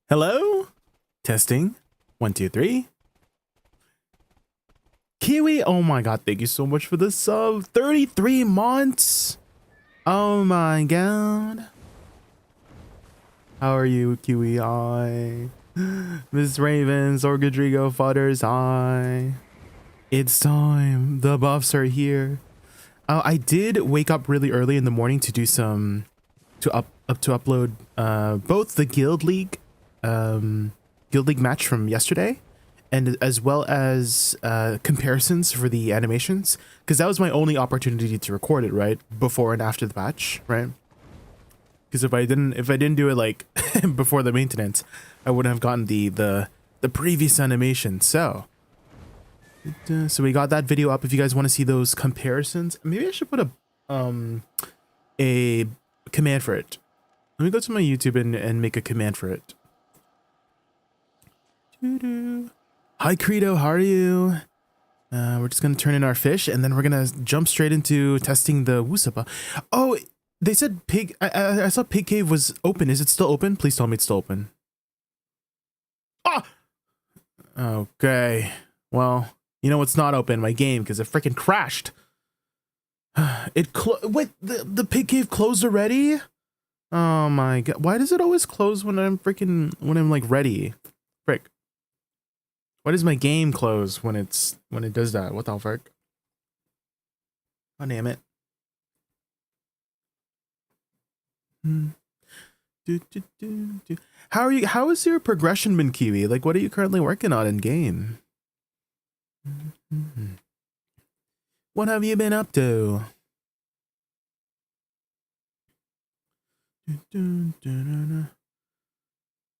Hello? Testing. 1, 2, 3. Kiwi, oh my god, thank you so much for the sub. 33 months. Oh my god. How are you, Kiwi? Hi. Miss Ravens or Rodrigo Fudders, hi. It's time. The buffs are here. I did wake up really early in the morning to do some to upload both the Guild League match from yesterday, and as well as comparisons for the animations, because that was my only opportunity to record it, right, before and after the patch, right? Because if I didn't do it like before the maintenance, I wouldn't have gotten the previous animation. So we got that video up. If you guys want to see those comparisons, maybe I should put a command for it. Let me go to my YouTube and make a command for it. Hi Credo, how are you? We're just gonna turn in our fish, and then we're gonna jump straight into testing the Wussa. Oh, they said pig. I saw Pig Cave was open. Is it still open? Please tell me it's still open. Ah. Okay. Well, you know it's not open, my game, because it freaking crashed. Wait, the Pig Cave closed already? Oh my god! Why does it always close when I'm like ready? Frick. Why does my game close when it does that? What the frick? Oh damn it. How are you? How has your progression been, Kiwi? Like, what are you currently working on in game? What have you been up to?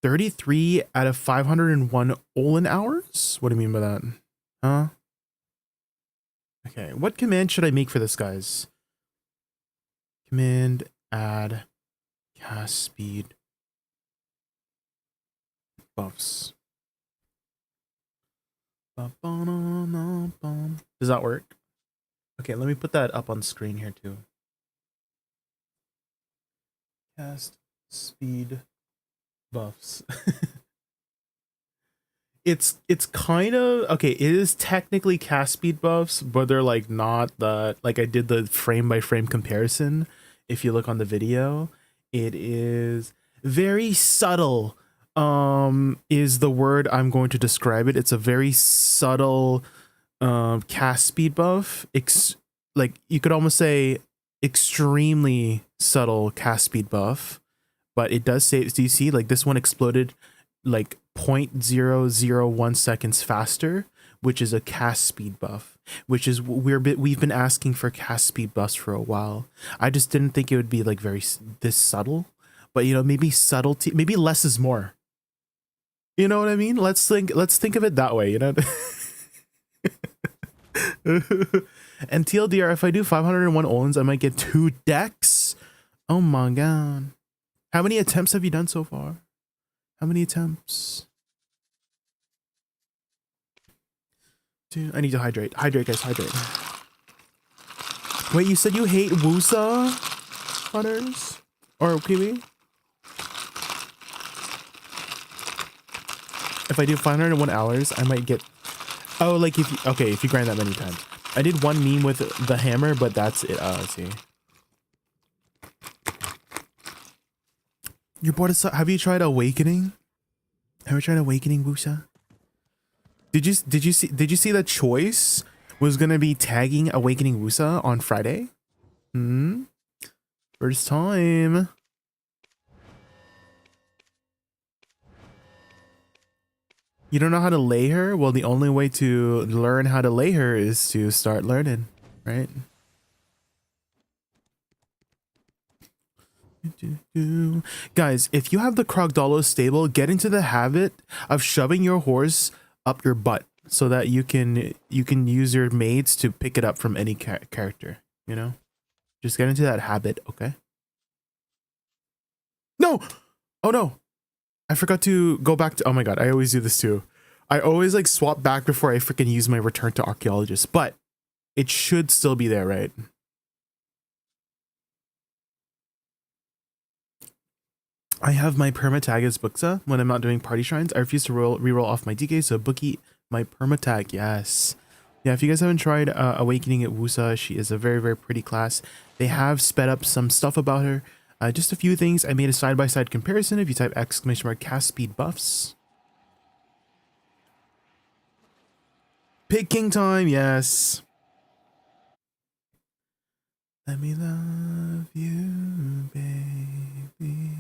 33 out of 501 Olin hours? What do you mean by that? Huh? Okay, what command should I make for this, guys? Command add cast speed buffs. Does that work? Okay, let me put that up on screen here too. Cast speed buffs. it's kind of okay. It is technically cast speed buffs, but they're like not the, like I did the frame by frame comparison. If you look on the video, it is very subtle. Is the word I'm going to describe it. It's a very subtle cast speed buff. Like you could almost say extremely subtle cast speed buff, but it does say, do you see, like this one exploded like 0.001 seconds faster, which is a cast speed buff, which is we've been asking for cast speed buffs for a while. I just didn't think it would be like this subtle, but you know, maybe subtlety, maybe less is more. You know what I mean? Let's think of it that way, you know? And TLDR, if I do 501 Olins, I might get 2 decks. Oh my god. How many attempts have you done so far? How many attempts? Dude, I need to hydrate. Hydrate, guys, hydrate. Wait, you said you hate Wussa? Butters? Or Kiwi? If I do 501 hours, I might get... Oh, like if you... Okay, if you grind that many times. I did one meme with the hammer, but that's it. Oh, let's see. Your board is... Have you tried Awakening? Have you tried Awakening, Wussa? Did you see that Choice was gonna be tagging Awakening Wussa on Friday? First time. You don't know how to lay her? Well, the only way to learn how to lay her is to start learning, right? Guys, if you have the Krogdalo stable, get into the habit of shoving your horse up your butt so that you can use your maids to pick it up from any character, you know? Just get into that habit, okay? No! Oh no! I forgot to go back to... Oh my god, I always do this too. I always like swap back before I freaking use my return to archaeologist, but it should still be there, right? I have my perma tag as BOOKSA when I'm not doing party shrines. I refuse to reroll off my DK, so bookie my perma tag. Yes. Yeah, if you guys haven't tried Awakening at Wussa, she is a very, very pretty class. They have sped up some stuff about her. Just a few things. I made a side-by-side comparison. If you type ! cast speed buffs. Picking time, yes. Let me love you, baby.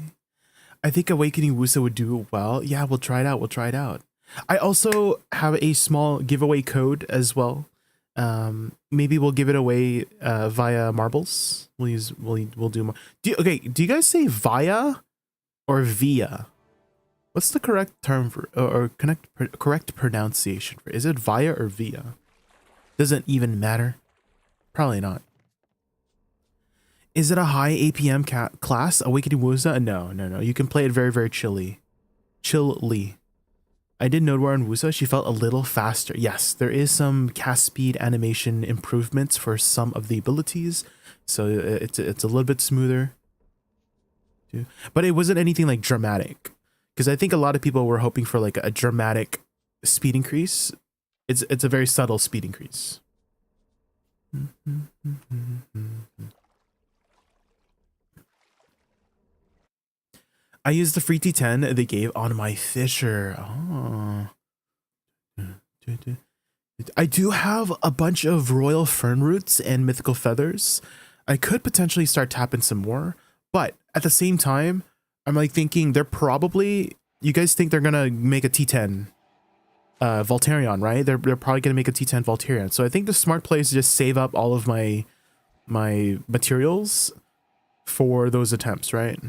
I think Awakening Wussa would do well. Yeah, we'll try it out. We'll try it out. I also have a small giveaway code as well. Maybe we'll give it away via marbles. We'll do more. Okay, do you guys say via or via? What's the correct term for or correct pronunciation for? Is it via or via? Doesn't even matter. Probably not. Is it a high APM class? Awakening Wussa? No. You can play it very, very chilly. I did Node War on Wussa. She felt a little faster. Yes, there is some cast speed animation improvements for some of the abilities. So it's a little bit smoother. But it wasn't anything like dramatic. Because I think a lot of people were hoping for like a dramatic speed increase. It's a very subtle speed increase. I used the free T10 they gave on my Fisher. Oh. I do have a bunch of Royal Fern Roots and Mythical Feathers. I could potentially start tapping some more, but at the same time, I'm like thinking they're probably, you guys think they're gonna make a T10 Voltarion, right? They're probably gonna make a T10 Voltarion. So I think the smart play is to just save up all of my materials for those attempts, right?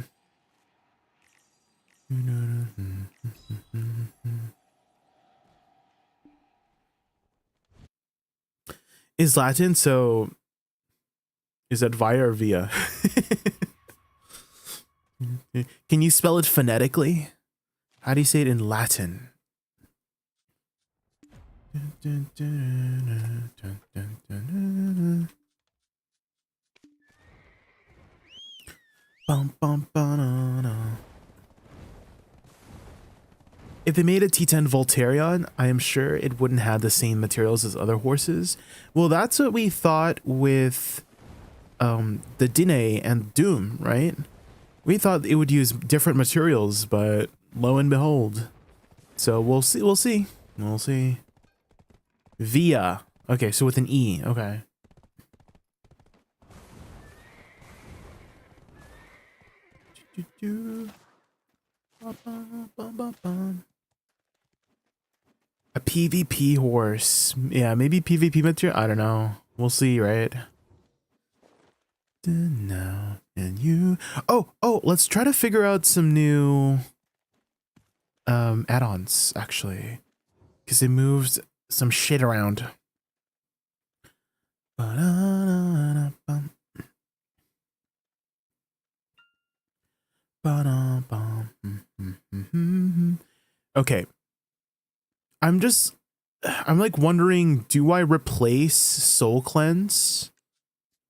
Is Latin, so is that via or via? Can you spell it phonetically? How do you say it in Latin? If they made a T10 Voltarion, I am sure it wouldn't have the same materials as other horses. Well, that's what we thought with the Dine and Doom, right? We thought it would use different materials, but lo and behold. So we'll see. Via. Okay, so with an E. Okay. A PvP horse. Yeah, maybe PvP material. I don't know. We'll see, right? Now and you. Oh, let's try to figure out some new add-ons actually, because it moves some shit around. Okay. I'm like wondering, do I replace Soul Cleanse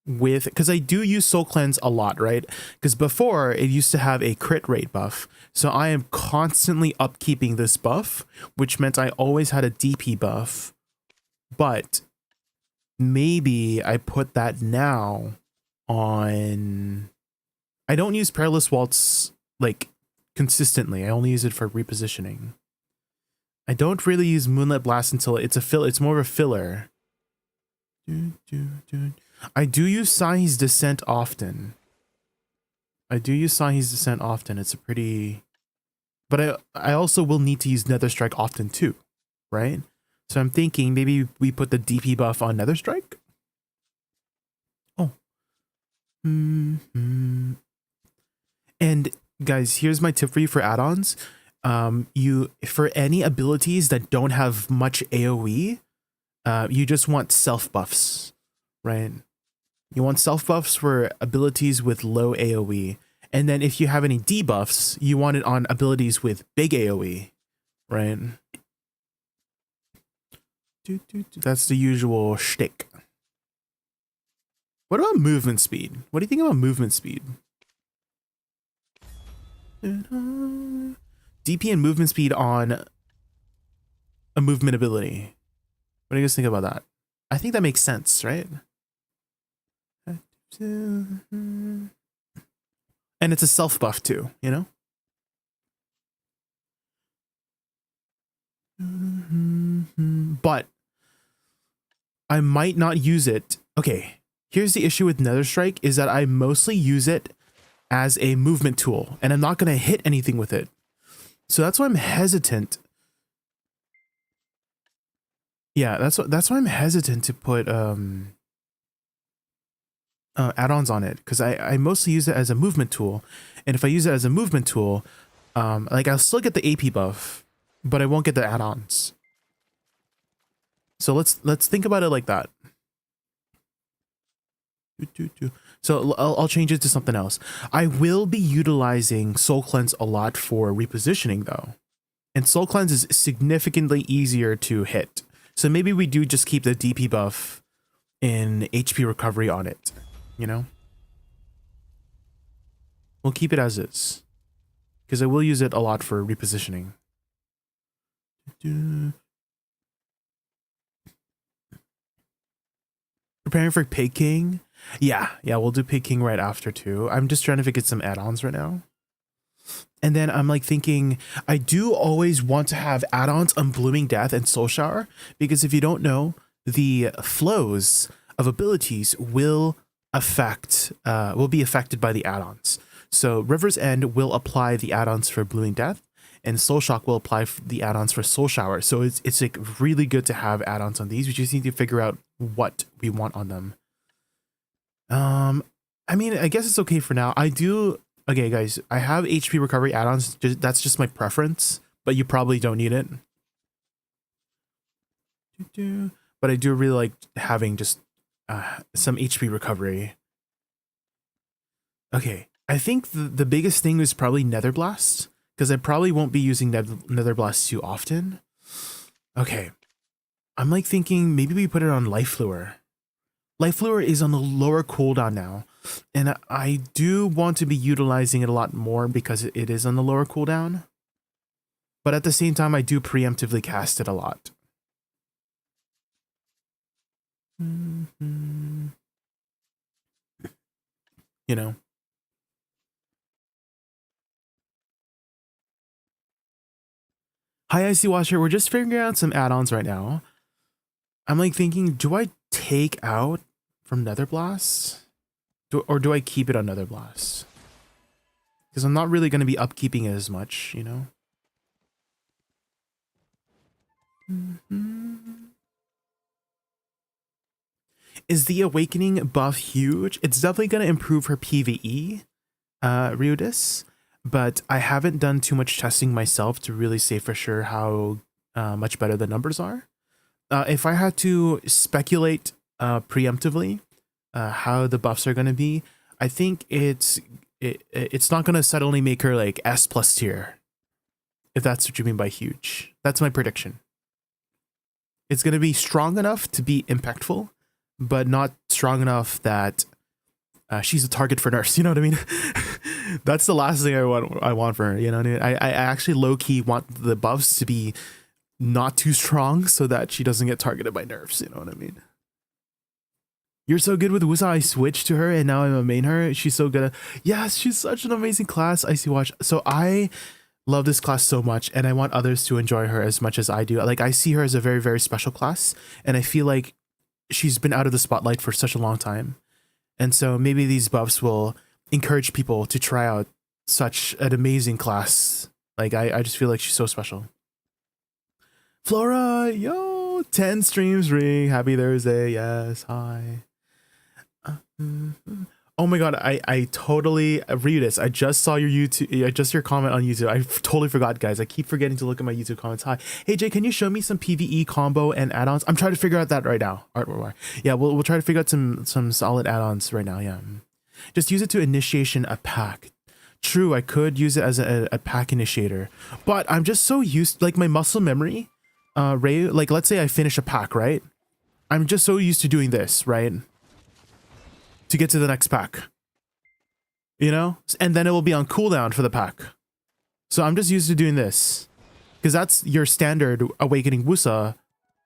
with, because I do use Soul Cleanse a lot, right? Because before it used to have a crit rate buff. So I am constantly upkeeping this buff, which meant I always had a DP buff. But maybe I put that now on, I don't use Perilous Waltz like consistently. I only use it for repositioning. I don't really use Moonlit Blast until it's more of a filler. I do use Sahi's Descent often. It's a pretty, but I also will need to use Nether Strike often too, right? So I'm thinking maybe we put the DP buff on Nether Strike. Oh. And guys, here's my tip for you for add-ons. For any abilities that don't have much AoE, you just want self buffs, right? You want self buffs for abilities with low AoE. And then if you have any debuffs, you want it on abilities with big AoE, right? That's the usual shtick. What about movement speed? What do you think about movement speed? DP and movement speed on a movement ability. What do you guys think about that? I think that makes sense, right? And it's a self buff too, you know? But I might not use it. Okay, here's the issue with Nether Strike is that I mostly use it as a movement tool, and I'm not going to hit anything with it. So that's why I'm hesitant. Yeah, that's why I'm hesitant to put add-ons on it, because I mostly use it as a movement tool, and if I use it as a movement tool, like I'll still get the AP buff, but I won't get the add-ons. So let's think about it like that. So I'll change it to something else. I will be utilizing Soul Cleanse a lot for repositioning though, and Soul Cleanse is significantly easier to hit. So maybe we do just keep the DP buff in HP recovery on it, you know? We'll keep it as is, because I will use it a lot for repositioning. Preparing for Pig King. Yeah, we'll do Pig King right after too. I'm just trying to get some add-ons right now. And then I'm like thinking, I do always want to have add-ons on Blooming Death and Soul Shower, because if you don't know, the flows of abilities will be affected by the add-ons. So River's End will apply the add-ons for Blooming Death, and Soul Shock will apply the add-ons for Soul Shower. So it's like really good to have add-ons on these. We just need to figure out what we want on them. I mean, I guess it's okay for now. Okay, guys, I have HP recovery add-ons. That's just my preference, but you probably don't need it. But I do really like having just some HP recovery. Okay, I think the biggest thing is probably Nether Blast, because I probably won't be using Nether Blast too often. Okay, I'm like thinking maybe we put it on Life Lure. Life Lure is on the lower cooldown now, and I do want to be utilizing it a lot more because it is on the lower cooldown. But at the same time, I do preemptively cast it a lot. You know. Hi, Icy Watcher. We're just figuring out some add-ons right now. I'm like thinking, do I take out from Nether Blast? Or do I keep it on Nether Blast? Because I'm not really going to be upkeeping it as much, you know? Is the Awakening buff huge? It's definitely going to improve her PvE, Ryudis, but I haven't done too much testing myself to really say for sure how much better the numbers are. If I had to speculate preemptively how the buffs are going to be, I think it's not going to suddenly make her like S+ tier, if that's what you mean by huge. That's my prediction. It's going to be strong enough to be impactful, but not strong enough that she's a target for nerfs. You know what I mean? That's the last thing I want for her. You know what I mean? I actually low-key want the buffs to be not too strong so that she doesn't get targeted by nerfs. You know what I mean? You're so good with Wussa. I switched to her and now I'm a main her. She's so good. Yes, she's such an amazing class. Icy Watch. So I love this class so much, and I want others to enjoy her as much as I do. Like, I see her as a very, very special class, and I feel like she's been out of the spotlight for such a long time. And so maybe these buffs will encourage people to try out such an amazing class. Like, I just feel like she's so special. Flora, yo, 10 streams ring. Happy Thursday. Yes, hi. Oh my god, I totally read this. I just saw your your comment on YouTube. I totally forgot, guys. I keep forgetting to look at my YouTube comments. Hi. Hey Jay, can you show me some PvE combo and add-ons? I'm trying to figure out that right now. Yeah, we'll try to figure out some solid add-ons right now. Yeah. Just use it to initiation a pack. True, I could use it as a pack initiator, but I'm just so used, like my muscle memory, Ray, like let's say I finish a pack, right? I'm just so used to doing this, right? To get to the next pack, you know, and then it will be on cooldown for the pack. So I'm just used to doing this because that's your standard awakening Wusa,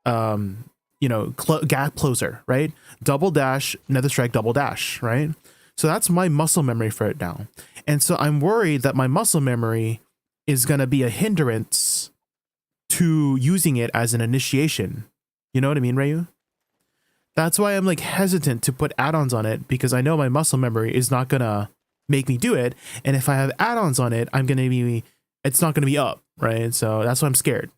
you know, gap closer, right? Double dash, nether strike, double dash, right? So that's my muscle memory for it now. And so I'm worried that my muscle memory is going to be a hindrance to using it as an initiation. You know what I mean, Rayu? That's why I'm like hesitant to put add-ons on it, because I know my muscle memory is not going to make me do it. And if I have add-ons on it, it's not going to be up, right? So that's why I'm scared.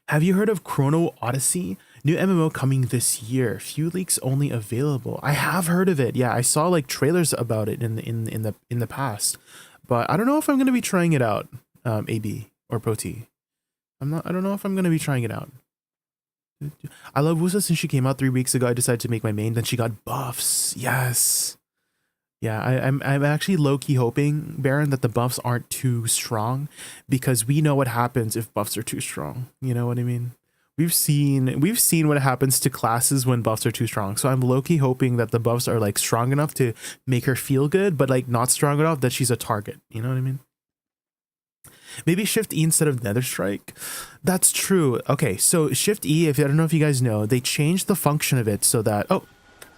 Have you heard of Chrono Odyssey? New MMO coming this year. Few leaks only available. I have heard of it. Yeah, I saw like trailers about it in the past, but I don't know if I'm going to be trying it out. AB or Proti. I don't know if I'm going to be trying it out. I love Wusa since she came out 3 weeks ago. I decided to make my main. Then she got buffs. Yes. Yeah, I'm actually low-key hoping, Baron, that the buffs aren't too strong, because we know what happens if buffs are too strong. You know what I mean? We've seen what happens to classes when buffs are too strong. So I'm low-key hoping that the buffs are like strong enough to make her feel good, but like not strong enough that she's a target. You know what I mean? Maybe Shift E instead of Nether Strike. That's true. Okay, so Shift E, if I don't know if you guys know, they changed the function of it so that, oh,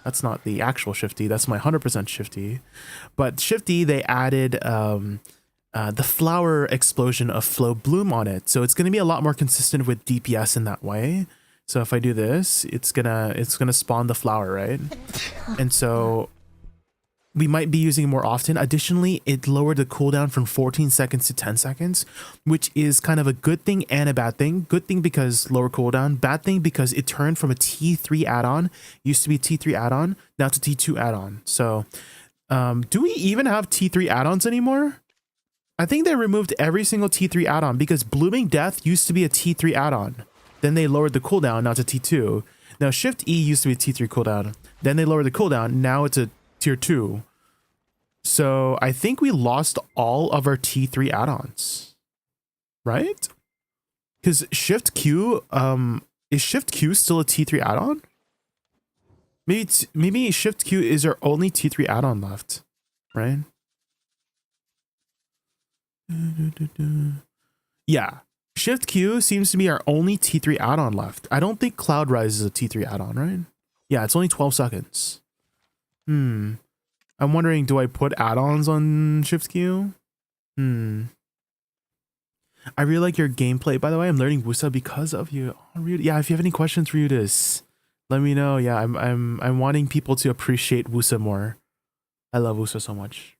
that's not the actual Shift E, that's my 100% Shift E. But Shift E, they added the flower explosion of Flow Bloom on it. So it's going to be a lot more consistent with DPS in that way. So if I do this, it's gonna spawn the flower, right? And so we might be using it more often. Additionally, it lowered the cooldown from 14 seconds to 10 seconds, which is kind of a good thing and a bad thing. Good thing because lower cooldown, bad thing because it turned from a T3 add-on, used to be a T3 add-on, now to T2 add-on. So do we even have T3 add-ons anymore? I think they removed every single T3 add-on, because Blooming Death used to be a T3 add-on. Then they lowered the cooldown, now to T2. Now Shift E used to be a T3 cooldown. Then they lowered the cooldown, now it's a Tier 2. So I think we lost all of our T3 add-ons, right? Because Shift Q, is Shift Q still a T3 add-on? Maybe Shift Q is our only T3 add-on left, right? Yeah, Shift Q seems to be our only T3 add-on left. I don't think Cloud Rise is a T3 add-on, right? Yeah, it's only 12 seconds. I'm wondering, do I put add-ons on Shift Q? I really like your gameplay, by the way. I'm learning Wussa because of you. Oh, really? Yeah, if you have any questions, Ryudis, let me know. Yeah, I'm wanting people to appreciate Wussa more. I love Wussa so much.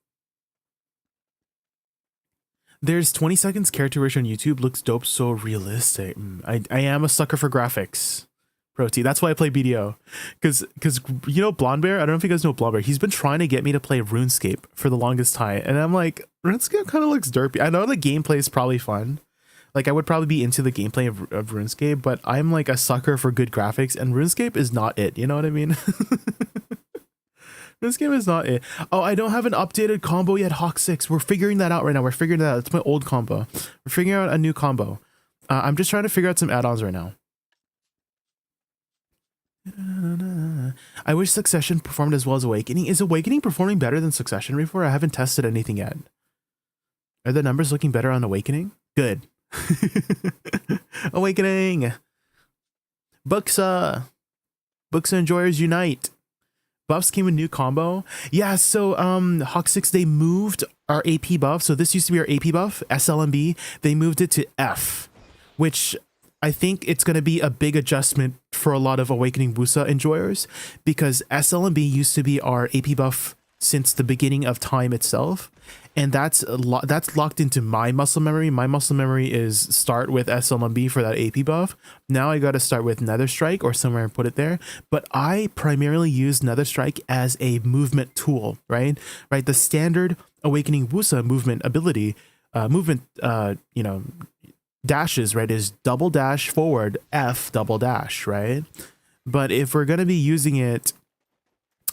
There's 20 seconds character ratio on YouTube. Looks dope, so realistic. I am a sucker for graphics. Proti. That's why I play BDO. Because you know Blonde Bear? I don't know if you guys know Blonde Bear. He's been trying to get me to play RuneScape for the longest time. And I'm like, RuneScape kind of looks derpy. I know the gameplay is probably fun. Like, I would probably be into the gameplay of RuneScape, but I'm like a sucker for good graphics, and RuneScape is not it. You know what I mean? RuneScape is not it. Oh, I don't have an updated combo yet, Hawk 6. We're figuring that out right now. We're figuring that out. It's my old combo. We're figuring out a new combo. I'm just trying to figure out some add-ons right now. I wish Succession performed as well as Awakening. Is Awakening performing better than Succession before? I haven't tested anything yet. Are the numbers looking better on Awakening? Good. Awakening. BOOKSA. BOOKSA enjoyers unite. Buffs came with new combo. Yeah, so Hawk 6, they moved our AP buff. So this used to be our AP buff, SLMB. They moved it to F, which I think it's going to be a big adjustment for a lot of Awakening Wusa enjoyers, because SLMB used to be our AP buff since the beginning of time itself, and that's locked into my muscle memory. My muscle memory is start with SLMB for that AP buff. Now I got to start with Nether Strike or somewhere and put it there, but I primarily use Nether Strike as a movement tool, right? The standard Awakening Wusa movement ability, you know, dashes, right, is double dash forward, F double dash, right? But if we're going to be using it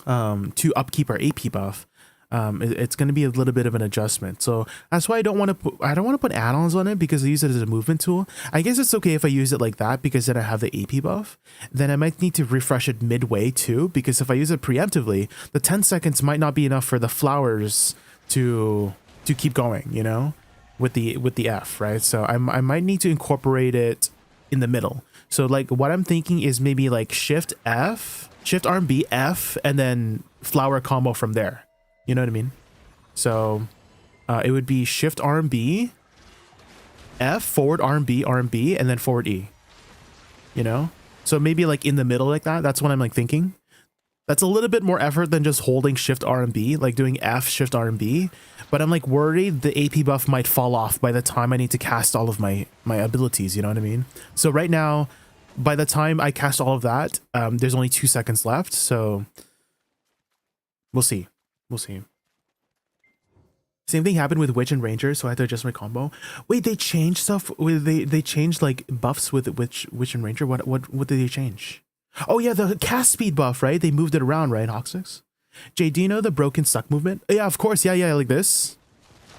to upkeep our AP buff, it's going to be a little bit of an adjustment. So that's why I don't want to put add-ons on it, because I use it as a movement tool. I guess it's okay if I use it like that, because then I have the AP buff. Then I might need to refresh it midway too, because if I use it preemptively, the 10 seconds might not be enough for the flowers to to keep going, you know, with the F, right? So I might need to incorporate it in the middle. So like what I'm thinking is maybe like Shift F, Shift R&B F, and then flower combo from there. You know what I mean? So it would be Shift R&B, F, forward R&B, R&B, and then forward E. You know? So maybe like in the middle like that. That's what I'm like thinking. That's a little bit more effort than just holding Shift R&B, like doing F, Shift R&B. But I'm like worried the AP buff might fall off by the time I need to cast all of my abilities, you know what I mean? So right now, by the time I cast all of that, there's only 2 seconds left, so we'll see. We'll see. Same thing happened with Witch and Ranger, so I had to adjust my combo. Wait, they changed stuff? They changed like buffs with Witch and Ranger? What did they change? Oh yeah, the cast speed buff, right? They moved it around, right, Hoxix? Jay, do you know the broken stuck movement? Yeah, of course. Yeah, like this.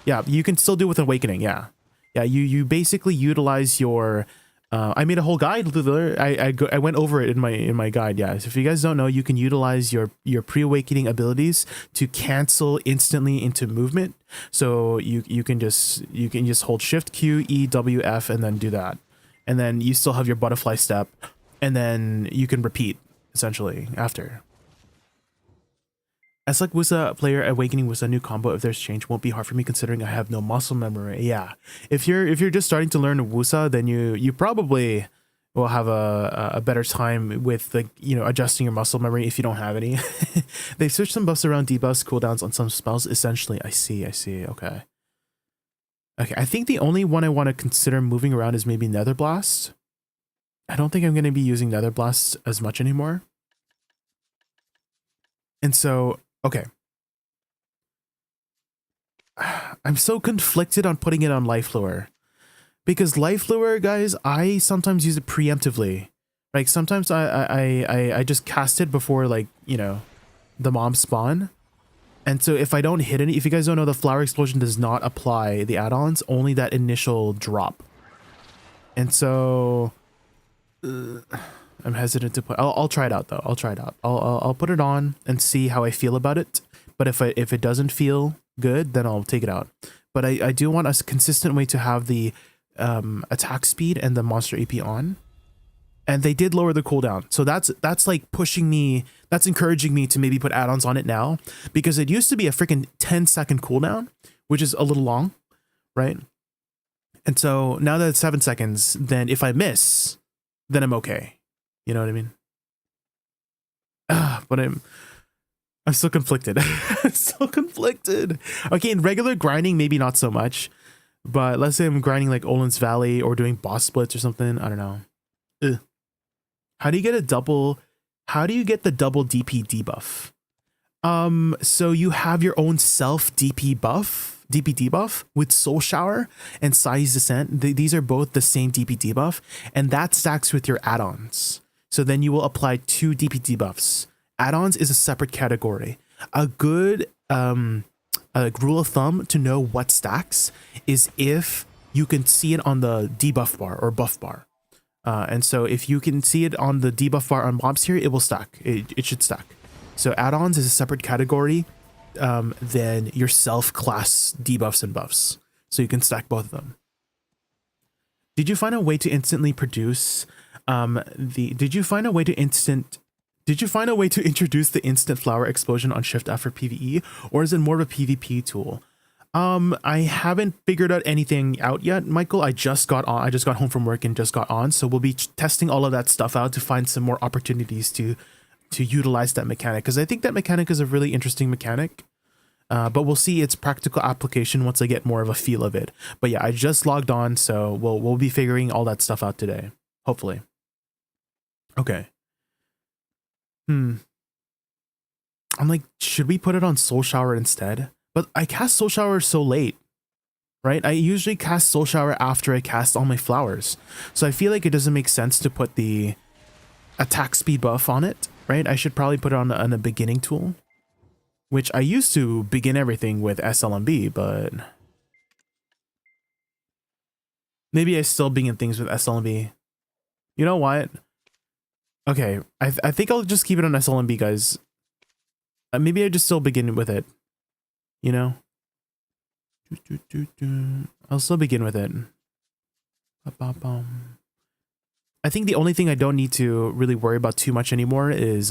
Yeah, you can still do with Awakening, yeah. Yeah, you basically utilize your... I made a whole guide. I went over it in my guide, yeah. So if you guys don't know, you can utilize your pre-awakening abilities to cancel instantly into movement. So you can just hold Shift Q, E, W, F, and then do that. And then you still have your butterfly step. And then you can repeat, essentially, after. As like Wussa player, Awakening was a new combo. If there's change, won't be hard for me considering I have no muscle memory. Yeah, if you're just starting to learn Wussa, then you probably will have a better time with the adjusting your muscle memory if you don't have any. They've switched some buffs around, debuffs, cooldowns on some spells. Essentially, I see. Okay. I think the only one I want to consider moving around is maybe Nether Blast. I don't think I'm going to be using Nether Blast as much anymore. And so, okay. I'm so conflicted on putting it on Life Lure. Because Life Lure, guys, I sometimes use it preemptively. Like, sometimes I just cast it before, like, the mobs spawn. And so if I don't hit any, if you guys don't know, the Flower Explosion does not apply the add-ons, only that initial drop. And so... I'm hesitant to put. I'll try it out though. I'll try it out. I'll put it on and see how I feel about it. But if it doesn't feel good, then I'll take it out. But I do want a consistent way to have the attack speed and the monster AP on. And they did lower the cooldown, so that's like pushing me. That's encouraging me to maybe put add-ons on it now, because it used to be a freaking 10-second cooldown, which is a little long, right? And so now that it's 7 seconds, then if I miss, then I'm okay. You know what I mean? But I'm so conflicted. I'm so conflicted. Okay, in regular grinding, maybe not so much. But let's say I'm grinding like Olin's Valley or doing boss splits or something. I don't know. Ugh. How do you get the double DP debuff? So you have your own self DP debuff with Soul Shower and Size Descent. These are both the same DP debuff, and that stacks with your add-ons. So then you will apply 2 DP debuffs. Add-ons is a separate category. A good rule of thumb to know what stacks is if you can see it on the debuff bar or buff bar. And so if you can see it on the debuff bar on mobs here, it will stack. It should stack. So add-ons is a separate category than your self-class debuffs and buffs. So you can stack both of them. Did you find a way to instantly produce did you find a way to introduce the instant flower explosion on Shift F for PvE, or is it more of a PvP tool? I haven't figured out anything out yet, Michael. I just got home from work and just got on, so we'll be testing all of that stuff out to find some more opportunities to utilize that mechanic, because I think that mechanic is a really interesting mechanic. But we'll see its practical application once I get more of a feel of it. But yeah, I just logged on, so we'll be figuring all that stuff out today, hopefully. Okay. I'm like, should we put it on Soul Shower instead? But I cast Soul Shower so late, right? I usually cast Soul Shower after I cast all my flowers. So I feel like it doesn't make sense to put the attack speed buff on it, right? I should probably put it on a beginning tool, which I used to begin everything with SLMB, but maybe I still begin things with SLMB. You know what? Okay, I think I'll just keep it on SLMB, guys. Maybe I just still begin with it, you know? I'll still begin with it. Ba-ba-bum. I think the only thing I don't need to really worry about too much anymore is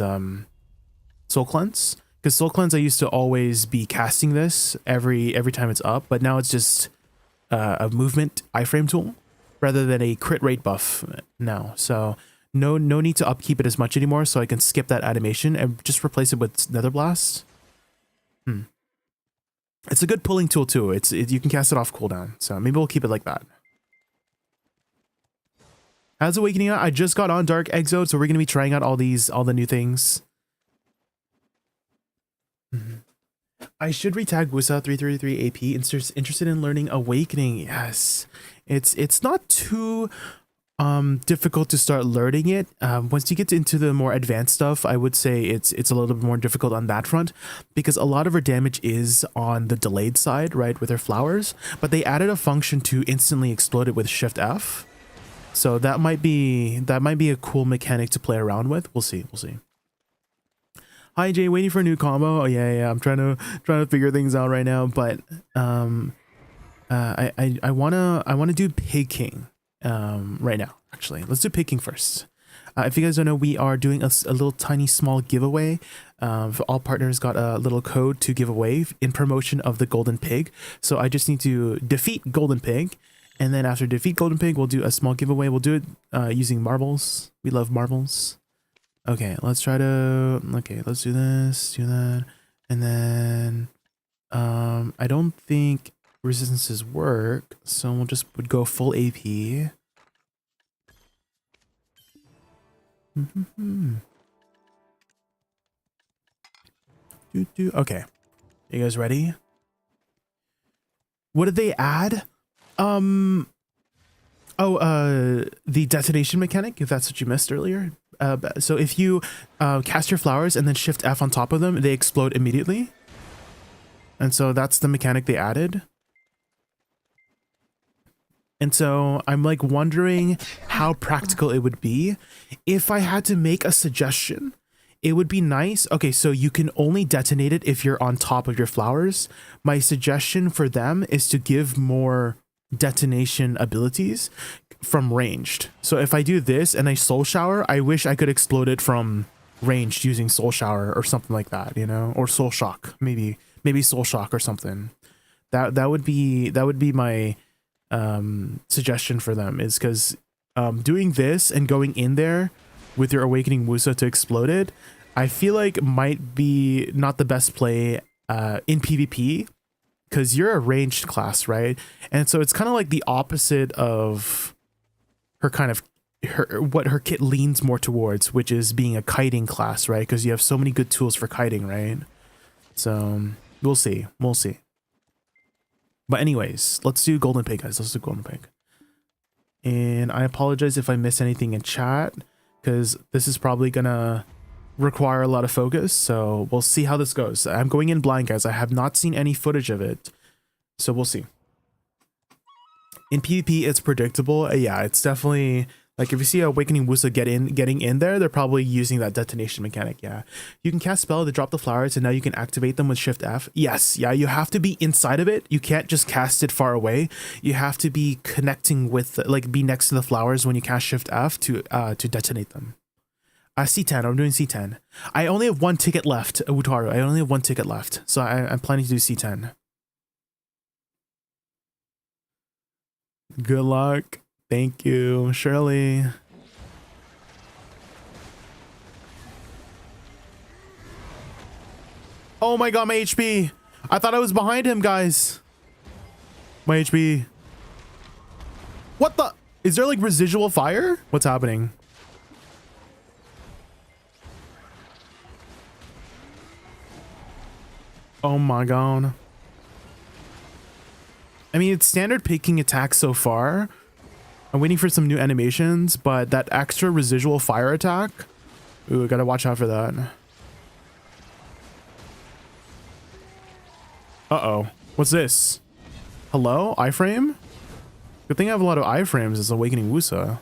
Soul Cleanse. Because Soul Cleanse, I used to always be casting this every time it's up, but now it's just a movement iframe tool rather than a crit rate buff now. So no need to upkeep it as much anymore, so I can skip that animation and just replace it with Nether Blast. It's a good pulling tool too. You can cast it off cooldown, so maybe we'll keep it like that. How's Awakening out? I just got on Dark Exode, so we're gonna be trying out all the new things. I should retag Wussa 333 AP. Interested in learning Awakening. Yes, it's not too difficult to start learning it. Once you get into the more advanced stuff, I would say it's a little bit more difficult on that front, because a lot of her damage is on the delayed side, right, with her flowers. But they added a function to instantly explode it with Shift F, so that might be a cool mechanic to play around with. We'll see. Hi Jay, waiting for a new combo. Oh yeah, I'm trying to figure things out right now, but I wanna do Pig King right now. Actually, let's do Pig King first. If you guys don't know, we are doing a little tiny small giveaway. For all partners, got a little code to give away in promotion of the Golden Pig. So I just need to defeat Golden Pig, and then after defeat Golden Pig, we'll do a small giveaway. We'll do it using marbles. We love marbles. Okay, let's try to. Okay, let's do this, do that, and then I don't think resistances work, so we'll just go full AP. Okay, you guys ready? What did they add? The detonation mechanic, if that's what you missed earlier. So if you cast your flowers and then Shift F on top of them, they explode immediately. And so that's the mechanic they added. And so I'm like wondering how practical it would be. If I had to make a suggestion, it would be nice. Okay, so you can only detonate it if you're on top of your flowers. My suggestion for them is to give more detonation abilities from ranged. So if I do this and I Soul Shower, I wish I could explode it from ranged using Soul Shower or something like that, you know, or Soul Shock, maybe Soul Shock or something. That would be my suggestion for them, is because doing this and going in there with your Awakening Wussa to explode it, I feel like might be not the best play in PvP, because you're a ranged class, right? And so it's kind of like the opposite of what her kit leans more towards, which is being a kiting class, right? Because you have so many good tools for kiting, right? So we'll see. But anyways, let's do Golden Pig, guys. Let's do Golden Pig. And I apologize if I miss anything in chat, because this is probably gonna require a lot of focus. So we'll see how this goes. I'm going in blind, guys. I have not seen any footage of it, so we'll see. In PvP, it's predictable. Yeah, it's definitely like if you see Awakening Wussa getting in there, they're probably using that detonation mechanic. Yeah, you can cast spell to drop the flowers, and now you can activate them with Shift F. Yes, yeah, you have to be inside of it. You can't just cast it far away. You have to be connecting with, like, be next to the flowers when you cast Shift F to detonate them. C10. I'm doing C10. I only have one ticket left, Wutaru. I only have one ticket left, so I'm planning to do C10. Good luck. Thank you, Shirley. Oh my god, my HP. I thought I was behind him, guys. My HP. What the? Is there like residual fire? What's happening? Oh my god. I mean, it's standard picking attacks so far. I'm waiting for some new animations, but that extra residual fire attack, ooh, I gotta watch out for that. Uh-oh. What's this? Hello? Iframe? Good thing I have a lot of iframes as Awakening Wussa.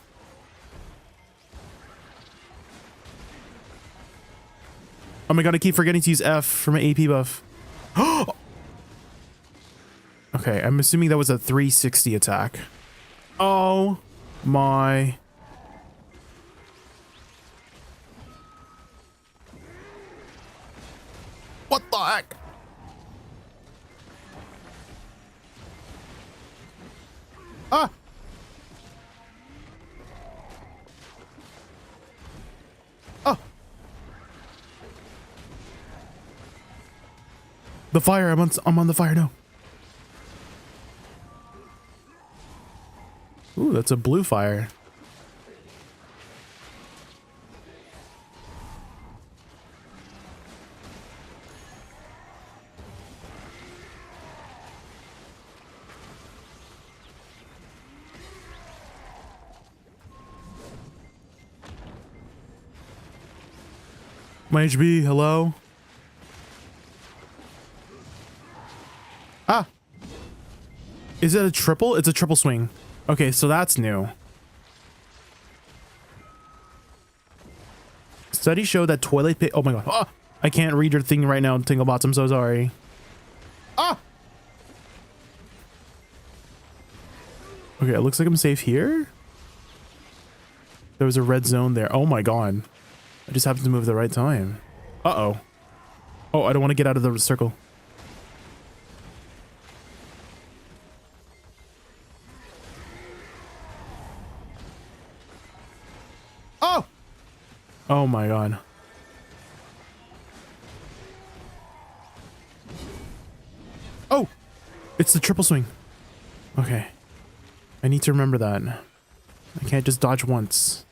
Oh my god, I keep forgetting to use F for my AP buff. Okay, I'm assuming that was a 360 attack. Oh my. What the heck? Ah! Oh! The fire, I'm on the fire now. Ooh, that's a blue fire. My HB, hello? Ah! Is it a triple? It's a triple swing. Okay, so that's new. Studies show that toilet paper. Oh my god. Ah! I can't read your thing right now, Tinglebots. I'm so sorry. Ah! Okay, it looks like I'm safe here. There was a red zone there. Oh my god. I just happened to move at the right time. Uh-oh. Oh, I don't want to get out of the circle. Oh! Oh my god. Oh! It's the triple swing. Okay. I need to remember that. I can't just dodge once.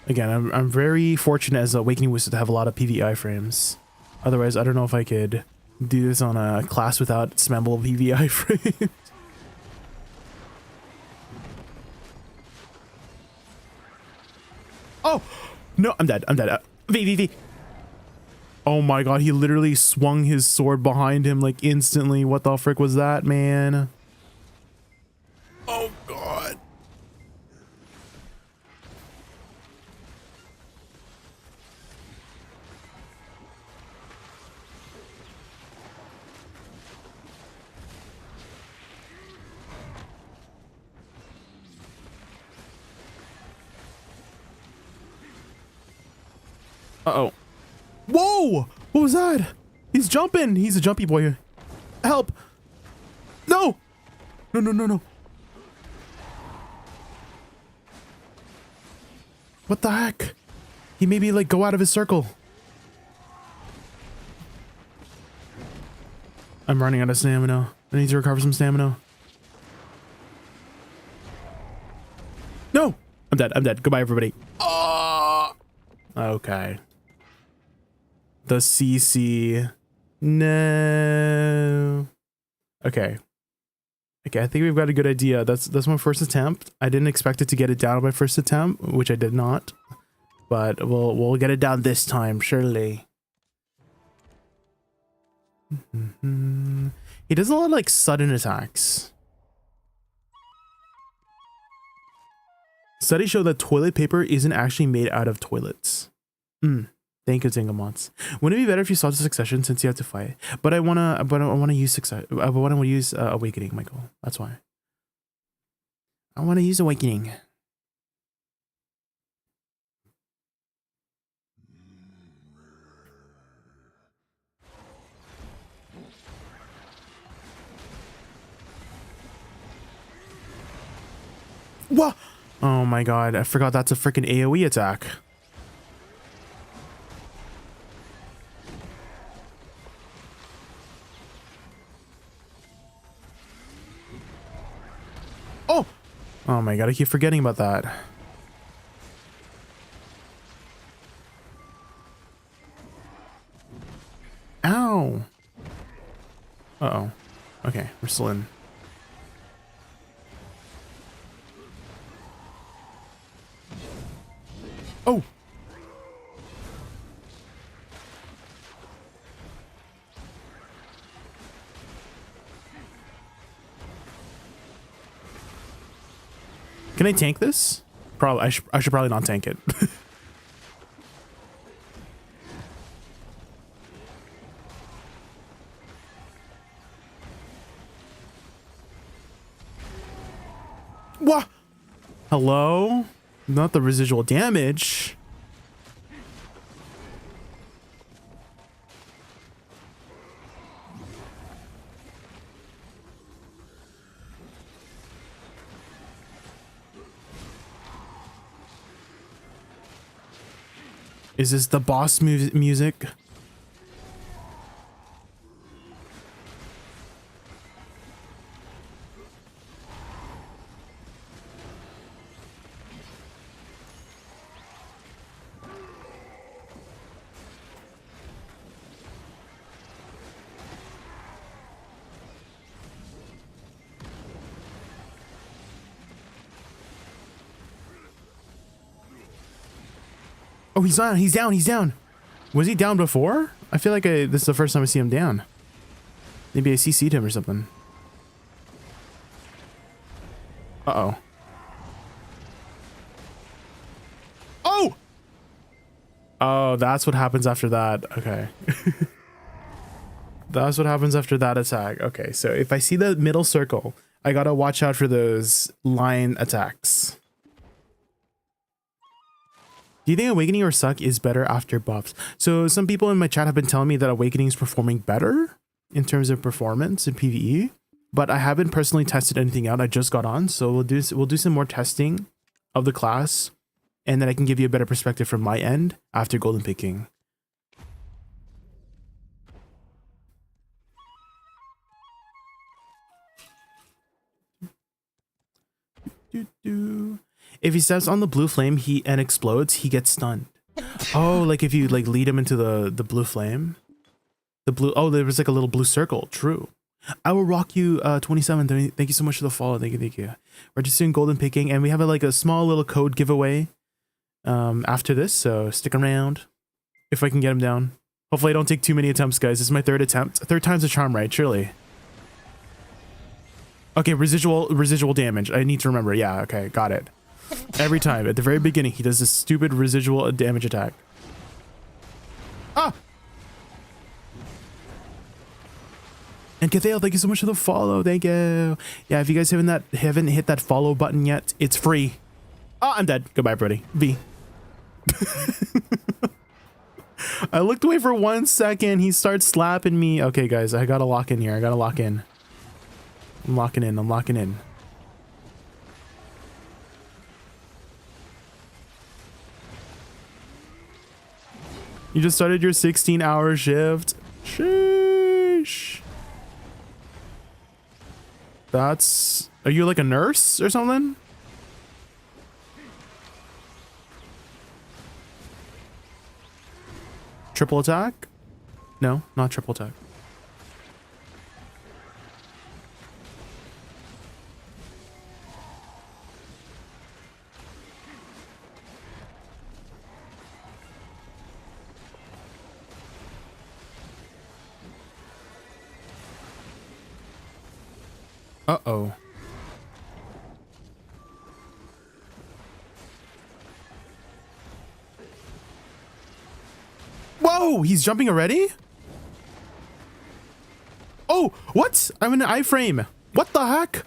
Again, I'm very fortunate as Awakening Wussa to have a lot of PVI frames. Otherwise, I don't know if I could do this on a class without smemble PVI frames. Oh! No, I'm dead. I'm dead. V. Oh my god, he literally swung his sword behind him like instantly. What the frick was that, man? Oh god. Uh-oh. Whoa! What was that? He's jumping. He's a jumpy boy. Help! No! No. What the heck? He made me like go out of his circle. I'm running out of stamina. I need to recover some stamina. No! I'm dead. Goodbye, everybody. Oh! Okay. The CC. No. Okay. Okay, I think we've got a good idea. That's my first attempt. I didn't expect it to get it down on my first attempt, which I did not. But we'll get it down this time, surely. He does a lot of like sudden attacks. Studies show that toilet paper isn't actually made out of toilets. Thank you, Zingamots. Wouldn't it be better if you saw the succession since you have to fight? But I wanna use success. I wanna use awakening, Michael. That's why. I wanna use awakening. What? Oh my god! I forgot that's a freaking AOE attack. Oh! Oh my god, I keep forgetting about that. Ow! Uh-oh. Okay, we're still in. Oh! Can I tank this? Probably. I should probably not tank it. What? Hello? Not the residual damage. Is this the boss music? Oh, he's on. He's down. He's down. Was he down before? I feel like this is the first time I see him down. Maybe I CC'd him or something. Uh-oh. Oh! Oh, that's what happens after that. Okay. That's what happens after that attack. Okay, so if I see the middle circle, I gotta watch out for those line attacks. Do you think Awakening or Suck is better after buffs? So some people in my chat have been telling me that Awakening is performing better in terms of performance in PvE, but I haven't personally tested anything out. I just got on, so we'll do some more testing of the class, and then I can give you a better perspective from my end after golden picking. If he steps on the blue flame and explodes, he gets stunned. Oh, like if you like lead him into the blue flame. The blue, oh, there was like a little blue circle. True. I will rock you 27. Thank you so much for the follow. Thank you. We're just doing golden picking, and we have like a small little code giveaway after this, so stick around if I can get him down. Hopefully I don't take too many attempts, guys. This is my third attempt. Third time's a charm, right? Surely. Okay, residual damage. I need to remember. Yeah, okay, got it. Every time at the very beginning, he does this stupid residual damage attack. Ah! And Kathale, thank you so much for the follow. Thank you. Yeah, if you guys haven't hit that follow button yet, it's free. Oh, I'm dead. Goodbye, everybody. V. I looked away for 1 second. He starts slapping me. Okay, guys, I gotta lock in here. I gotta lock in. I'm locking in. I'm locking in. You just started your 16-hour shift. Sheesh. That's... Are you like a nurse or something? Triple attack? No, not triple attack. Uh-oh. Whoa, he's jumping already? Oh, what? I'm in an iframe. What the heck?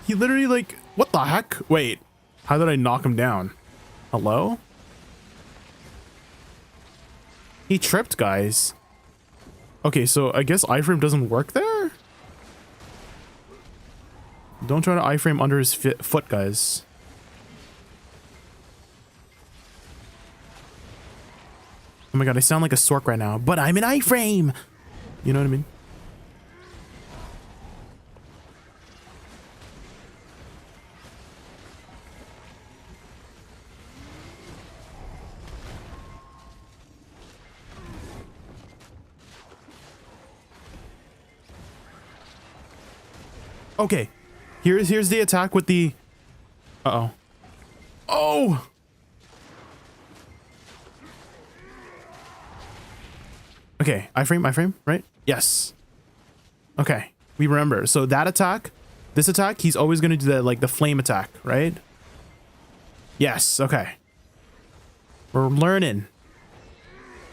He literally like, what the heck? Wait, how did I knock him down? Hello? He tripped, guys. Okay, so I guess iframe doesn't work there? Don't try to iframe under his foot, guys. Oh my god, I sound like a stork right now, but I'm an iframe! You know what I mean? Okay. Here's the attack with the... Uh-oh. Oh! Okay, iframe, right? Yes. Okay, we remember. So that attack, this attack, he's always going to do the, like, the flame attack, right? Yes, okay. We're learning.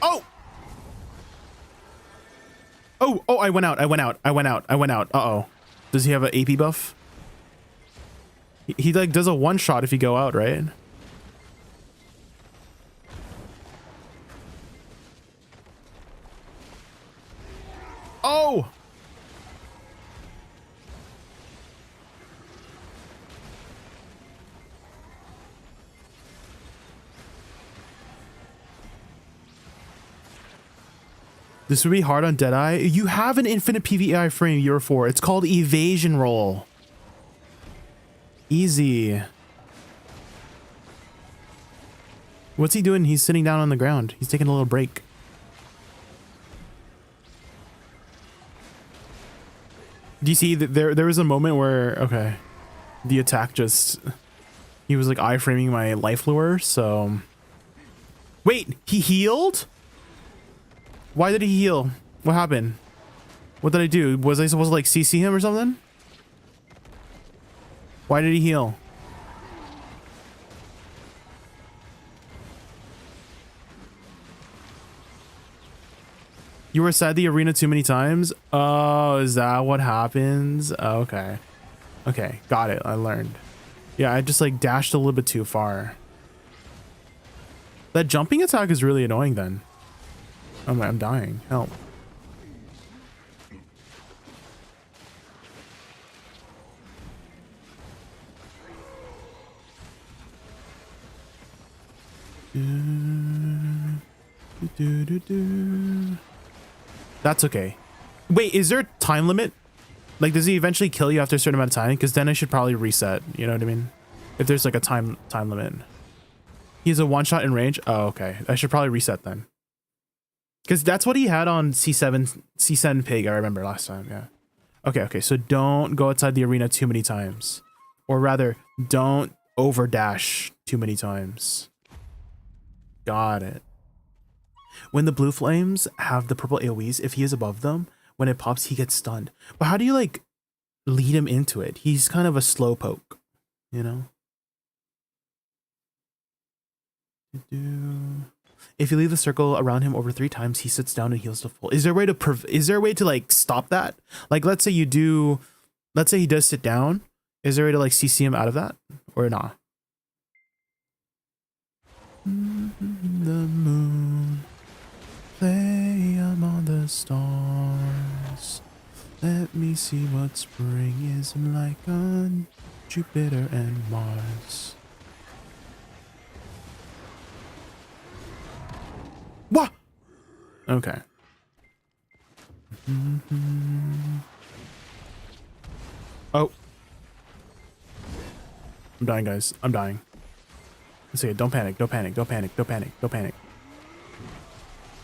Oh! Oh, I went out. Uh-oh. Does he have an AP buff? He like does a one shot if you go out, right? Oh! This would be hard on Deadeye. You have an infinite PvE frame, Euro 4. It's called evasion roll. Easy. What's he doing? He's sitting down on the ground. He's taking a little break. Do you see that there was a moment where, okay, the attack just, he was like iframing my life lure, so. Wait, he healed? Why did he heal? What happened? What did I do? Was I supposed to like CC him or something? Why did he heal? You were inside the arena too many times? Oh, is that what happens? Oh, okay. Okay, got it. I learned. Yeah, I just like dashed a little bit too far. That jumping attack is really annoying then. I'm dying. Help. That's okay. Wait, is there a time limit? Like, does he eventually kill you after a certain amount of time? Because then I should probably reset. You know what I mean? If there's like a time limit. He's a one shot in range. Oh, okay. I should probably reset then. Because that's what he had on C7 Pig, I remember last time, yeah. Okay, so don't go outside the arena too many times. Or rather, don't overdash too many times. Got it. When the blue flames have the purple AoEs, if he is above them, when it pops, he gets stunned. But how do you, like, lead him into it? He's kind of a slow poke, you know? If you leave the circle around him over 3 times, he sits down and heals to full. Is there a way to like stop that? Like, let's say he does sit down. Is there a way to like CC him out of that or not? The moon, play among the stars. Let me see what spring is like on Jupiter and Mars. What? Okay. Oh. I'm dying, guys. I'm dying. Let's see it. Don't panic. Don't panic. Don't panic. Don't panic. Don't panic.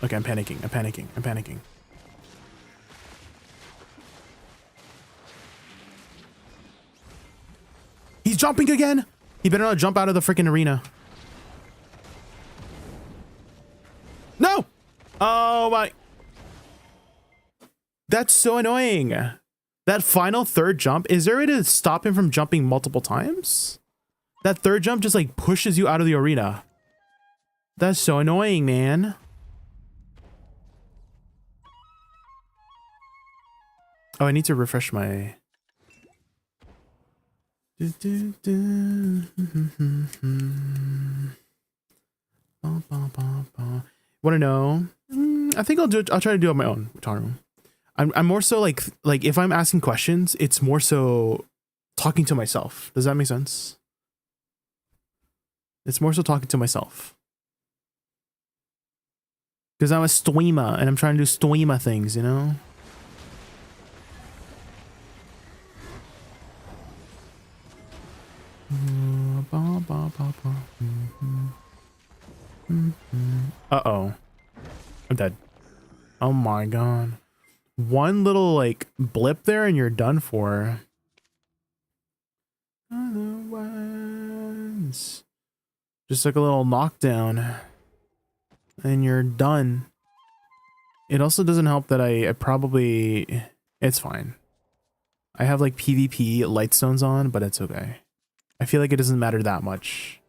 Okay, I'm panicking. I'm panicking. I'm panicking. He's jumping again. He better not jump out of the freaking arena. No! Oh my. That's so annoying. That final third jump, is there a way to stop him from jumping multiple times? That third jump just like pushes you out of the arena. That's so annoying, man. Oh, I need to refresh my... Want to know? I think I'll try to do it on my own time. I'm more so like if I'm asking questions, it's more so talking to myself. Does that make sense? It's more so talking to myself. Because I'm a streamer and I'm trying to do streamer things, you know? Uh-oh. I'm dead. Oh my god. One little, like, blip there and you're done for. Otherwise, just like a little knockdown. And you're done. It also doesn't help that I probably... It's fine. I have, like, PvP lightstones on, but it's okay. I feel like it doesn't matter that much.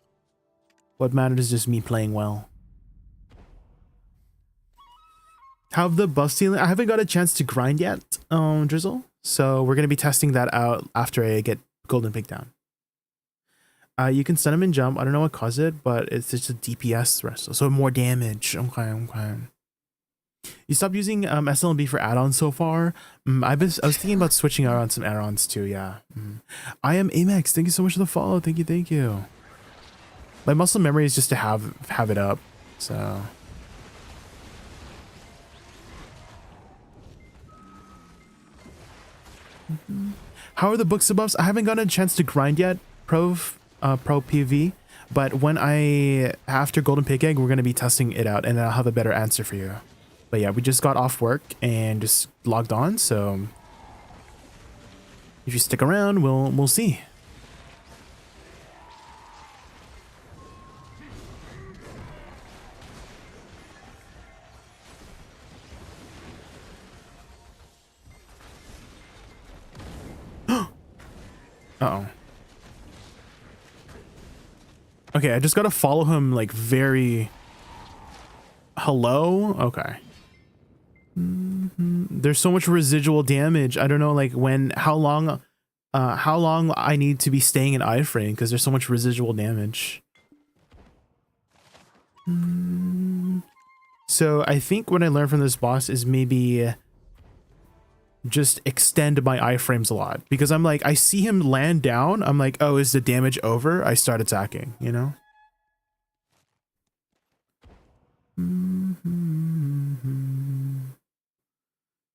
What matters is just me playing well. Have the buff ceiling? I haven't got a chance to grind yet, Drizzle. So we're going to be testing that out after I get Golden Pig down. You can send him in jump. I don't know what caused it, but it's just a DPS wrestle, so more damage. Okay. You stopped using SLB for add-ons so far. I was thinking about switching out on some add-ons too. Yeah. I am Amex. Thank you so much for the follow. Thank you. My muscle memory is just to have it up. So. How are the BOOKSA buffs? I haven't gotten a chance to grind yet, pro PV, but when after Golden Pig Egg, we're going to be testing it out and I'll have a better answer for you. But yeah, we just got off work and just logged on, so if you stick around, we'll see. Uh-oh. Okay, I just gotta follow him like very... Hello? Okay. There's so much residual damage. I don't know like how long I need to be staying in iframe because there's so much residual damage. So I think what I learned from this boss is maybe just extend my iframes a lot, because I'm like, I see him land down, I'm like, oh, is the damage over? I start attacking, you know?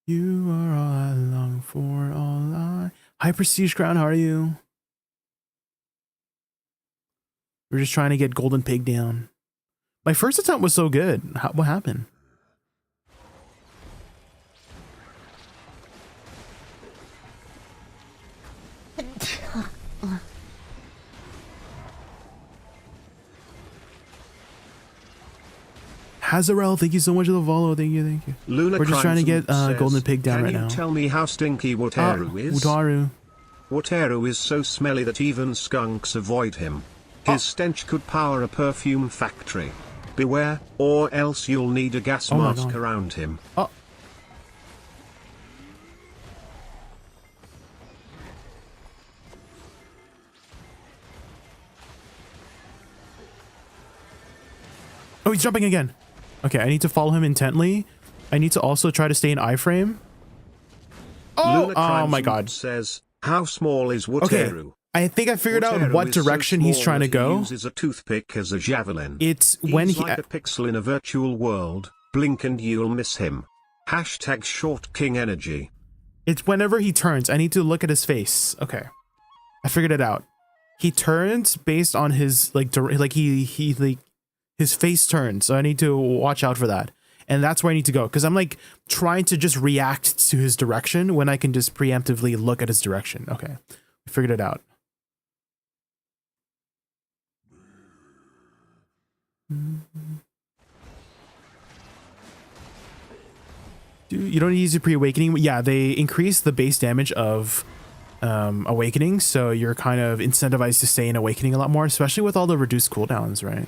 You are all I long for, all I... Hi, Prestige Crown, how are you? We're just trying to get Golden Pig down. My first attempt was so good. What happened? Hazarel, thank you so much for the follow. Thank you. Luna, we're just trying to get Golden Pig down right now. Can you tell me how stinky Wataru is? Wataru is so smelly that even skunks avoid him. His stench could power a perfume factory. Beware, or else you'll need a gas mask around him. Oh Oh, he's jumping again. Okay, I need to follow him intently. I need to also try to stay in iframe. Oh my god. Says, how small is Wataru? Okay, I think I figured out what direction he's trying to go. He uses a toothpick as a javelin. It's when he's like a pixel in a virtual world. Blink and you'll miss him. Hashtag short king energy. It's whenever he turns. I need to look at his face. Okay, I figured it out. He turns based on his his face turns, so I need to watch out for that. And that's where I need to go, because I'm like trying to just react to his direction when I can just preemptively look at his direction. Okay, I figured it out. Dude, you don't need to use a pre-awakening. Yeah, they increase the base damage of awakening, so you're kind of incentivized to stay in awakening a lot more, especially with all the reduced cooldowns, right?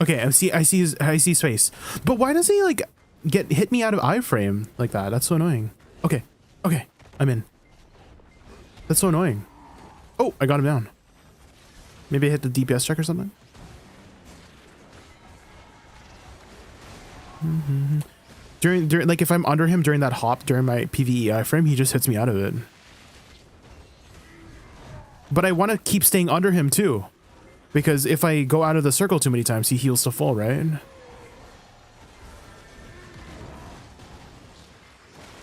Okay, I see his face. But why does he like hit me out of iframe like that? That's so annoying. Okay, I'm in. That's so annoying. Oh, I got him down. Maybe I hit the DPS check or something. During like if I'm under him during that hop during my PvE iframe, he just hits me out of it. But I want to keep staying under him too. Because if I go out of the circle too many times, he heals to full, right?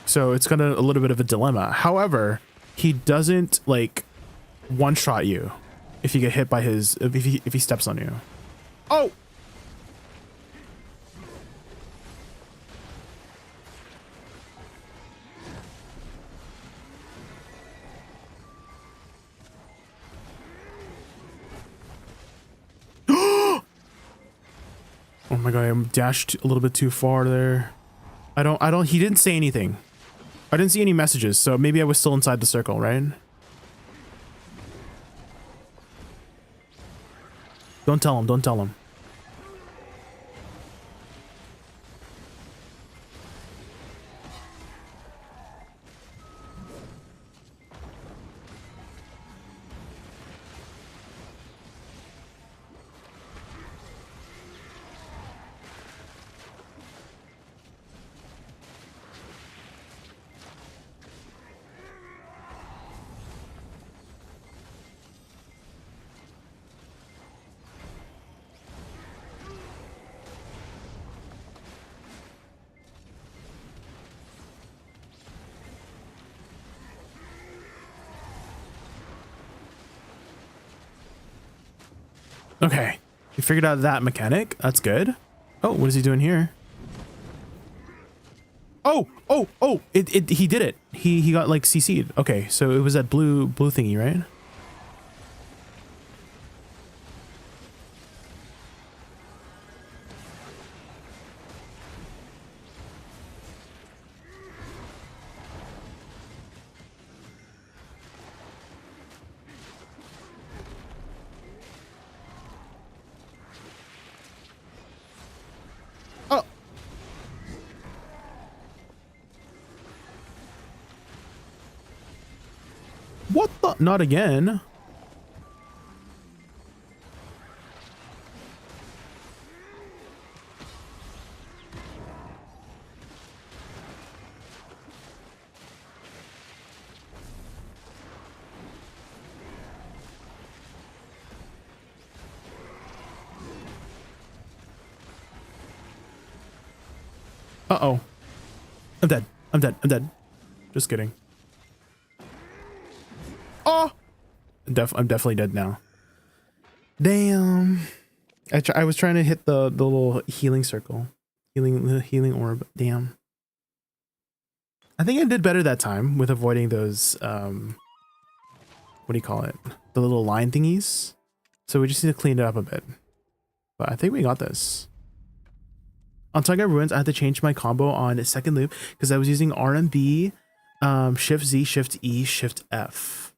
So it's kind of a little bit of a dilemma. However, he doesn't like one-shot you if you get hit by his if he steps on you. Oh! Oh my god, I dashed a little bit too far there. He didn't say anything. I didn't see any messages, so maybe I was still inside the circle, right? Don't tell him, don't tell him. Okay, we figured out that mechanic. That's good. Oh, what is he doing here? Oh, he did it. He got like CC'd. Okay, so it was that blue thingy, right? Oh. What the? Not again. Uh-oh. I'm dead. I'm dead. I'm dead. Just kidding. Oh! I'm definitely dead now. Damn. I was trying to hit the little healing circle. The healing orb. Damn. I think I did better that time with avoiding those, what do you call it? The little line thingies. So we just need to clean it up a bit. But I think we got this. On Target Ruins, I had to change my combo on second loop because I was using RMB, Shift Z, Shift E, Shift F.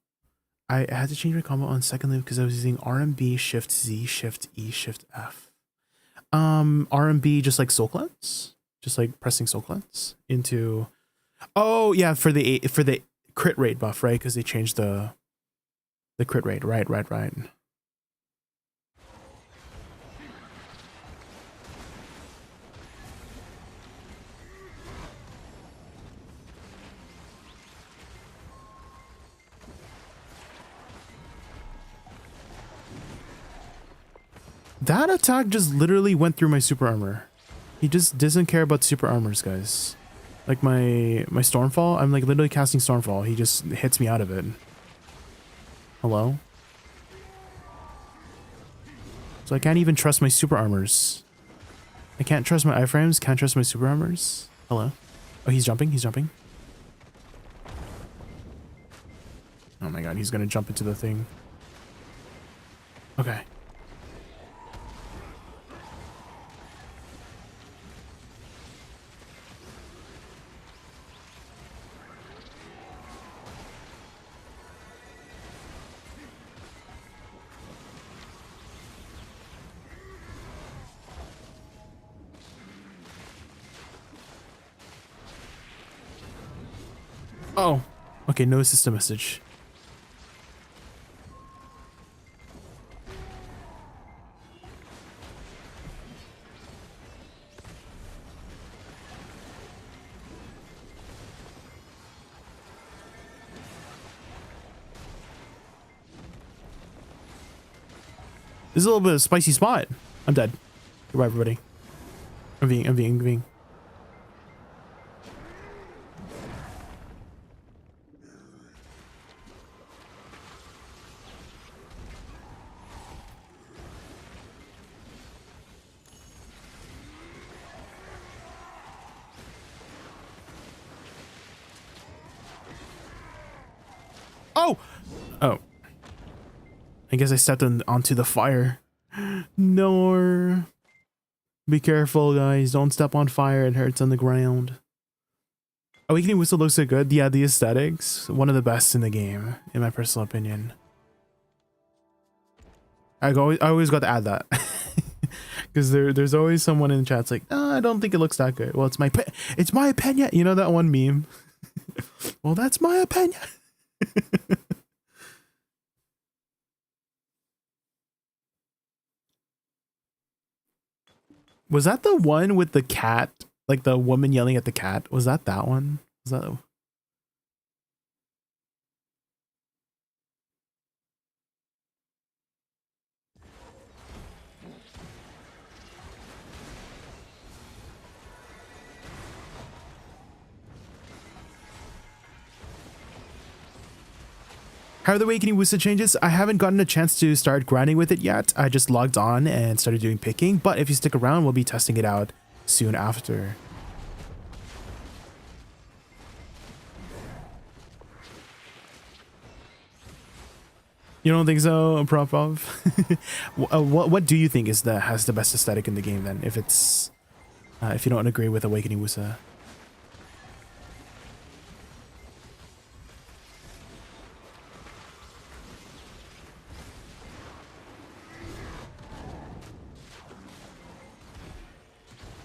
I had to change my combo on second loop because I was using RMB, Shift Z, Shift E, Shift F. RMB just like soul cleanse, just like pressing soul cleanse into. Oh yeah, for the crit rate buff, right? Because they changed the crit rate. Right. That attack just literally went through my super armor. He just doesn't care about super armors, guys. Like my Stormfall, I'm like literally casting Stormfall. He just hits me out of it. Hello? So I can't even trust my super armors. I can't trust my iframes, can't trust my super armors. Hello? Oh, he's jumping, he's jumping. Oh my god, he's gonna jump into the thing. Okay. Oh, okay, no system message. This is a little bit of a spicy spot. I'm dead. Goodbye, everybody. I'm being. Oh. I guess I stepped onto the fire. No. Be careful, guys. Don't step on fire. It hurts on the ground. Awakening Wussa looks so good. Yeah, the aesthetics, one of the best in the game, in my personal opinion. I always got to add that. Because there's always someone in the chat's like, oh, I don't think it looks that good. Well, it's my opinion. You know that one meme? Well, that's my opinion. Was that the one with the cat? Like the woman yelling at the cat? Was that one? Was that... How are the Awakening Wussa changes? I haven't gotten a chance to start grinding with it yet. I just logged on and started doing picking, but if you stick around, we'll be testing it out soon after. You don't think so, Propov? What do you think has the best aesthetic in the game then? If it's if you don't agree with Awakening Wussa.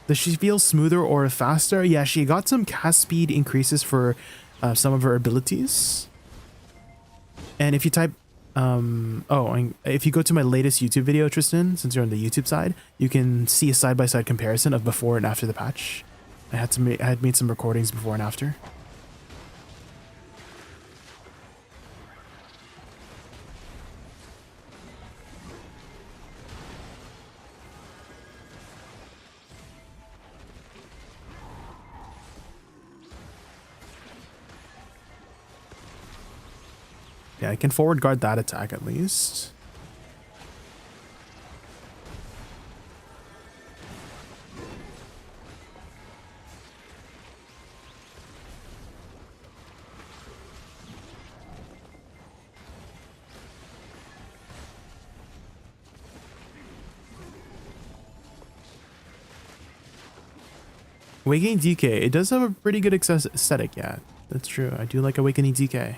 Does she feel smoother or faster? Yeah, she got some cast speed increases for some of her abilities. And if you type, if you go to my latest YouTube video, Tristan, since you're on the YouTube side, you can see a side-by-side comparison of before and after the patch. I had made some recordings before and after. Yeah, I can forward guard that attack at least. Awakening DK, it does have a pretty good aesthetic, yeah. That's true. I do like Awakening DK.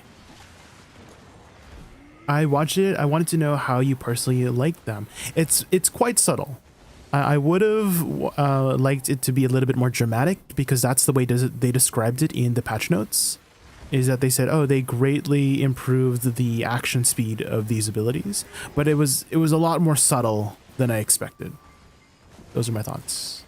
I watched it. I wanted to know how you personally like them. It's quite subtle. I would have liked it to be a little bit more dramatic because that's the way they described it in the patch notes. Is that they said, oh, they greatly improved the action speed of these abilities, but it was a lot more subtle than I expected. Those are my thoughts.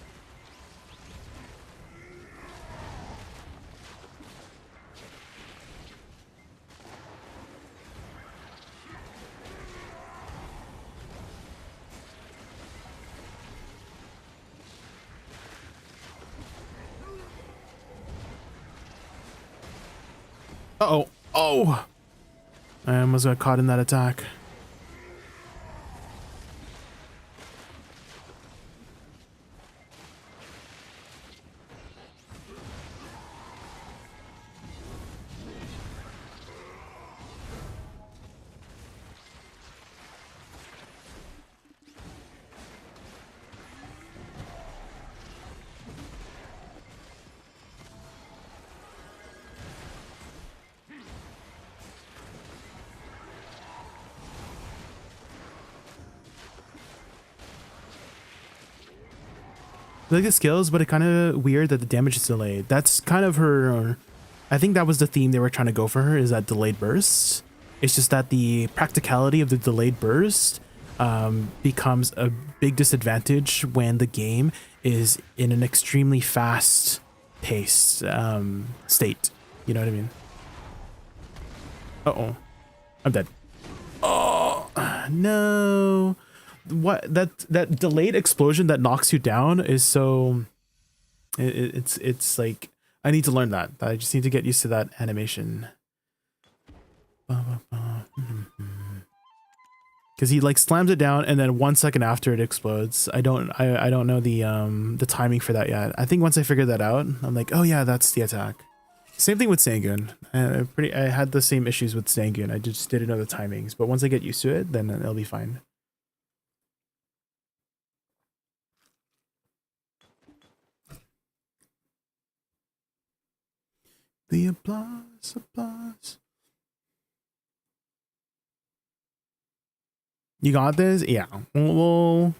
Uh-oh. Oh! I almost got caught in that attack. I like the skills, but it's kind of weird that the damage is delayed. That's kind of her... I think that was the theme they were trying to go for her, is that delayed burst. It's just that the practicality of the delayed burst becomes a big disadvantage when the game is in an extremely fast-paced state. You know what I mean? Uh-oh. I'm dead. Oh, no. What that delayed explosion that knocks you down is so it's like I need to learn that. I just need to get used to that animation. Because he like slams it down and then 1 second after it explodes. I don't know the timing for that yet. I think once I figure that out, I'm like, oh yeah, that's the attack. Same thing with Sangun. I had the same issues with Sangun. I just didn't know the timings, but once I get used to it, then it'll be fine. The applause, applause. You got this? Yeah. Well,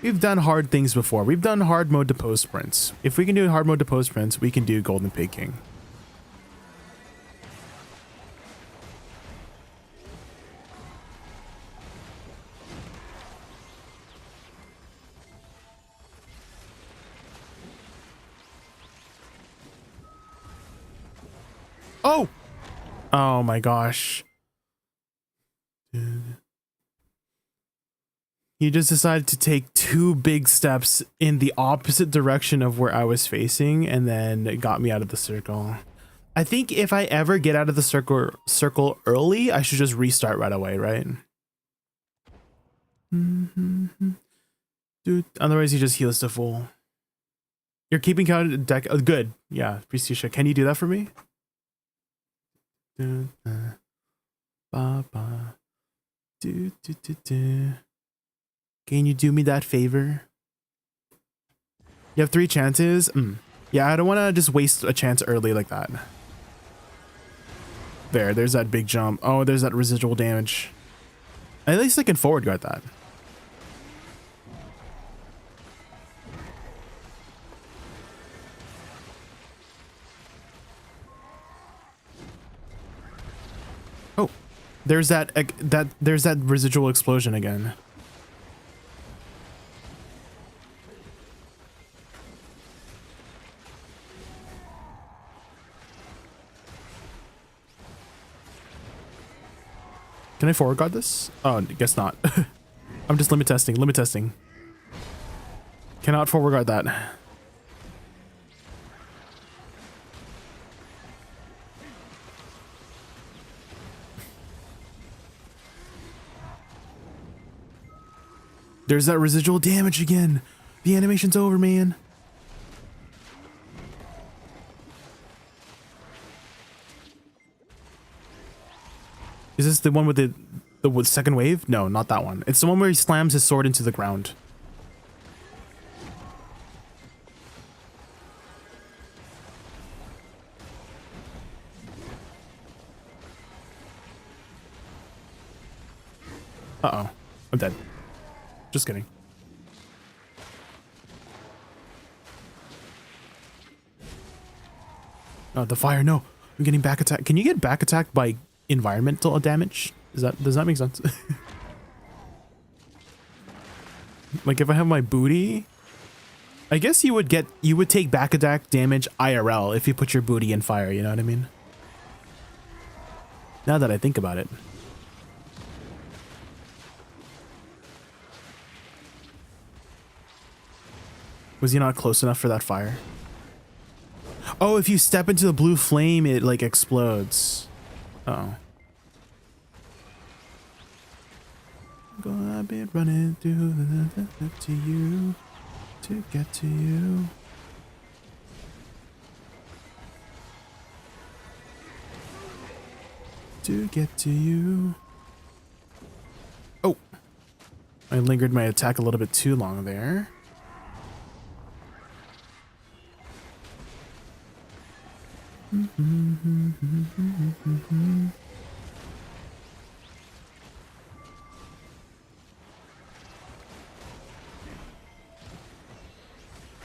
we've done hard things before. We've done hard mode to post sprints. If we can do hard mode to post sprints, we can do Golden Pig King. Oh! Oh my gosh. He just decided to take 2 big steps in the opposite direction of where I was facing, and then it got me out of the circle. I think if I ever get out of the circle early, I should just restart right away, right? Dude, otherwise he just heals to full. You're keeping count of deck. Oh, good. Yeah, Prestisha. Can you do that for me? Can you do me that favor? You have 3 chances? Yeah, I don't want to just waste a chance early like that. There's that big jump. Oh, there's that residual damage. At least I can forward guard that. Oh, there's that residual explosion again. Can I forward guard this? Oh, I guess not. I'm just limit testing. Cannot forward guard that. There's that residual damage again. The animation's over, man. Is this the one with the second wave? No, not that one. It's the one where he slams his sword into the ground. Uh-oh. I'm dead. Just kidding. Oh, the fire, no. I'm getting back attack. Can you get back attacked by environmental damage? Does that make sense? Like if I have my booty, I guess you would take back attack damage IRL if you put your booty in fire, you know what I mean? Now that I think about it. Was he not close enough for that fire? Oh, if you step into the blue flame, it like explodes. Uh-oh. I've been running through to you to get to you. To get to you. Oh, I lingered my attack a little bit too long there.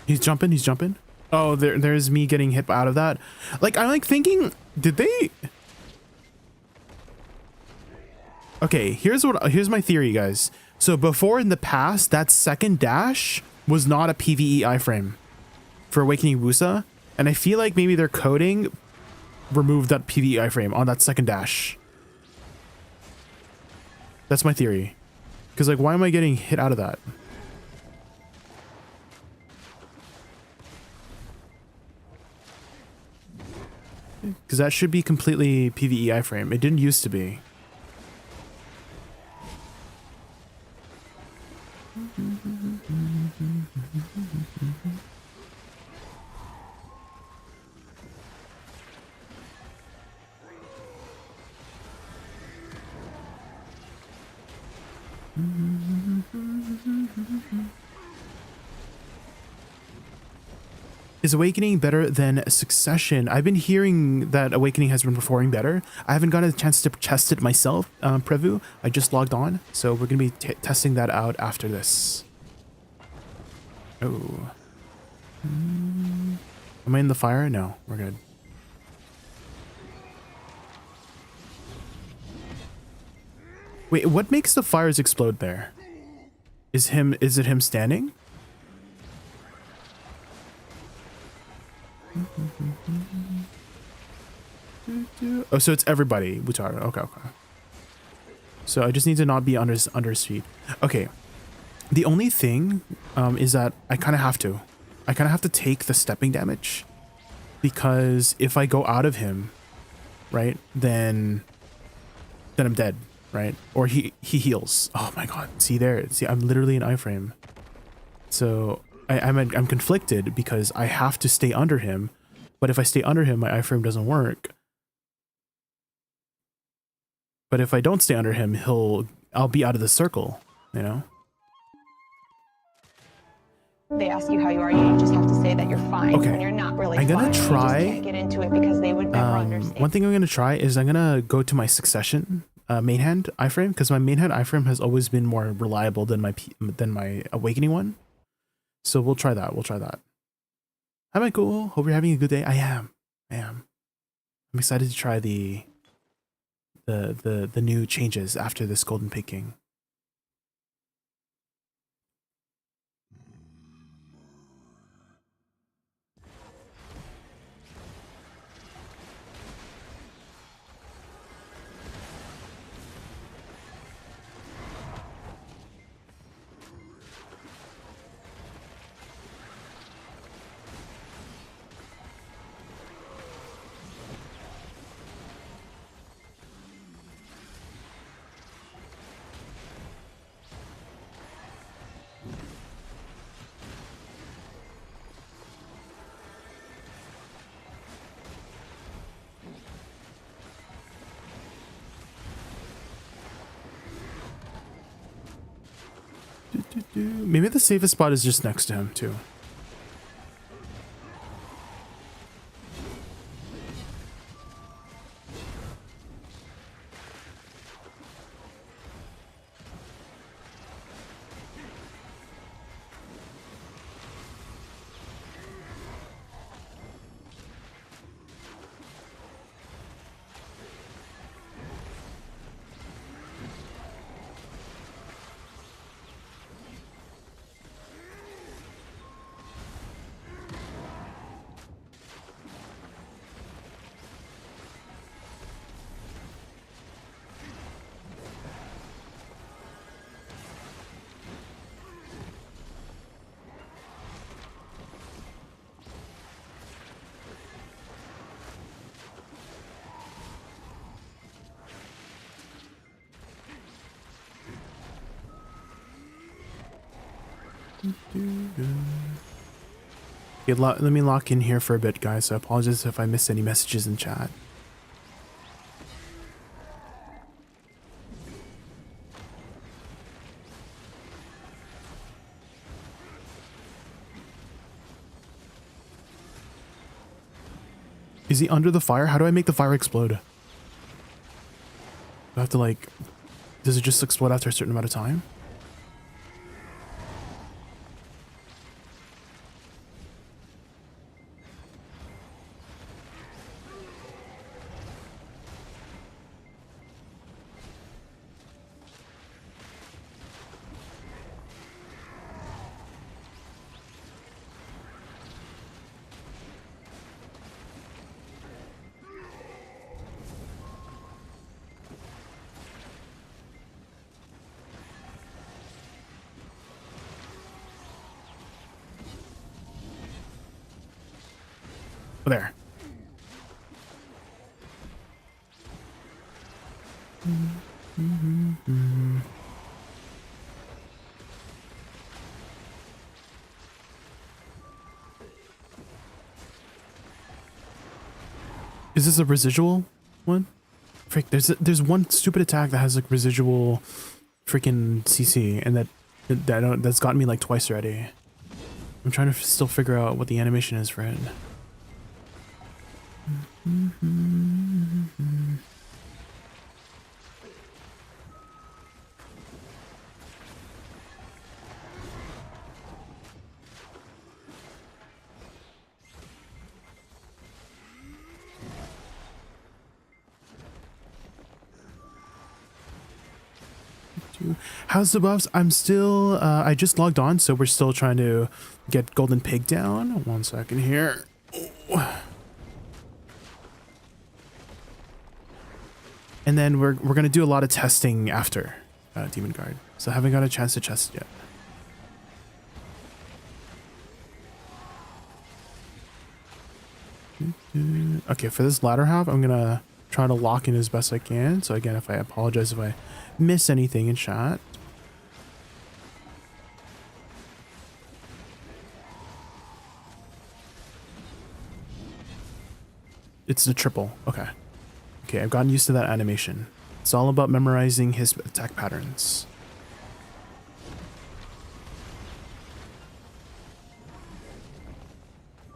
He's jumping. Oh, there's me getting hit out of that. Like, I'm like thinking, did they? Okay, here's my theory, guys. So before in the past, that second dash was not a PvE iframe for Awakening Wusa, and I feel like maybe their coding removed that PvE iframe on that second dash. That's my theory. Because like, why am I getting hit out of that? Because that should be completely PvE iframe. It didn't used to be. Is Awakening better than Succession? I've been hearing that Awakening has been performing better. I haven't gotten a chance to test it myself, Prevu. I just logged on, so we're going to be testing that out after this. Oh. Am I in the fire? No, we're good. Wait, what makes the fires explode there? Is it him standing? Oh, so it's everybody. Wutaro. Okay, okay. So I just need to not be under his feet. Okay. The only thing is that I kind of have to take the stepping damage, because if I go out of him, right, then I'm dead, right? Or he heals. Oh my god. See there. See, I'm literally in iframe. So I'm conflicted because I have to stay under him, but if I stay under him, my iframe doesn't work. But if I don't stay under him, I'll be out of the circle, you know? They ask you how you are, you just have to say that you're fine. Okay. When you're not really I'm gonna fine. try. You just can't get into it because they would never understand. One thing I'm gonna try is I'm gonna go to my Succession main hand iframe, because my main hand iframe has always been more reliable than my Awakening one. So we'll try that. Hi, Michael. Hope you're having a good day. I am. I'm excited to try the new changes after this golden picking. Maybe the safest spot is just next to him too. Okay, let me lock in here for a bit, guys. I apologize if I missed any messages in chat. Is he under the fire? How do I make the fire explode? Do I have to, like... Does it just explode after a certain amount of time? There. Is this a residual one? Frick, there's one stupid attack that has like residual freaking CC, and that's gotten me like twice already. I'm trying to still figure out what the animation is for it. How's the buffs? I'm still, I just logged on, so we're still trying to get Golden Pig down. 1 second here. And then we're going to do a lot of testing after Demon Guard. So I haven't got a chance to test yet. Okay, for this latter half, I'm going to try to lock in as best I can. So again, if I apologize if I miss anything in chat. It's the triple. Okay. Okay, I've gotten used to that animation. It's all about memorizing his attack patterns.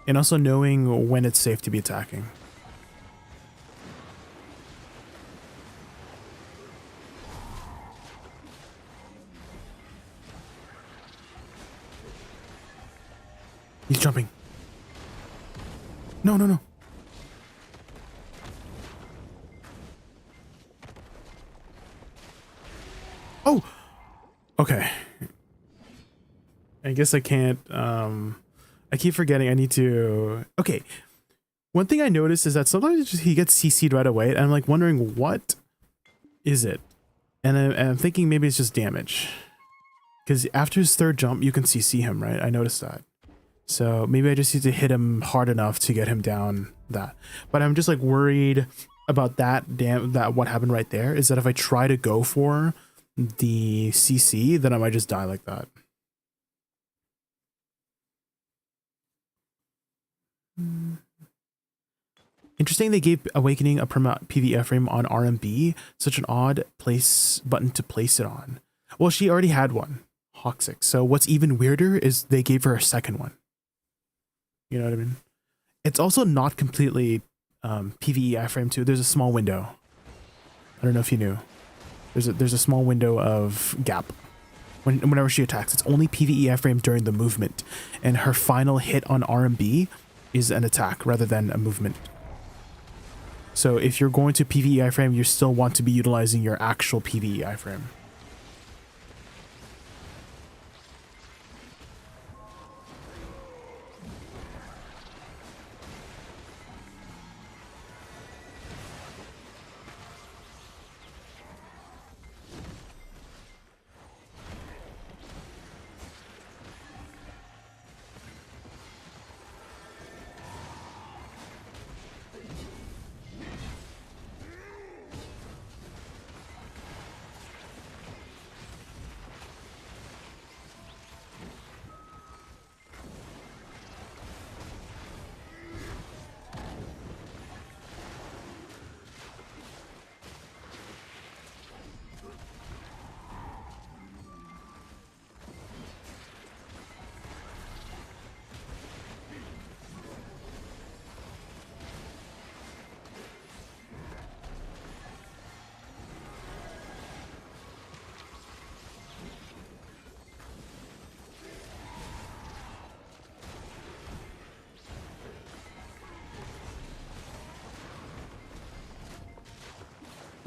And also knowing when it's safe to be attacking. He's jumping. No, no, no. Oh! Okay. I guess I can't, I keep forgetting I need to... Okay. One thing I noticed is that sometimes he gets CC'd right away, and I'm like wondering what is it? And I'm thinking maybe it's just damage. Because after his third jump, you can CC him, right? I noticed that. So maybe I just need to hit him hard enough to get him down that. But I'm just like worried about that what happened right there is that if I try to go for the CC, then I might just die like that. Interesting they gave Awakening a perma PvE frame on RMB, such an odd place button to place it on. Well, she already had one, Hawk6. So what's even weirder is they gave her a second one. You know what I mean? It's also not completely PvE iframe too. There's a small window. I don't know if you knew. There's a small window of gap. Whenever she attacks, it's only PvE iframe during the movement, and her final hit on RMB is an attack rather than a movement. So if you're going to PvE iframe, you still want to be utilizing your actual PvE iframe.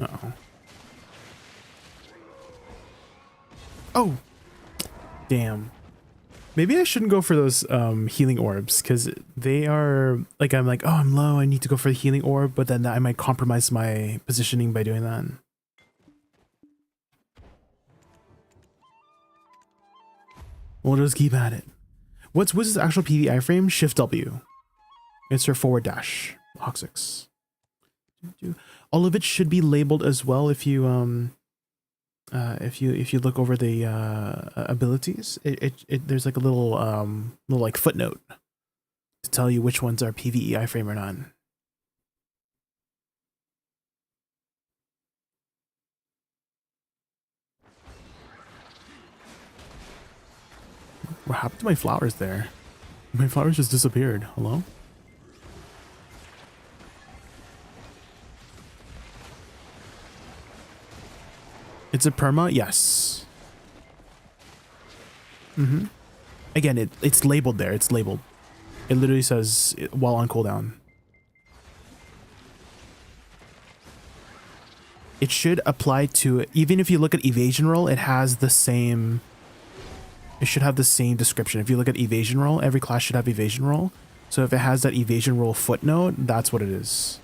Uh-oh. Oh! Damn. Maybe I shouldn't go for those healing orbs, because they are, like, I'm like, oh, I'm low, I need to go for the healing orb, but then I might compromise my positioning by doing that. We'll just keep at it. What's Woosa's actual PvE iframe? Shift W. It's her forward dash. Hawk6. All of it should be labeled as well if you look over the abilities. There's like a little like footnote to tell you which ones are PvE iframe or not. What happened to my flowers there? My flowers just disappeared. Hello? It's a perma? Yes. Mm-hmm. Again, it's labeled there. It's labeled. It literally says while on cooldown. It should apply to, even if you look at evasion roll, it has the same, it should have the same description. If you look at evasion roll, every class should have evasion roll. So if it has that evasion roll footnote, that's what it is.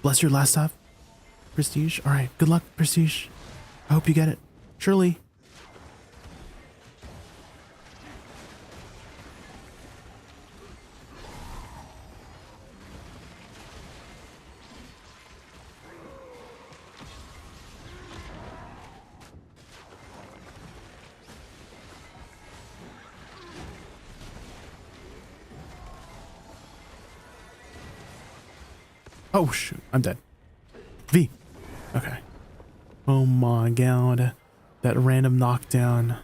Bless your last stop, Prestige. All right, good luck, Prestige. I hope you get it. Surely. Oh shoot, I'm dead. V. Okay. Oh my god. That random knockdown.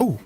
Oh.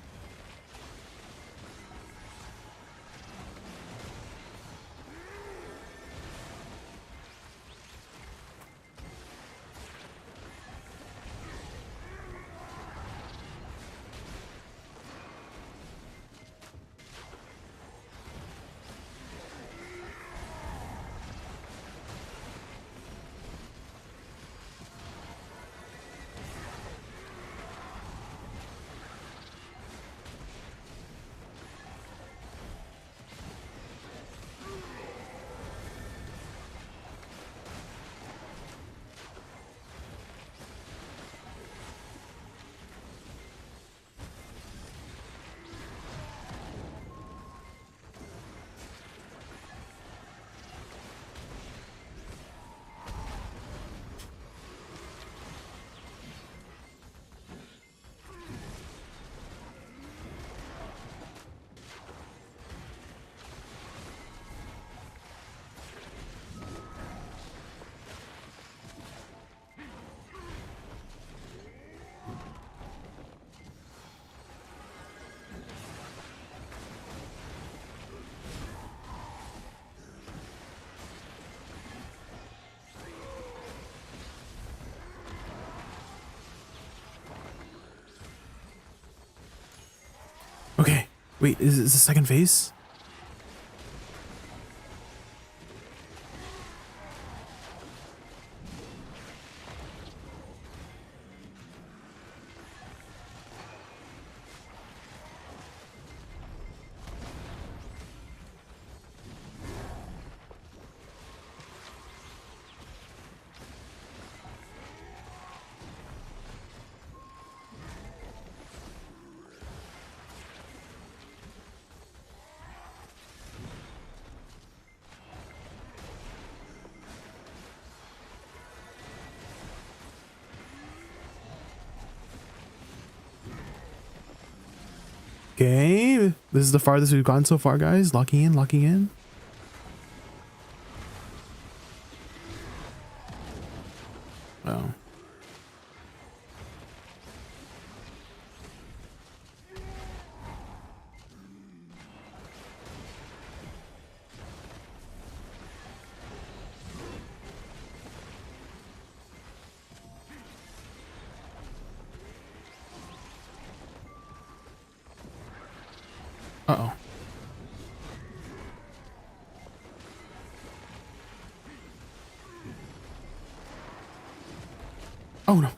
Okay. Wait, is this the second phase? Okay, this is the farthest we've gone so far, guys. Locking in, locking in. Oh. Uh-oh. Oh no.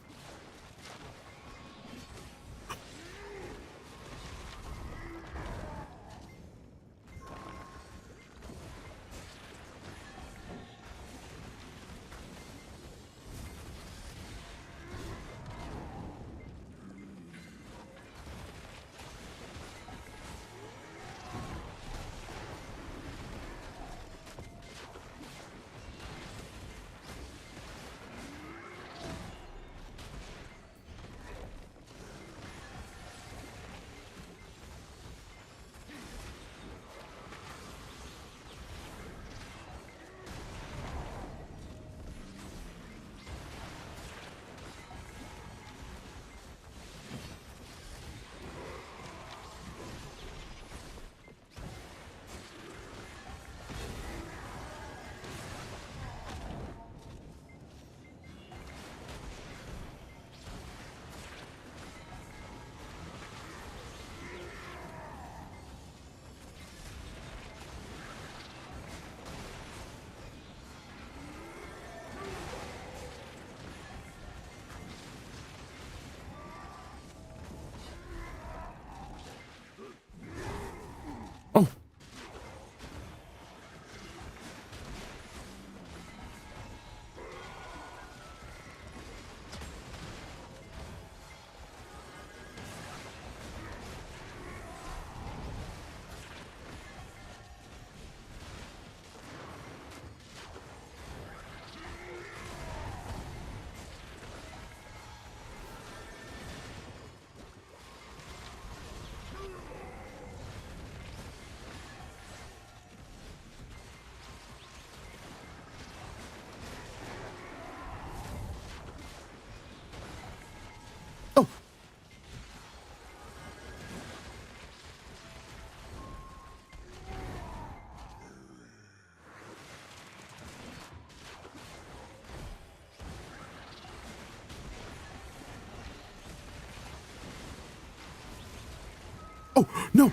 Oh, no.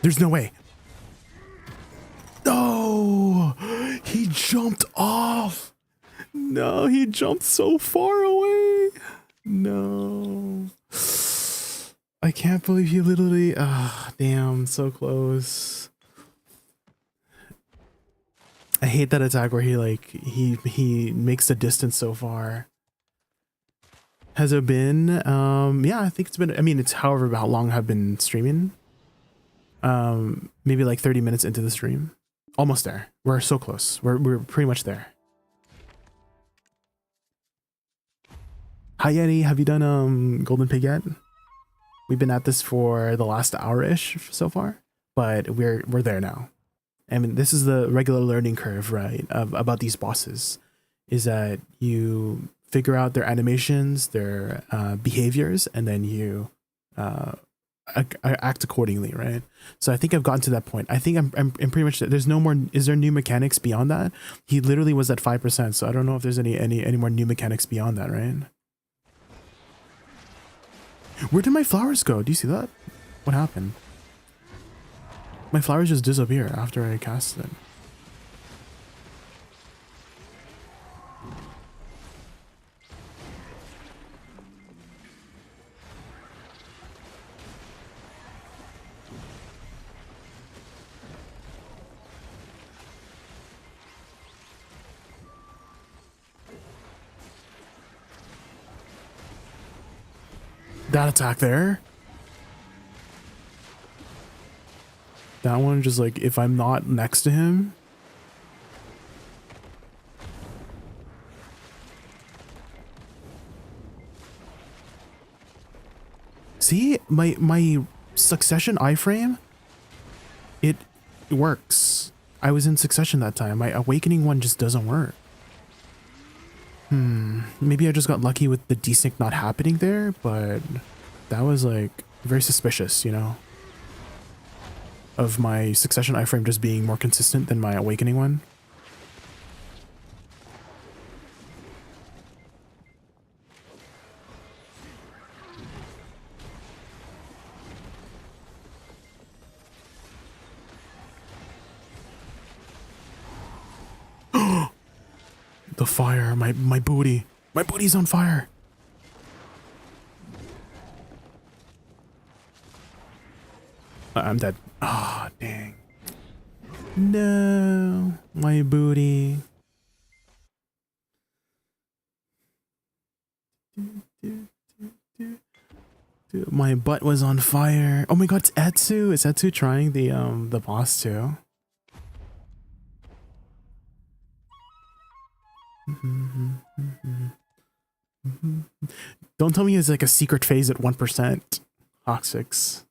There's no way. No. He jumped off. No, he jumped so far away. No. I can't believe he literally... Ah, damn. So close. I hate that attack where he like he makes the distance so far. Has it been yeah, I think it's been, I mean, it's however how long I've been streaming. Maybe like 30 minutes into the stream. Almost there. We're so close. We're pretty much there. Hi Yeti, have you done Golden Pig yet? We've been at this for the last hour-ish so far, but we're there now. I mean, this is the regular learning curve, right, about these bosses, is that you figure out their animations, their behaviors, and then you act accordingly, right? So I think I've gotten to that point. I think I'm pretty much, there's no more, is there new mechanics beyond that? He literally was at 5%, so I don't know if there's any more new mechanics beyond that, right? Where did my flowers go? Do you see that? What happened? My flowers just disappear after I cast it. That attack there. That one just like, if I'm not next to him. See, my succession iframe, it works. I was in succession that time. My awakening one just doesn't work. Maybe I just got lucky with the desync not happening there, but that was like very suspicious, you know, of my succession iframe just being more consistent than my awakening one. The fire, my booty. My booty's on fire. I'm dead. Ah, oh, dang. No, my booty. My butt was on fire. Oh my god, it's Etsu. Is Etsu trying the boss too? Don't tell me it's like a secret phase at 1%. Toxics.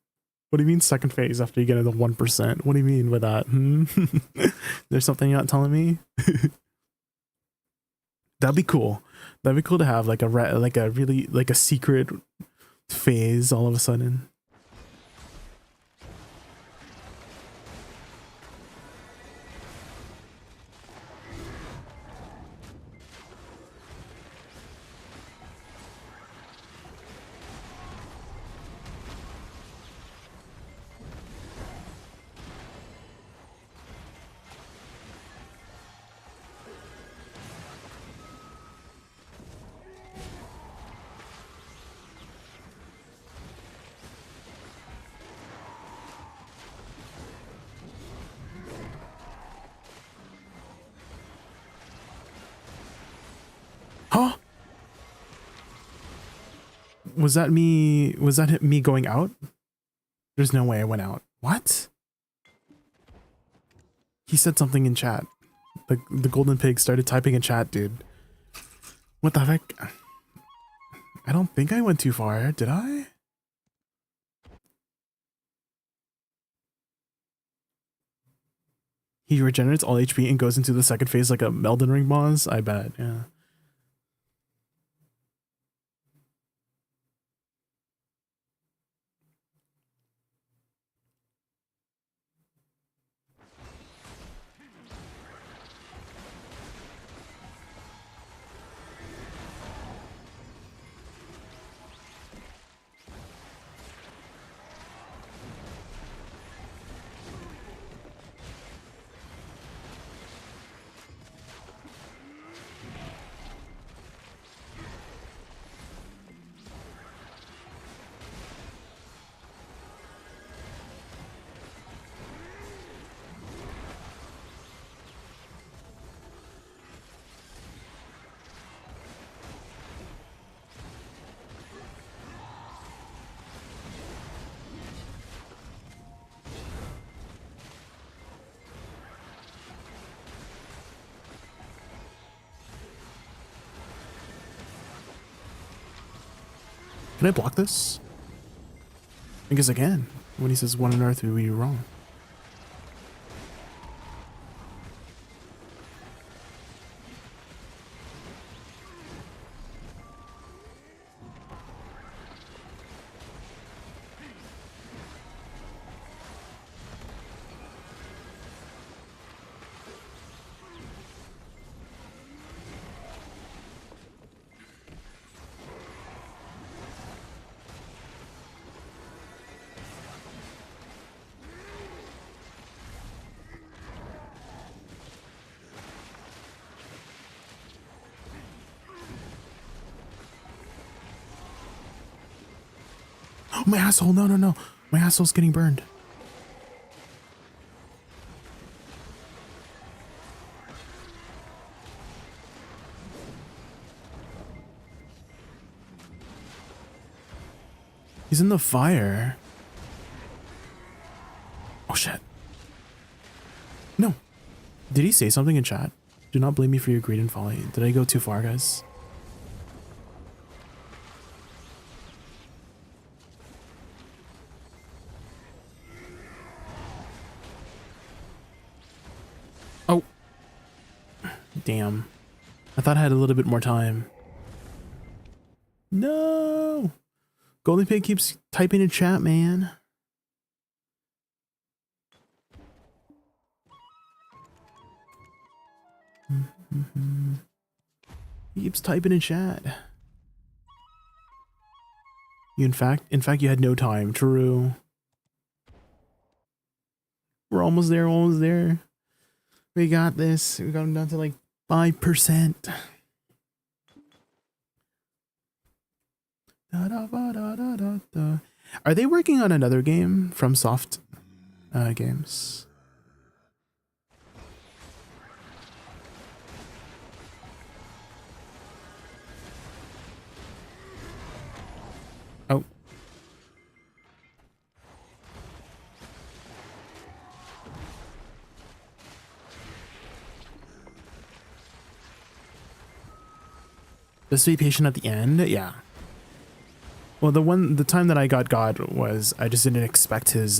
What do you mean second phase after you get into 1%? What do you mean by that? There's something you're not telling me? That'd be cool. That'd be cool to have like a secret phase all of a sudden. Huh? Was that me? Was that me going out? There's no way I went out. What? He said something in chat. The golden pig started typing in chat, dude. What the heck? I don't think I went too far, did I? He regenerates all HP and goes into the second phase like a Elden Ring boss? I bet, yeah. Can I block this? I guess I can. When he says what on earth would we do wrong? Oh, my asshole. No, no, no. My asshole's getting burned. He's in the fire. Oh, shit. No. Did he say something in chat? Do not blame me for your greed and folly. Did I go too far, guys? Oh. Damn. I thought I had a little bit more time. No. Golden Pig keeps typing in chat, man. He keeps typing in chat. You in fact you had no time. True. We're almost there, almost there. We got this. We got him down to like 5%. Are they working on another game from Soft Games? Oh. Just be patient at the end? Yeah. Well, the time that I got God was I just didn't expect his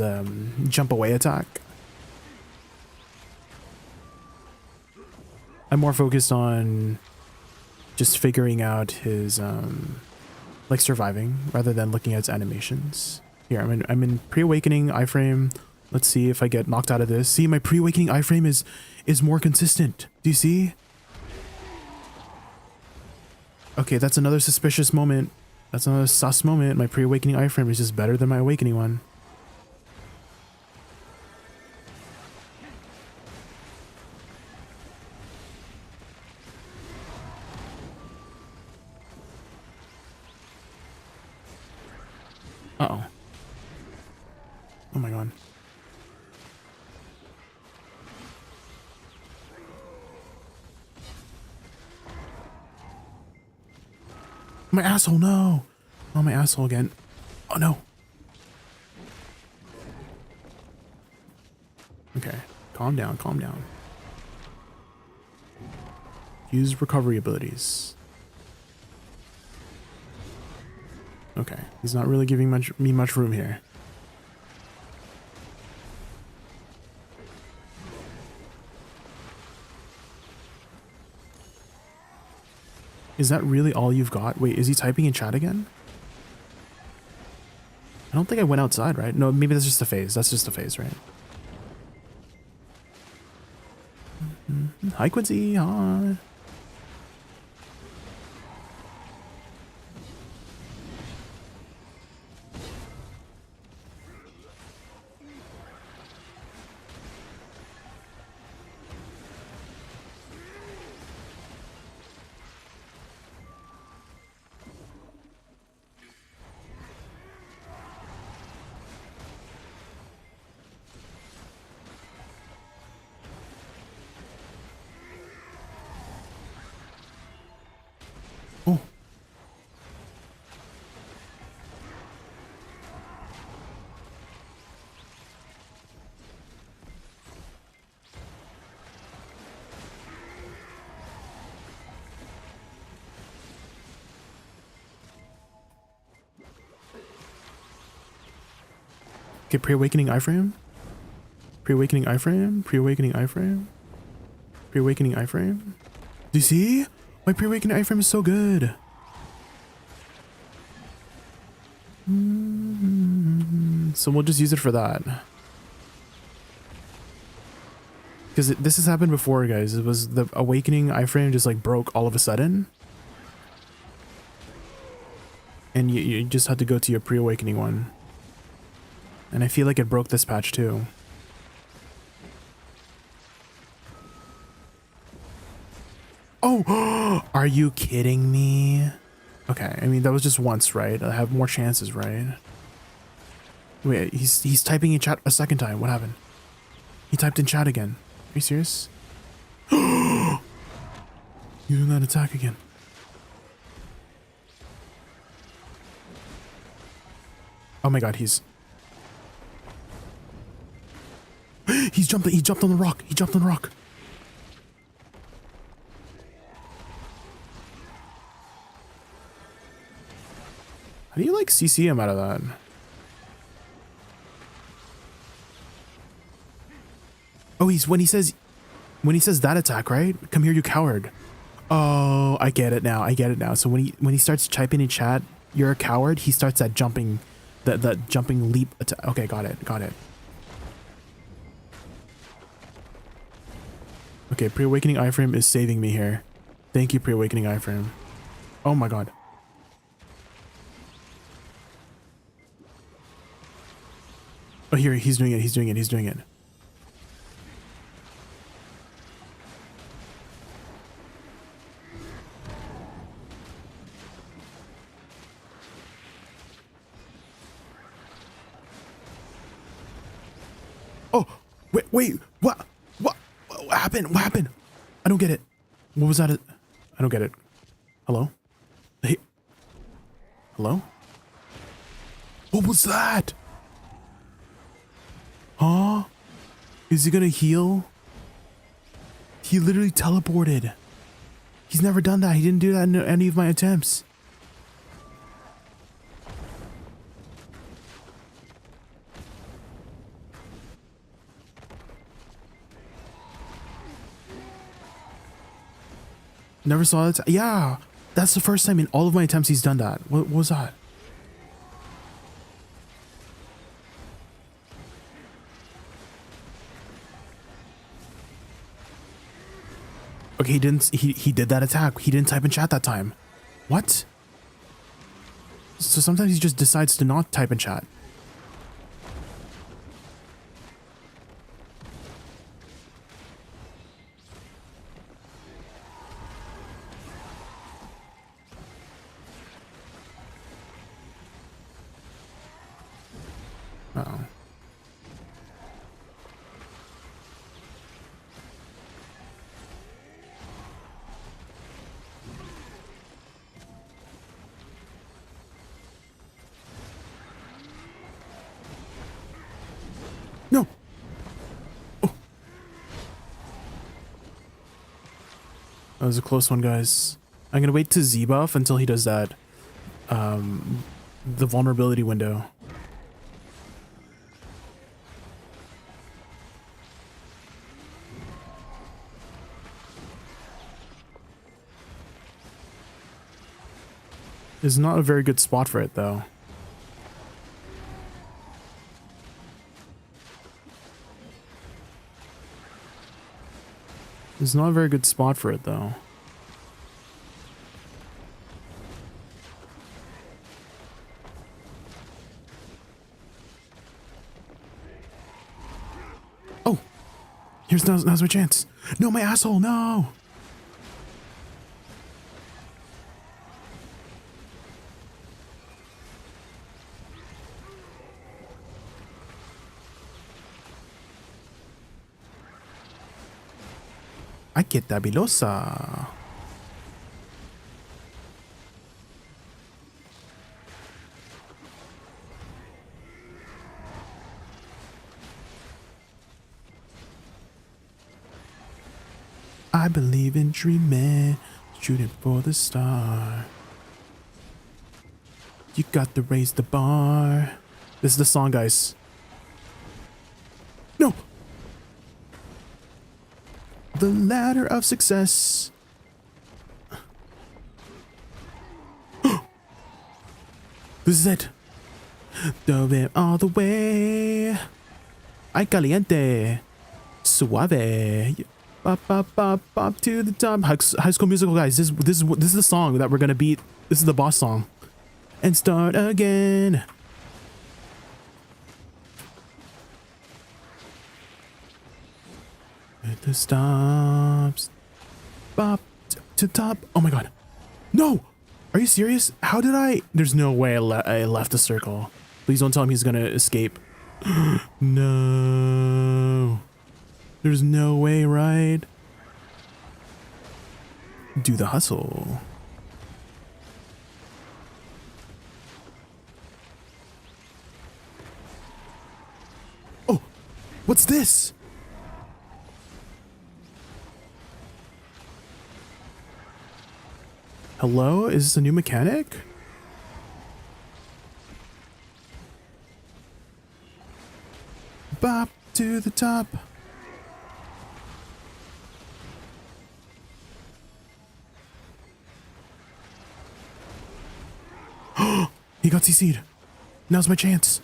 jump away attack. I'm more focused on just figuring out his like surviving rather than looking at its animations. Here, I'm in pre-awakening iframe. Let's see if I get knocked out of this. See, my pre-awakening iframe is more consistent. Do you see? Okay, that's another suspicious moment. That's another sus moment. My pre-awakening iframe is just better than my awakening one. Uh-oh. Oh my god. My asshole, no! Oh, my asshole again. Oh, no. Okay. Calm down, calm down. Use recovery abilities. Okay. He's not really giving me much room here. Is that really all you've got? Wait, is he typing in chat again? I don't think I went outside, right? No, maybe that's just a phase. That's just a phase, right? Hi, Quincy. Hi. Okay, pre-awakening iframe. Pre-awakening iframe. Pre-awakening iframe. Pre-awakening iframe. Do you see? My pre-awakening iframe is so good. So we'll just use it for that. Because this has happened before, guys. It was the awakening iframe just like broke all of a sudden. And you just had to go to your pre-awakening one. And I feel like it broke this patch too. Oh, are you kidding me? Okay, I mean, that was just once, right? I have more chances, right? Wait, he's typing in chat a second time. What happened? He typed in chat again. Are you serious? Using that attack again. Oh my god, he jumped on the rock. He jumped on the rock. How do you like CC him out of that? Oh, when he says that attack, right? Come here, you coward. Oh, I get it now. I get it now. So when he starts typing in chat, you're a coward, he starts that jumping that jumping leap attack. Okay, got it. Got it. Okay, pre-awakening iframe is saving me here. Thank you, pre-awakening iframe. Oh my god. Oh, here, he's doing it. He's doing it. He's doing it. Oh, wait, what happened? What happened? I don't get it. What was that? I don't get it. Hello? Hey. Hello? What was that? Huh? Is he gonna heal? He literally teleported. He's never done that. He didn't do that in any of my attempts. Never saw it. Yeah, that's the first time in all of my attempts he's done that. What was that? Okay, he did that attack. He didn't type in chat that time. What? So sometimes he just decides to not type in chat. Uh-oh. No. Oh. That was a close one, guys. I'm gonna wait to Z-buff until he does that. The vulnerability window. Is not a very good spot for it, though. It's not a very good spot for it, though. Oh! Now's my chance. No, my asshole, no! I get that Dosa. I believe in dreaming, shooting for the star. You got to raise the bar. This is the song, guys. No. The ladder of success. This is it. Dove it all the way. Ay caliente. Suave. Bop, bop, bop, bop to the top. High School Musical, guys. This is the song that we're gonna beat. This is the boss song. And start again. At the stops. Bop to top. Oh my god. No! Are you serious? How did I? There's no way I left the circle. Please don't tell him he's gonna escape. No. There's no way, right? Do the hustle. Oh, what's this? Hello? Is this a new mechanic? Bop to the top. He got CC'd. Now's my chance.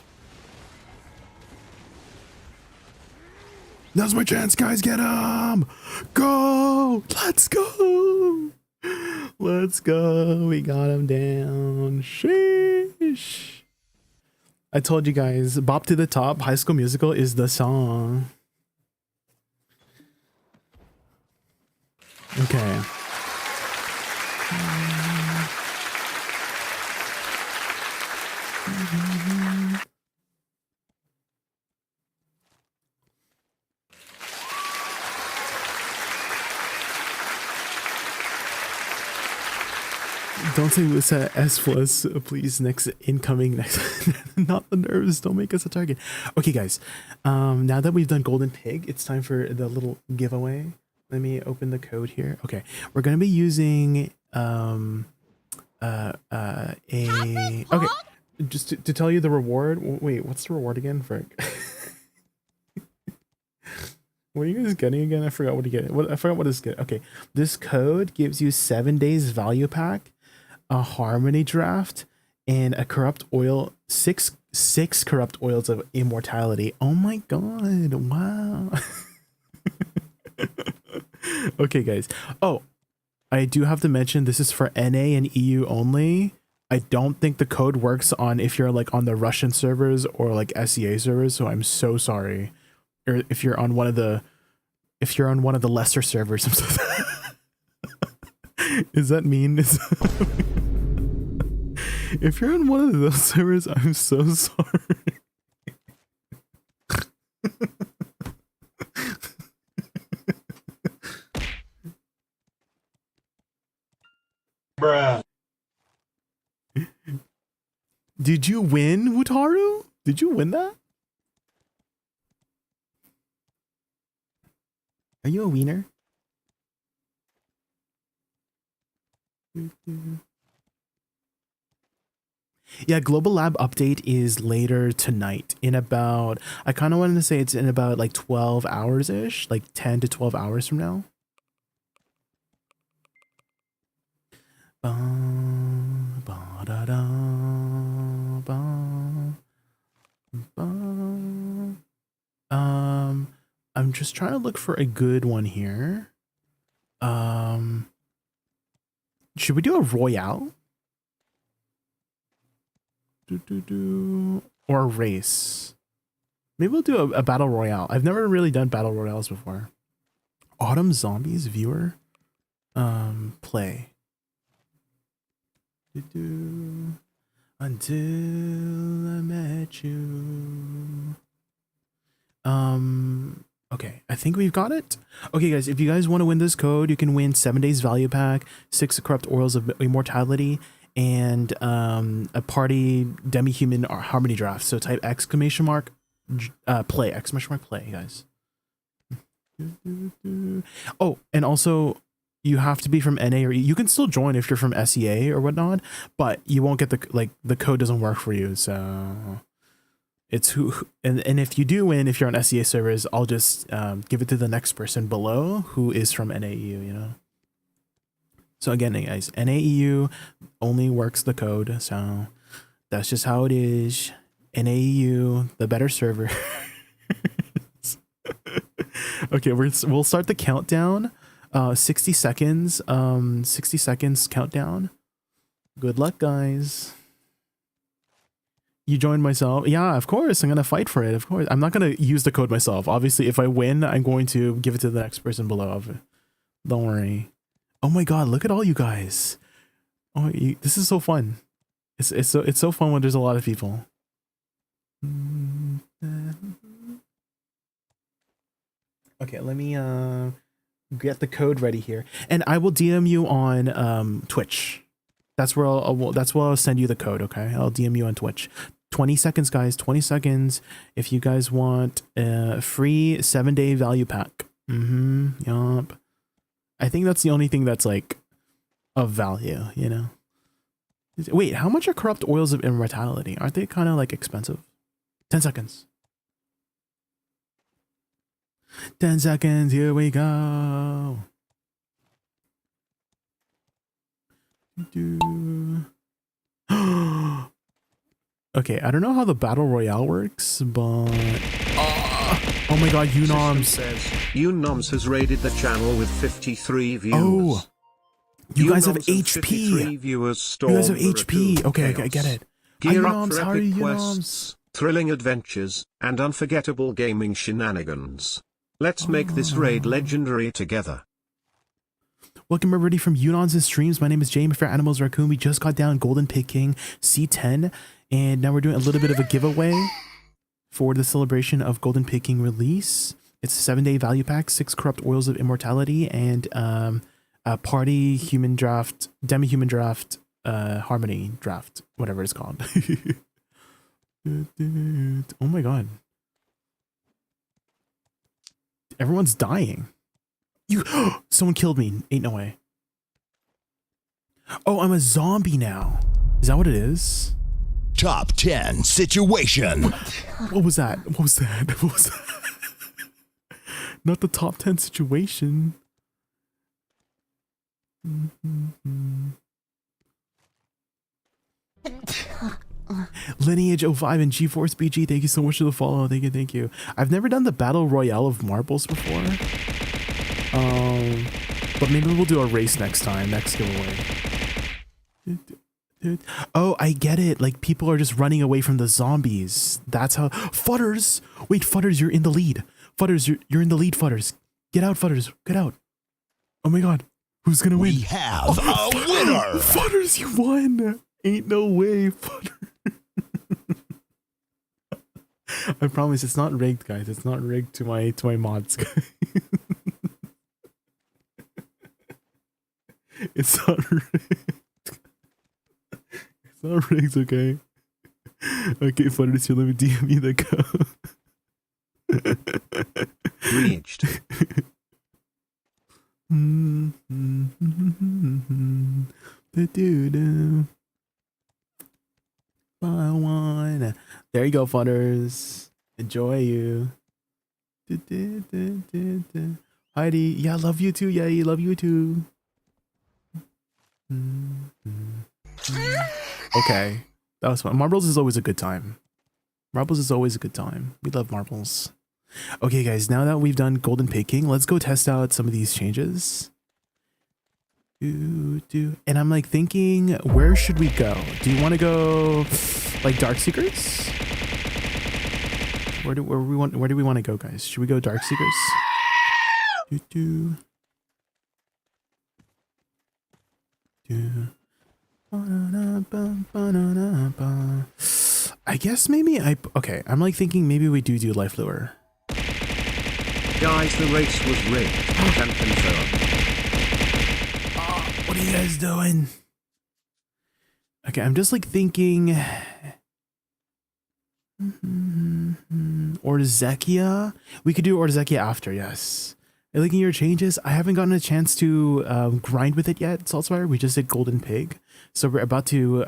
Now's my chance, guys. Get him. Go. Let's go. Let's go. We got him down. Sheesh. I told you guys, Bop to the Top, High School Musical is the song. Okay. Don't say Wussa S plus, please. Next incoming, next. Not the nerves. Don't make us a target. Okay, guys. Now that we've done Golden Pig, it's time for the little giveaway. Let me open the code here. Okay, we're gonna be using okay. Just to tell you the reward. Wait, what's the reward again, Frick? What are you guys getting again? I forgot what you get. I forgot what it's get. Okay, this code gives you 7 days value pack, a harmony draft, and a corrupt oil, six corrupt oils of immortality. Oh my god! Wow. Okay, guys. Oh, I do have to mention this is for NA and EU only. I don't think the code works on if you're like on the Russian servers or like SEA servers. So I'm so sorry. Or if you're on one of the lesser servers. Is that mean? If you're on one of those servers, I'm so sorry. Bruh. Did you win, Wutaru? Did you win that? Are you a wiener? Yeah, Global Lab update is later tonight in about, I kind of wanted to say it's in about like 12 hours ish, like 10 to 12 hours from now. I'm just trying to look for a good one here. Should we do a Royale? Or a race? Maybe we'll do a Battle Royale. I've never really done Battle Royales before. Autumn Zombies viewer? Play. Until I met you. Okay, I think we've got it. Okay, guys, if you guys want to win this code, you can win 7 days value pack, 6 corrupt oils of immortality, and a party demi-human or harmony draft. So type exclamation mark play, exclamation mark play, guys. Oh, and also you have to be from NA, or you can still join if you're from SEA or whatnot, but you won't get the code doesn't work for you. So It's and if you do win, if you're on SEA servers, I'll just give it to the next person below who is from NAEU, you know. So again, guys, NAEU only works the code, so that's just how it is. NAEU, the better server. Okay, we'll start the countdown. 60 seconds. 60 seconds countdown. Good luck, guys. You joined myself. Yeah, of course. I'm gonna fight for it. Of course. I'm not gonna use the code myself. Obviously, if I win, I'm going to give it to the next person below. Don't worry. Oh my god, look at all you guys. Oh, this is so fun. It's so fun when there's a lot of people. Okay, let me get the code ready here, and I will DM you on Twitch. That's where I'll send you the code. Okay, I'll DM you on Twitch. 20 seconds, guys. 20 seconds. If you guys want a free 7-day value pack. Yup. I think that's the only thing that's like of value, you know. Wait, how much are corrupt oils of immortality? Aren't they kind of like expensive? 10 seconds. 10 seconds. Here we go. Okay, I don't know how the battle royale works, but oh my god, Unoms says Unoms has raided the channel with 53 viewers. Oh, you guys have HP. Viewers you guys have HP. Okay, I get it. Gear up for epic quests, thrilling adventures, and unforgettable gaming shenanigans. Let's make this raid legendary together. Welcome everybody from Unons and Streams. My name is Jay, my fair animals raccoon. We just got down Golden Pig King C10, and now we're doing a little bit of a giveaway for the celebration of Golden Pig King release. It's a 7-day value pack, 6 corrupt oils of immortality, and a party human draft, demi-human draft, harmony draft, whatever it's called. Oh my god. Everyone's dying. Someone killed me. Ain't no way. Oh, I'm a zombie now. Is that what it is? Top 10 situation. What was that? What was that? What was that? Not the top 10 situation. Lineage 05 and GeForce BG, thank you so much for the follow. Thank you. I've never done the battle royale of marbles before. But maybe we'll do a race next time, next giveaway. Oh, I get it. Like people are just running away from the zombies. That's how. Futters! Wait, Futters, you're in the lead. Futters, you're in the lead, Futters. Get out, Futters. Get out. Oh my god. Who's gonna win? We have a winner! Futters, you won! Ain't no way, Futters. I promise it's not rigged, guys. It's not rigged to my mods, guys. It's not rigged. It's not rigged, okay? Okay, Futters, let me DM you the code. Reached. One. There you go, Futters. Enjoy you. Heidi, yeah, love you too. Yeah, love you too. Okay, that was fun. Marbles is always a good time. Marbles is always a good time. We love marbles. Okay, guys, now that we've done Golden Pig King, let's go test out some of these changes. And I'm like thinking, where should we go? Do you want to go like Dark Seekers? Where do we want to go, guys? Should we go Dark Seekers? I guess maybe okay, I'm like thinking maybe we do Life Lure. Guys, the race was rigged. Can confirm. What are you guys doing? Okay, I'm just like thinking Orzekia. We could do Orzekia after, yes. And looking at your changes, I haven't gotten a chance to grind with it yet, Saltspire. We just did Golden Pig. So we're about to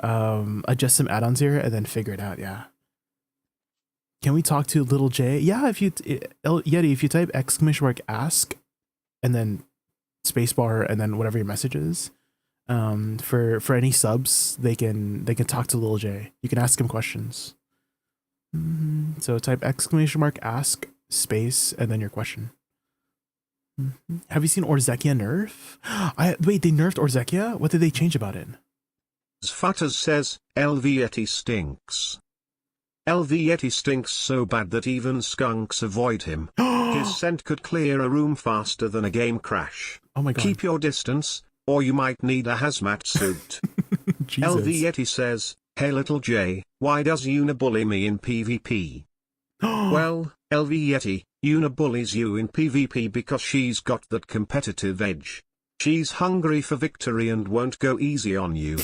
adjust some add-ons here and then figure it out, yeah. Can we talk to little J? Yeah, if you Yeti, if you type !ask and then spacebar and then whatever your message is, for any subs, they can talk to little J. You can ask him questions. So type !ask space and then your question. Have you seen Orzekia nerf? Wait, they nerfed Orzekia? What did they change about it? Sfutters says, LVET stinks. LVET stinks so bad that even skunks avoid him. His scent could clear a room faster than a game crash. Oh my god. Keep your distance, or you might need a hazmat suit. LVET says, hey little J, why does Una bully me in PvP? Well, LVET, Una bullies you in PvP because she's got that competitive edge. She's hungry for victory and won't go easy on you.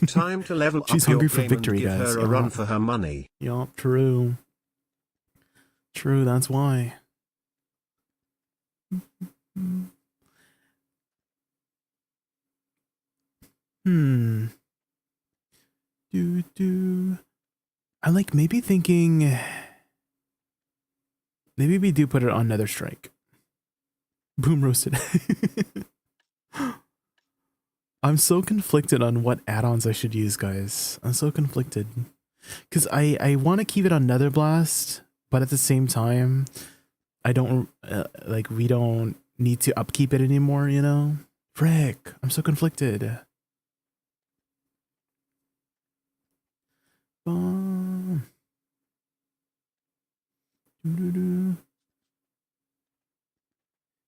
Time to level up your hungry for game victory, and give guys. her a run for her money. Yup, true. True, that's why. I'm like maybe thinking maybe we do put it on Nether Strike. Boom roasted. I'm so conflicted on what add-ons I should use, guys. I'm so conflicted. Because I want to keep it on Nether Blast, but at the same time, I don't, like, we don't need to upkeep it anymore, you know? Frick, I'm so conflicted.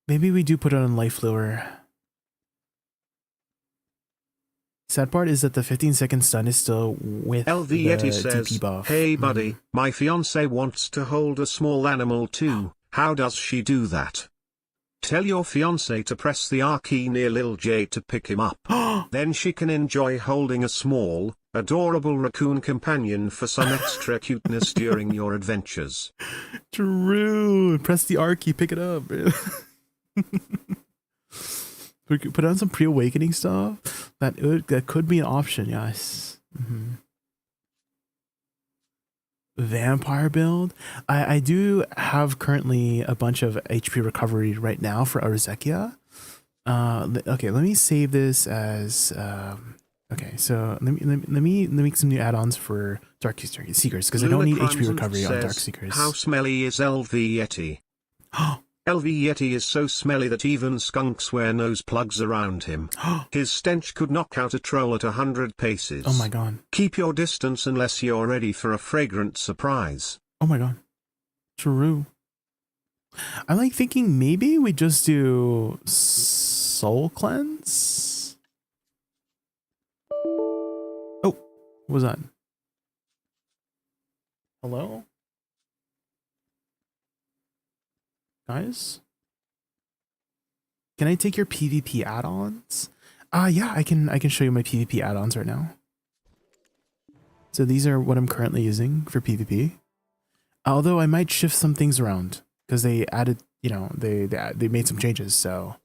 Maybe we do put it on Life Lure. Sad part is that the 15-second stun is still with LVET the says, DP buff. hey buddy, my fiance wants to hold a small animal too. How does she do that? Tell your fiance to press the R key near Lil J to pick him up. Then she can enjoy holding a small, adorable raccoon companion for some extra cuteness during your adventures. True. Press the R key, pick it up. We could put on some pre-awakening stuff. That could be an option, yes. Vampire build. I do have currently a bunch of HP recovery right now for Orzekia. Okay, let me save this as okay. So let me make some new add-ons for Dark Seekers because I don't need HP recovery on Dark Seekers. How smelly is LVET? LVET is so smelly that even skunks wear nose plugs around him. His stench could knock out a troll at 100 paces. Oh my god. Keep your distance unless you're ready for a fragrant surprise. Oh my god. True. I'm like thinking maybe we just do Soul Cleanse? Oh, what was that? Hello? Guys? Can I take your PvP add-ons? Yeah, I can show you my PvP add-ons right now. So these are what I'm currently using for PvP. Although I might shift some things around because they added, you know, they made some changes, so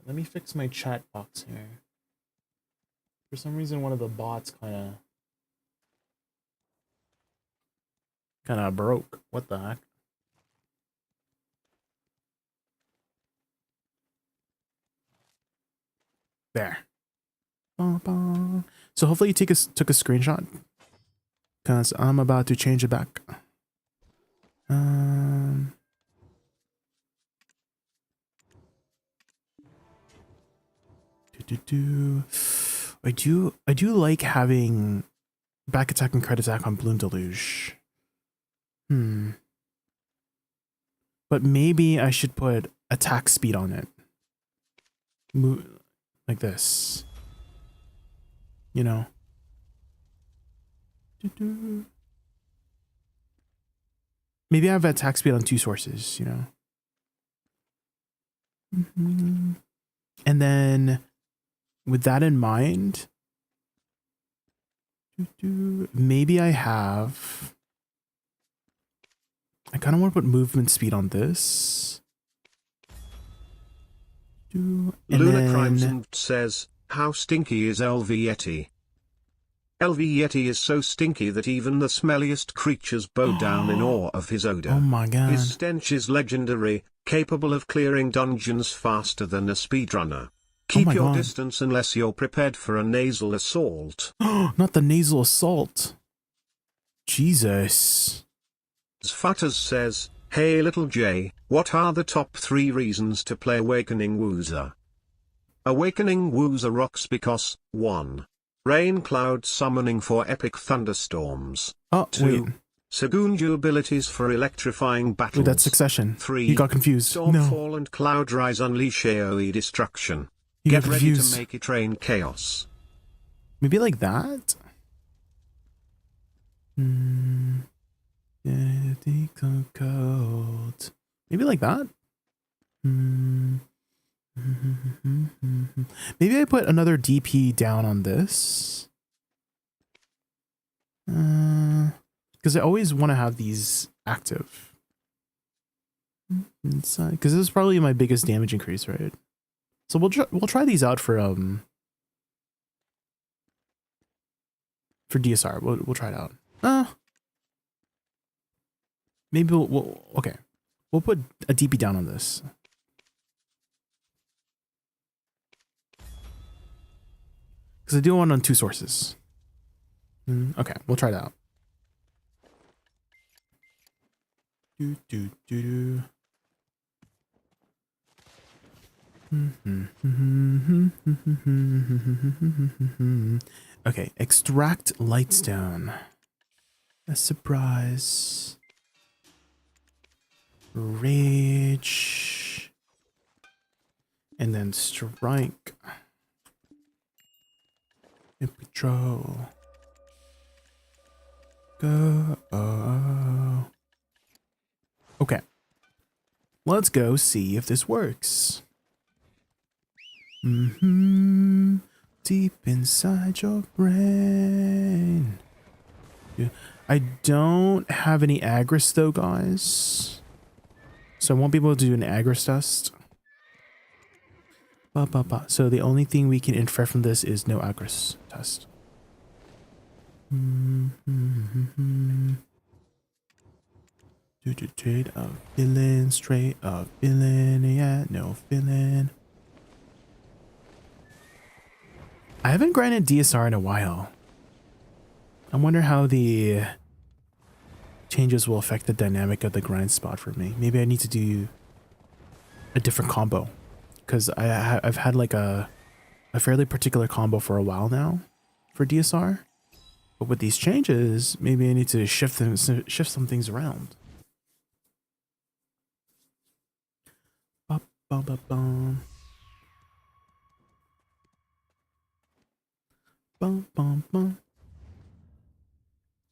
let me fix my chat box here. For some reason one of the bots kind of broke. What the heck? There. So hopefully you took a screenshot because I'm about to change it back. I do like having back attack and crit attack on Bloom Deluge. But maybe I should put attack speed on it. Move like this. You know. Maybe I have attack speed on 2 sources, you know. And then with that in mind, maybe I kind of want to put movement speed on this. Luna Crimes says, how stinky is LVET? LV Yeti is so stinky that even the smelliest creatures bow down in awe of his odor. Oh my god. His stench is legendary, capable of clearing dungeons faster than a speedrunner. Keep your distance unless you're prepared for a nasal assault. Not the nasal assault. Jesus. Futters says, hey little Jay, what are the top 3 reasons to play Awakening Woosa? Awakening Woosa rocks because, 1. Rain cloud summoning for epic thunderstorms. 2. Segunju abilities for electrifying battles. Wait, that's Succession. 3. He got confused. Stormfall and Cloud Rise unleash AoE destruction. Get ready to make it rain chaos. Maybe like that? Cold. Maybe like that? Maybe I put another DP down on this. Because I always want to have these active. Inside, because this is probably my biggest damage increase, right? So we'll try these out for DSR. We'll try it out. Maybe we'll okay. We'll put a DP down on this. Because I do one on 2 sources. Okay, we'll try it out. Okay, extract lightstone. A surprise. Rage. And then strike. And patrol. Go. Okay. Let's go see if this works. Deep inside your brain. I don't have any Agris though, guys. So I won't be able to do an Agris test. So the only thing we can infer from this is no Agris test. Straight up villain, straight up villain, yeah, no villain. I haven't grinded DSR in a while. I wonder how the changes will affect the dynamic of the grind spot for me. Maybe I need to do a different combo, because I've had like a fairly particular combo for a while now for DSR. But with these changes, maybe I need to shift some things around.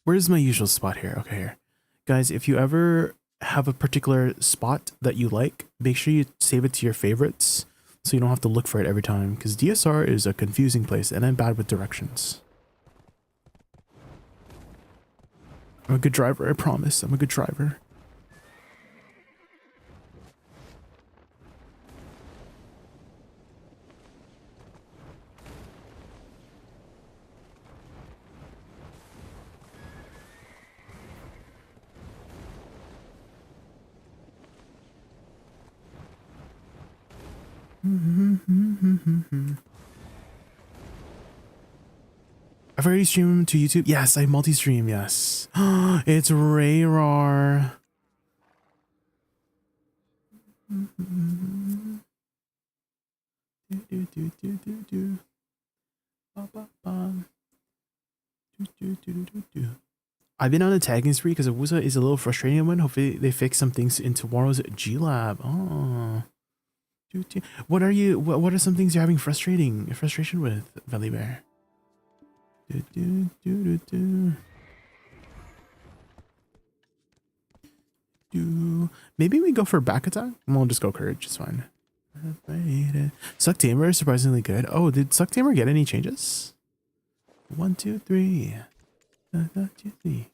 Where's my usual spot here? Okay, here. Guys, if you ever have a particular spot that you like, make sure you save it to your favorites so you don't have to look for it every time, because DSR is a confusing place and I'm bad with directions. I'm a good driver, I promise. I'm a good driver. I've already streamed to YouTube. Yes, I multi-stream. Yes. It's Rayrar. I've been on a tagging spree because Wussa is a little frustrating one. Hopefully they fix some things in tomorrow's G-Lab. Oh. What are some things you're having frustration with, Valley Bear? Maybe we go for back attack? We'll just go courage, it's fine. Suck Tamer is surprisingly good. Oh, did Suck Tamer get any changes? 1, 2, 3. 1, 2, 3.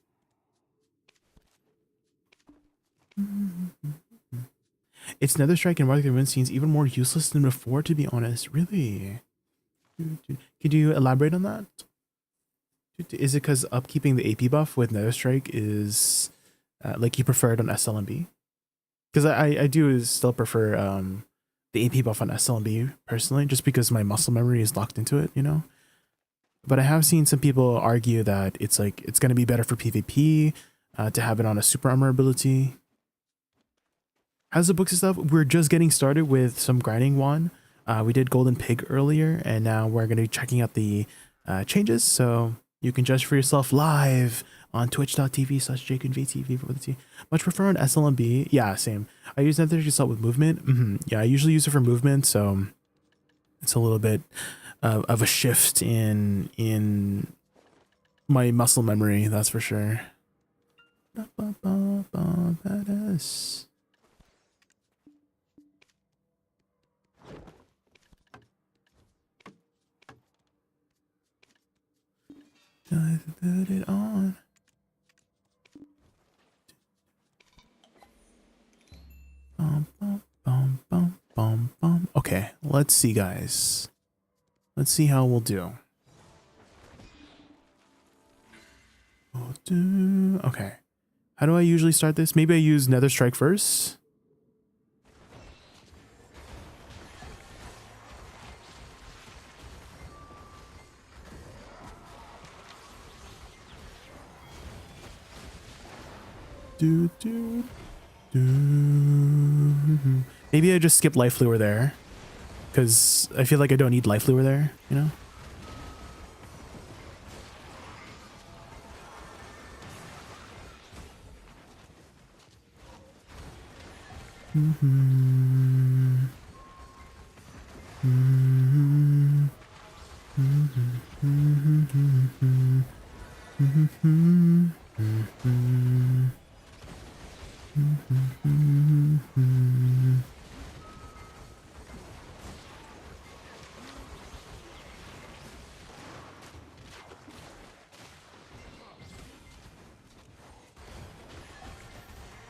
It's Nether Strike and Market Wind scenes even more useless than before, to be honest. Really? Could you elaborate on that? Is it because upkeeping the AP buff with Nether Strike is like you prefer it on SLMB? Because I do still prefer the AP buff on SLMB personally, just because my muscle memory is locked into it, you know. But I have seen some people argue that it's like it's going to be better for PvP to have it on a super armor ability. How's the books and stuff? We're just getting started with some grinding one. We did Golden Pig earlier, and now we're going to be checking out the changes. So you can judge for yourself live on twitch.tv/JaykunVT. Much prefer on SLMB. Yeah, same. I use Nether to start with movement. Yeah, I usually use it for movement, so it's a little bit of a shift in my muscle memory, that's for sure. Badass. I put it on. Okay, let's see, guys. Let's see how we'll do. Okay. How do I usually start this? Maybe I use Nether Strike first. Maybe I just skip Life Lure there, because I feel like I don't need Life Lure there, you know?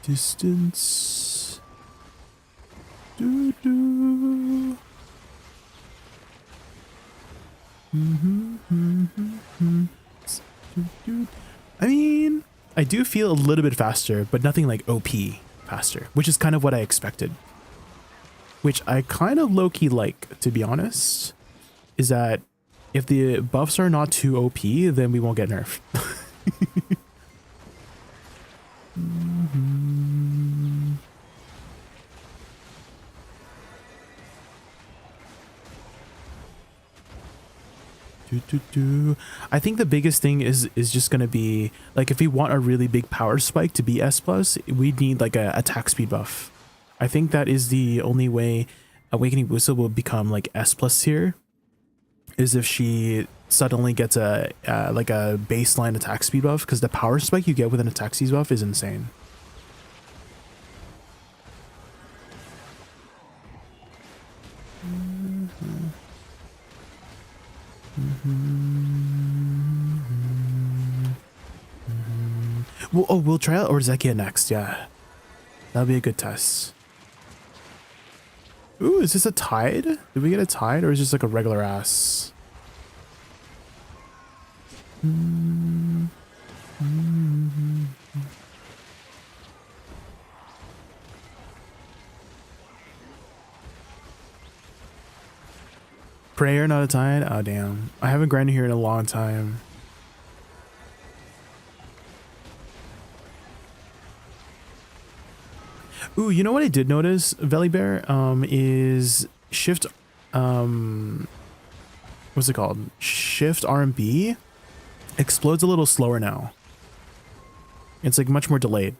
Distance. I mean, I do feel a little bit faster, but nothing like OP faster, which is kind of what I expected. Which I kind of low-key like, to be honest, is that if the buffs are not too OP, then we won't get nerfed. I think the biggest thing is just gonna be like, if we want a really big power spike to be S plus, we need like a attack speed buff. I think that is the only way Awakening Wussa will become like S plus here, is if she suddenly gets a like a baseline attack speed buff, because the power spike you get with an attack speed buff is insane. Well, oh, we'll try out or Zekia next. Yeah, that'll be a good test. Ooh, is this a tide? Did we get a tide, or is this like a regular ass? Prayer, not a tide? Oh, damn. I haven't grinded here in a long time. Ooh, you know what I did notice, Valley Bear, is shift, what's it called? Shift RMB explodes a little slower now. It's like much more delayed.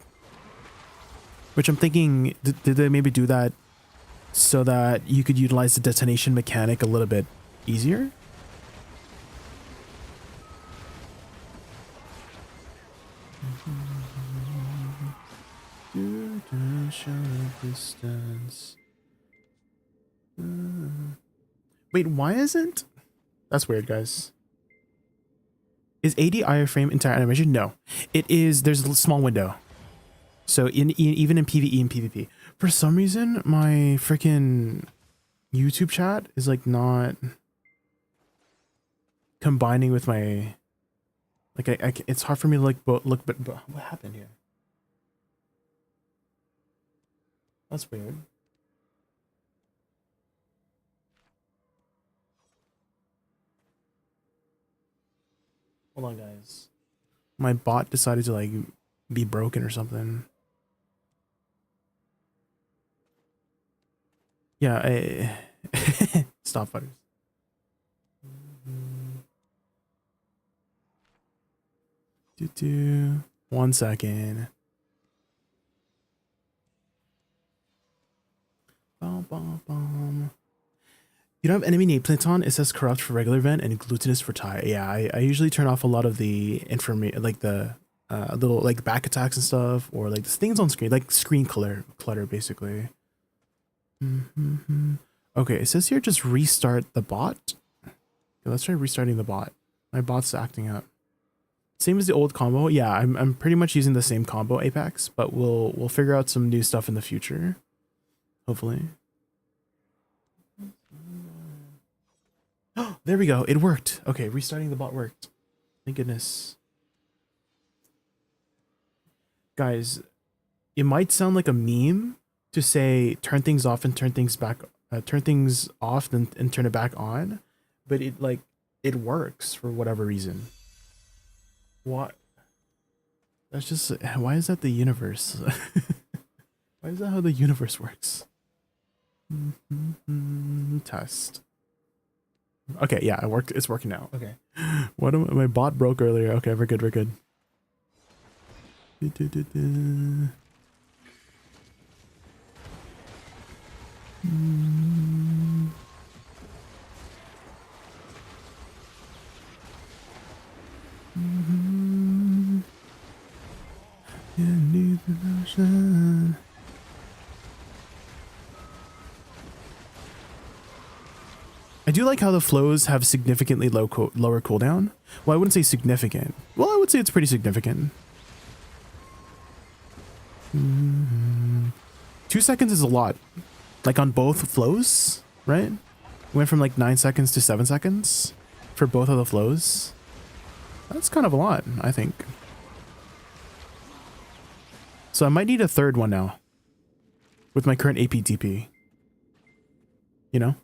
Which I'm thinking, did they maybe do that so that you could utilize the detonation mechanic a little bit easier? Distance. Wait, why isn't? That's weird, guys. Is AD iframe entire animation? No, it is. There's a small window. So even in PvE and PvP, for some reason my freaking YouTube chat is like not combining with my Like it's hard for me to like look, but what happened here? That's weird. Hold on, guys. My bot decided to like be broken or something. Yeah, stop fighters. Do 1 second. Bom, bom, bom. You don't have enemy nameplates on. It says corrupt for regular event and glutinous for tie. Yeah, I usually turn off a lot of the information, like the little like back attacks and stuff, or like the things on screen, like screen clutter basically. Okay, it says here just restart the bot. Okay, let's try restarting the bot. My bot's acting up. Same as the old combo. Yeah, I'm pretty much using the same combo Apex, but we'll figure out some new stuff in the future. Hopefully. Oh, there we go. It worked. Okay, restarting the bot worked. Thank goodness. Guys, it might sound like a meme to say turn things off and turn things back, turn things off and turn it back on, but it works for whatever reason. What? That's just, why is that the universe? Why is that how the universe works? Test. Okay, yeah, it worked. It's working now. Okay. What am my bot broke earlier? Okay, we're good. We're good. I do like how the flows have significantly lower cooldown. Well, I wouldn't say significant. Well, I would say it's pretty significant. 2 seconds is a lot. Like on both flows, right? Went from like 9 seconds to 7 seconds for both of the flows. That's kind of a lot, I think. So I might need a third one now with my current APTP. You know?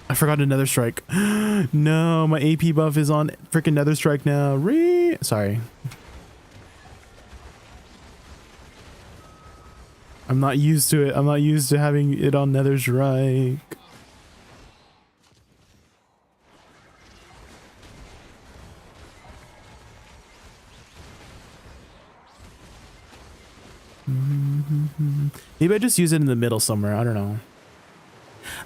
I forgot another strike. No, my AP buff is on freaking Nether Strike now. Sorry. I'm not used to it. I'm not used to having it on Nether Strike. Maybe I just use it in the middle somewhere. I don't know.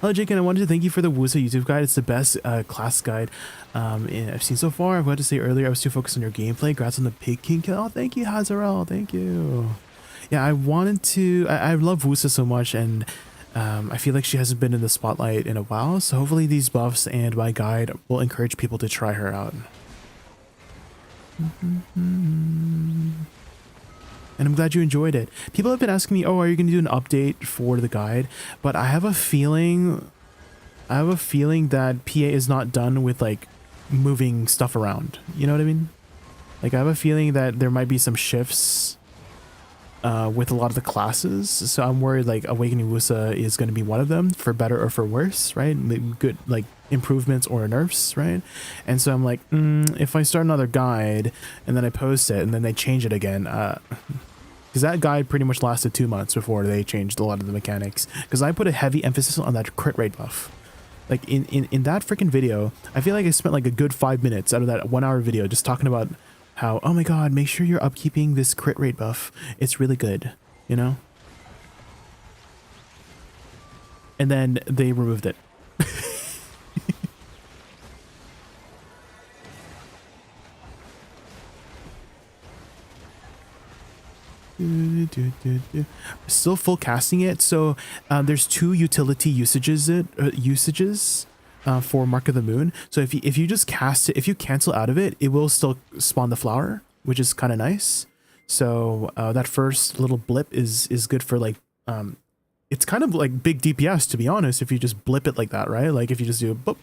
Hello, Jake, and I wanted to thank you for the Wussa YouTube guide. It's the best class guide I've seen so far. I wanted to say earlier I was too focused on your gameplay. Congrats on the Pig King kill. Oh, thank you, Hazarel. Thank you. Yeah, I wanted to... I love Wussa so much, and I feel like she hasn't been in the spotlight in a while, so hopefully these buffs and my guide will encourage people to try her out. And I'm glad you enjoyed it. People have been asking me, oh, are you going to do an update for the guide? But I have a feeling that PA is not done with like moving stuff around. You know what I mean? Like I have a feeling that there might be some shifts with a lot of the classes. So I'm worried like Awakening Wussa is going to be one of them, for better or for worse, right? Good like improvements or nerfs, right? And so I'm like, if I start another guide and then I post it and then they change it again, because that guide pretty much lasted 2 months before they changed a lot of the mechanics, because I put a heavy emphasis on that crit rate buff. Like in that freaking video, I feel like I spent like a good 5 minutes out of that 1 hour video just talking about how, oh my god, make sure you're upkeeping this crit rate buff. It's really good, you know? And then they removed it. Still full casting it, so there's 2 utility usages for Mark of the Moon. So if you just cast it, if you cancel out of it, it will still spawn the flower, which is kind of nice. So that first little blip is good for like it's kind of like big DPS, to be honest, if you just blip it like that, right? Like if you just do a boop,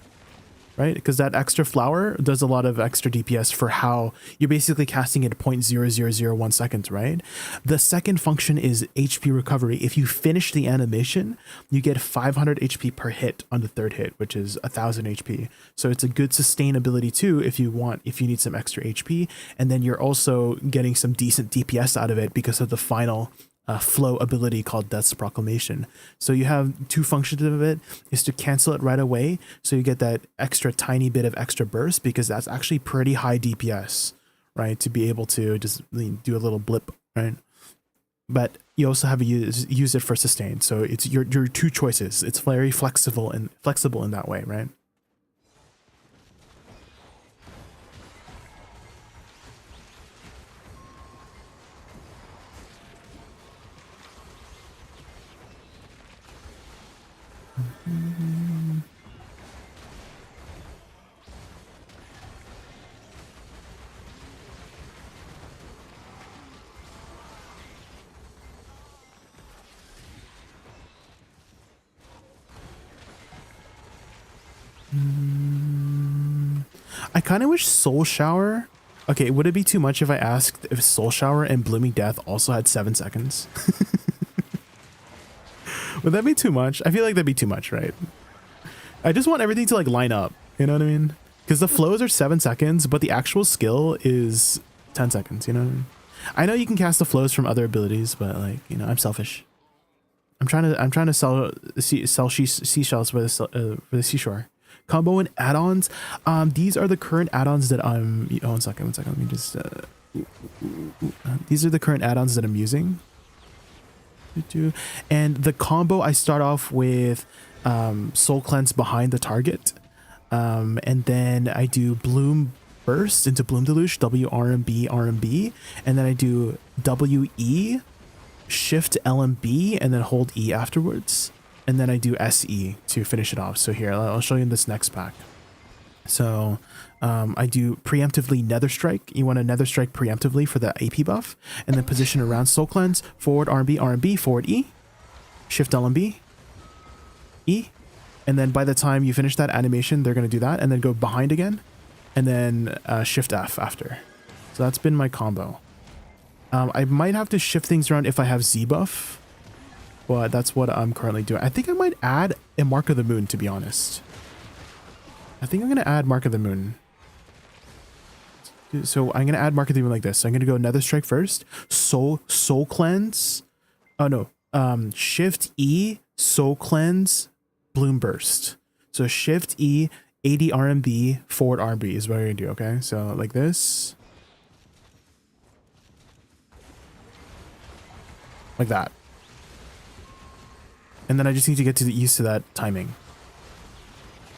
right? Because that extra flower does a lot of extra DPS for how you're basically casting it at 0.0001 seconds, right? The second function is HP recovery. If you finish the animation, you get 500 HP per hit on the third hit, which is 1000 HP. So it's a good sustainability too if you need some extra HP. And then you're also getting some decent DPS out of it because of the final flow ability called Death's Proclamation. So you have two functions of it, is to cancel it right away, so you get that extra tiny bit of extra burst, because that's actually pretty high DPS, right? To be able to just do a little blip, right? But you also have to use it for sustain. So it's your two choices. It's very flexible in that way, right? I kind of wish Soul Shower. Okay, would it be too much if I asked if Soul Shower and Blooming Death also had 7 seconds? Would that be too much? I feel like that'd be too much, right? I just want everything to like line up. You know what I mean? Because the flows are 7 seconds, but the actual skill is 10 seconds. You know what I mean? I know you can cast the flows from other abilities, but like, you know, I'm selfish. I'm trying to sell seashells for the seashore. Combo and add-ons. These are the current add-ons that I'm. Oh, one second. Let me just. These are the current add-ons that I'm using. And the combo, I start off with Soul Cleanse behind the target, and then I do Bloom Burst into Bloom Deluge, WRMB, and then I do WE, Shift LMB, and then hold E afterwards. And then I do SE to finish it off. So here, I'll show you in this next pack. So I do preemptively Nether Strike. You want to Nether Strike preemptively for the AP buff. And then position around Soul Cleanse, forward RMB, forward E, Shift LMB, E. And then by the time you finish that animation, they're going to do that. And then go behind again. And then Shift F after. So that's been my combo. I might have to shift things around if I have Z buff. But that's what I'm currently doing. I think I might add a Mark of the Moon, to be honest. I think I'm going to add Mark of the Moon. So I'm going to add Mark of the Moon like this. So I'm going to go Nether Strike first. Soul Cleanse. Oh, no. Shift E, Soul Cleanse, Bloom Burst. So Shift E, 80 RMB, forward RMB is what I'm going to do, okay? So like this. Like that. And then I just need to get used to that timing.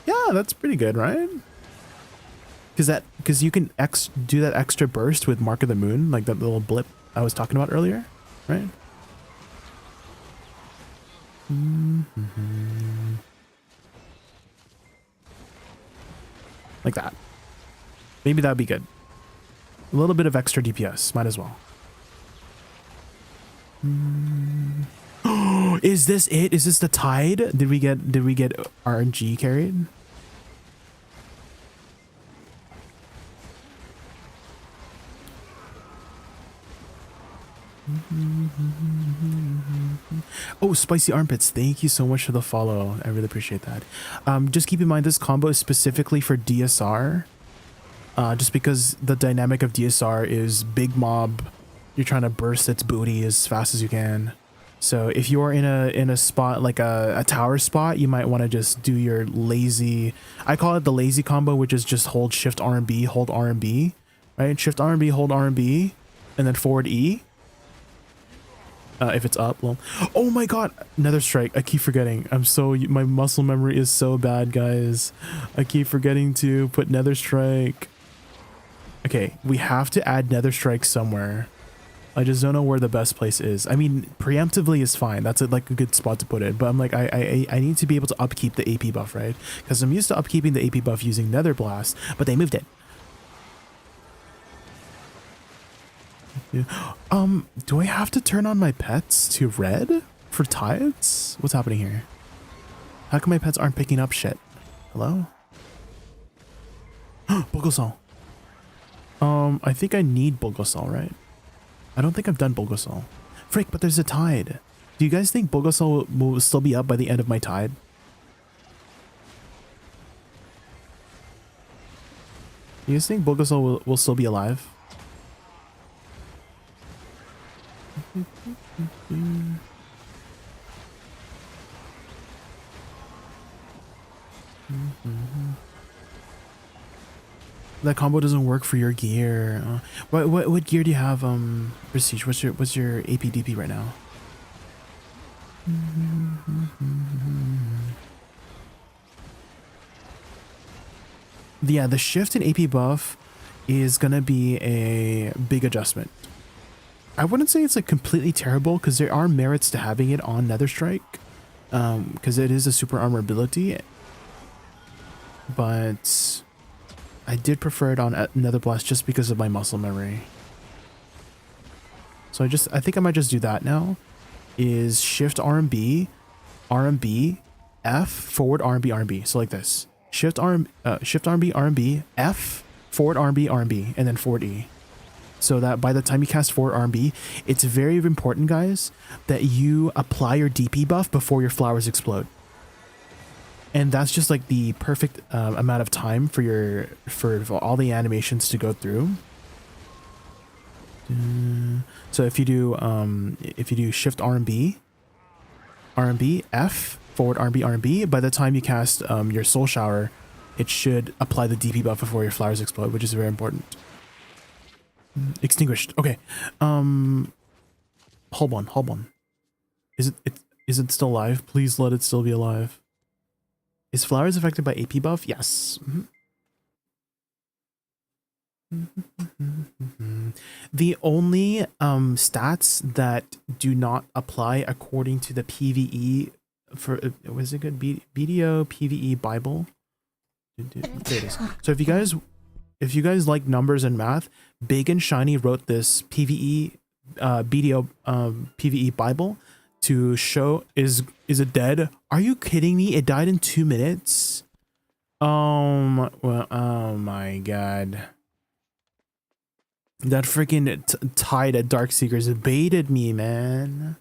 Yeah, that's pretty good, right? Because you can do that extra burst with Mark of the Moon, like that little blip I was talking about earlier, right? Like that. Maybe that'd be good. A little bit of extra DPS, might as well. Is this it? Is this the tide? Did we get RNG carried? Oh, Spicy Armpits, thank you so much for the follow. I really appreciate that. Just keep in mind this combo is specifically for DSR. Just because the dynamic of DSR is big mob, you're trying to burst its booty as fast as you can. So if you are in a spot like a tower spot, you might want to just do your lazy, I call it the lazy combo, which is just hold Shift RMB, hold RMB, right? Shift RMB, hold RMB, and then forward E. If it's up, well, oh my god, Nether Strike. I keep forgetting. My muscle memory is so bad, guys. I keep forgetting to put Nether Strike. Okay, we have to add Nether Strike somewhere. I just don't know where the best place is. I mean, preemptively is fine. That's like a good spot to put it. But I'm like, I need to be able to upkeep the AP buff, right? Because I'm used to upkeeping the AP buff using Nether Blast, but they moved it. Do I have to turn on my pets to red for tides? What's happening here? How come my pets aren't picking up shit? Hello? Bulgosol. I think I need Bulgosol, right? I don't think I've done Bulgosol. Frick, but there's a tide. Do you guys think Bulgosol will still be up by the end of my tide? Do you guys think Bulgosol will still be alive? That combo doesn't work for your gear. What gear do you have, Prestige? What's your APDP right now? Yeah, the shift in AP buff is gonna be a big adjustment. I wouldn't say it's like completely terrible because there are merits to having it on Netherstrike, because it is a super armor ability, but I did prefer it on Nether Blast just because of my muscle memory. So I think I might just do that now. Is shift RMB, RMB, F, forward RMB, RMB. So like this. Shift RMB, RMB, F, forward RMB, RMB, and then forward E. So that by the time you cast forward RMB, it's very important, guys, that you apply your DP buff before your flowers explode. And that's just like the perfect amount of time for all the animations to go through. So if you do shift RMB, RMB, F, forward RMB, RMB, by the time you cast your soul shower, it should apply the DP buff before your flowers explode, which is very important. Extinguished. Okay. Hold on. Is it still alive? Please let it still be alive. Is flowers affected by AP buff? Yes. The only stats that do not apply according to the PvE was it good BDO PvE Bible? There it is. So if you guys like numbers and math, Big and Shiny wrote this PvE BDO PvE Bible to show is it dead? Are you kidding me? It died in 2 minutes. Well, oh my god. That freaking tide at Darkseekers baited me, man.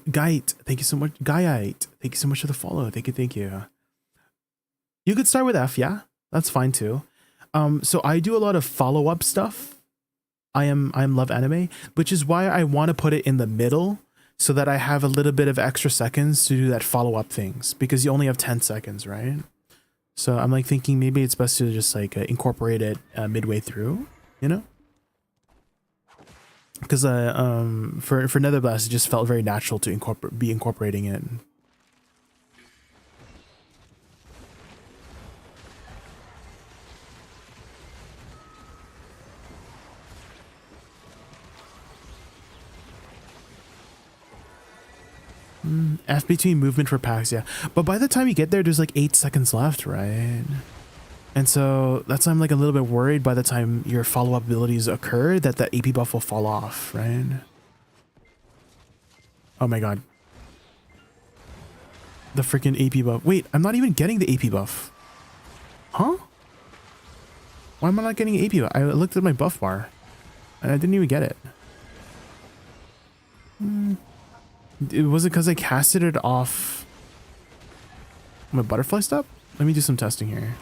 Guyite, thank you so much. Guyite, thank you so much for the follow. Thank you. You could start with F, yeah, that's fine too. So I do a lot of follow-up stuff. I'm love anime, which is why I want to put it in the middle so that I have a little bit of extra seconds to do that follow-up things, because you only have 10 seconds, right? So I'm like thinking maybe it's best to just like incorporate it midway through, you know? Because for Nether Blast, it just felt very natural to be incorporating it. F between movement for packs, yeah. But by the time you get there, there's like 8 seconds left, right? And so that's why I'm like a little bit worried by the time your follow-up abilities occur that the AP buff will fall off, right? Oh my god. The freaking AP buff. Wait, I'm not even getting the AP buff. Huh? Why am I not getting AP buff? I looked at my buff bar and I didn't even get it. Was it because I casted it off my butterfly step? Let me do some testing here.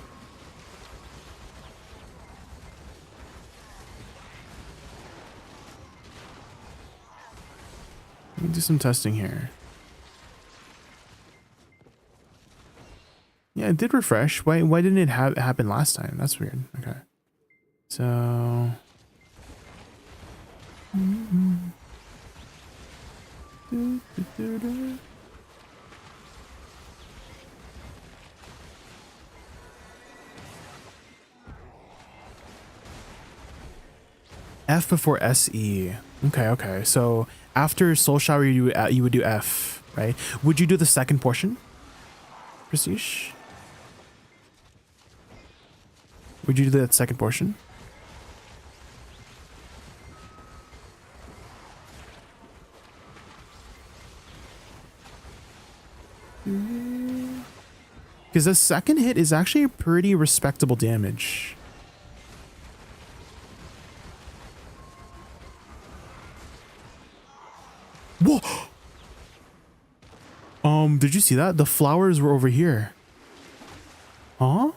Let me do some testing here. Yeah, it did refresh. Why didn't it happen last time? That's weird. Okay. So... F before SE. Okay. So after Soul Shower, you would do F, right? Would you do the second portion, Prestige? Would you do that second portion? Because the second hit is actually a pretty respectable damage. Whoa! Did you see that? The flowers were over here. Huh?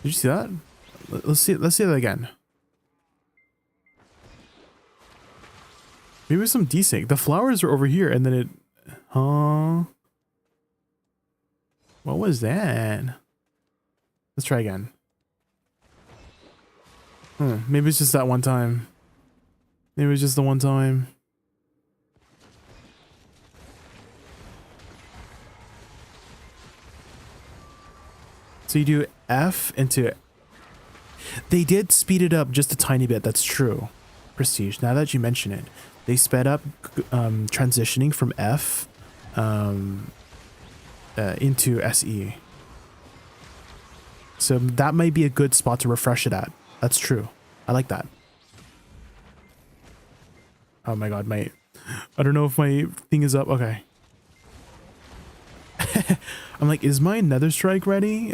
Did you see that? Let's see that again. Maybe some desync. The flowers were over here and then it... Huh? What was that? Let's try again. Maybe it's just that one time. Maybe it's just the one time. So you do F into... They did speed it up just a tiny bit. That's true. Prestige. Now that you mention it, they sped up transitioning from F into SE. So that might be a good spot to refresh it at. That's true. I like that. Oh my god, I don't know if my thing is up. Okay. I'm like, is my Nether Strike ready?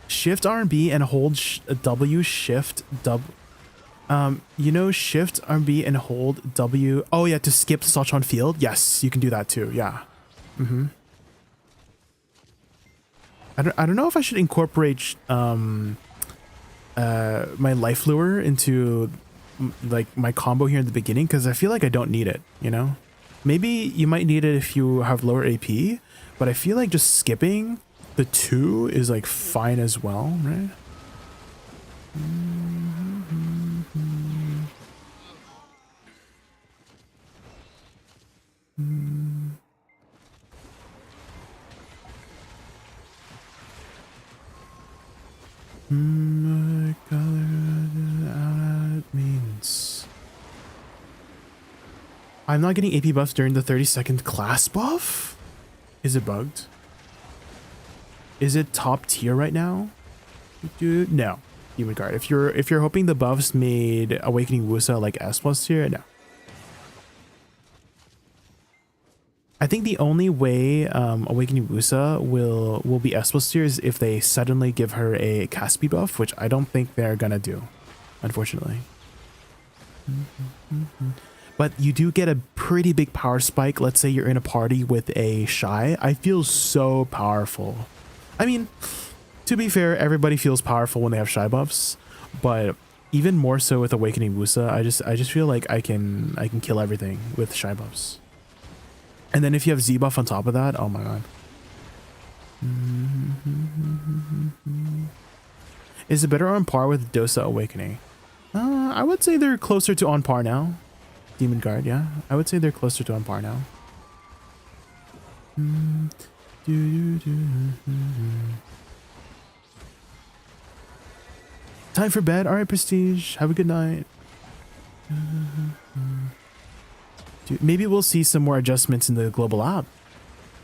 Shift RB and hold W, shift W. You know, shift RB and hold W. Oh yeah, to skip to touch on field. Yes, you can do that too. Yeah. I don't know if I should incorporate my life lure into like my combo here in the beginning, because I feel like I don't need it, you know? Maybe you might need it if you have lower AP, but I feel like just skipping the 2 is like fine as well, right? Means I'm not getting AP buffs during the 30-second class buff? Is it bugged? Is it top tier right now? Dude, no. Human guard. If you're hoping the buffs made Awakening Wusa like S+ tier, no. I think the only way Awakening Wusa will be S+ tier is if they suddenly give her a cast speed buff, which I don't think they're gonna do, unfortunately. But you do get a pretty big power spike. Let's say you're in a party with a Shy. I feel so powerful. I mean, to be fair, everybody feels powerful when they have Shy buffs, but even more so with Awakening Wusa, I just feel like I can kill everything with Shy buffs. And then if you have Z buff on top of that, oh my god. Is it better on par with Dosa Awakening? I would say they're closer to on par now. Demon Guard, yeah. I would say they're closer to on par now. Time for bed. Alright, Prestige. Have a good night. Dude, maybe we'll see some more adjustments in the global app.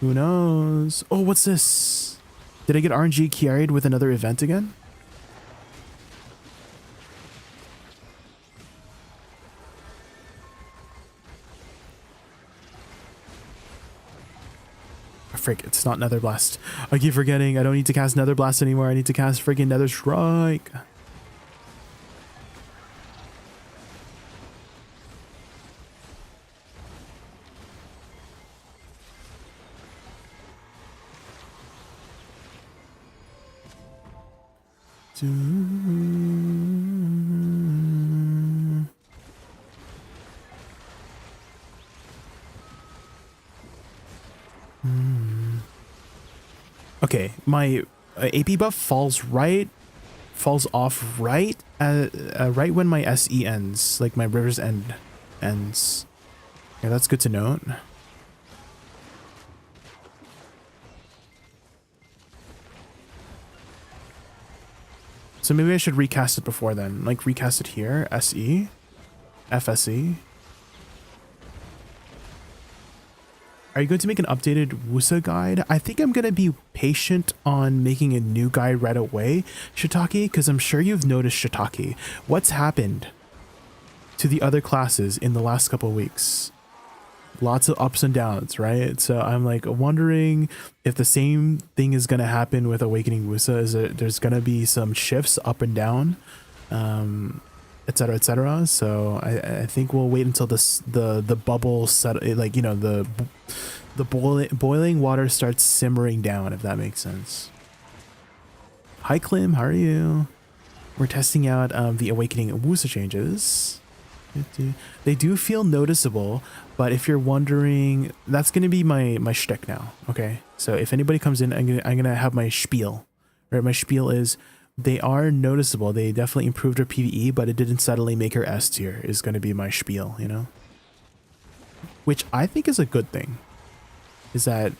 Who knows? Oh, what's this? Did I get RNG carried with another event again? Frick, it's not Nether Blast. I keep forgetting. I don't need to cast Nether Blast anymore. I need to cast freaking Nether Strike. Okay, my AP buff falls off right when my SE ends, like my River's End ends. Yeah, that's good to note. So maybe I should recast it before then, like recast it here, SE, FSE. are you going to make an updated Wusa guide? I think I'm going to be patient on making a new guide right away, Shiitake, because I'm sure you've noticed, Shiitake, what's happened to the other classes in the last couple of weeks. Lots of ups and downs, right? So I'm like wondering if the same thing is going to happen with Awakening Wusa. Is there's going to be some shifts up and down, etc., etc. So I think we'll wait until the bubble set, like, you know, the boiling water starts simmering down, if that makes sense. Hi Clim, how are you? We're testing out the Awakening Wusa changes. They do feel noticeable, but if you're wondering, that's going to be my shtick now. Okay, so if anybody comes in, I'm gonna have my spiel. Right, my spiel is they are noticeable. They definitely improved her PvE, but it didn't suddenly make her S tier. Is going to be my spiel, you know, which I think is a good thing. Is that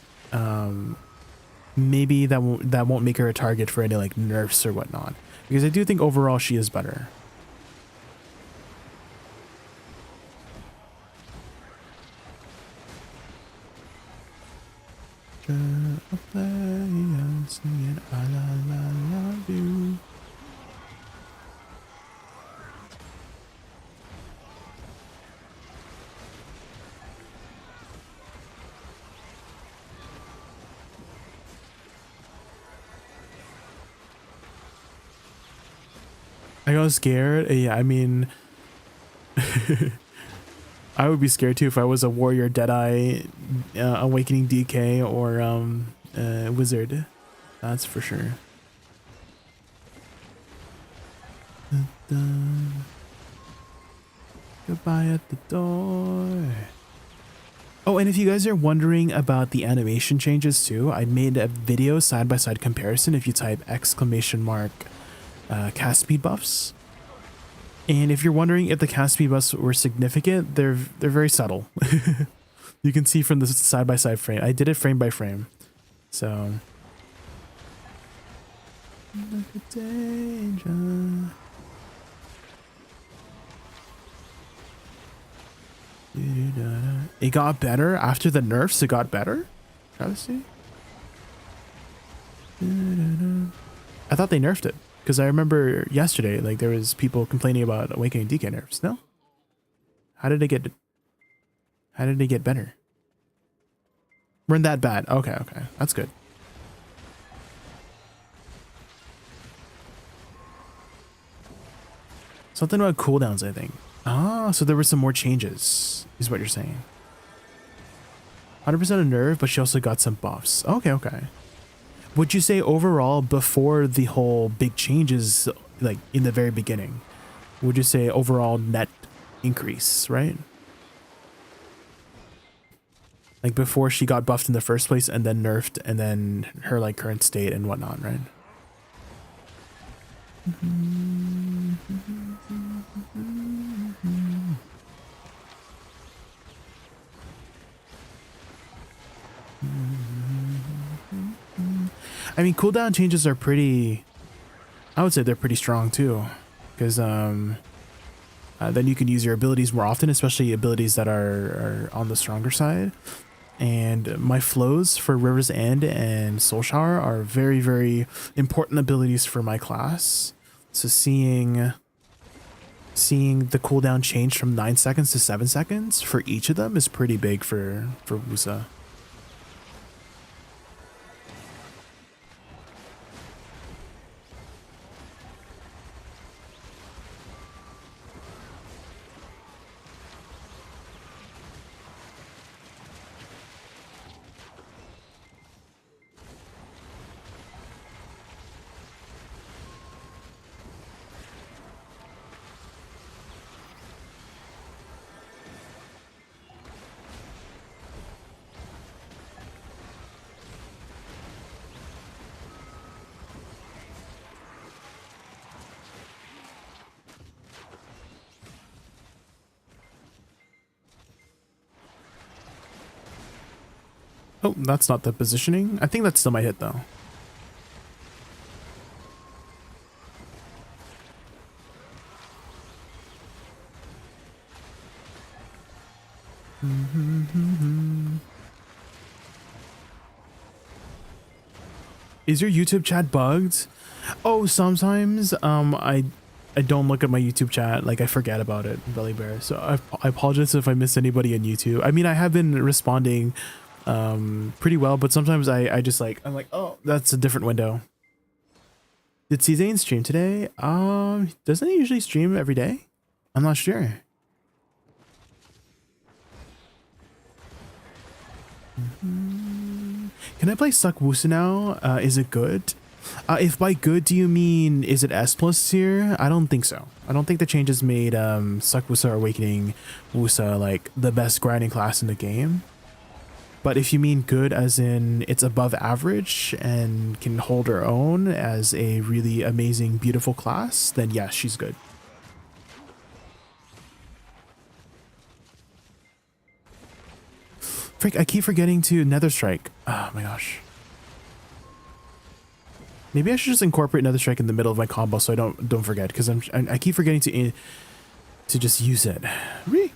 maybe that won't make her a target for any like nerfs or whatnot, because I do think overall she is better. I got scared. Yeah, I mean, I would be scared too if I was a warrior Deadeye, Awakening DK, or wizard. That's for sure. Goodbye at the door. Oh, and if you guys are wondering about the animation changes too, I made a video side-by-side comparison. If you type ! Cast speed buffs. And if you're wondering if the cast speed buffs were significant, they're very subtle. You can see from the side-by-side frame. I did it frame by frame. So look at danger. It got better after the nerfs. It got better. Travesty. I thought they nerfed it. Because I remember yesterday, like, there was people complaining about Awakening DK nerfs. No? How did it get better? Weren't that bad? Okay, okay. That's good. Something about cooldowns, I think. Ah, so there were some more changes, is what you're saying. 100% a nerf, but she also got some buffs. Okay, okay. Would you say overall, before the whole big changes, like in the very beginning, would you say overall net increase, right? Like before she got buffed in the first place and then nerfed, and then her like current state and whatnot, right? I mean, cooldown changes are pretty, I would say they're pretty strong too, because then you can use your abilities more often, especially abilities that are on the stronger side. And my flows for River's End and Soul Shower are very, very important abilities for my class. So seeing the cooldown change from 9 seconds to 7 seconds for each of them is pretty big for Wusa. Oh, that's not the positioning. I think that's still my hit though. Is your YouTube chat bugged? Oh, sometimes I don't look at my YouTube chat. Like I forget about it, Belly Bear. So I apologize if I miss anybody on YouTube. I mean, I have been responding pretty well, but sometimes I just like, I'm like, oh, that's a different window. Did C-Zane stream today? Doesn't he usually stream every day? I'm not sure. Can I play Suck Wusa now? Is it good? If by good do you mean is it S+ tier? I don't think so. I don't think the changes made Suck Wusa Awakening Wusa like the best grinding class in the game. But if you mean good as in it's above average and can hold her own as a really amazing, beautiful class, then yes, she's good. Frick, I keep forgetting to Nether Strike. Oh my gosh. Maybe I should just incorporate Nether Strike in the middle of my combo so I don't forget, because I keep forgetting to just use it. Really?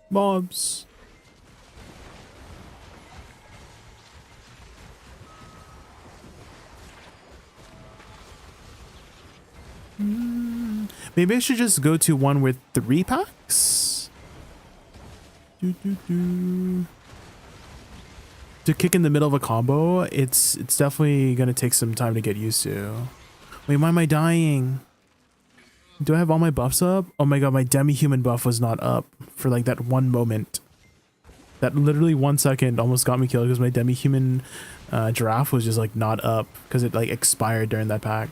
Mobs. Maybe I should just go to one with 3 packs. To kick in the middle of a combo, it's definitely gonna take some time to get used to. Wait, why am I dying? Do I have all my buffs up? Oh my god, my demi-human buff was not up for like that one moment. That literally 1 second almost got me killed because my demi-human giraffe was just like not up because it like expired during that pack.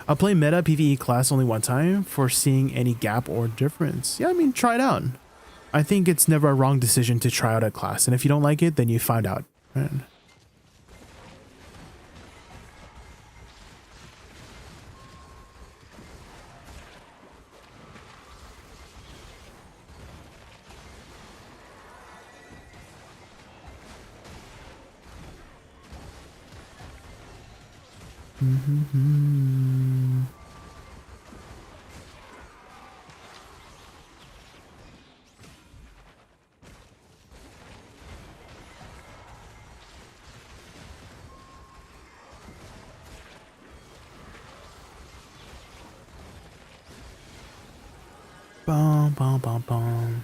I'll play meta PvE class only one time for seeing any gap or difference. Yeah, I mean, try it out. I think it's never a wrong decision to try out a class, and if you don't like it, then you find out. Right? Bum, bum, bum, bum.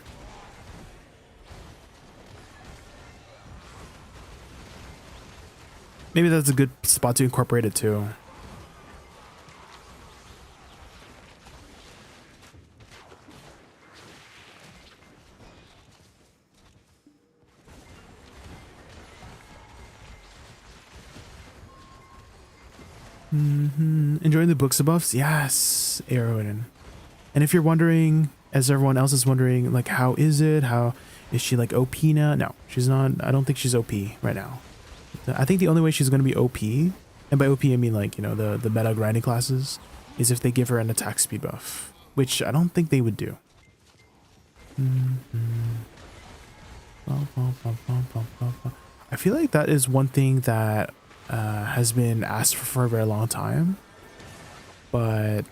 Maybe that's a good spot to incorporate it too. Enjoying the BOOKSA buffs? Yes, Arrowin. And if you're wondering, as everyone else is wondering, like, how is it? How is she like OP now? No, she's not. I don't think she's OP right now. I think the only way she's going to be OP, and by OP I mean like, you know, the meta grinding classes, is if they give her an attack speed buff, which I don't think they would do. I feel like that is one thing that has been asked for a very long time, but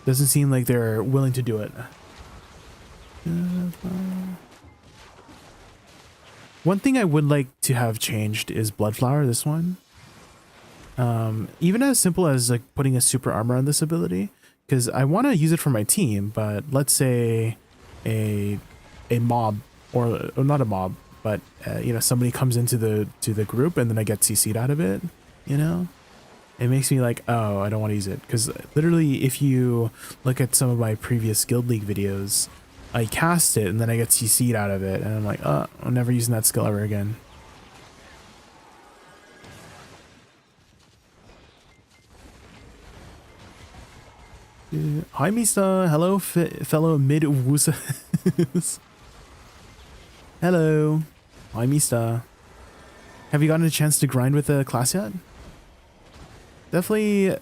doesn't seem like they're willing to do it. One thing I would like to have changed is Blood Flower, this one. Even as simple as like putting a super armor on this ability, because I want to use it for my team, but let's say a mob, or not a mob, but you know, somebody comes into the group and then I get CC'd out of it, you know? it makes me like, oh, I don't want to use it. Because literally, if you look at some of my previous Guild League videos, I cast it and then I get CC'd out of it. And I'm like, oh, I'm never using that skill ever again. Hi, Mista. Hello, fellow mid Woosa. Hello. Hi, Mista. Have you gotten a chance to grind with the class yet? Definitely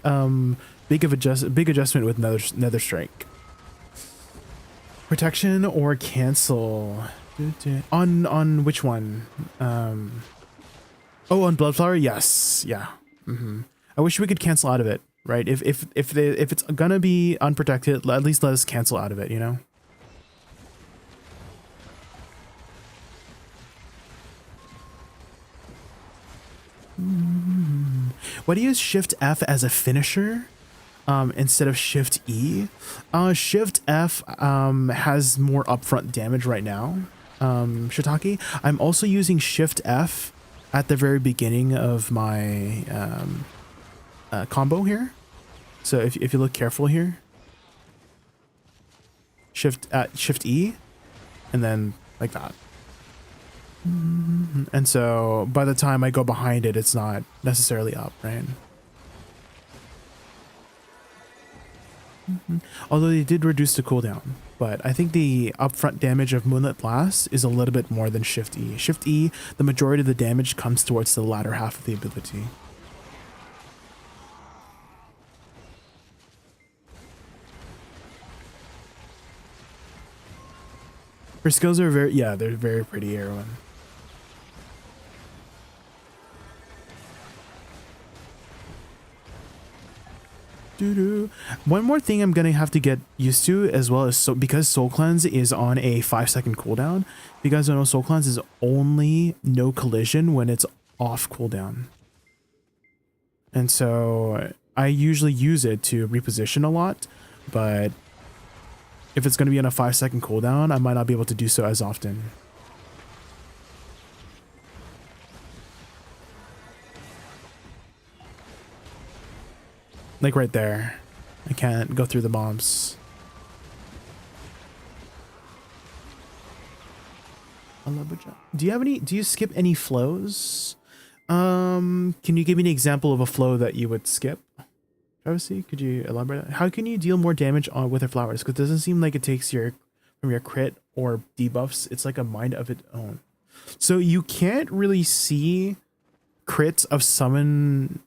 big adjustment with Nether Strike. Protection or cancel. On which one? Oh, on Bloodflower? Yes. Yeah. I wish we could cancel out of it, right? If it's gonna be unprotected, at least let us cancel out of it, you know? Why do you use Shift F as a finisher instead of Shift E? Shift F has more upfront damage right now, Shiitake. I'm also using Shift F at the very beginning of my combo here. So if you look careful here, Shift E, and then like that. And so by the time I go behind it, it's not necessarily up, right? Although they did reduce the cooldown, but I think the upfront damage of Moonlit Blast is a little bit more than Shift E. Shift E, the majority of the damage comes towards the latter half of the ability. Her skills are very, yeah, they're very pretty, everyone. One more thing I'm gonna have to get used to as well is because Soul Cleanse is on a 5-second cooldown. You guys don't know Soul Cleanse is only no collision when it's off cooldown. And so I usually use it to reposition a lot, but if it's gonna be on a 5-second cooldown, I might not be able to do so as often. Like right there. I can't go through the bombs. Do you skip any flows? Can you give me an example of a flow that you would skip? Travisy, could you elaborate? How can you deal more damage with her flowers? Because it doesn't seem like it takes from your crit or debuffs. It's like a mind of its own. So you can't really see crits of summon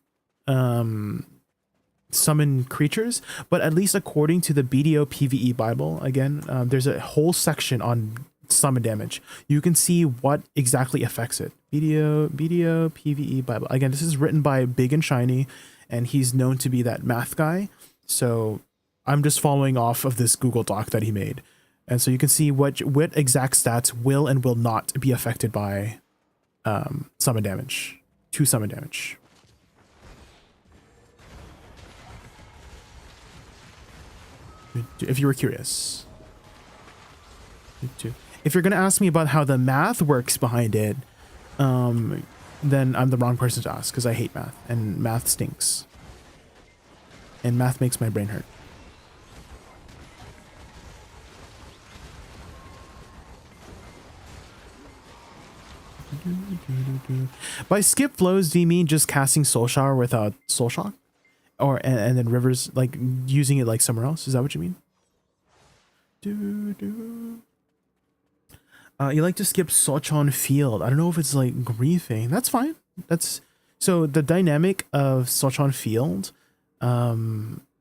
creatures, but at least according to the BDO PvE Bible, again, there's a whole section on summon damage. You can see what exactly affects it. BDO PvE Bible. Again, this is written by Big and Shiny, and he's known to be that math guy. So I'm just following off of this Google Doc that he made. And so you can see what exact stats will and will not be affected by summon damage. To summon damage. If you were curious. If you're going to ask me about how the math works behind it, then I'm the wrong person to ask, because I hate math, and math stinks. And math makes my brain hurt. By skip flows, do you mean just casting Soul Shower without Soul Shock? Or and then rivers, like using it like somewhere else? Is that what you mean? You like to skip Sochon Field. I don't know if it's like griefing. That's fine. That's so the dynamic of Sochon Field.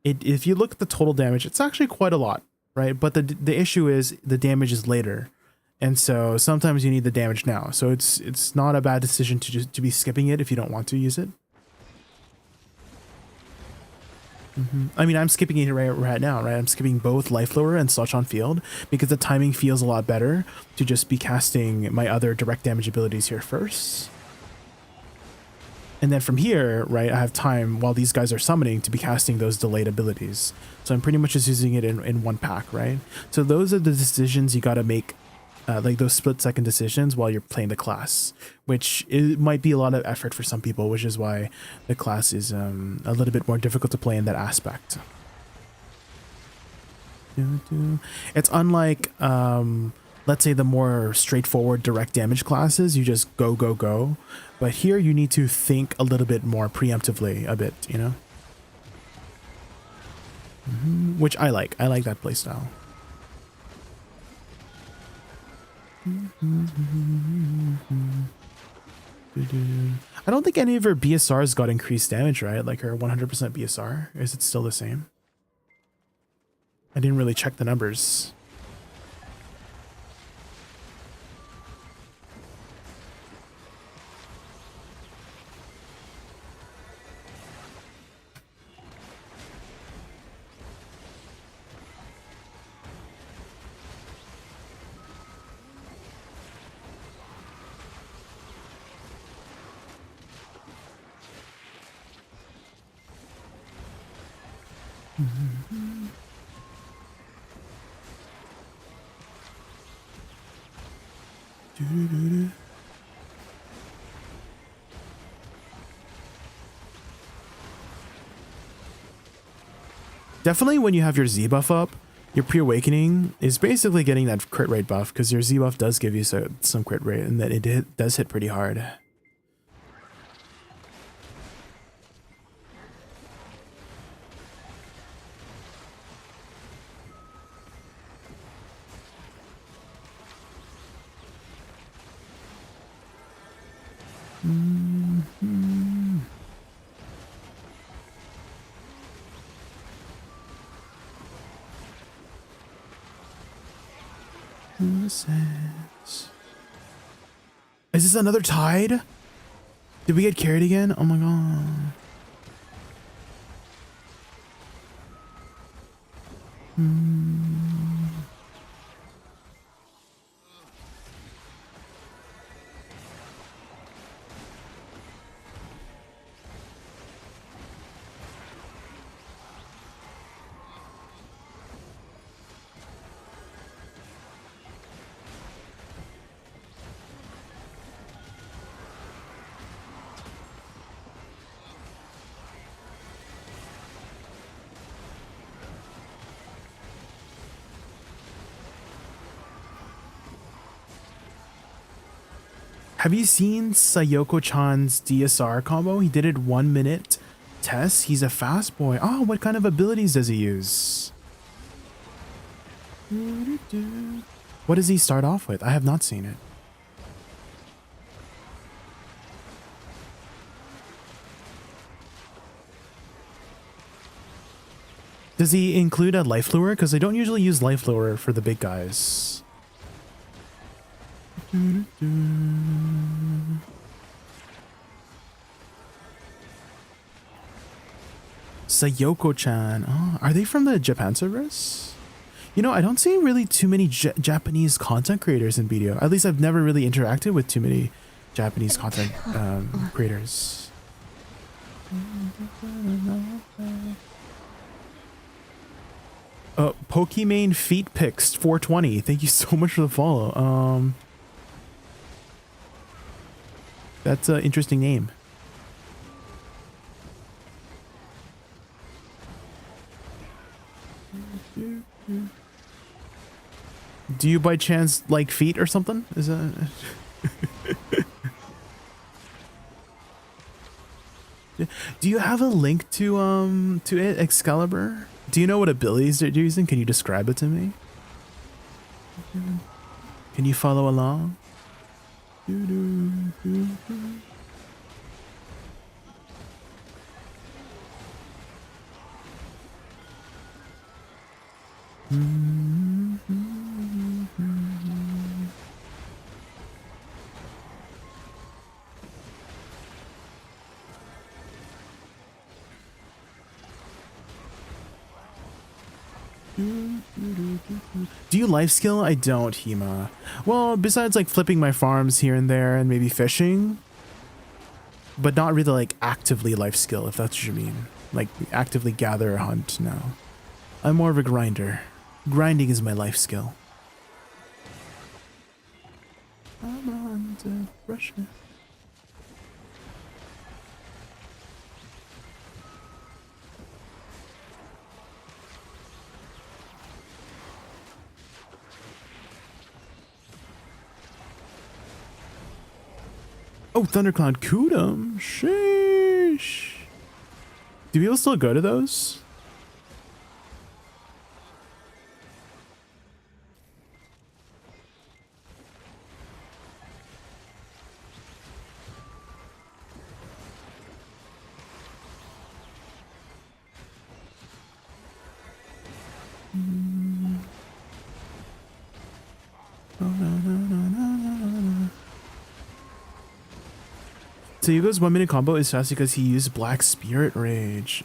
If you look at the total damage, it's actually quite a lot, right? But the issue is the damage is later, and so sometimes you need the damage now. So it's not a bad decision to be skipping it if you don't want to use it. I mean, I'm skipping it right now, right? I'm skipping both Life Lower and Sochon Field because the timing feels a lot better to just be casting my other direct damage abilities here first. And then from here, right, I have time while these guys are summoning to be casting those delayed abilities. So I'm pretty much just using it in one pack, right? So those are the decisions you got to make like those split-second decisions while you're playing the class, which it might be a lot of effort for some people, which is why the class is a little bit more difficult to play in that aspect. It's unlike, let's say, the more straightforward direct damage classes. You just go, go, go. But here you need to think a little bit more preemptively a bit, you know? Which I like. I like that playstyle. I don't think any of her BSRs got increased damage, right? Like her 100% BSR. Is it still the same? I didn't really check the numbers. Definitely when you have your Z buff up, your pre-awakening is basically getting that crit rate buff, because your Z buff does give you some crit rate, and that it does hit pretty hard. Is this another tide? Did we get carried again? Oh my god. Have you seen Sayoko-chan's DSR combo? He did it 1 minute test. He's a fast boy. Oh, what kind of abilities does he use? What does he start off with? I have not seen it. Does he include a life lure? Because I don't usually use life lure for the big guys. Sayoko-chan. Oh, are they from the Japan servers? You know, I don't see really too many Japanese content creators in BDO. At least I've never really interacted with too many Japanese content creators. Pokimane Feet Picks 420. Thank you so much for the follow. That's an interesting name. Do you by chance like feet or something? Is that Do you have a link to it, Excalibur? Do you know what abilities they're using? Can you describe it to me? Can you follow along? Do you life skill? I don't, Hema. Well, besides like flipping my farms here and there and maybe fishing, but not really like actively life skill, if that's what you mean. Like actively gather or hunt, no. I'm more of a grinder. Grinding is my life skill. Oh, Thundercloud Kudum. Sheesh. Do people still go to those? So Yugo's 1 minute combo is fast because he used Black Spirit Rage.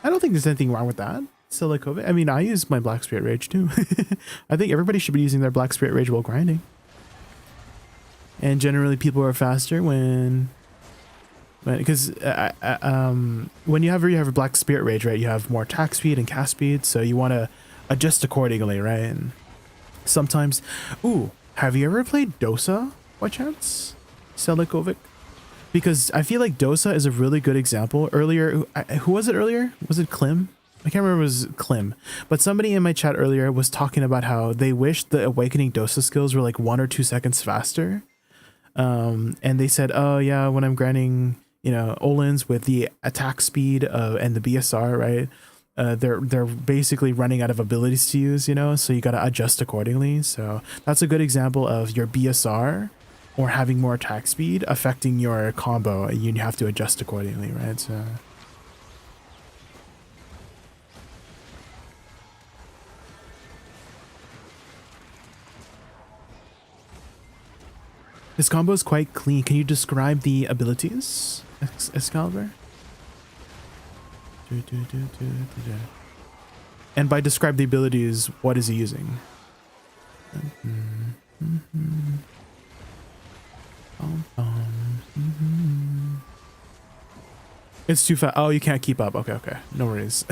I don't think there's anything wrong with that. So like COVID. I mean, I use my Black Spirit Rage too. I think everybody should be using their Black Spirit Rage while grinding. And generally people are faster when because when you have a Black Spirit Rage, right, you have more attack speed and cast speed, so you want to adjust accordingly, right? And sometimes, ooh, have you ever played Dosa by chance, Selikovic? Because I feel like Dosa is a really good example. Earlier, who was it earlier? Was it Klim? I can't remember if it was Klim, but somebody in my chat earlier was talking about how they wished the Awakening Dosa skills were like 1 or 2 seconds faster. And they said, oh yeah, when I'm grinding, you know, Olins with the attack speed and the BSR, right? They're basically running out of abilities to use, you know, so you got to adjust accordingly. So that's a good example of your BSR or having more attack speed affecting your combo. You have to adjust accordingly, right? So this combo is quite clean. Can you describe the abilities, Excalibur? And by describe the abilities, what is he using? It's too fast. Oh, you can't keep up. Okay, okay. No worries.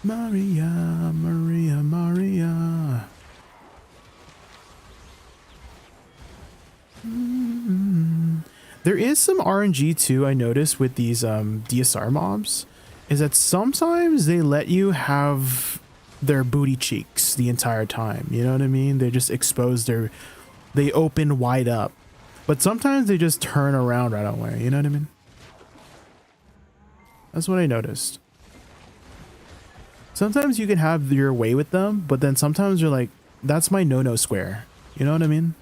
Maria, Maria, Maria. There is some RNG too, I noticed with these DSR mobs, is that sometimes they let you have their booty cheeks the entire time. You know what I mean? They just expose they open wide up. But sometimes they just turn around right away. You know what I mean? That's what I noticed. Sometimes you can have your way with them, but then sometimes you're like, that's my no-no square. You know what I mean?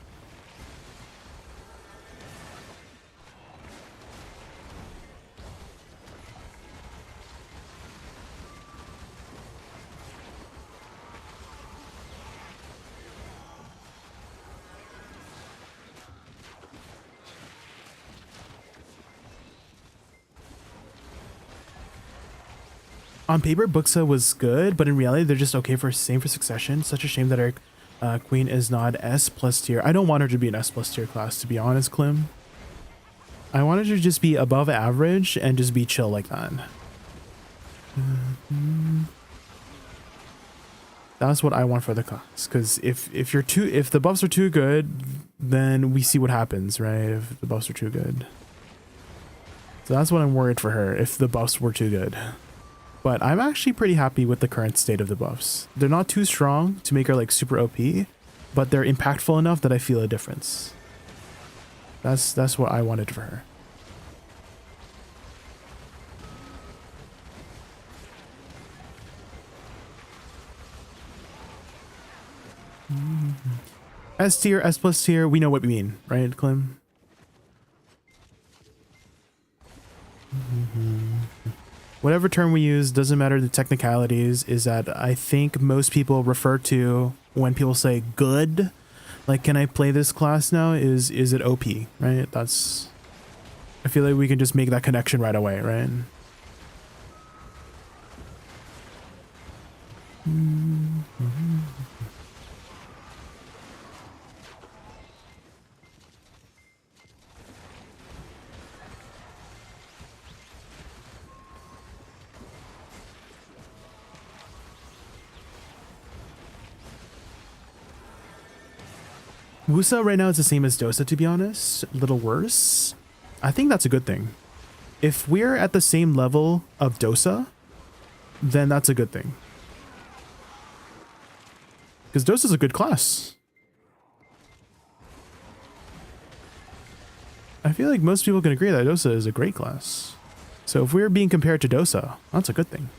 On paper, BOOKSA was good, but in reality, they're just okay for same for Succession. Such a shame that our queen is not S+ tier. I don't want her to be an S+ tier class, to be honest, Klim. I want her to just be above average and just be chill like that. That's what I want for the class. Because if the buffs are too good, then we see what happens, right? If the buffs are too good. So that's what I'm worried for her, if the buffs were too good. But I'm actually pretty happy with the current state of the buffs. They're not too strong to make her like super OP, but they're impactful enough that I feel a difference. That's what I wanted for her. S tier, S+ tier, we know what we mean, right, Klim? Whatever term we use, doesn't matter the technicalities, is that I think most people refer to when people say good, like, can I play this class now? Is it OP, right? That's, I feel like we can just make that connection right away, right? Wusa right now is the same as Dosa, to be honest. A little worse. I think that's a good thing. If we're at the same level of Dosa, then that's a good thing. Because Dosa's a good class. I feel like most people can agree that Dosa is a great class. So if we're being compared to Dosa, that's a good thing.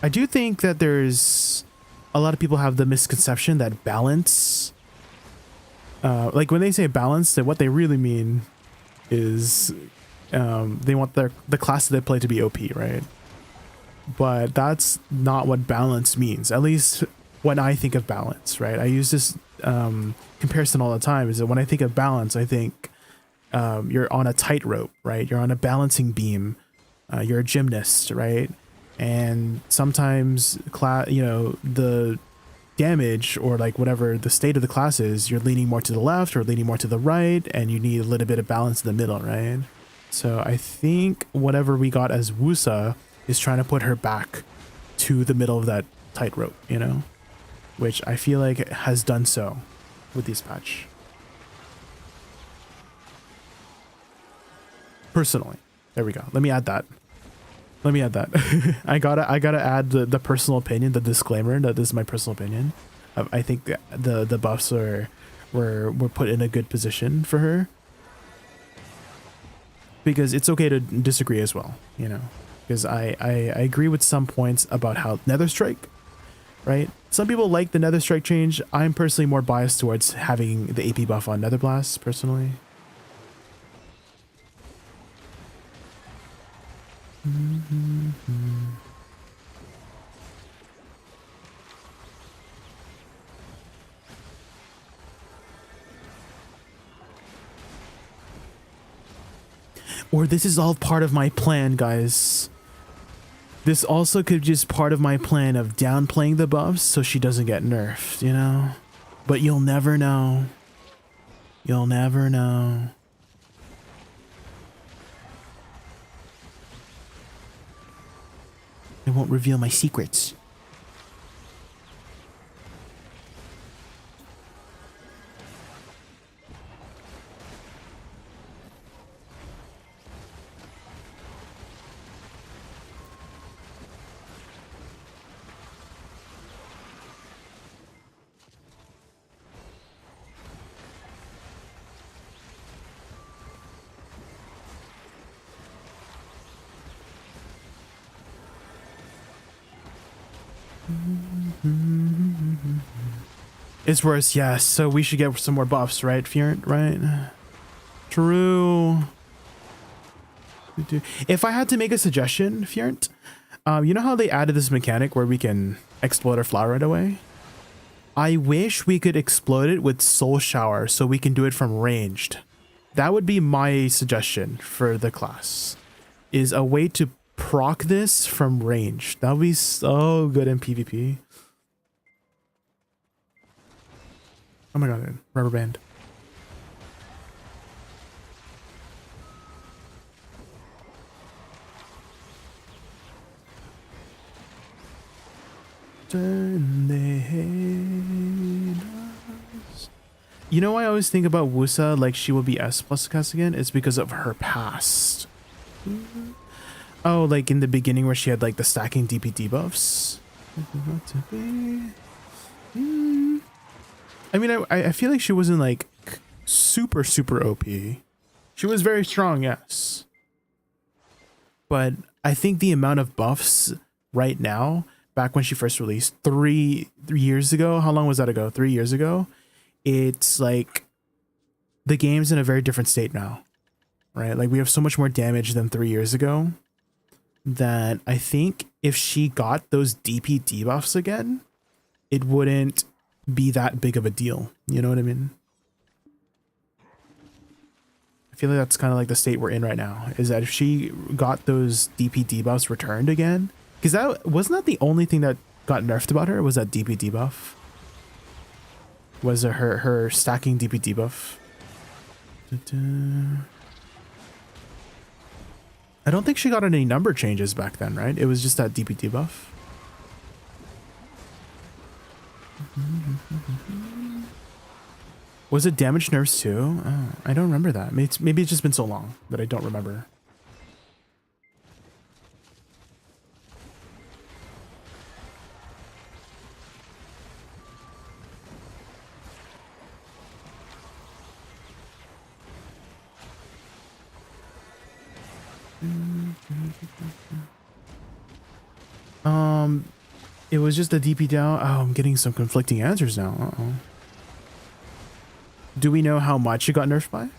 I do think that there's a lot of people have the misconception that balance, like when they say balance, that what they really mean is they want the class that they play to be OP, right? But that's not what balance means, at least when I think of balance, right? I use this comparison all the time, is that when I think of balance, I think you're on a tightrope, right? You're on a balancing beam. You're a gymnast, right? And sometimes the damage or like whatever the state of the class is, you're leaning more to the left or leaning more to the right, and you need a little bit of balance in the middle, right? So I think whatever we got as Wusa is trying to put her back to the middle of that tightrope, you know, which I feel like it has done so with this patch. Personally, there we go. Let me add that. I gotta add the personal opinion, the disclaimer that this is my personal opinion. I think the buffs were put in a good position for her, because it's okay to disagree as well, you know, because I agree with some points about how Nether Strike, right? Some people like the Nether Strike change. I'm personally more biased towards having the AP buff on Nether Blast personally. Or this is all part of my plan, guys. This also could just part of my plan of downplaying the buffs so she doesn't get nerfed, you know? But you'll never know. You'll never know. I won't reveal my secrets. It's worse, yes. So we should get some more buffs, right, Furent? Right? True. If I had to make a suggestion, Furent, you know how they added this mechanic where we can explode our flower right away? I wish we could explode it with Soul Shower so we can do it from ranged. That would be my suggestion for the class, is a way to proc this from range. That would be so good in PvP. Oh my god, rubber band. You know why I always think about Wusa like she will be S plus cast again? It's because of her past. Oh, like in the beginning where she had like the stacking DP debuffs. I mean, I feel like she wasn't like super OP. She was very strong, yes. But I think the amount of buffs right now, back when she first released 3 years ago, how long was that ago? 3 years ago? It's like the game's in a very different state now. right? Like we have so much more damage than 3 years ago that I think if she got those DP debuffs again, it wouldn't be that big of a deal. You know what I mean? I feel like that's kind of like the state we're in right now, is that if she got those DP debuffs returned again, because that wasn't that the only thing that got nerfed about her, was that DP debuff? Was her stacking DP debuff? I don't think she got any number changes back then, right? It was just that DP debuff. Was it damage nerfs too? Oh, I don't remember that. Maybe it's just been so long that I don't remember. It was just a DP down. Oh, I'm getting some conflicting answers now. Uh-oh. Do we know how much it got nerfed by?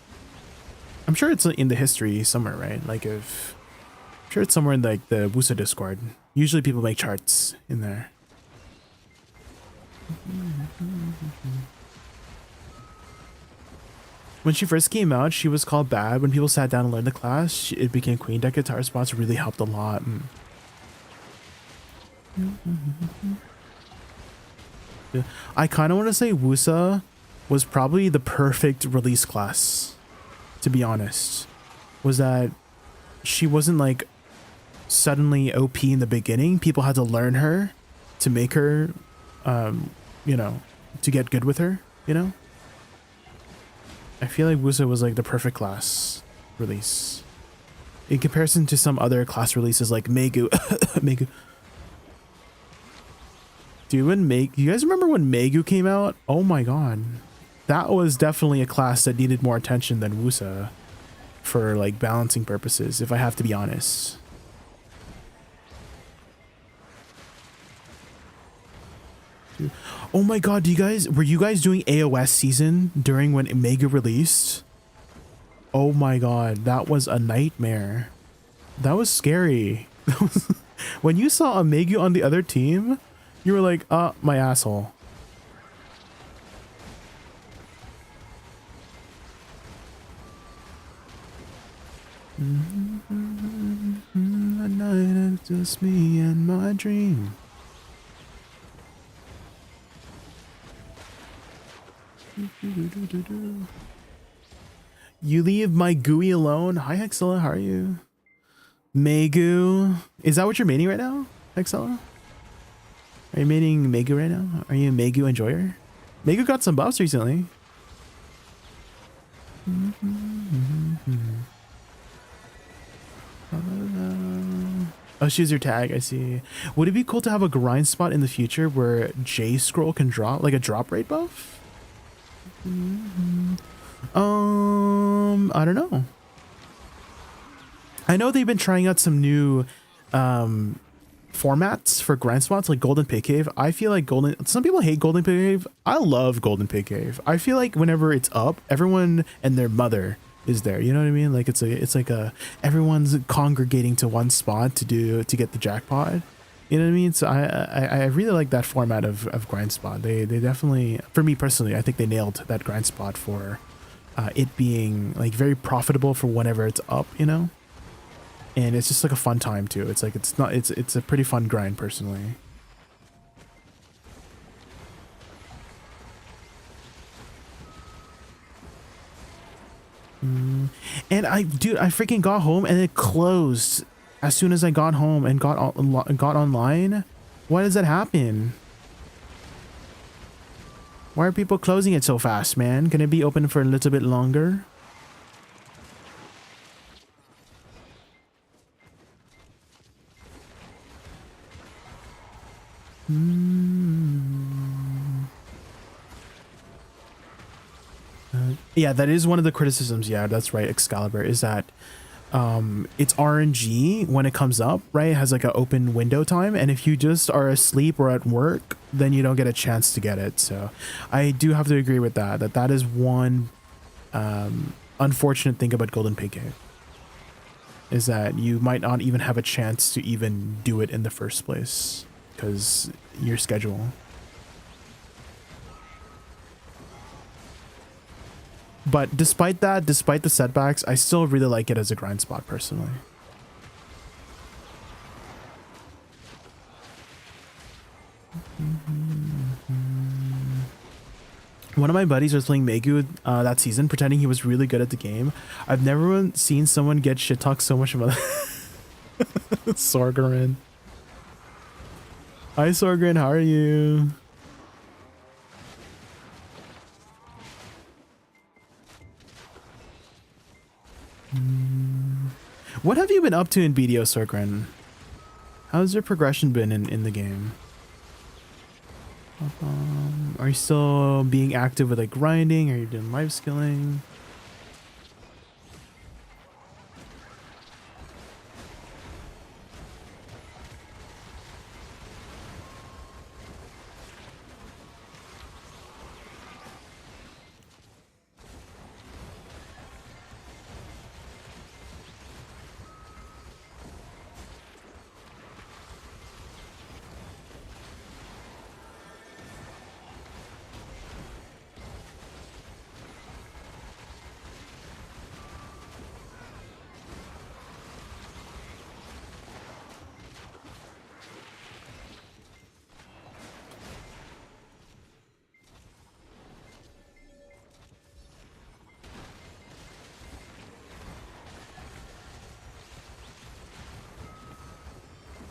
I'm sure it's in the history somewhere, right? Like I'm sure it's somewhere in like the Wussa Discord. Usually people make charts in there. When she first came out, she was called bad. When people sat down and learned the class, it became queen deck guitar spots really helped a lot. I kind of want to say Wusa was probably the perfect release class, to be honest. Was that she wasn't like suddenly OP in the beginning. People had to learn her to make her, you know, to get good with her, you know? I feel like Wusa was like the perfect class release. In comparison to some other class releases like Megu. Megu. Dude, you guys remember when Megu came out? Oh my god. That was definitely a class that needed more attention than Wusa for like balancing purposes, if I have to be honest. Dude. Oh my god, were you guys doing AOS season during when Megu released? Oh my god, that was a nightmare. That was scary. When you saw a Megu on the other team, you were like, my asshole. At night it's just me and my dream. You leave my gooey alone. Hi Hexella, how are you? Megu. Is that what you're maining right now, Hexella? Are you maining Megu right now? Are you a Megu enjoyer? Megu got some buffs recently. Oh, she's your tag, I see. Would it be cool to have a grind spot in the future where J scroll can drop, like a drop rate buff? I don't know. I know they've been trying out some new formats for grind spots like Golden Pig Cave. I feel like some people hate Golden Pig Cave. I love Golden Pig Cave. I feel like whenever it's up, everyone and their mother is there. You know what I mean? Like it's like everyone's congregating to one spot to get the jackpot. You know what I mean? So I really like that format of grind spot. They definitely, for me personally, I think they nailed that grind spot for it being like very profitable for whenever it's up, you know? And it's just like a fun time too. It's like it's a pretty fun grind personally. And I freaking got home and it closed as soon as I got home and got online. Why does that happen? Why are people closing it so fast, man? Can it be open for a little bit longer? Yeah, that is one of the criticisms. Yeah, that's right. Excalibur is that it's RNG when it comes up, right? It has like an open window time, and if you just are asleep or at work, then you don't get a chance to get it. So I do have to agree with that is one unfortunate thing about Golden Pig Cave. is that you might not even have a chance to even do it in the first place because your schedule. But despite that, despite the setbacks, I still really like it as a grind spot personally. One of my buddies was playing Megu that season, pretending he was really good at the game. I've never seen someone get shit talked so much about Sorgarin. Hi Sorgarin, how are you? What have you been up to in BDO, Sorgarin? How's your progression been in the game? Are you still being active with like grinding? Are you doing life skilling?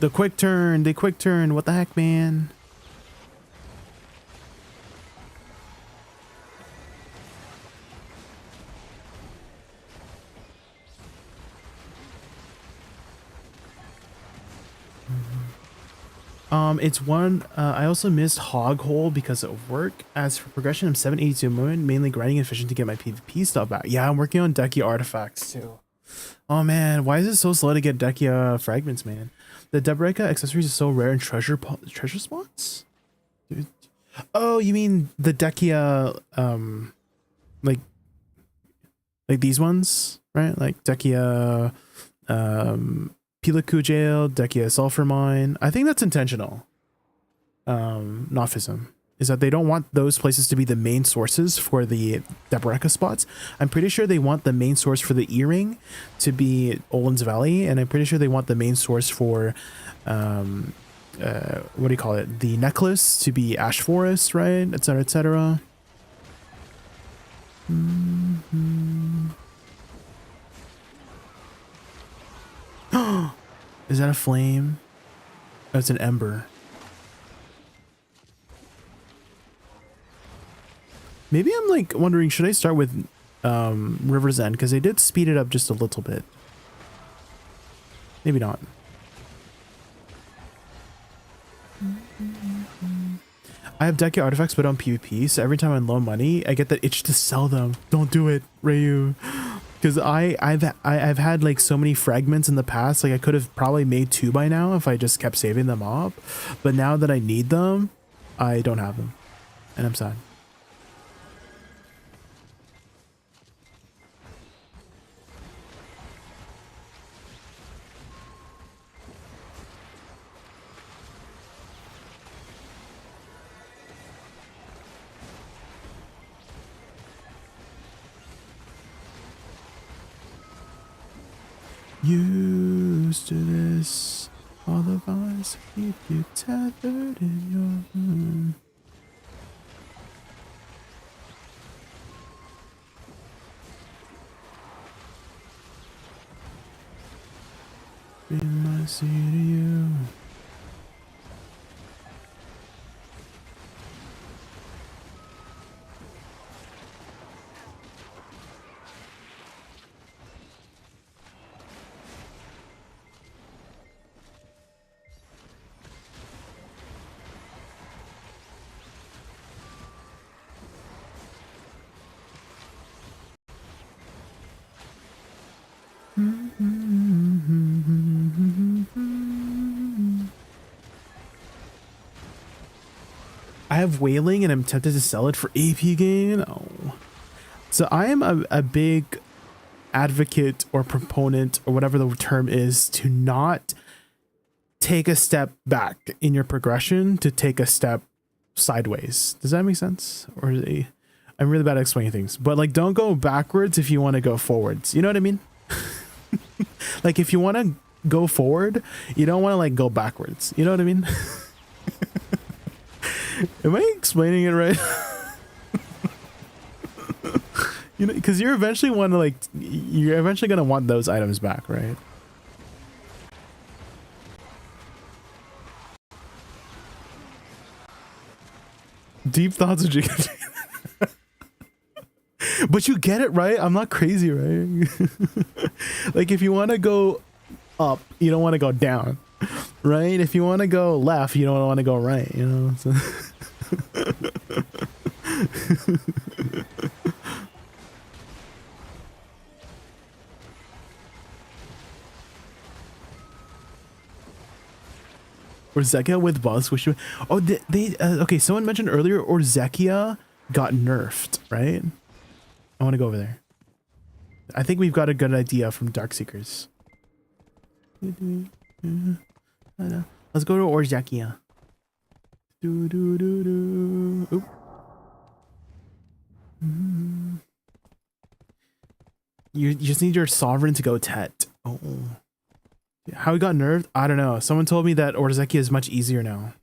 The quick turn, what the heck, man? It's one, I also missed Hog Hole because of work. As for progression, I'm 782 movement, mainly grinding efficient to get my PvP stuff back. Yeah, I'm working on Dekia artifacts too. Oh man, why is it so slow to get Dekia fragments, man? The Debreka accessories is so rare in treasure spots? Dude. Oh, you mean the Dekia, like these ones, right? Like Dekia, Pilaku Jail, Dekia Sulfur Mine. I think that's intentional. Nophism. Is that they don't want those places to be the main sources for the Debreka spots. I'm pretty sure they want the main source for the earring to be Olin's Valley, and I'm pretty sure they want the main source for what do you call it? The necklace to be Ash Forest, right? Etc. Etc. Is that a flame? Oh, it's an ember. Maybe I'm like wondering, should I start with River's End? Because they did speed it up just a little bit. Maybe not. I have Dekia artifacts but on PvP, so every time I'm low money, I get that itch to sell them. Don't do it, Ryu. Because I've had like so many fragments in the past, like I could have probably made 2 by now if I just kept saving them up. But now that I need them, I don't have them. And I'm sad. Used to this, all the vines keep you tethered in your room. Be my seed to you. I have Wailing and I'm tempted to sell it for AP gain. Oh. So I am a big advocate or proponent or whatever the term is to not take a step back in your progression to take a step sideways. Does that make sense? Or I'm really bad at explaining things, but like don't go backwards if you want to go forwards. You know what I mean? Like if you want to go forward, you don't want to like go backwards. You know what I mean? Am I explaining it right? You know, because you're eventually want to like, you're eventually gonna want those items back, right? Deep thoughts of JaykunVT. But you get it, right? I'm not crazy, right? Like if you want to go up, you don't want to go down, right? If you want to go left, you don't want to go right, you know? So Orzekia with boss wish. Oh, they okay. Someone mentioned earlier Orzekia got nerfed, right? I want to go over there. I think we've got a good idea from Darkseekers. Let's go to Orzekia. Oop. You just need your sovereign to go Tet. Oh. How he got nerfed? I don't know. Someone told me that Orzekia is much easier now.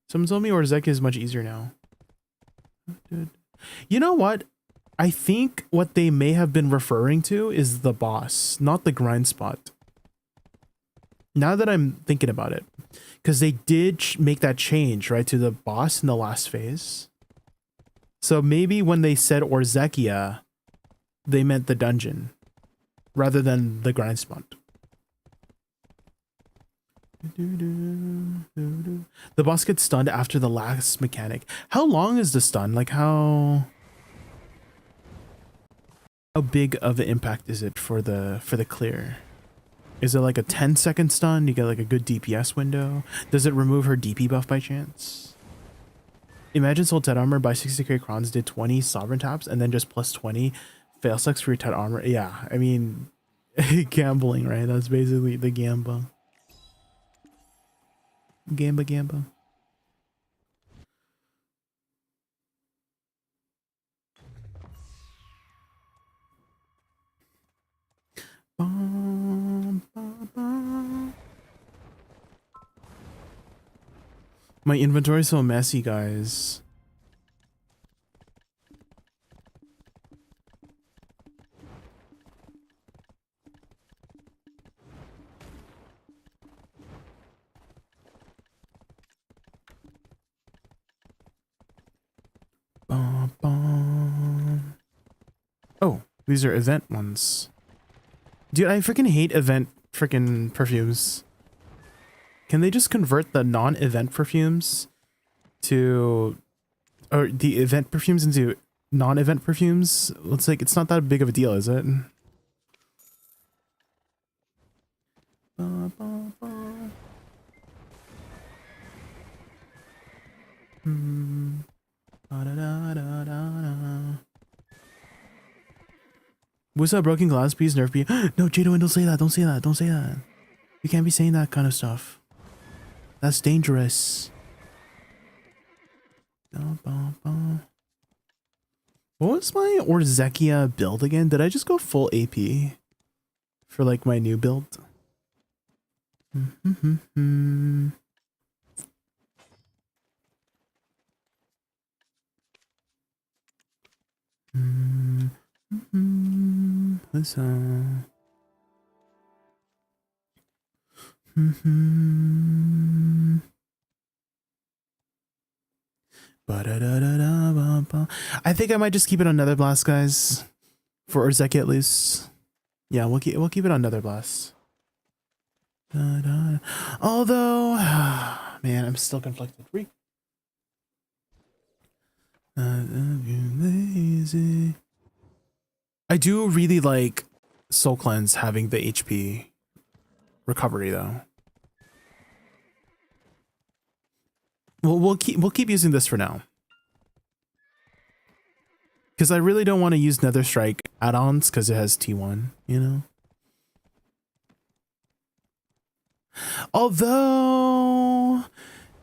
Someone told me Orzekia is much easier now. You know what? I think what they may have been referring to is the boss, not the grind spot. Now that I'm thinking about it, because they did make that change, right, to the boss in the last phase. So maybe when they said Orzekia, they meant the dungeon rather than the grind spot. The boss gets stunned after the last mechanic. How long is the stun? Like how big of an impact is it for the clear? Is it like a 10-second stun? You get like a good DPS window. Does it remove her DP buff by chance? Imagine Soul Tet Armor by 60k crowns did 20 sovereign taps and then just plus 20 fail sucks for your Tet Armor. Yeah, I mean, gambling, right? That's basically the gamble. Gamba. My inventory is so messy, guys. Oh, these are event ones. Dude, I freaking hate event freaking perfumes. Can they just convert the non-event perfumes to, or the event perfumes into non-event perfumes? It's like, it's not that big of a deal, is it? Wussa broken glass piece nerf be no Jado, don't say that, don't say that, don't say that. You can't be saying that kind of stuff. That's dangerous. What was my Orzekia build again? Did I just go full AP for like my new build? Wussa. I think I might just keep it on Nether Blast, guys. For Orzekia at least. Yeah, we'll keep it on Nether Blast. Although, man, I'm still conflicted. I do really like Soul Cleanse having the HP recovery though. We'll keep using this for now. Because I really don't want to use Nether Strike add-ons because it has T1, you know? Although,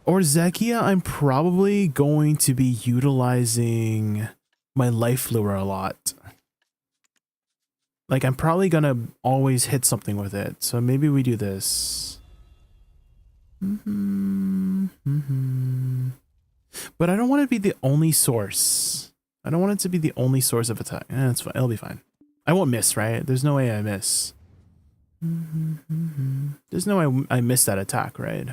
or Zekia, I'm probably going to be utilizing my life lure a lot. Like, I'm probably going to always hit something with it. So maybe we do this. But I don't want to be the only source. I don't want it to be the only source of attack. It's fine. It'll be fine. I won't miss, right? There's no way I miss. There's no way I miss that attack, right?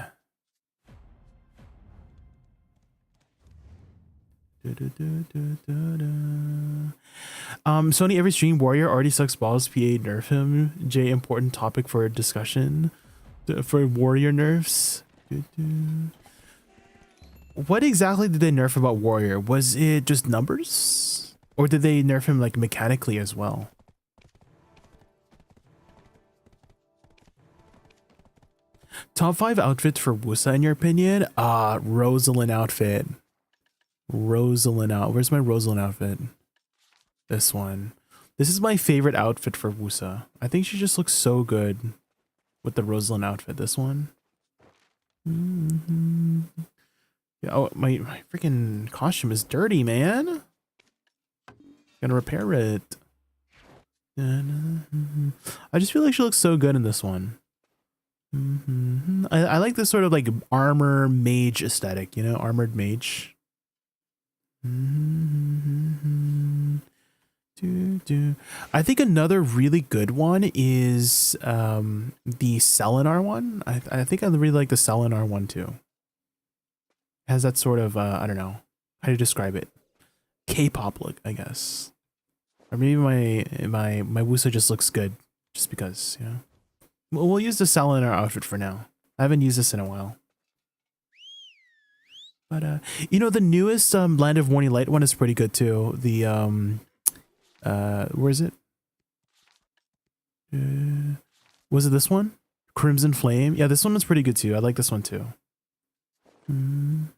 Sony every stream warrior already sucks balls. PA nerf him. J important topic for discussion for warrior nerfs. What exactly did they nerf about warrior? Was it just numbers, or did they nerf him like mechanically as well? Top 5 outfits for Wussa in your opinion? Rosalind outfit. Rosalind out. Where's my Rosalind outfit? This one. This is my favorite outfit for Wussa. I think she just looks so good with the Rosalind outfit. This one. Yeah, oh, my freaking costume is dirty, man. Gotta repair it. I just feel like she looks so good in this one. I like this sort of like armor mage aesthetic, you know, armored mage. I think another really good one is the Selenar one. I think I really like the Selenar one too. It has that sort of I don't know how to describe it, K-pop look, I guess. Or maybe my Wussa just looks good just because, you know. We'll use the Selenar outfit for now. I haven't used this in a while. But you know, the newest Land of Morning Light one is pretty good too. The where is it? Was it this one? Crimson Flame? Yeah, this one was pretty good too. I like this one too. And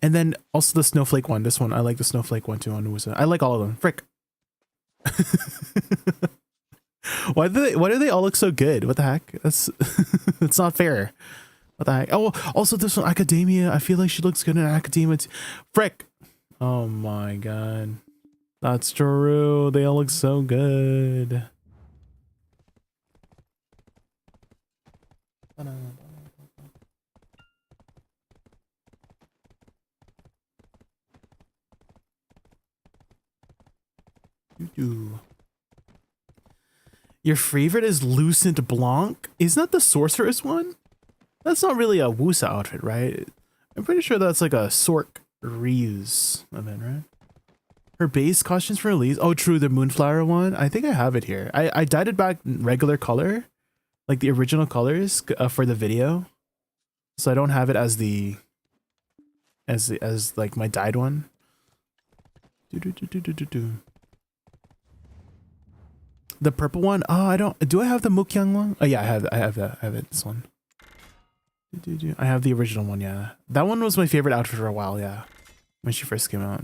then also the Snowflake one. This one, I like the Snowflake one too on Wussa. I like all of them. Frick. Why do they all look so good? What the heck? That's it's not fair. What the heck? Oh, also this one, Academia. I feel like she looks good in Academia. Frick. Oh my god. That's true. They all look so good. Your favorite is Lucent Blanc? Isn't that the sorceress one? That's not really a Wussa outfit, right? I'm pretty sure that's like a Sork reuse event, right? Her base costumes for release. Oh, true, the Moonflower one. I think I have it here. I dyed it back regular color, like the original colors for the video, so I don't have it as as like my dyed one. The purple one. Oh, I don't. Do I have the Mukyang one? Oh yeah, I have it. This one. I have the original one. Yeah, that one was my favorite outfit for a while. Yeah, when she first came out.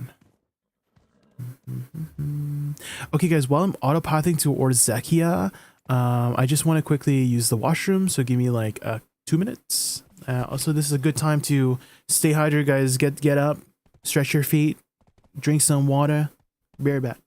Okay, guys. While I'm autopathing to Orzekia, I just want to quickly use the washroom. So give me like 2 minutes. Also, this is a good time to stay hydrated, guys. Get up, stretch your feet, drink some water. Be right back.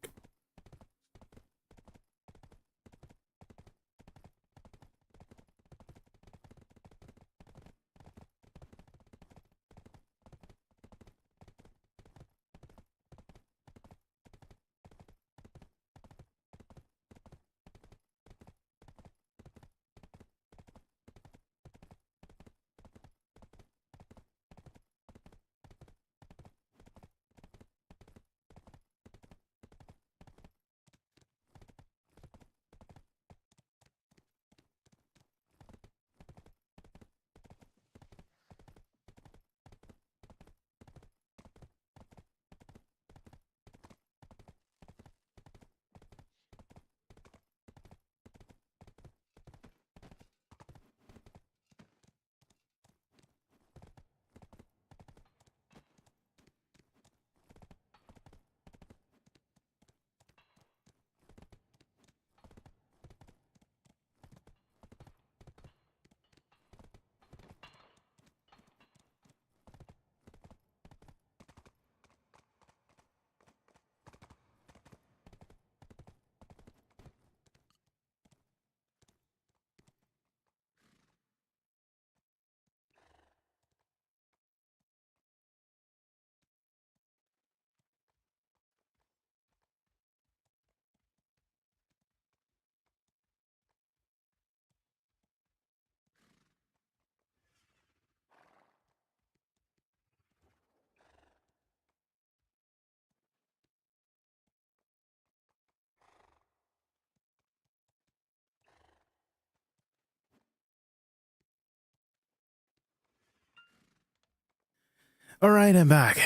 All right, I'm back.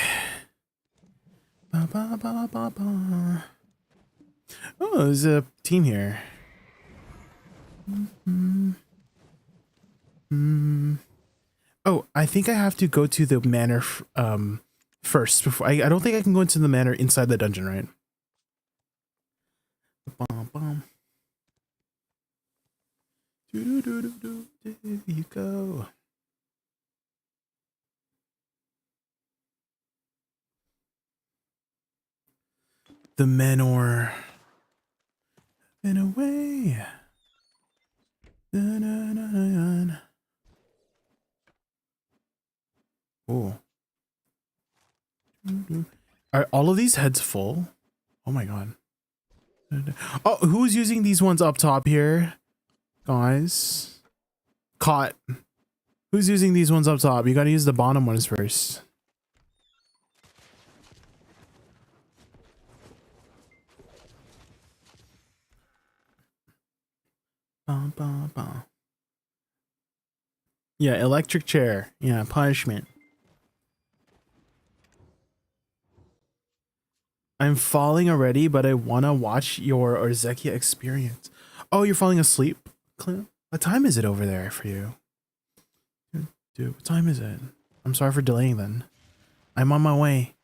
Ba, ba, ba, ba, ba. Oh, there's a team here. Oh, I think I have to go to the manor first. Before I don't think I can go into the manor inside the dungeon, right? Bum, bum. There you go. The manor. Been away. Oh. Are all of these heads full? Oh my god. Oh, who's using these ones up top here? Guys. Caught. Who's using these ones up top? You gotta use the bottom ones first. Bum, bum, bum. Yeah, electric chair. Yeah, punishment. I'm falling already, but I wanna watch your Orzekia experience. Oh, you're falling asleep, Clint? What time is it over there for you? Dude, what time is it? I'm sorry for delaying then. I'm on my way.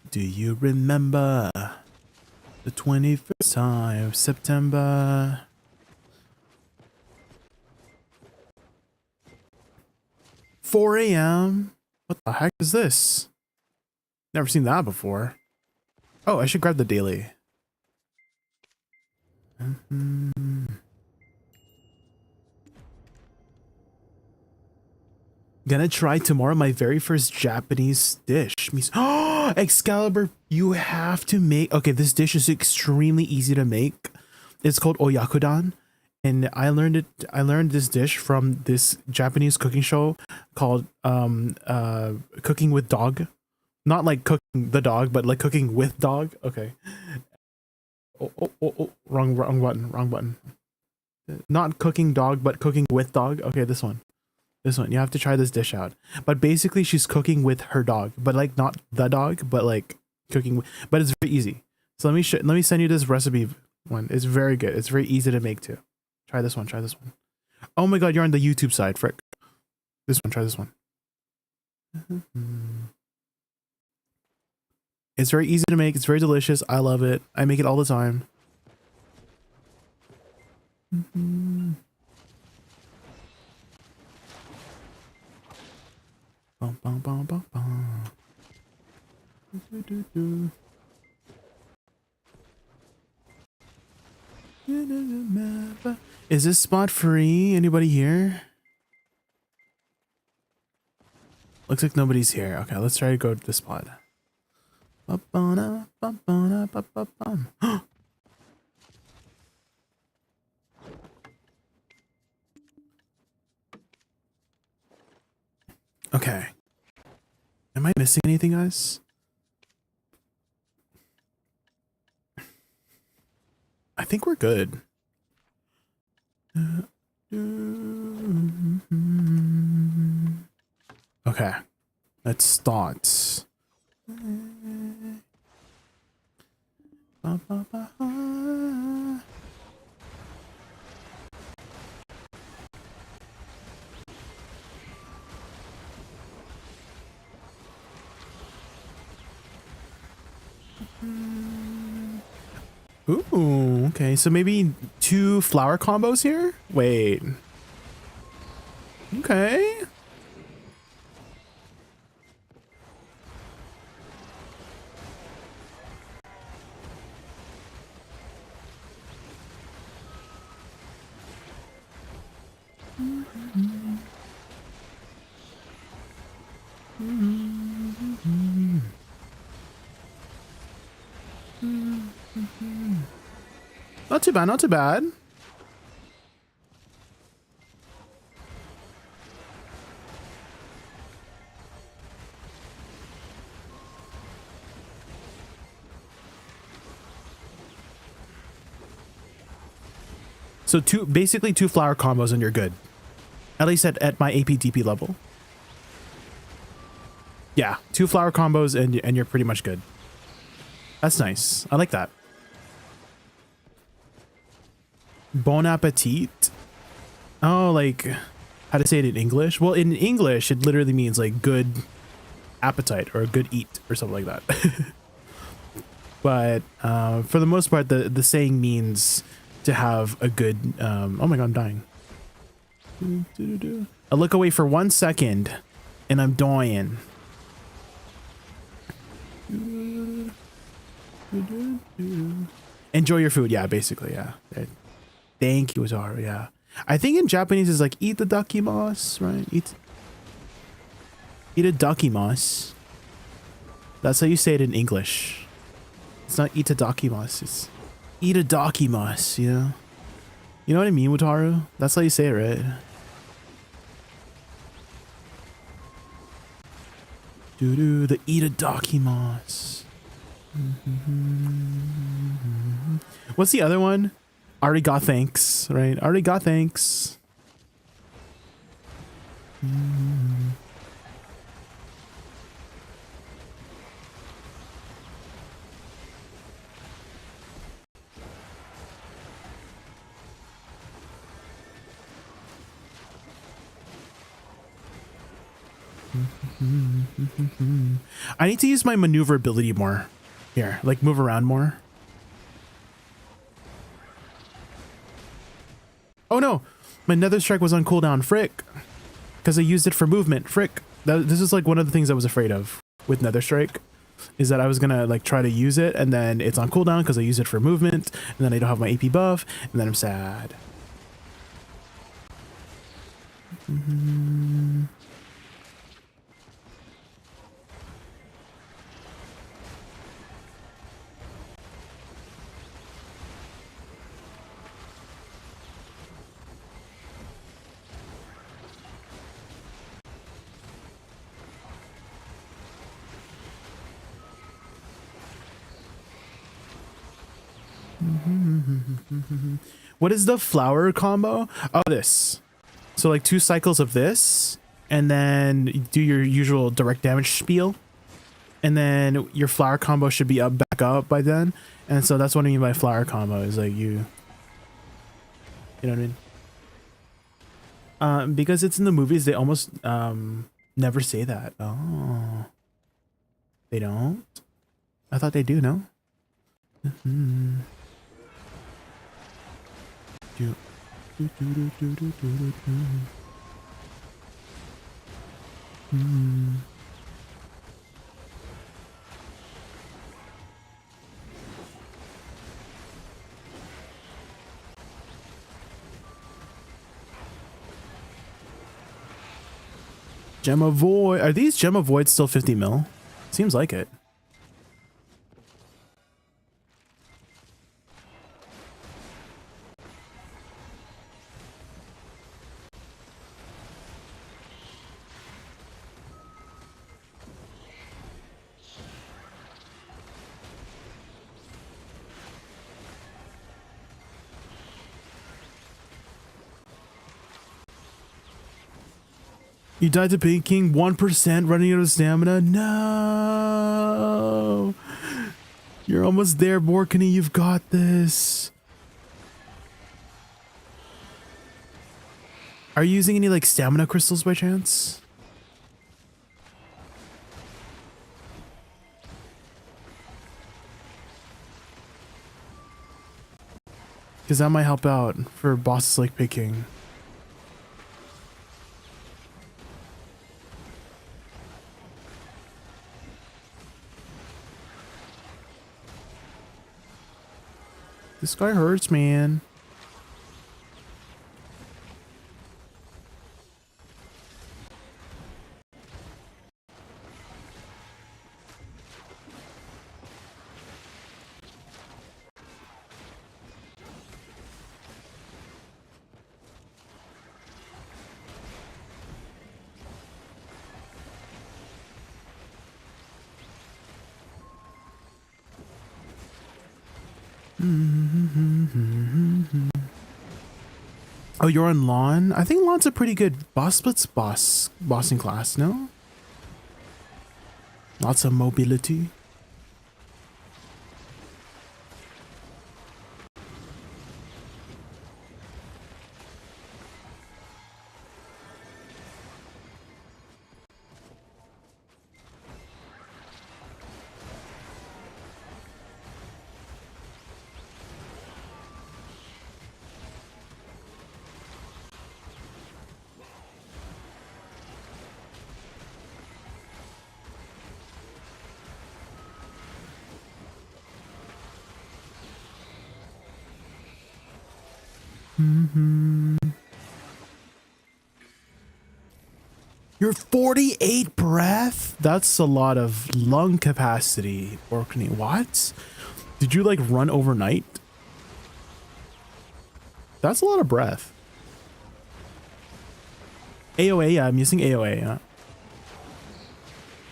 Do you remember the 21st time of September? $4 a.m. What the heck is this? Never seen that before. Oh, I should grab the daily. Gonna try tomorrow my very first Japanese dish. Oh, Excalibur, you have to make. Okay, this dish is extremely easy to make. It's called oyakudan, and I learned this dish from this Japanese cooking show called Cooking with Dog. Not like cooking the dog, but like cooking with dog. Okay. Oh, wrong button. Not cooking dog, but cooking with dog. Okay, this one. You have to try this dish out. But basically she's cooking with her dog, but like not the dog, but like cooking but it's very easy. So let me send you this recipe one. It's very good. It's very easy to make too. Try this one. Oh my god, you're on the YouTube side, frick. This one, try this one. It's very easy to make. It's very delicious. I love it. I make it all the time. Bum, bum, bum, bum, bum. Is this spot free? Anybody here? Looks like nobody's here. Okay, let's try to go to this spot. Okay. Am I missing anything, guys? I think we're good. Okay. Let's start. Ooh, okay. So maybe 2 flower combos here? Wait. Okay. Not too bad, not too bad. So basically two flower combos and you're good. At least at my APDP level. Yeah, 2 flower combos and you're pretty much good. That's nice. I like that. Bon appetit. Oh, like how to say it in English? Well, in English, it literally means like good appetite or good eat or something like that. But for the most part, the saying means to have a good. Oh my god, I'm dying. I look away for 1 second, and I'm dying. Enjoy your food, yeah, basically, yeah. Thank you, Zaru, yeah. I think in Japanese it's like eat the dakimasu, right? Eat a dakimasu. That's how you say it in English. It's not eat a dakimasu, it's eat a dakimasu, you know? You know what I mean, Wataru? That's how you say it, right? The eat a dakimasu. What's the other one? Ariga thanks, right? Ariga thanks. I need to use my maneuverability more. Here, like move around more. Oh no, my nether strike was on cooldown, frick. Because I used it for movement, frick. This is like one of the things I was afraid of with nether strike. Is that I was gonna like try to use it and then it's on cooldown because I use it for movement and then I don't have my AP buff and then I'm sad. What is the flower combo? Oh, this. So like 2 cycles of this and then do your usual direct damage spiel. And then your flower combo should be back up by then. And so that's what I mean by flower combo is like you know what I mean? Because it's in the movies, they almost never say that. Oh. They don't? I thought they do, no? Gemma Void. Are these Gemma Voids still 50 mil? Seems like it. You died to Pink King, 1% running out of stamina. No, you're almost there, Borkany. You've got this. Are you using any like stamina crystals by chance? Because that might help out for bosses like Pink King. This guy hurts, man. Oh, you're on Lawn? I think Lawn's a pretty good bossing class, no? Lots of mobility. You're 48 breath? That's a lot of lung capacity, Orkney. What? Did you like run overnight? That's a lot of breath. AOA, yeah, I'm using AOA, yeah.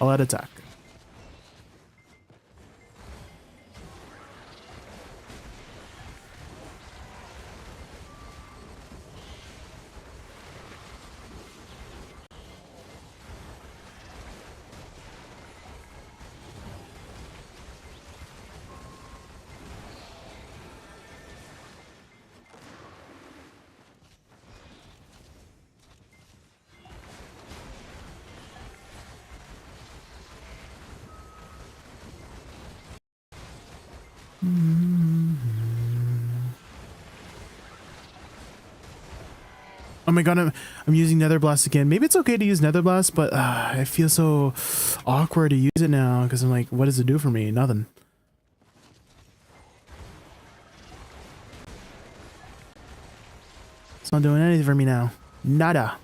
I'll add attack. Oh my god, I'm using Nether Blast again. Maybe it's okay to use Nether Blast, but I feel so awkward to use it now because I'm like, what does it do for me? Nothing. It's not doing anything for me now. Nada.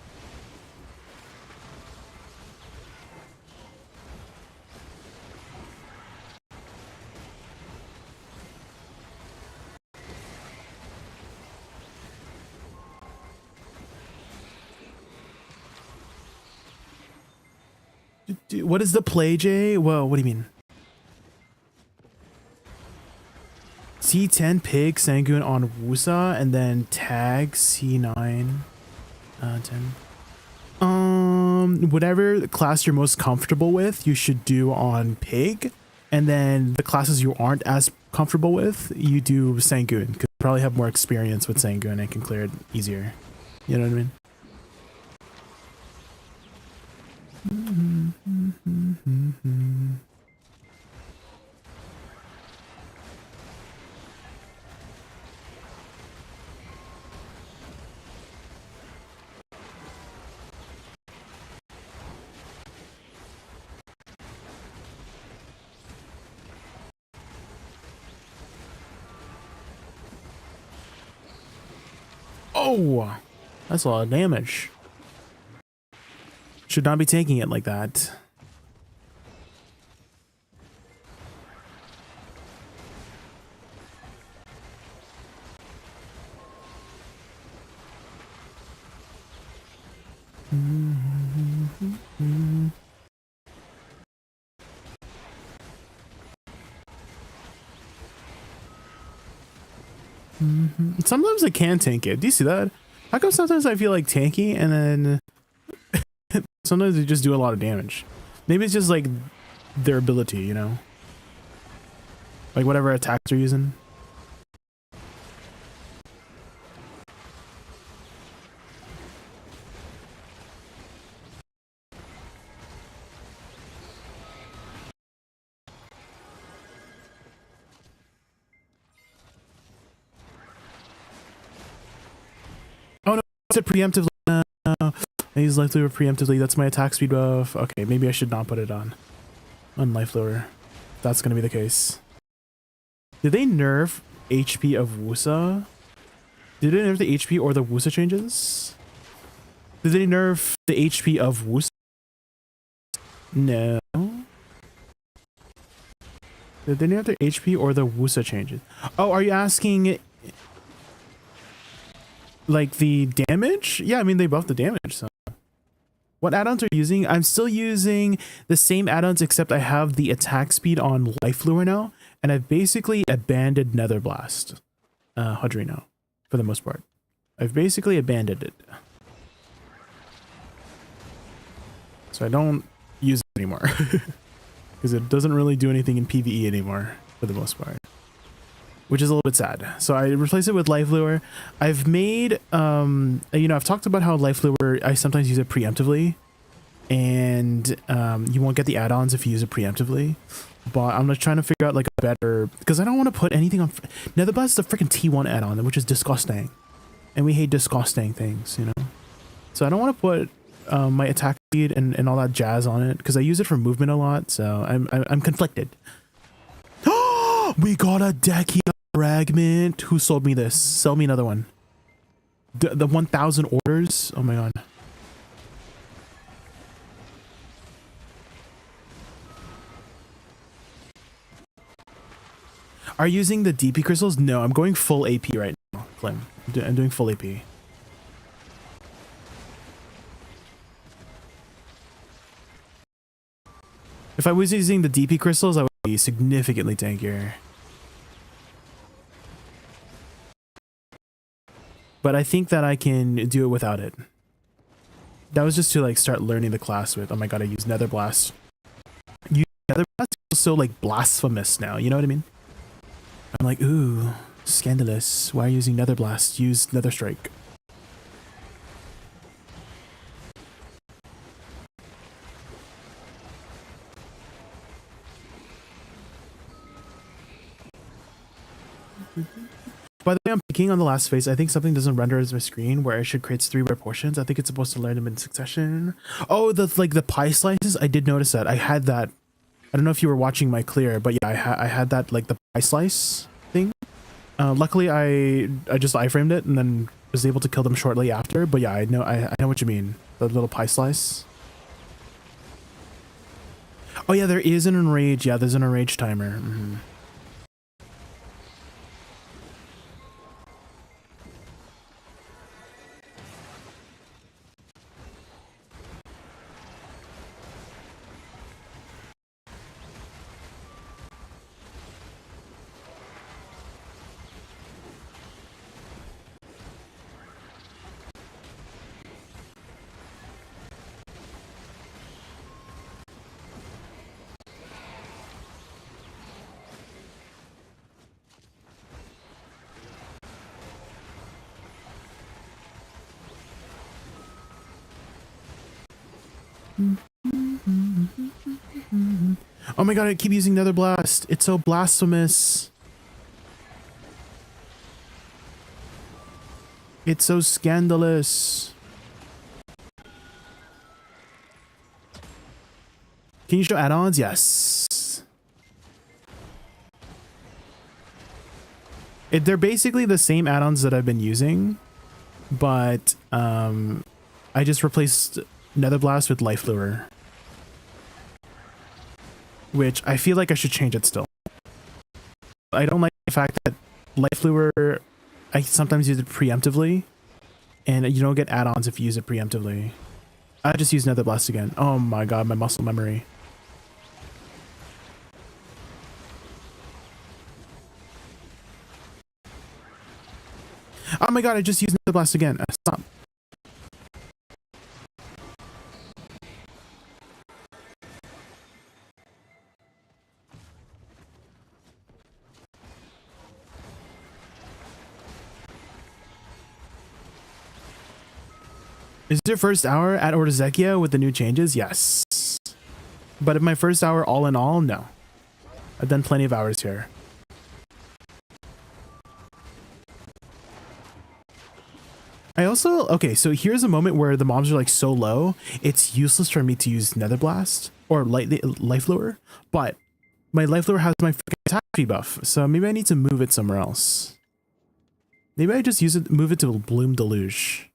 What is the play, Jay? Whoa, what do you mean? C10 Pig Sanguine on Wusa and then tag C9 10. Whatever class you're most comfortable with, you should do on Pig, and then the classes you aren't as comfortable with, you do Sanguine, because you probably have more experience with Sanguine and can clear it easier. You know what I mean? Oh, that's a lot of damage. Should not be taking it like that. Sometimes I can tank it. Do you see that? How come sometimes I feel like tanky and then sometimes they just do a lot of damage? Maybe it's just like their ability, you know? Like whatever attacks they're using. Oh no, I said preemptively. I use life lure preemptively. That's my attack speed buff. Okay, maybe I should not put it on life lure. That's gonna be the case. Did they nerf HP of Wusa? Did they nerf the HP or the Wusa changes? Did they nerf the HP of Wusa? No. Did they nerf the HP or the Wusa changes? Oh, are you asking like the damage? Yeah, I mean they buffed the damage, so. What add-ons are you using? I'm still using the same add-ons except I have the attack speed on life lure now, and I've basically abandoned Nether Blast, Hudry now, for the most part. I've basically abandoned it. So I don't use it anymore. Because it doesn't really do anything in PvE anymore, for the most part. Which is a little bit sad. So I replace it with Life Lure. I've made, you know, I've talked about how Life Lure, I sometimes use it preemptively. And you won't get the add-ons if you use it preemptively. But I'm just trying to figure out like a better, because I don't want to put anything on. Netherblast is the freaking T1 add-on, which is disgusting. And we hate disgusting things, you know. So I don't want to put my attack speed and all that jazz on it, because I use it for movement a lot. So I'm conflicted. We got a Decky fragment. Who sold me this? Sell me another one. The 1,000 orders. Oh my god. Are you using the DP crystals? No, I'm going full AP right now, Clem. I'm doing full AP. If I was using the DP crystals, I would be significantly tankier. But I think that I can do it without it. That was just to like start learning the class with. Oh my god, I use Nether Blast. Use Nether Blast is so like blasphemous now, you know what I mean? I'm like, ooh, scandalous. Why are you using Nether Blast? Use Nether Strike. By the way, I'm picking on the last phase. I think something doesn't render as my screen where it should create 3 rare portions. I think it's supposed to learn them in succession. Oh, the pie slices. I did notice that. I had that. I don't know if you were watching my clear, but yeah, I had that like the pie slice thing. Luckily, I just iframed it and then was able to kill them shortly after. But yeah, I know what you mean. The little pie slice. Oh yeah, there is an enrage. Yeah, there's an enrage timer. Mm-hmm. Oh my god, I keep using Nether Blast. It's so blasphemous. It's so scandalous. Can you show add-ons? Yes. They're basically the same add-ons that I've been using, but I just replaced Nether Blast with Life Lure, which I feel like I should change it still. I don't like the fact that Life Lure, I sometimes use it preemptively, and you don't get add-ons if you use it preemptively. I just use Nether Blast again. Oh my god, my muscle memory. Oh my god, I just used Nether Blast again. Stop. Is your first hour at Ortezekia with the new changes? Yes. But if my first hour all in all, no. I've done plenty of hours here. I also, okay, so here's a moment where the mobs are like so low, it's useless for me to use Nether Blast or Life Lure, but my Life Lure has my freaking attack speed buff, so maybe I need to move it somewhere else. Maybe I just move it to Bloom Deluge.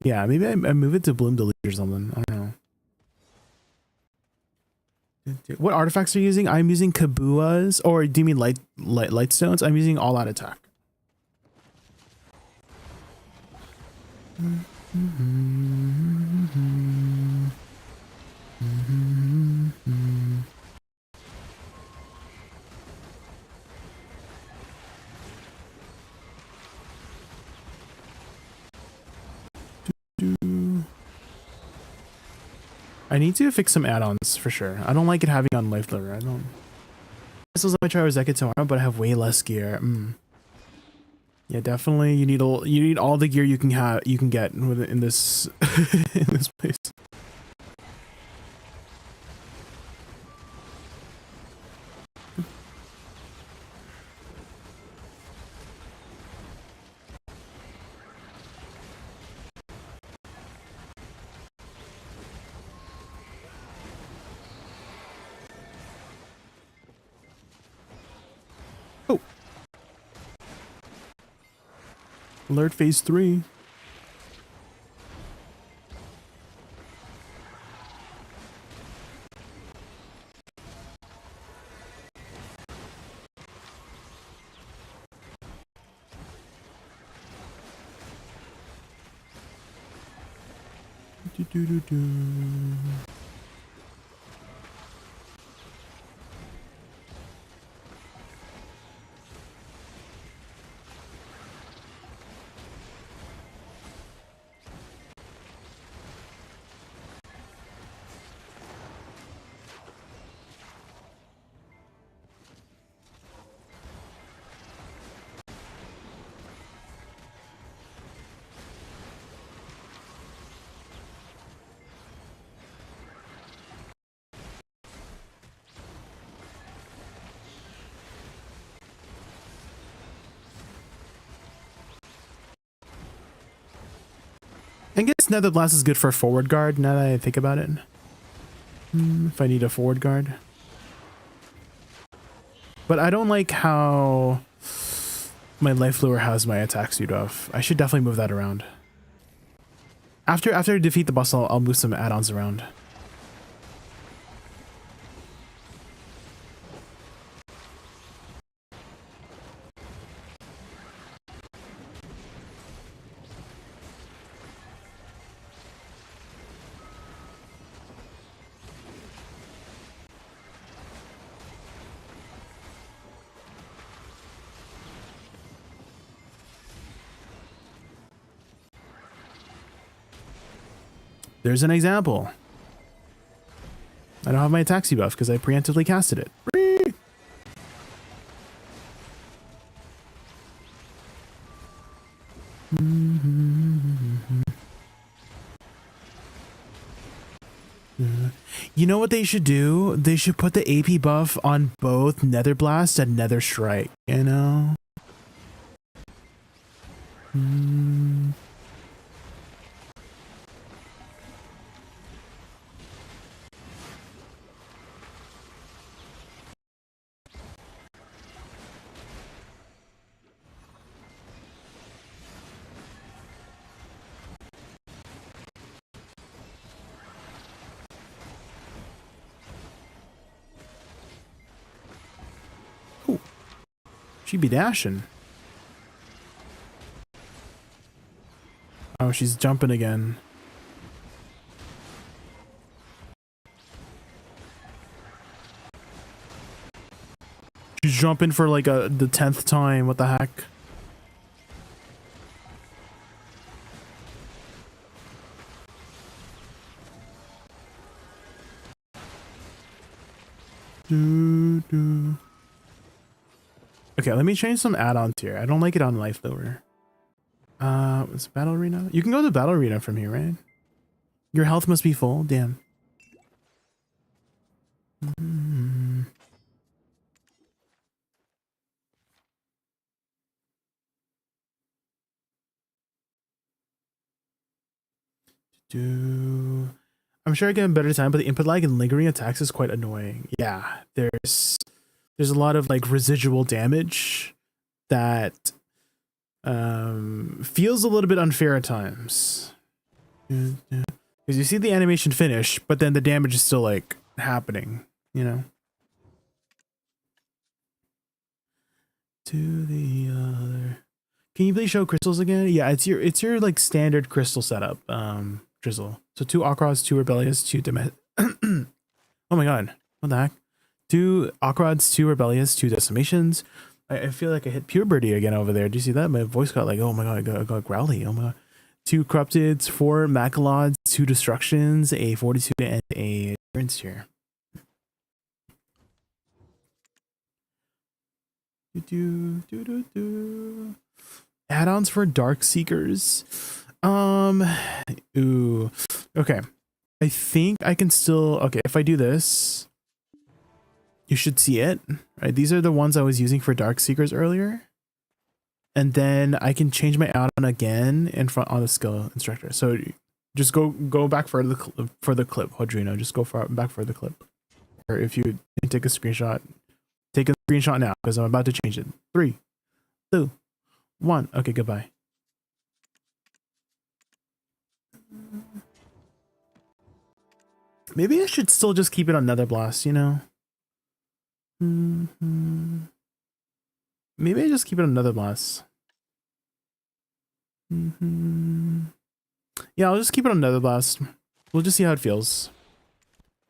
Yeah, maybe I move it to Bloom Deluge or something. I don't know. What artifacts are you using? I'm using Kabuas, or do you mean light stones? I'm using all out attack. I need to fix some add-ons for sure. I don't like it having on life lever. I don't. This was my try Zeka tomorrow, but I have way less gear. Yeah, definitely. You need all the gear you can get in this in this place. Oh. Alert phase 3. I guess Nether Blast is good for forward guard now that I think about it. If I need a forward guard. But I don't like how my life lure has my attack speed off. I should definitely move that around. After I defeat the boss, I'll move some add-ons around. There's an example. I don't have my attack speed buff because I preemptively casted it. You know what they should do? They should put the AP buff on both Nether Blast and Nether Strike, you know? She'd be dashing. Oh, she's jumping again. She's jumping for like the 10th time. What the heck? Okay, let me change some add-ons here. I don't like it on life lure. It's battle arena. You can go to the battle arena from here, right? Your health must be full. Damn. I'm sure I get a better time, but the input lag and lingering attacks is quite annoying. Yeah, there's a lot of like residual damage that feels a little bit unfair at times. Because you see the animation finish, but then the damage is still like happening, you know? To the other. Can you please show crystals again? Yeah, it's your like standard crystal setup, Drizzle. So 2 Akrods, 2 Rebellious, 2 oh my god, what the heck? 2 Akrods, 2 Rebellious, 2 Decimations. I feel like I hit puberty again over there. Do you see that? My voice got like, oh my god, I got growly. Oh my god. 2 Corrupted, 4 Macalods, 2 destructions, a fortitude, and a endurance tier. Add-ons for Dark Seekers. Ooh. Okay. I think I can still, okay, if I do this, you should see it, right? These are the ones I was using for Dark Seekers earlier. And then I can change my add-on again in front on the skill instructor. So just go back for the clip, Hodrino. Just go back for the clip. Or if you take a screenshot now because I'm about to change it. 3, 2, 1. Okay, goodbye. Maybe I should still just keep it on Nether Blast, you know? Maybe I just keep it on Nether Blast. Yeah, I'll just keep it on Nether Blast. We'll just see how it feels.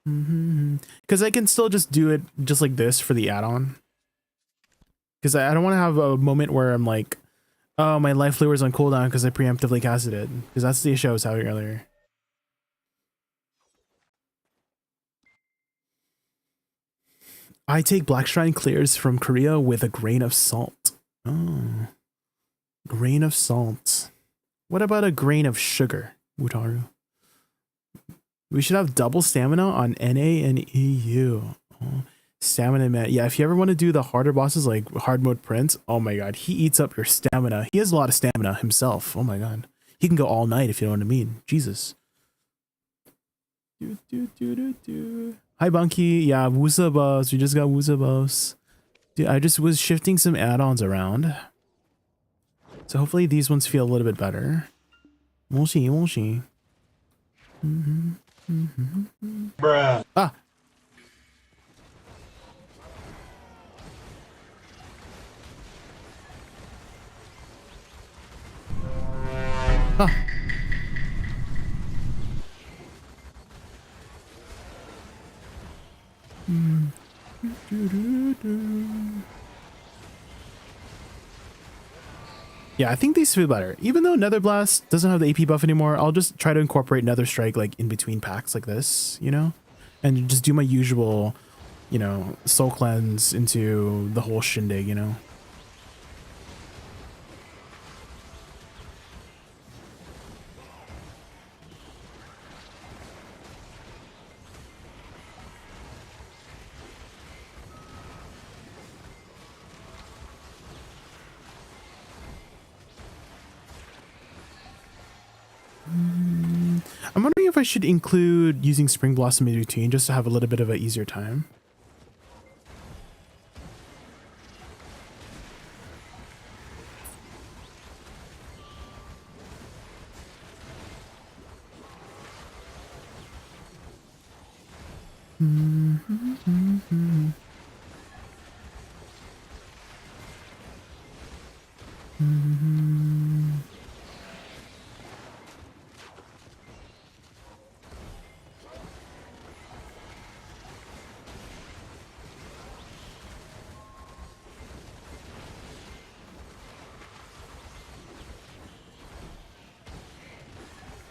Because I can still just do it just like this for the add-on. Because I don't want to have a moment where I'm like, oh, my life lure is on cooldown because I preemptively casted it. Because that's the issue I was having earlier. I take Black Shrine clears from Korea with a grain of salt. Oh. Grain of salt. What about a grain of sugar, Wutaru? We should have double stamina on NA and EU. Oh. Stamina man. Yeah, if you ever want to do the harder bosses like hard mode Prince, oh my god, he eats up your stamina. He has a lot of stamina himself. Oh my god. He can go all night if you know what I mean. Jesus. Hi Bunky. Yeah, Wusa buffs. We just got Wusa buffs. Dude, I just was shifting some add-ons around. So hopefully these ones feel a little bit better. We'll see, we'll see. Bruh. Ah! Ah! Yeah, I think these feel better. Even though Nether Blast doesn't have the AP buff anymore, I'll just try to incorporate Nether Strike like in between packs like this, you know? And just do my usual, you know, Soul Cleanse into the whole shindig, you know? I'm wondering if I should include using Spring Blossom in routine just to have a little bit of an easier time.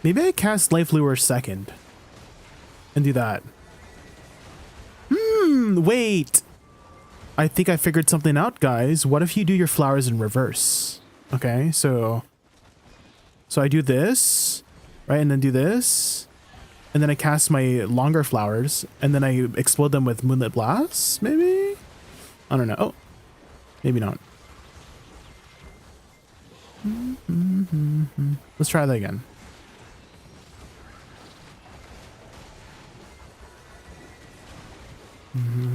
Maybe I cast Life Lure second and do that. Wait. I think I figured something out, guys. What if you do your flowers in reverse? Okay, so I do this, right? And then do this. And then I cast my longer flowers and then I explode them with Moonlit Blast, maybe? I don't know. Oh, maybe not. Let's try that again.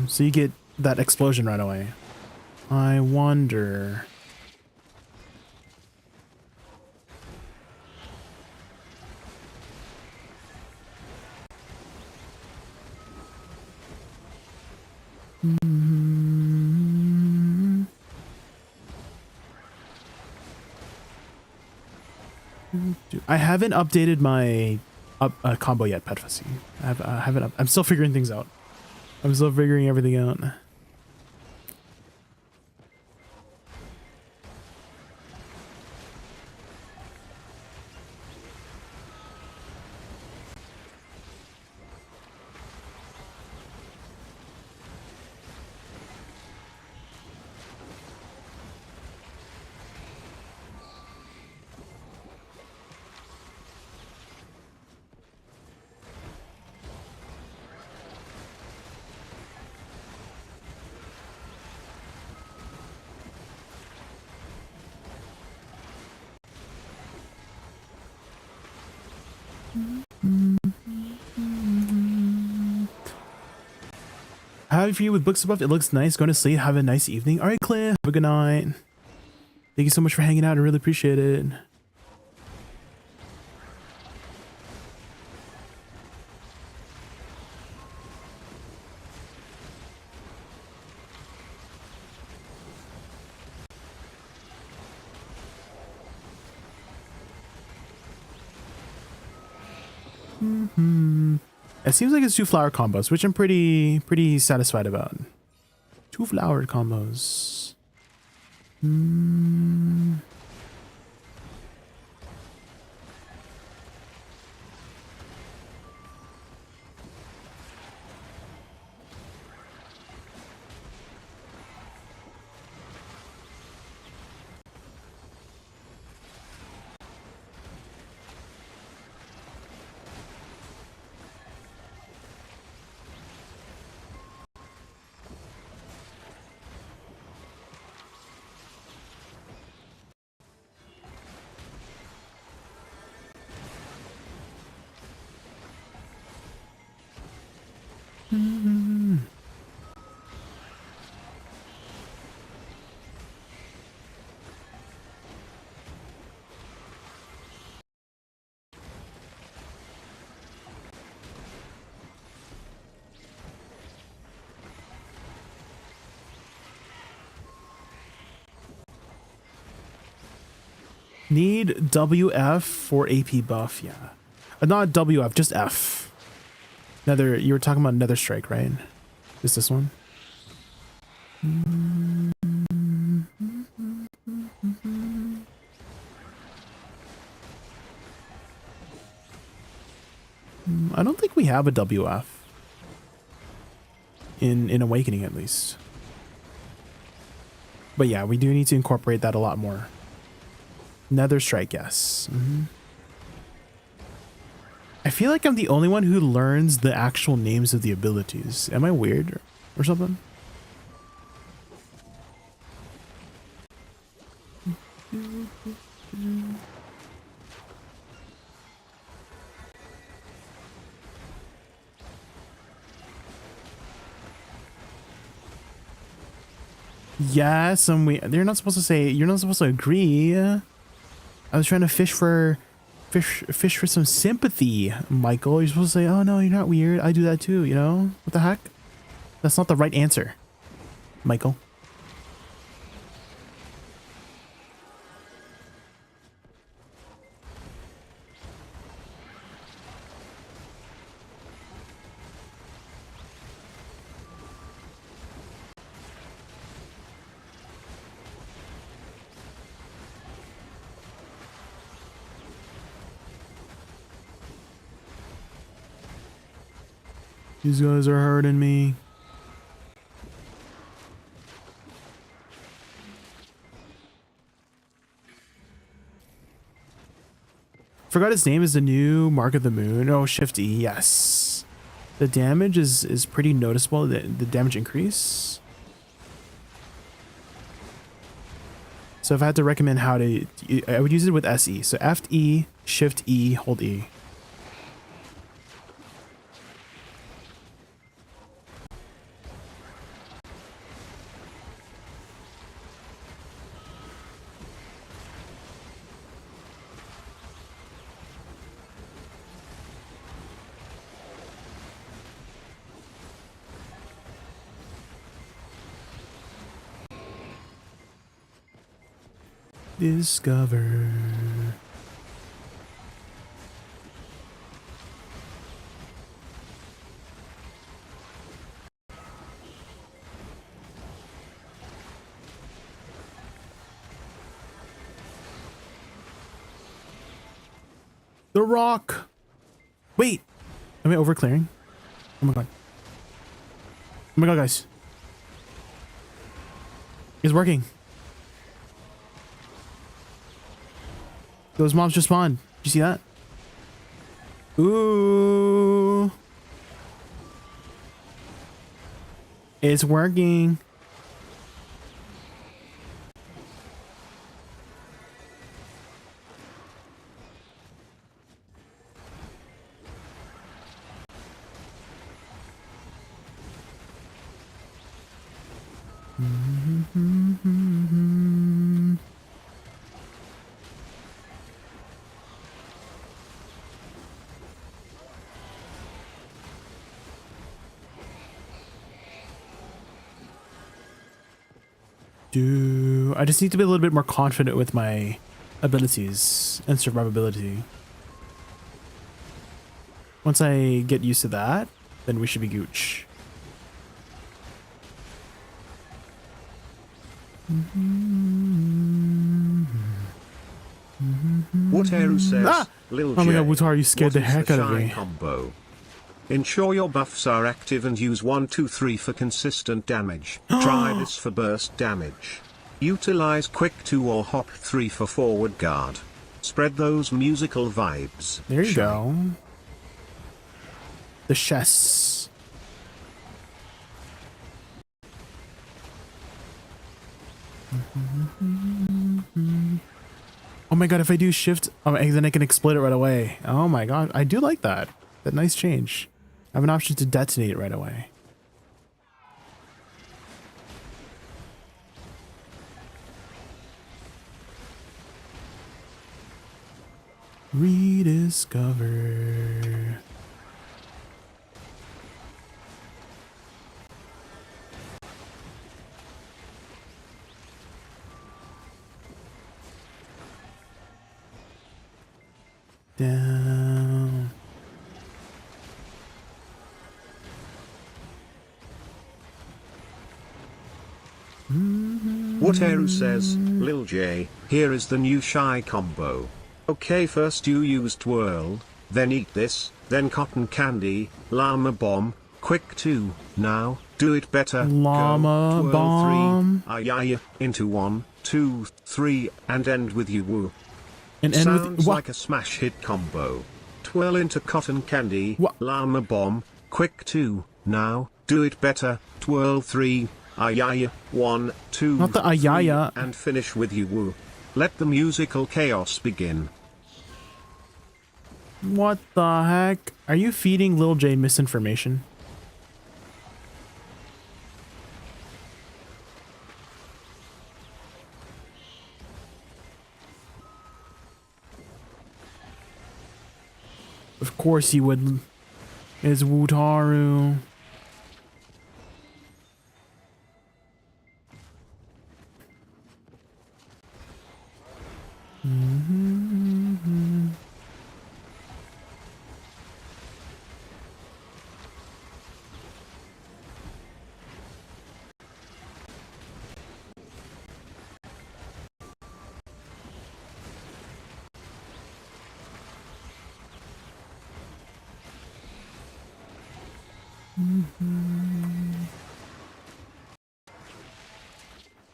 So you get that explosion right away. I wonder. I haven't updated my combo yet, Pet Fussy. I haven't. I'm still figuring things out. I'm still figuring everything out. happy for you with books above. It looks nice. Going to sleep. Have a nice evening. All right, Claire. Have a good night. Thank you so much for hanging out. I really appreciate it. It seems like it's 2 flower combos, which I'm pretty satisfied about. 2 flower combos. Need WF for AP buff, yeah. Not WF, just F. Nether, you were talking about Nether Strike, right? Just this one? I don't think we have a WF. In Awakening, at least. But yeah, we do need to incorporate that a lot more. Nether Strike, yes. I feel like I'm the only one who learns the actual names of the abilities. Am I weird or something? Yes, they're not supposed to say, you're not supposed to agree. I was trying to fish for some sympathy, Michael. You're supposed to say, oh no, you're not weird. I do that too, you know? What the heck? That's not the right answer, Michael. These guys are hurting me. Forgot his name is the new Mark of the Moon. Oh, Shift E, yes. The damage is pretty noticeable, the damage increase. So if I had to recommend how to, I would use it with SE. So FE, Shift E, hold E. Discover. The rock. Wait. Am I over clearing? Oh my god. Oh my god, guys. It's working. Those mobs just spawned. Did you see that? Ooh. It's working. I just need to be a little bit more confident with my abilities and survivability. Once I get used to that, then we should be gooch. Whatever says, Lil J, oh my god, Wutaru, you scared the what is heck out of shy me. Combo? Ensure your buffs are active and use 1, 2, 3 for consistent damage. Try this for burst damage. Utilize quick 2 or hop 3 for forward guard. Spread those musical vibes. There you go. The chess. Oh my god, if I do shift, then I can exploit it right away. Oh my god, I do like that. That nice change. I have an option to detonate it right away. Rediscover. Down. Whatever says, Lil J, here is the new shy combo. Okay, first you use twirl, then eat this, then cotton candy, llama bomb, quick 2, now, do it better. Llama go, twirl bomb. 3, into 1, 2, 3, and end with you woo. And end Sounds with like a smash hit combo. Twirl into cotton candy, what? llama bomb, quick 2, now, do it better, twirl 3, 1, 2, Not the 3, ayaya. and finish with you woo. Let the musical chaos begin. What the heck? Are you feeding Lil J misinformation? Of course he would. It's Wutaru.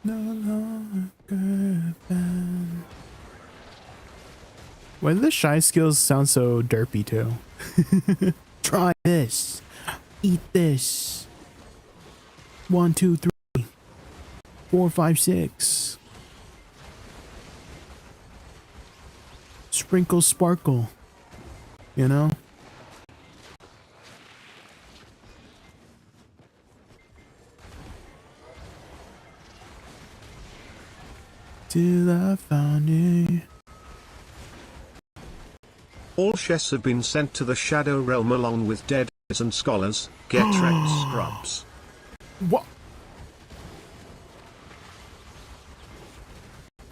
No longer bad. Why do the shy skills sound so derpy too? Try this. Eat this. 1, 2, 3, 4, 5, 6. Sprinkle sparkle. You know? Till I found it. All chests have been sent to the Shadow Realm along with dead and scholars. Get wrecked, scrubs. What?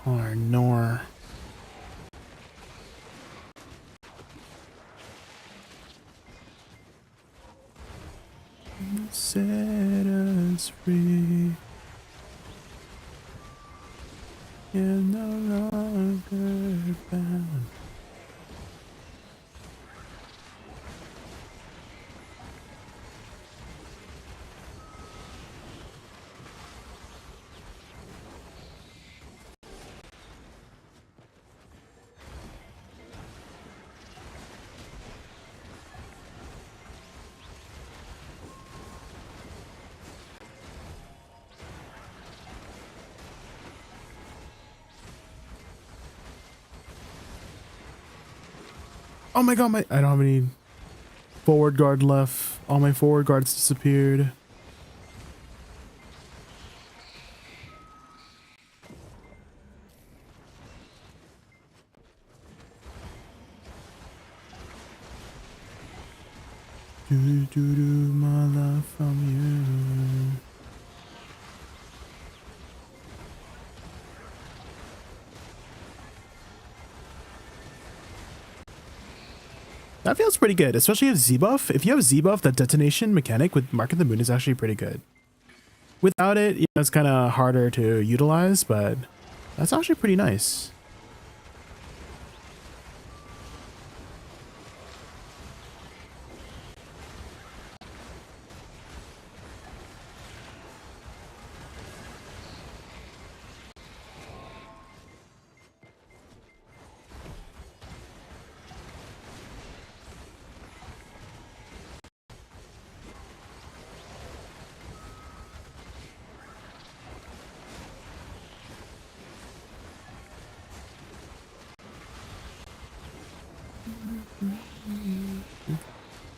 Or nor. Set us free. You're no longer bound. Oh my god, I don't have any forward guard left. All my forward guards disappeared. My love from you. That feels pretty good, especially if Z-buff. If you have Z-buff, that detonation mechanic with Mark of the Moon is actually pretty good. Without it, you know, it's kind of harder to utilize, but that's actually pretty nice.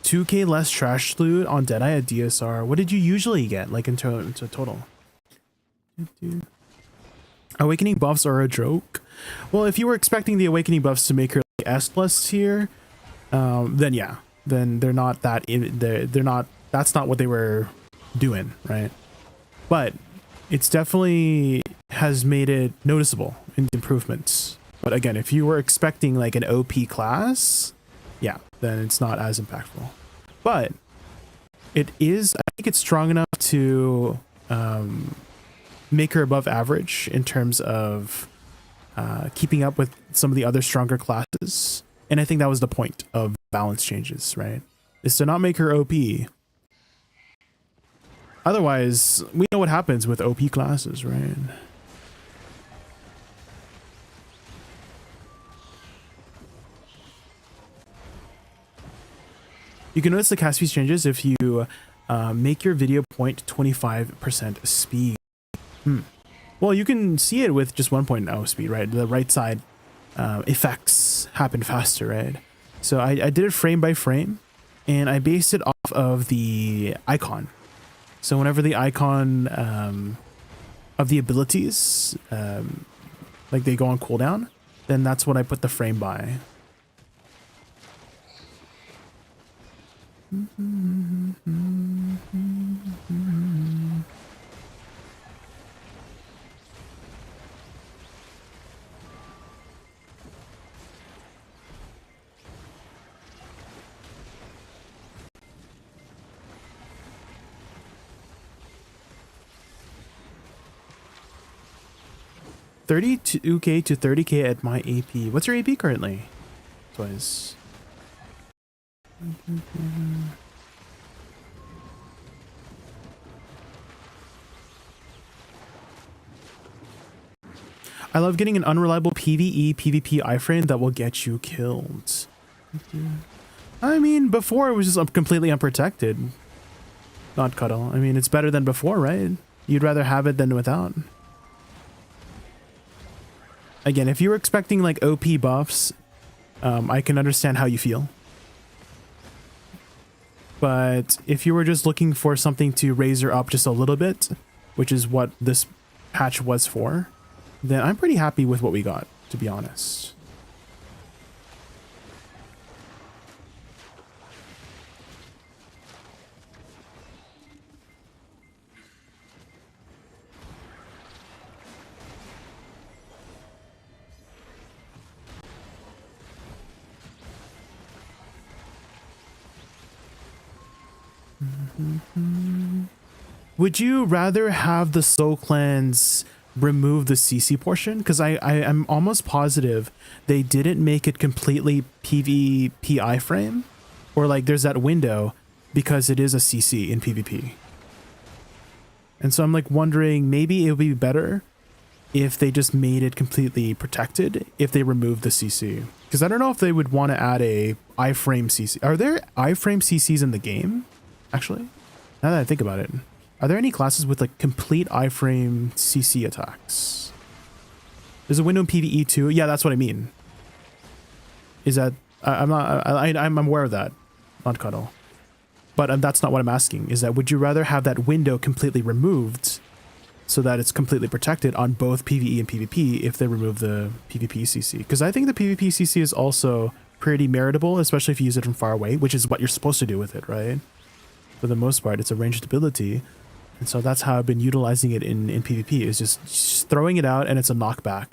$2K less trash loot on Deadeye at DSR. What did you usually get, like into total? Awakening buffs are a joke. Well, if you were expecting the awakening buffs to make her like S plus tier, then yeah, then they're not that. They're not. That's not what they were doing, right? But it's definitely has made it noticeable in improvements. But again, if you were expecting like an OP class, yeah, then it's not as impactful. But it is, I think it's strong enough to make her above average in terms of keeping up with some of the other stronger classes. And I think that was the point of balance changes, right? Is to not make her OP. Otherwise, we know what happens with OP classes, right? You can notice the cast speed changes if you make your video point 25% speed. Well, you can see it with just 1.0 speed, right? The right side effects happen faster, right? So I did it frame by frame, and I based it off of the icon. So whenever the icon of the abilities, like they go on cooldown, then that's what I put the frame by. $32K to $30K at my AP. What's your AP currently? Twice. I love getting an unreliable PvE PvP iframe that will get you killed. I mean, before it was just completely unprotected. Not cuddle. I mean, it's better than before, right? You'd rather have it than without. Again, if you were expecting like OP buffs, I can understand how you feel. But if you were just looking for something to raise her up just a little bit, which is what this patch was for, then I'm pretty happy with what we got, to be honest. Would you rather have the Soul Cleanse remove the CC portion? Because I'm almost positive they didn't make it completely PvP iframe, or like there's that window because it is a CC in PvP. And so I'm like wondering, maybe it would be better if they just made it completely protected if they remove the CC. Because I don't know if they would want to add a iframe CC. Are there iframe CCs in the game? Actually, now that I think about it, are there any classes with like complete iframe CC attacks? There's a window in PvE too. Yeah, that's what I mean. Is that I'm aware of that, not cuddle, but that's not what I'm asking. Is that would you rather have that window completely removed so that it's completely protected on both PvE and PvP if they remove the PvP CC? Because I think the PvP CC is also pretty meritable, especially if you use it from far away, which is what you're supposed to do with it, right? For the most part, it's a ranged ability. And so that's how I've been utilizing it in PvP, is just throwing it out, and it's a knockback.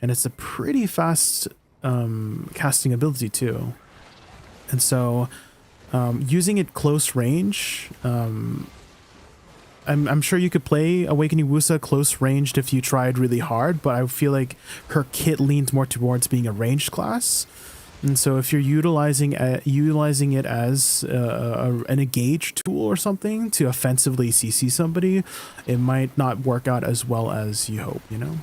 And it's a pretty fast casting ability too. And so using it close range, I'm sure you could play Awakening Wussa close ranged if you tried really hard, but I feel like her kit leans more towards being a ranged class. And so if you're utilizing it as an engage tool or something to offensively CC somebody, it might not work out as well as you hope, you know?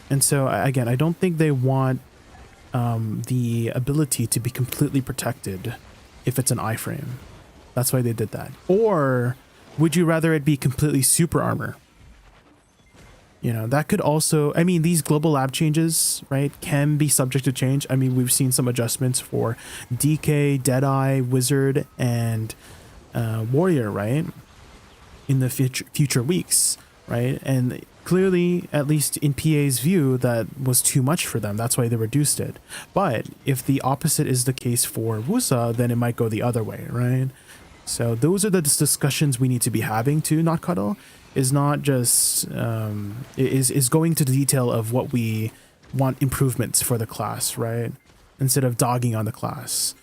And so again, I don't think they want the ability to be completely protected if it's an iframe. That's why they did that. Or would you rather it be completely super armor? You know, that could also, I mean, these global lab changes, right, can be subject to change. I mean, we've seen some adjustments for DK, Deadeye, Wizard, and Warrior, right, in the future weeks, right? And clearly, at least in PA's view, that was too much for them. That's why they reduced it. But if the opposite is the case for Wusa, then it might go the other way, right? So those are the discussions we need to be having too, not Cuddle, is not just, is going to the detail of what we want improvements for the class, right? Instead of dogging on the class.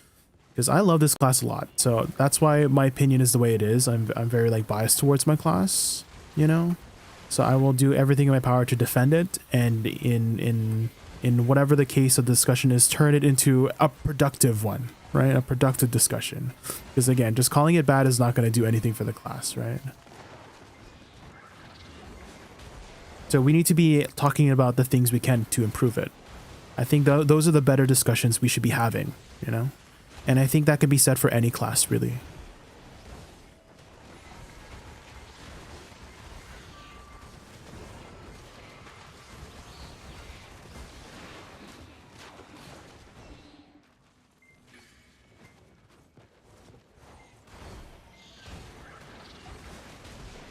Because I love this class a lot. So that's why my opinion is the way it is. I'm very like biased towards my class, you know? So I will do everything in my power to defend it, and in whatever the case of the discussion is, turn it into a productive one, right? A productive discussion. Because again, just calling it bad is not going to do anything for the class, right? So we need to be talking about the things we can to improve it. I think those are the better discussions we should be having, you know? And I think that can be said for any class, really.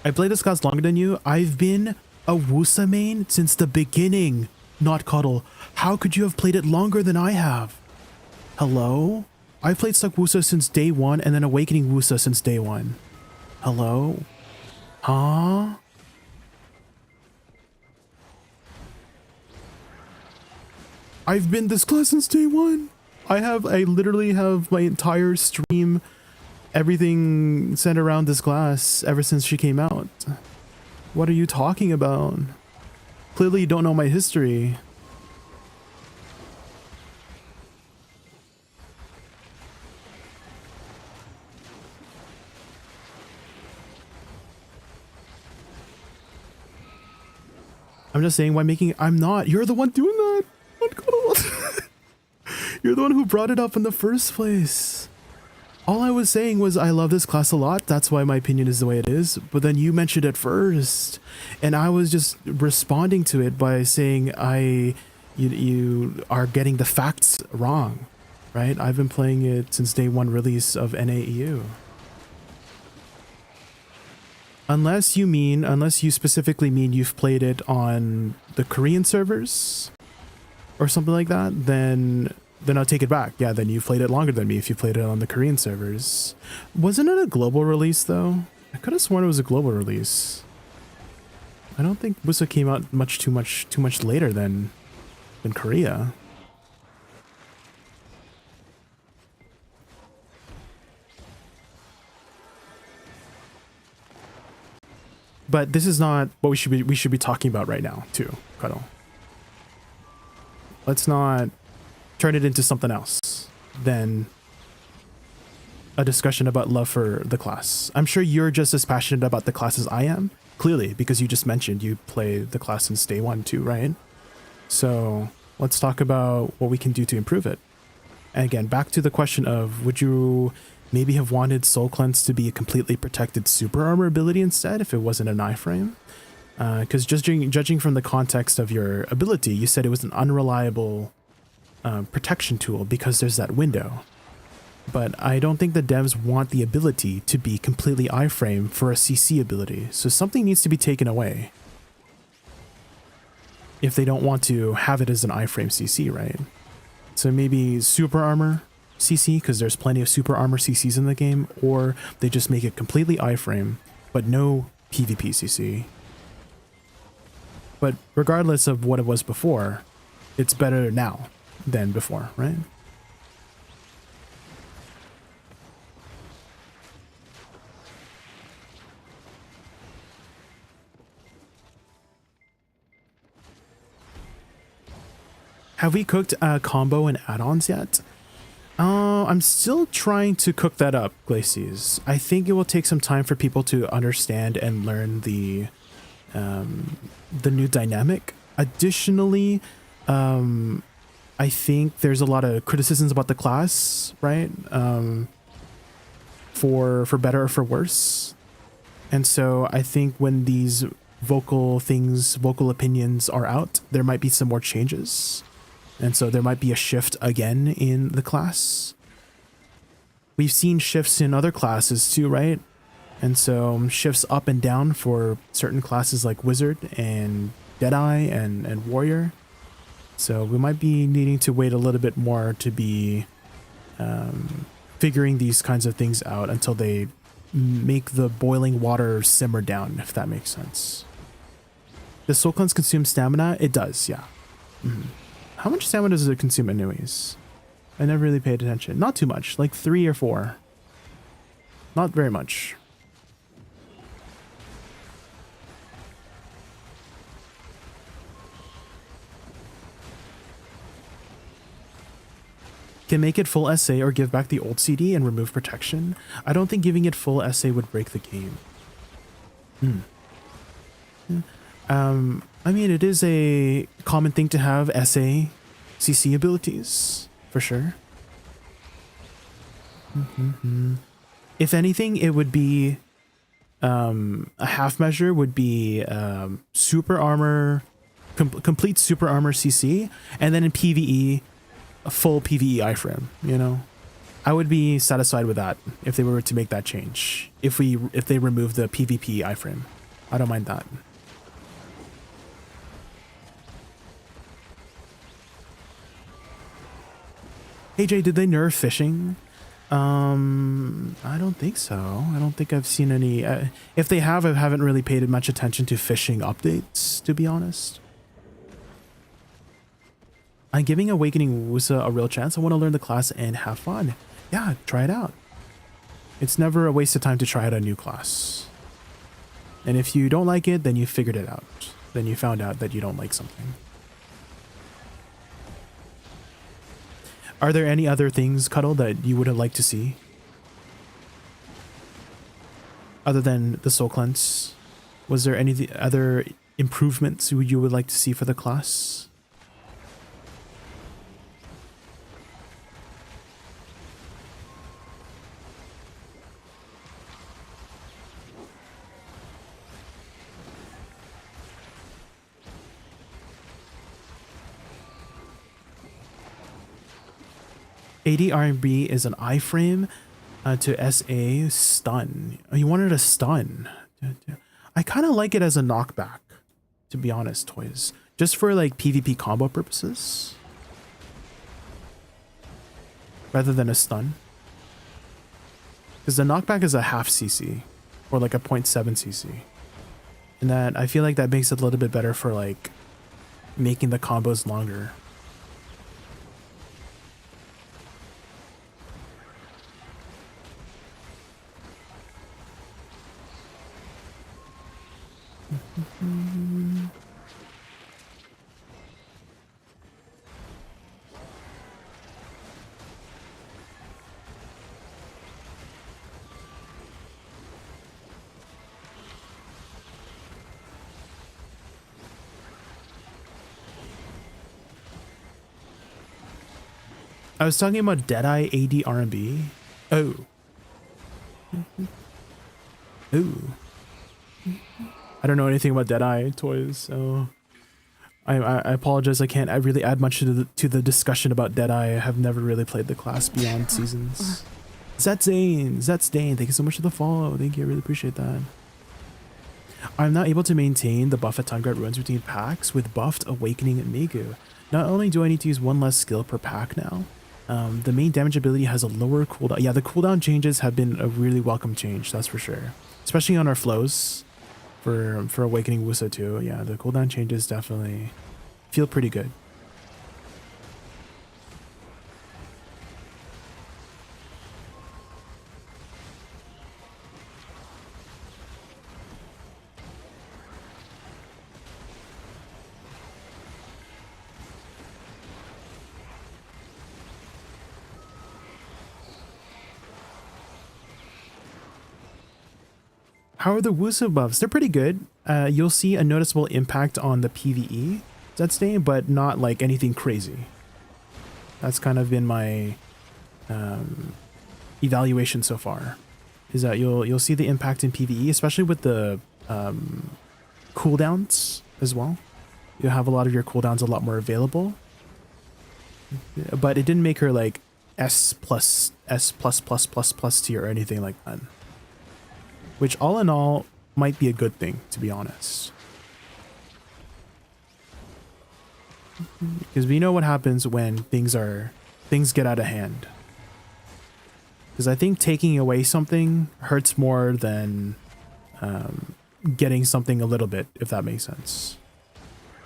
I played this class longer than you. I've been a Wusa main since the beginning, not Cuddle. How could you have played it longer than I have? Hello? I played Stuck Wusa since day one, and then Awakening Wusa since day one. Hello? Huh? I've been this class since day one. I literally have my entire stream, everything centered around this class ever since she came out. What are you talking about? Clearly you don't know my history. I'm just saying, why making... I'm not. You're the one doing that. You're the one who brought it up in the first place. All I was saying was I love this class a lot. That's why my opinion is the way it is. But then you mentioned it first, and I was just responding to it by saying you are getting the facts wrong, right? I've been playing it since day one release of NAEU. Unless you specifically mean you've played it on the Korean servers or something like that, then I'll take it back. Yeah, then you've played it longer than me if you played it on the Korean servers. Wasn't it a global release though? I could have sworn it was a global release. I don't think Wusa came out too much later than Korea. But this is not what we should be talking about right now, too, Cuddle. Let's not turn it into something else than a discussion about love for the class. I'm sure you're just as passionate about the class as I am, clearly, because you just mentioned you play the class since day one too, right? So let's talk about what we can do to improve it. And again, back to the question of, would you maybe have wanted Soul Cleanse to be a completely protected super armor ability instead if it wasn't an iframe? Because judging from the context of your ability, you said it was an unreliable protection tool because there's that window. But I don't think the devs want the ability to be completely iframe for a CC ability, so something needs to be taken away. if they don't want to have it as an iframe CC, right? So maybe super armor CC, because there's plenty of super armor CCs in the game, or they just make it completely iframe, but no PvP CC. But regardless of what it was before, it's better now than before, right? Have we cooked combo and add-ons yet? I'm still trying to cook that up, Glacies. I think it will take some time for people to understand and learn the new dynamic. Additionally, I think there's a lot of criticisms about the class, right? For better or for worse. And so I think when these vocal opinions are out, there might be some more changes. And so there might be a shift again in the class. We've seen shifts in other classes too, right? And so shifts up and down for certain classes like Wizard and Deadeye and Warrior. So we might be needing to wait a little bit more to be figuring these kinds of things out until they make the boiling water simmer down, if that makes sense. Does Soul Cleanse consume stamina? It does, yeah. How much stamina does it consume anyways? I never really paid attention. Not too much, like 3 or 4. Not very much. Can make it full SA or give back the old CD and remove protection. I don't think giving it full SA would break the game. I mean, it is a common thing to have SA CC abilities, for sure. If anything, it would be a half measure would be super armor, complete super armor CC, and then in PvE, a full PvE iframe, you know? I would be satisfied with that if they were to make that change. If they remove the PvP iframe. I don't mind that. Hey Jay, did they nerf fishing? I don't think so. I don't think I've seen any. If they have, I haven't really paid much attention to fishing updates, to be honest. I'm giving Awakening Wusa a real chance. I want to learn the class and have fun. Yeah, try it out. It's never a waste of time to try out a new class. And if you don't like it, then you figured it out. Then you found out that you don't like something. Are there any other things, Cuddle, that you would have liked to see? Other than the Soul Cleanse? Was there any other improvements you would like to see for the class? AD RB is an iframe to SA stun. Oh, you wanted a stun. I kind of like it as a knockback, to be honest, Toys. Just for like PvP combo purposes. Rather than a stun. Because the knockback is a half CC. Or like a 0.7 CC. And that I feel like that makes it a little bit better for like making the combos longer. I was talking about Deadeye AD R&B. Oh. Ooh. I don't know anything about Deadeye Toys, so I apologize. I can't really add much to the discussion about Deadeye. I have never really played the class beyond seasons. Zatstain, thank you so much for the follow. Thank you, I really appreciate that. I'm now able to maintain the buff at Tundra ruins between packs with buffed Awakening Megu. Not only do I need to use one less skill per pack now, the main damage ability has a lower cooldown. Yeah, the cooldown changes have been a really welcome change, that's for sure. Especially on our flows for Awakening Wussa too. Yeah, the cooldown changes definitely feel pretty good. How are the Wusa buffs? They're pretty good. You'll see a noticeable impact on the PvE set state, but not like anything crazy. That's kind of been my evaluation so far. Is that you'll see the impact in PvE, especially with the cooldowns as well. You'll have a lot of your cooldowns a lot more available. But it didn't make her like S+++ tier or anything like that. Which all in all might be a good thing, to be honest. Because we know what happens when things get out of hand. Because I think taking away something hurts more than getting something a little bit, if that makes sense.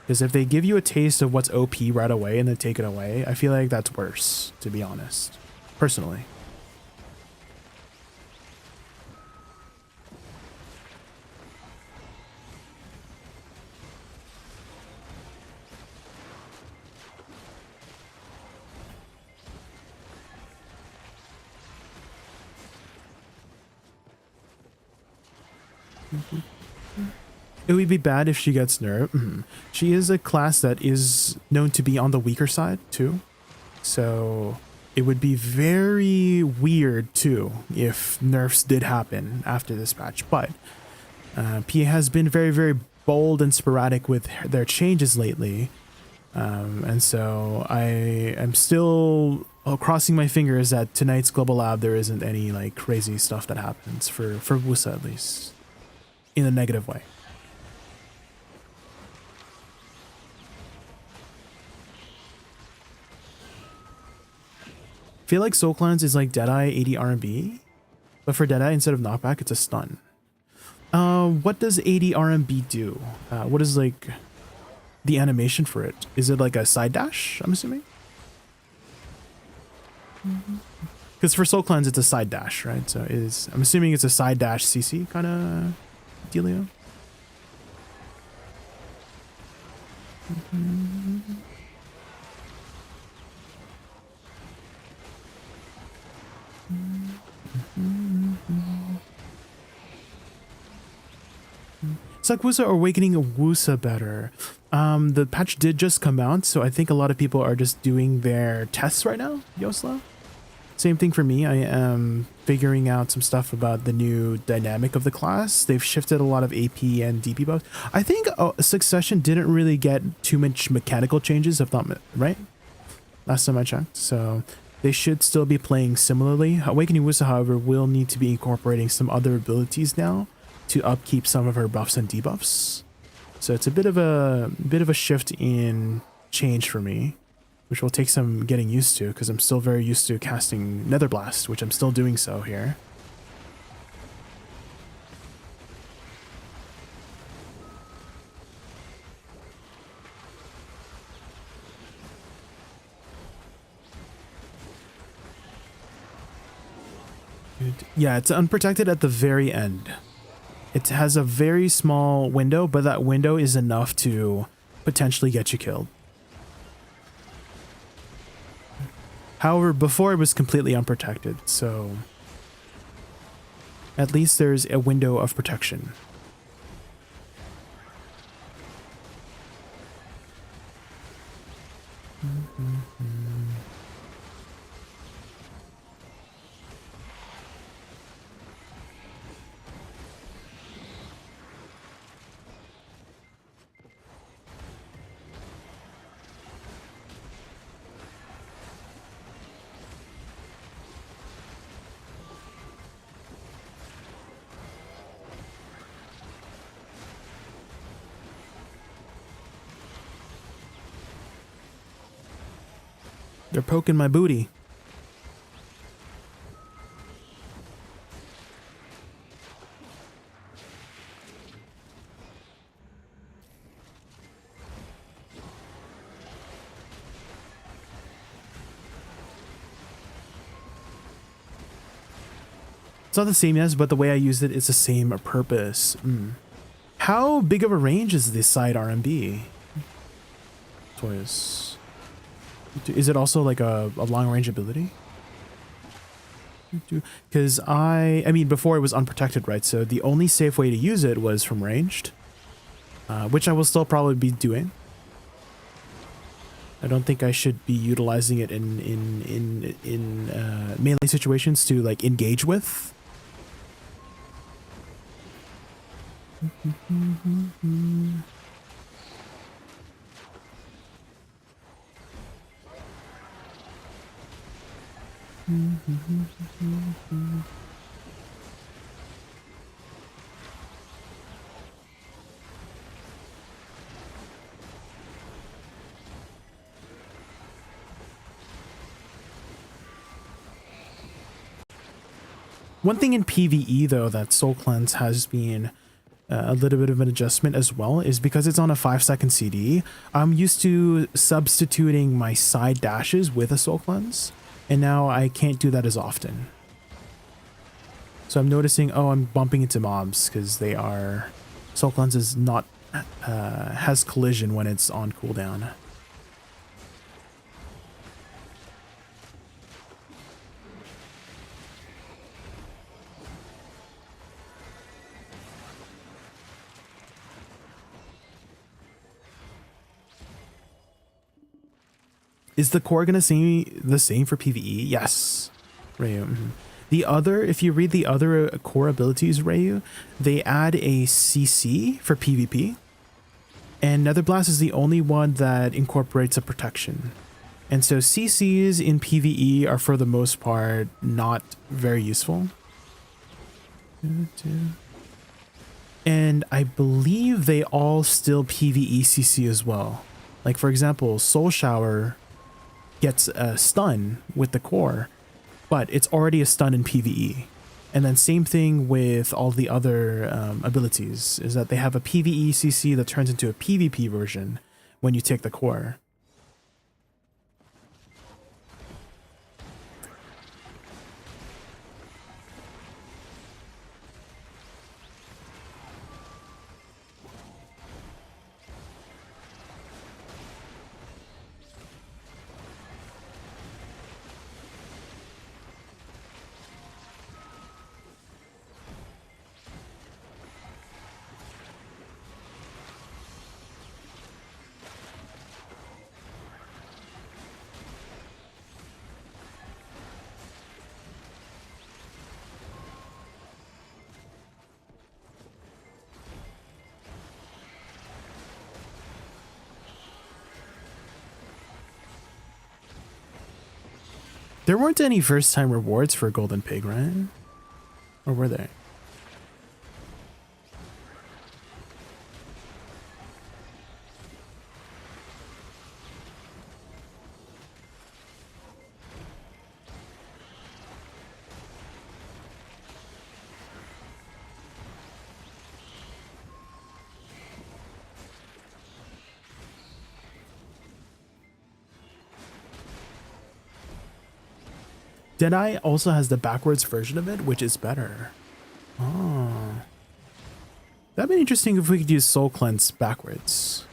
Because if they give you a taste of what's OP right away and then take it away, I feel like that's worse, to be honest. Personally. It would be bad if she gets nerfed. She is a class that is known to be on the weaker side too. So it would be very weird too if nerfs did happen after this patch. But PA has been very, very bold and sporadic with their changes lately. And so I am still crossing my fingers that tonight's Global Lab there isn't any like crazy stuff that happens for Wussa, at least. In a negative way. I feel like Soul Cleanse is like Deadeye 80 RMB, but for Deadeye instead of knockback it's a stun. What does 80 RMB do? What is like the animation for it? Is it like a side dash, I'm assuming? Because for Soul Cleanse it's a side dash, right? So I'm assuming it's a side dash CC kind of dealio. It's like Wussa Awakening of Wussa better. The patch did just come out, so I think a lot of people are just doing their tests right now, Yosla. Same thing for me. I am figuring out some stuff about the new dynamic of the class. They've shifted a lot of AP and DP buffs. I think Succession didn't really get too much mechanical changes, if not right. Last time I checked, so they should still be playing similarly. Awakening Wussa, however, will need to be incorporating some other abilities now to upkeep some of her buffs and debuffs. So it's a bit of a shift in change for me, which will take some getting used to because I'm still very used to casting Nether Blast, which I'm still doing so here. Yeah, it's unprotected at the very end. It has a very small window, but that window is enough to potentially get you killed. However, before it was completely unprotected, so at least there's a window of protection. They're poking my booty. It's not the same as, but the way I use it is the same purpose. How big of a range is this side RMB? Toys. Is it also like a long range ability? Because I mean, before it was unprotected, right? So the only safe way to use it was from ranged, which I will still probably be doing. I don't think I should be utilizing it in melee situations to like engage with. One thing in PvE though that Soul Cleanse has been a little bit of an adjustment as well is because it's on a 5-second CD. I'm used to substituting my side dashes with a Soul Cleanse, and now I can't do that as often. So I'm noticing, oh, I'm bumping into mobs because they are Soul Cleanse is not has collision when it's on cooldown. Is the core gonna say the same for PvE? Yes, Rayu. The other, if you read the other core abilities, Rayu, they add a CC for PvP, and Nether Blast is the only one that incorporates a protection. And so CCs in PvE are for the most part not very useful. And I believe they all still PvE CC as well. Like for example, Soul Shower gets a stun with the core, but it's already a stun in PvE. And then same thing with all the other abilities, is that they have a PvE CC that turns into a PvP version when you take the core. There weren't any first time rewards for Golden Pig, right? Or were there? Deadeye also has the backwards version of it, which is better. Oh. That'd be interesting if we could use Soul Cleanse backwards.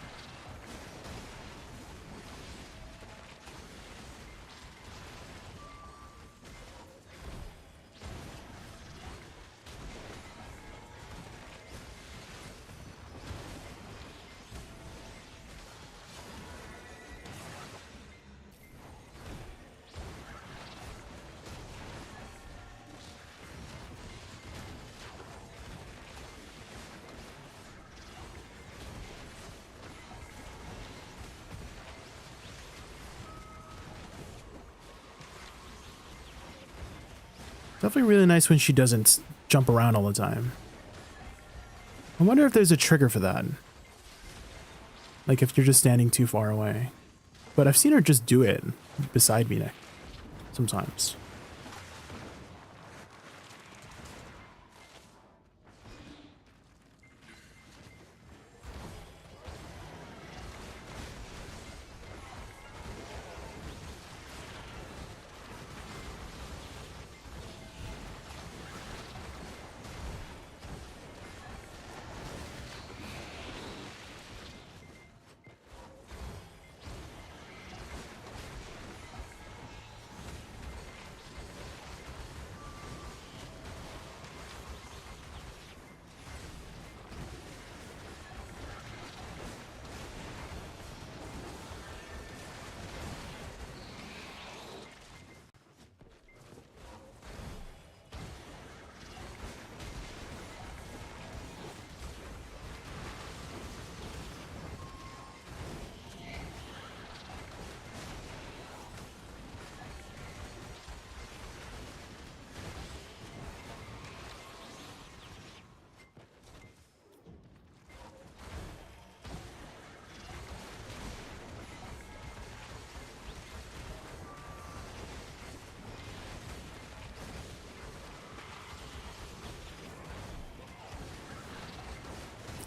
Definitely really nice when she doesn't jump around all the time. I wonder if there's a trigger for that. Like if you're just standing too far away. but I've seen her just do it beside me sometimes.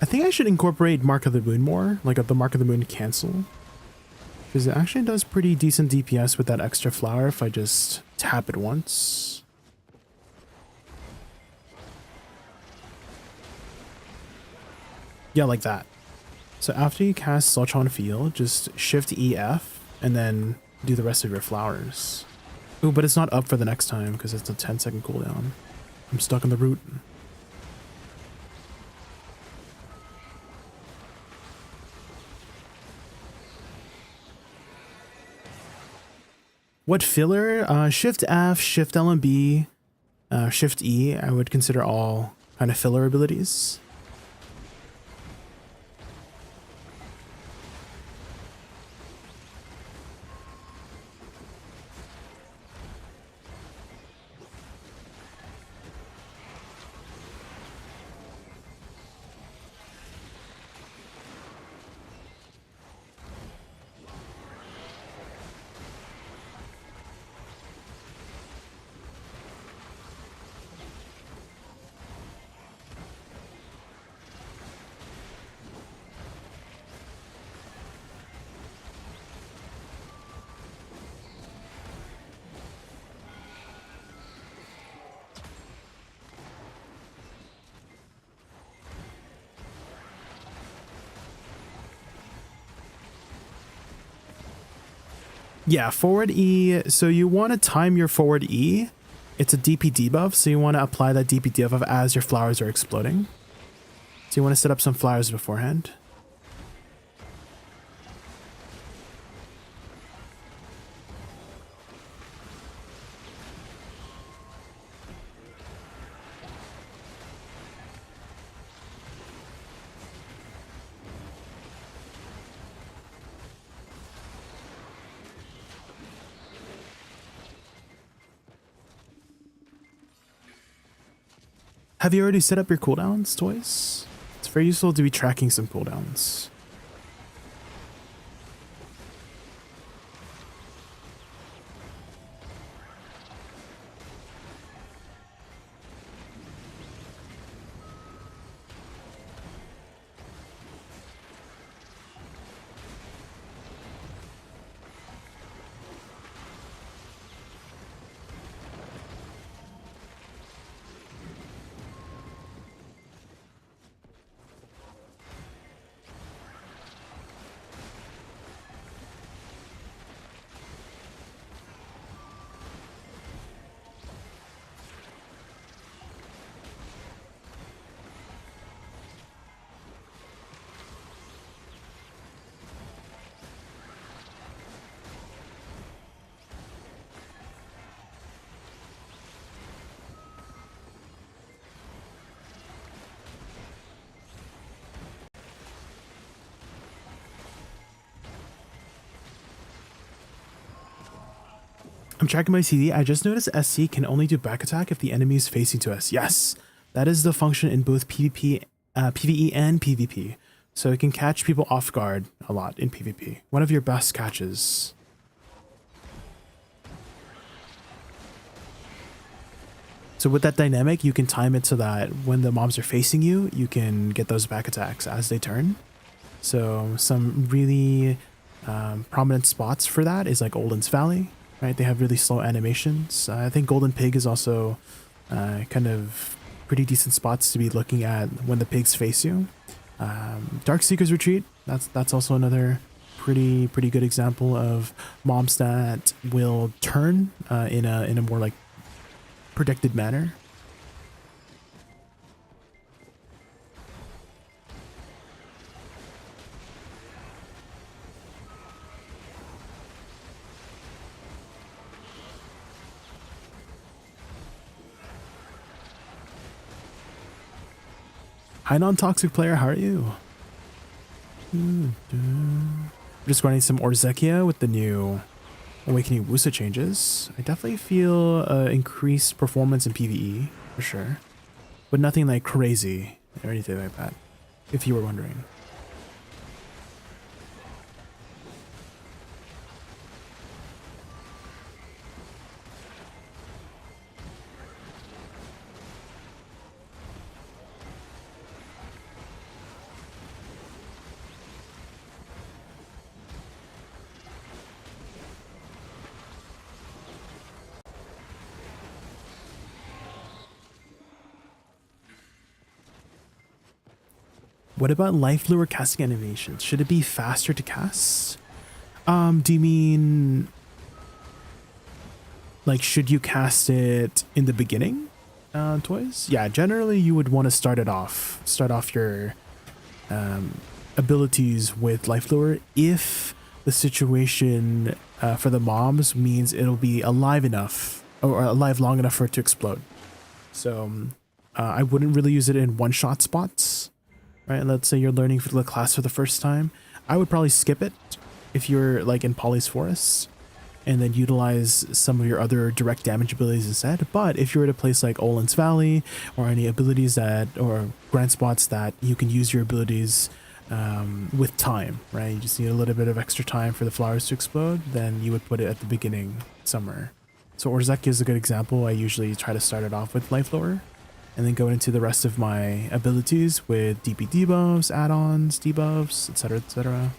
I think I should incorporate Mark of the Moon more, like the Mark of the Moon cancel. Because it actually does pretty decent DPS with that extra flower if I just tap it once. Yeah, like that. So after you cast Sultron Field, just Shift EF and then do the rest of your flowers. Ooh, but it's not up for the next time because it's a 10-second cooldown. I'm stuck on the route. What filler? Shift F, Shift LMB, Shift E, I would consider all kind of filler abilities. Yeah, forward E. So you want to time your forward E. It's a DP debuff, so you want to apply that DP debuff as your flowers are exploding. So you want to set up some flowers beforehand. Have you already set up your cooldowns, Toys? It's very useful to be tracking some cooldowns. I'm tracking my CD. I just noticed SC can only do back attack if the enemy is facing to us. Yes, that is the function in both PvP, PvE and PvP. So it can catch people off guard a lot in PvP. One of your best catches. So with that dynamic, you can time it so that when the mobs are facing you, you can get those back attacks as they turn. So some really prominent spots for that is like Olden's Valley, right? They have really slow animations. I think Golden Pig is also kind of pretty decent spots to be looking at when the pigs face you. Darkseeker's Retreat, that's also another pretty good example of mobs that will turn in a more like predicted manner. Hi non-toxic player, how are you? I'm just running some Orzekia with the new Awakening Wusa changes. I definitely feel increased performance in PvE, for sure. But nothing like crazy or anything like that, if you were wondering. What about life lure casting animations? Should it be faster to cast? Do you mean like should you cast it in the beginning? Toys? Yeah, generally you would want to start off your abilities with life lure if the situation for the mobs means it'll be alive enough or alive long enough for it to explode. So I wouldn't really use it in one-shot spots. Right, let's say you're learning for the class for the first time. I would probably skip it if you're like in Polly's Forest and then utilize some of your other direct damage abilities instead. But if you're at a place like Olin's Valley or any abilities that or grand spots that you can use your abilities with time, right? You just need a little bit of extra time for the flowers to explode, then you would put it at the beginning somewhere. So Orzeki is a good example. I usually try to start it off with Life Lower and then go into the rest of my abilities with DP debuffs, add-ons, debuffs, etc, etc.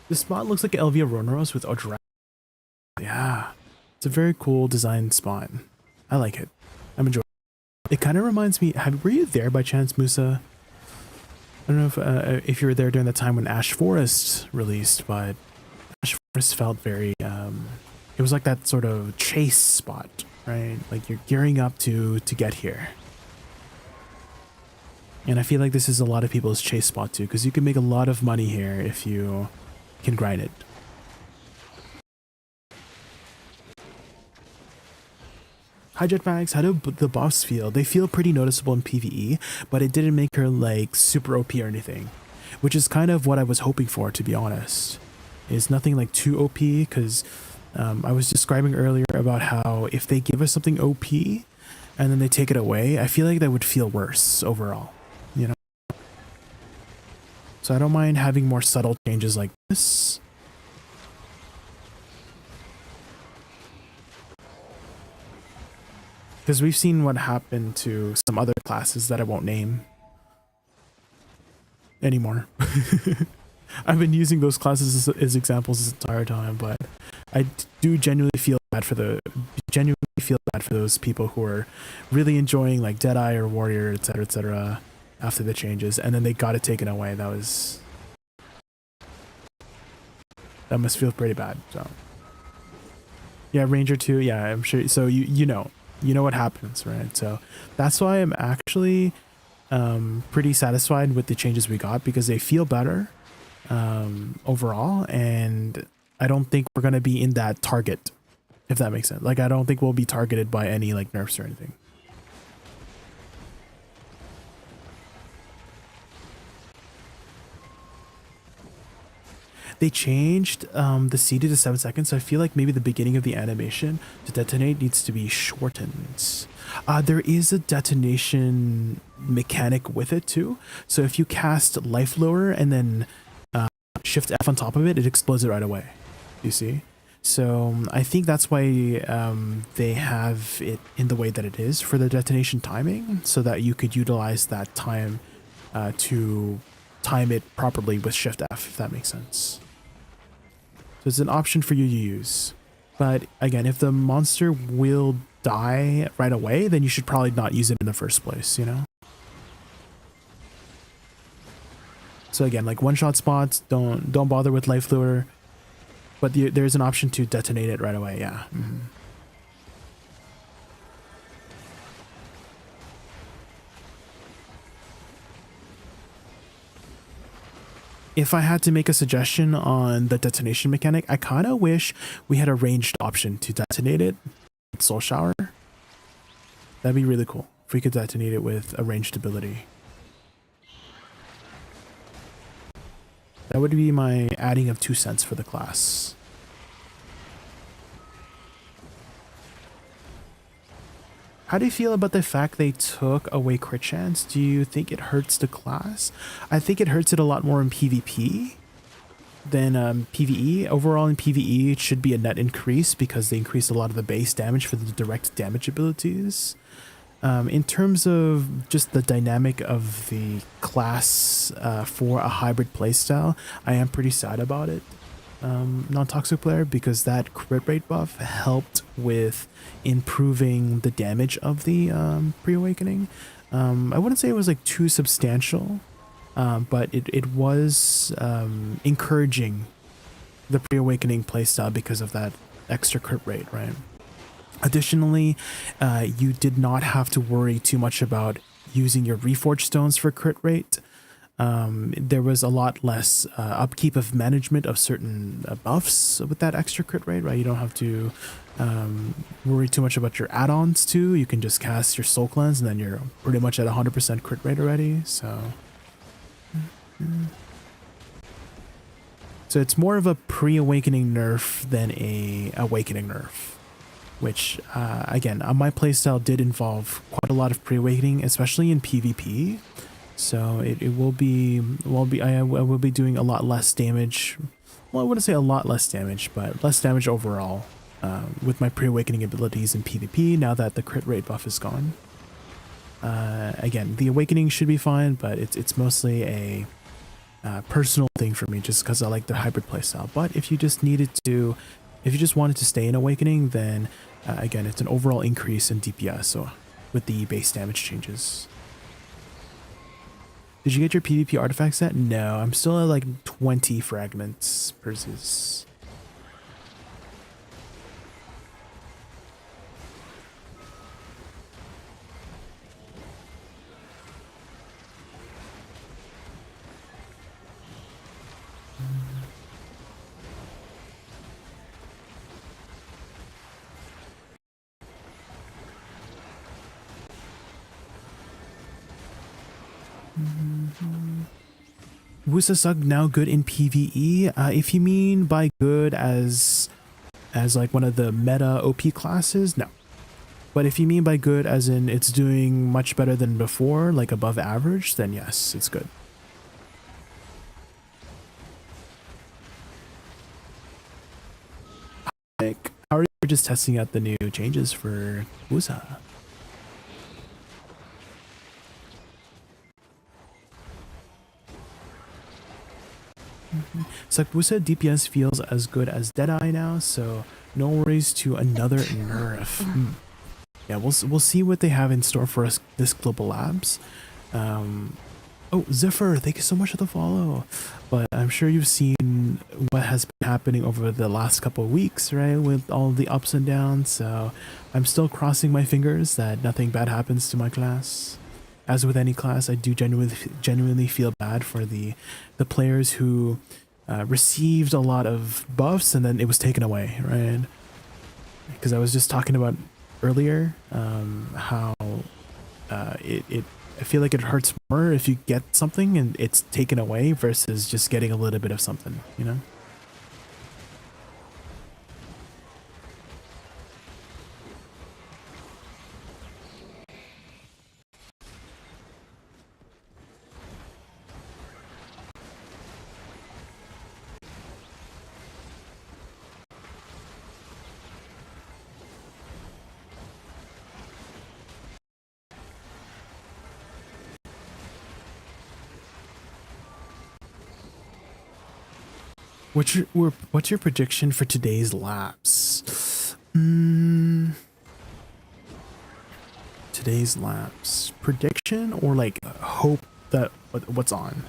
This spot looks like Elvia Roneros with Odra. Yeah, it's a very cool design spot. I like it. I'm enjoying it. It kind of reminds me, were you there by chance, Musa? I don't know if you were there during the time when Ash Forest released, but Ash Forest felt very, it was like that sort of chase spot, right? Like you're gearing up to get here. And I feel like this is a lot of people's chase spot too, because you can make a lot of money here if you can grind it. Hi Jetpacks, how do the buffs feel? They feel pretty noticeable in PvE, but it didn't make her like super OP or anything, which is kind of what I was hoping for, to be honest. It's nothing like too OP, because I was describing earlier about how if they give us something OP and then they take it away, I feel like that would feel worse overall, you know? So I don't mind having more subtle changes like this. Because we've seen what happened to some other classes that I won't name anymore. I've been using those classes as examples this entire time, but I do genuinely feel bad for those people who are really enjoying like Deadeye or Warrior, etc., after the changes, and then they got it taken away. That must feel pretty bad. So yeah, Ranger 2, yeah, I'm sure. So you know what happens, right? So that's why I'm actually pretty satisfied with the changes we got, because they feel better. overall, and I don't think we're gonna be in that target, if that makes sense. Like, I don't think we'll be targeted by any like nerfs or anything. They changed the CD to 7 seconds, so I feel like maybe the beginning of the animation to detonate needs to be shortened. There is a detonation mechanic with it too. So if you cast Life Lower and then Shift F on top of it, it explodes it right away. You see? So I think that's why they have it in the way that it is for the detonation timing, so that you could utilize that time to time it properly with Shift F, if that makes sense. So it's an option for you to use. But again, if the monster will die right away, then you should probably not use it in the first place, you know? So again, like one-shot spots, don't bother with Life Lure. But there's an option to detonate it right away, yeah. If I had to make a suggestion on the detonation mechanic, I kind of wish we had a ranged option to detonate it with Soul Shower. That'd be really cool if we could detonate it with a ranged ability. That would be my adding of 2 cents for the class. How do you feel about the fact they took away crit chance? Do you think it hurts the class? I think it hurts it a lot more in PvP than PvE. Overall in PvE, it should be a net increase because they increased a lot of the base damage for the direct damage abilities. In terms of just the dynamic of the class for a hybrid playstyle, I am pretty sad about it. Non-toxic player, because that crit rate buff helped with improving the damage of the pre-awakening. I wouldn't say it was like too substantial, but it was encouraging the pre-awakening playstyle because of that extra crit rate, right? Additionally, you did not have to worry too much about using your reforged stones for crit rate. There was a lot less upkeep of management of certain buffs with that extra crit rate, right? You don't have to worry too much about your add-ons too. You can just cast your Soul Cleanse and then you're pretty much at 100% crit rate already. So it's more of a pre-awakening nerf than a awakening nerf, which again, my playstyle did involve quite a lot of pre-awakening, especially in PvP. So it will be, I will be doing a lot less damage. Well, I wouldn't say a lot less damage, but less damage overall with my pre-awakening abilities in PvP now that the crit rate buff is gone. Again, the awakening should be fine, but it's mostly a personal thing for me just because I like the hybrid playstyle. But if you just wanted to stay in awakening, then again, it's an overall increase in DPS, so with the base damage changes. Did you get your PvP artifact set? No, I'm still at like 20 fragments versus. Wusa suck now good in PvE. If you mean by good as like one of the meta OP classes, no. But if you mean by good as in it's doing much better than before, like above average, then yes, it's good. How are you just testing out the new changes for Wusa? So Wusa DPS feels as good as Deadeye now, so no worries to another nerf. Yeah, we'll see what they have in store for us this Global Labs. Oh, Zephyr, thank you so much for the follow. But I'm sure you've seen what has been happening over the last couple of weeks, right? With all the ups and downs. So I'm still crossing my fingers that nothing bad happens to my class. as with any class, I do genuinely feel bad for the players who received a lot of buffs and then it was taken away, right? Because I was just talking about earlier how I feel like it hurts more if you get something and it's taken away versus just getting a little bit of something, you know? What's your prediction for today's laps? Today's laps prediction or like hope that what's on?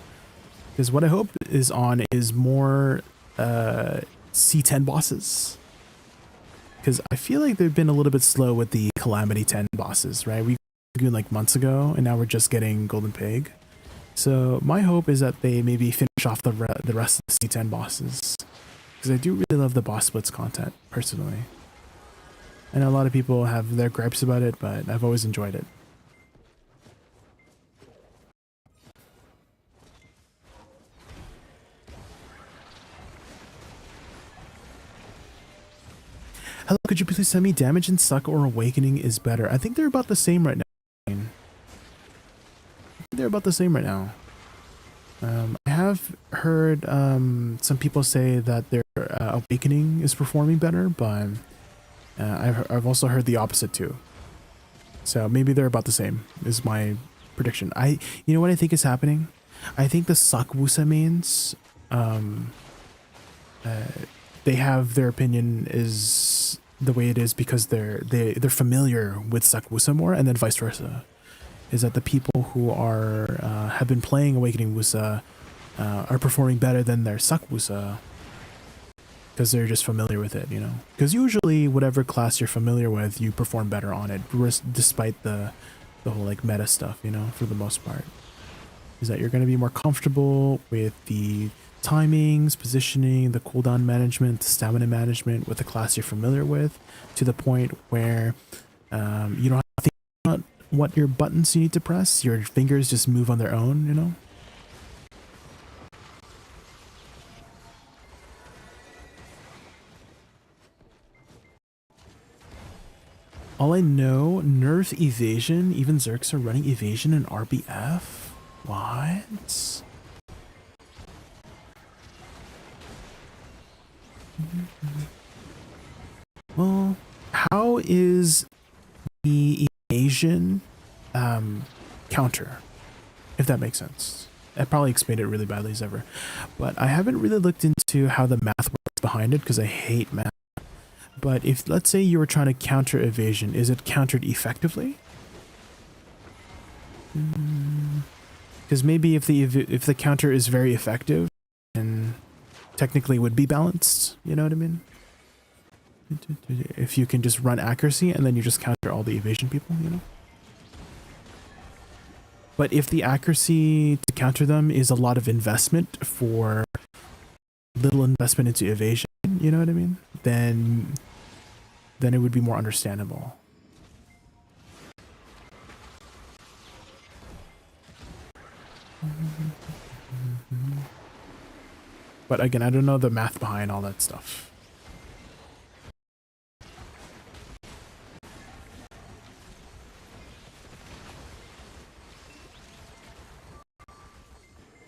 Because what I hope is on is more C10 bosses. Because I feel like they've been a little bit slow with the Calamity 10 bosses, right? We were doing like months ago, and now we're just getting Golden Pig. So my hope is that they maybe finish off the rest of the C10 bosses, because I do really love the boss splits content personally. I know a lot of people have their gripes about it, but I've always enjoyed it. Hello, could you please send me damage and suck or awakening is better? I think they're about the same right now. They're about the same right now. I have heard some people say that their awakening is performing better, but I've also heard the opposite too. So maybe they're about the same is my prediction. You know what I think is happening? I think the suck Wusa mains, they have their opinion is the way it is because they're familiar with suck Wusa more, and then vice versa. Is that the people who are have been playing Awakening Wusa are performing better than their suck Wusa because they're just familiar with it, you know? Because usually whatever class you're familiar with, you perform better on it, despite the whole like meta stuff, you know, for the most part. Is that you're going to be more comfortable with the timings, positioning, the cooldown management, the stamina management with the class you're familiar with, to the point where you don't have to think about what your buttons you need to press. Your fingers just move on their own, you know? All I know, nerf evasion, even Zerks are running evasion and RBF? What? Well, how is the evasion counter, if that makes sense? I probably explained it really badly as ever, but I haven't really looked into how the math works behind it because I hate math. But if, let's say you were trying to counter evasion, is it countered effectively? Because maybe if the counter is very effective, then technically would be balanced, you know what I mean? If you can just run accuracy and then you just counter all the evasion people, you know? But if the accuracy to counter them is a lot of investment for little investment into evasion, you know what I mean? Then it would be more understandable. But again, I don't know the math behind all that stuff.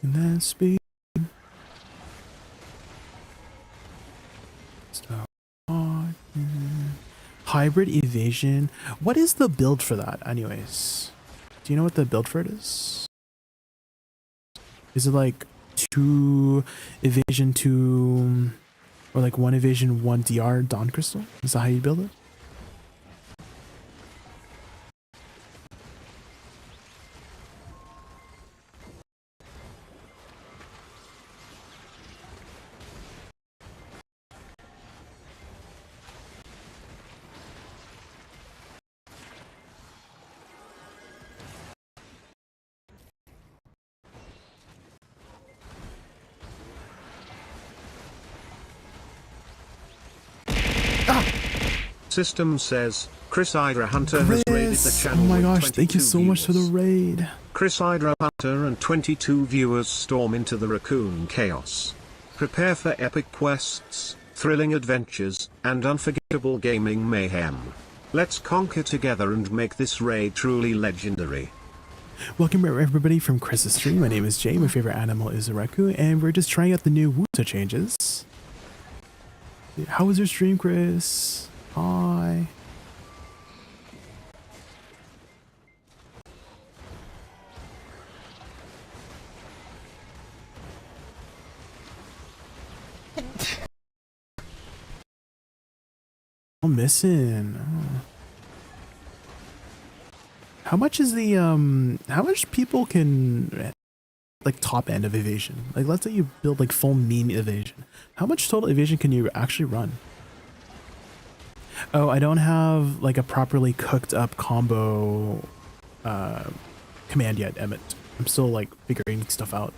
And then speed. Hybrid evasion. What is the build for that anyways? Do you know what the build for it is? Is it like 2 evasion 2 or like 1 evasion 1 DR Dawn Crystal? Is that how you build it? System says, Chris Hydra Hunter has raided the channel. Oh my with gosh, thank you 22 so much for the viewers. raid. Chris Hydra Hunter and 22 viewers storm into the Raccoon Chaos. Prepare for epic quests, thrilling adventures, and unforgettable gaming mayhem. Let's conquer together and make this raid truly legendary. Welcome everybody from Chris's stream. My name is Jay, my favorite animal is a raccoon, and we're just trying out the new Woosa changes. How was your stream, Chris? Hi. I'm missing. Oh. How much is the how much people can like top end of evasion? Like let's say you build like full meme evasion. How much total evasion can you actually run? Oh, I don't have like a properly cooked up combo command yet, Emmett. I'm still like figuring stuff out.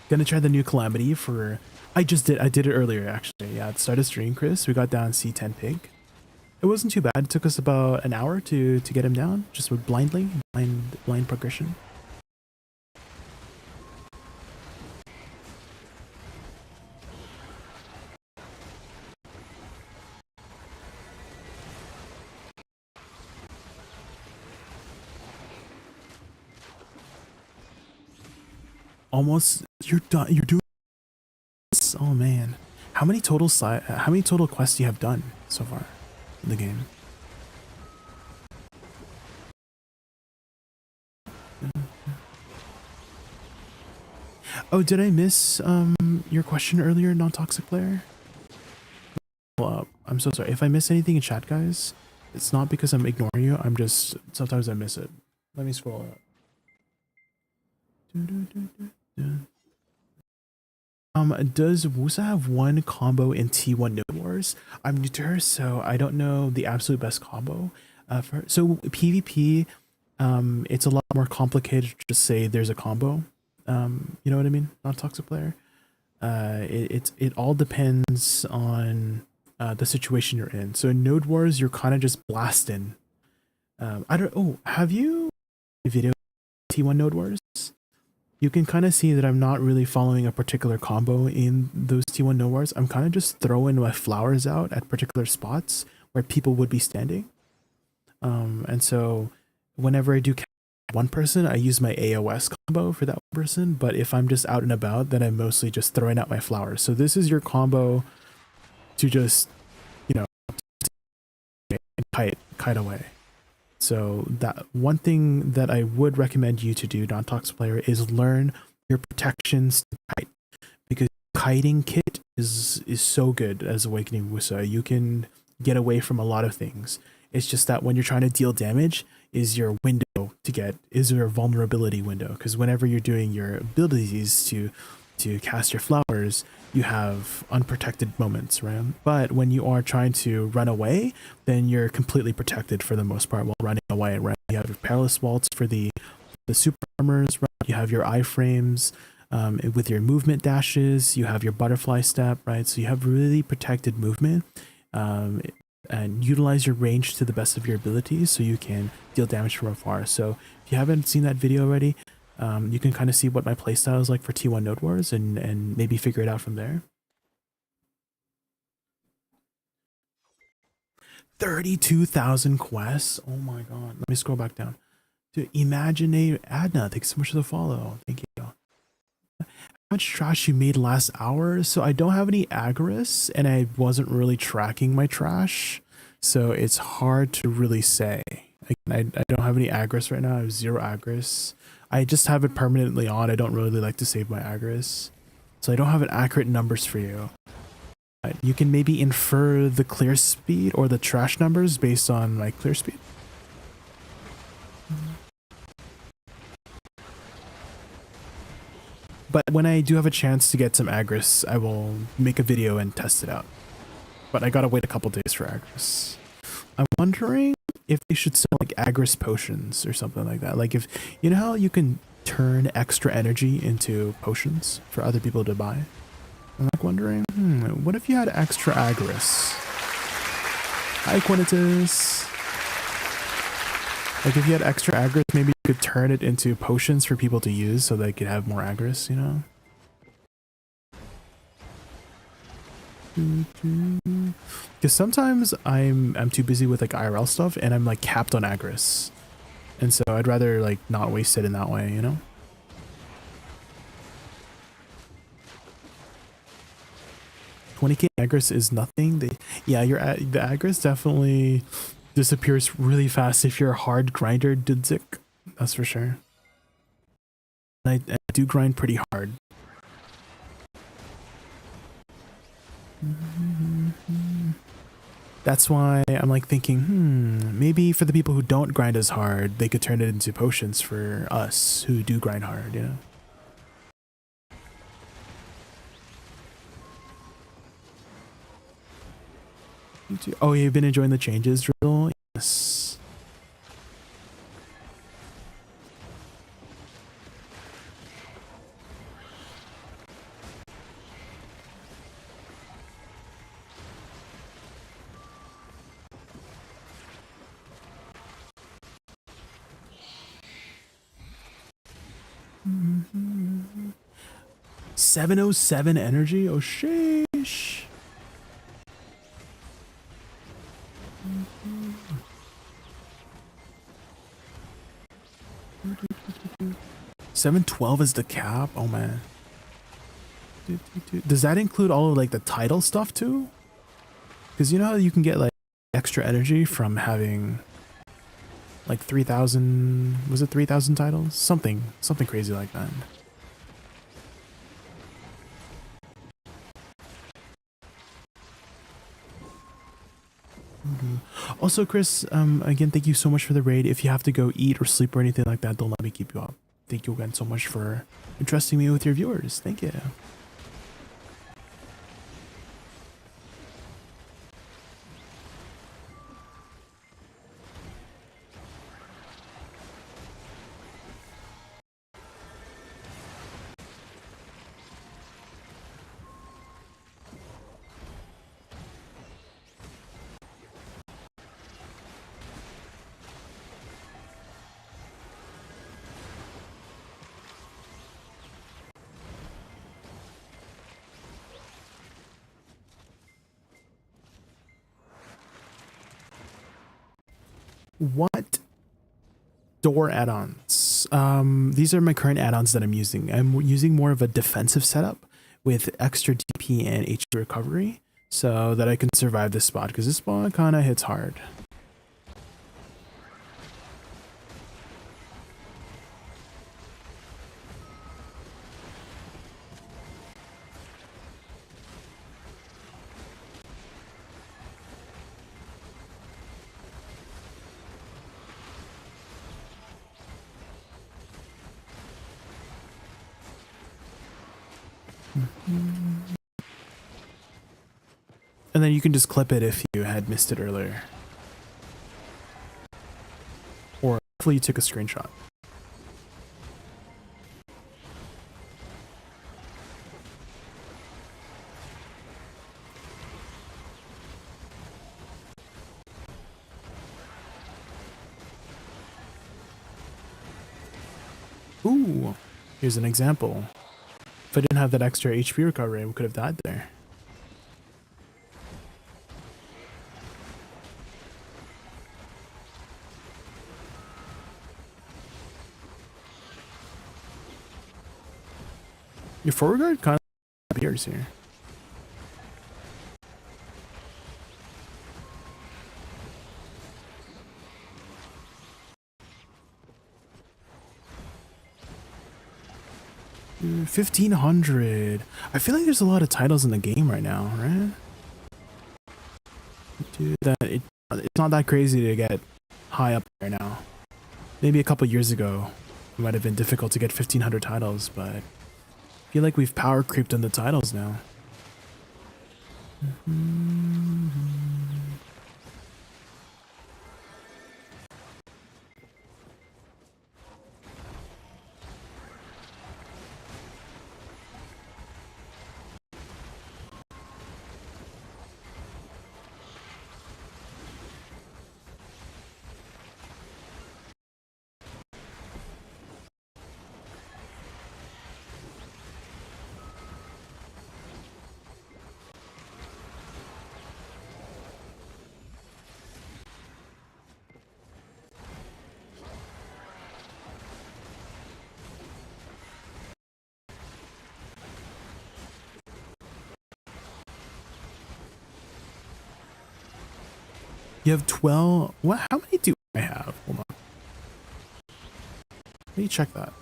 Gonna try the new Calamity for... I did it earlier actually. Yeah, at the start of stream, Chris. We got down C10 pig. It wasn't too bad. It took us about an hour to get him down, just with blind progression. Almost, you're done. You're doing this? Oh man, how many total quests do you have done so far in the game? Oh, did I miss your question earlier, non-toxic player? Well, I'm so sorry if I miss anything in chat, guys. It's not because I'm ignoring you. I'm just sometimes I miss it. Let me scroll up. Does Wusa have one combo in T1 Node Wars? I'm new to her, so I don't know the absolute best combo. So PvP, it's a lot more complicated to just say there's a combo. You know what I mean? Not toxic player. It all depends on the situation you're in. So in Node Wars, you're kind of just blasting. Have you video T1 Node Wars? You can kind of see that I'm not really following a particular combo in those T1 Node Wars. I'm kind of just throwing my flowers out at particular spots where people would be standing. And so whenever I do one person, I use my AOS combo for that person. But if I'm just out and about, then I'm mostly just throwing out my flowers. So this is your combo to just, you know, kite away. So that one thing that I would recommend you to do, non-toxic player, is learn your protections to kite, because kiting kit is so good as Awakening Wusa. You can get away from a lot of things. It's just that when you're trying to deal damage, is your window to get, is your vulnerability window, because whenever you're doing your abilities to cast your flowers, you have unprotected moments, right? But when you are trying to run away, then you're completely protected for the most part while running away, right? You have your perilous waltz for the super armors, right? You have your iframes with your movement dashes, you have your butterfly step, right? So you have really protected movement, and utilize your range to the best of your abilities so you can deal damage from afar. So if you haven't seen that video already, you can kind of see what my playstyle is like for T1 Node Wars and maybe figure it out from there. 32,000 quests. Oh my god. Let me scroll back down. To Imaginate Adna, thanks so much for the follow. Thank you. How much trash you made last hour? So I don't have any agris and I wasn't really tracking my trash. So it's hard to really say. I don't have any agris right now. I have 0 agris. I just have it permanently on. I don't really like to save my agris. So I don't have an accurate numbers for you. You can maybe infer the clear speed or the trash numbers based on my clear speed. But when I do have a chance to get some agris, I will make a video and test it out. But I gotta wait a couple days for agris. I'm wondering if they should sell like Agris potions or something like that. Like if you know how you can turn extra energy into potions for other people to buy. I'm like wondering, what if you had extra Agris? Hi, Quinitus. Like if you had extra Agris, maybe you could turn it into potions for people to use so they could have more Agris, you know? Because sometimes I'm too busy with like IRL stuff and I'm like capped on Agris. And so I'd rather like not waste it in that way, you know? $20k Agris is nothing. Yeah, the Agris definitely disappears really fast if you're a hard grinder, Dudzik. That's for sure. I do grind pretty hard. That's why I'm like thinking, maybe for the people who don't grind as hard, they could turn it into potions for us who do grind hard, you know? Oh, you've been enjoying the changes, Drizzle? Yes. Mm-hmm. 707 energy? Oh, sheesh. 712 is the cap? Oh man. Does that include all of like the title stuff too? Because you know how you can get like extra energy from having like 3,000, was it 3,000 titles? Something crazy like that. Also, Chris, again, thank you so much for the raid. If you have to go eat or sleep or anything like that, don't let me keep you up. Thank you again so much for entrusting me with your viewers. Thank you. What door add-ons? These are my current add-ons that I'm using. I'm using more of a defensive setup with extra DP and HP recovery so that I can survive this spot, because this spot kind of hits hard. And then you can just clip it if you had missed it earlier. Or hopefully you took a screenshot. Ooh, here's an example. If I didn't have that extra HP recovery, we could have died there. Your forward guard kind of appears here. Dude, 1,500. I feel like there's a lot of titles in the game right now, right? Dude, it's not that crazy to get high up right now. Maybe a couple years ago, it might have been difficult to get 1,500 titles, but I feel like we've power creeped on the titles now. You have 12. What? How many do I have? Hold on. Let me check that.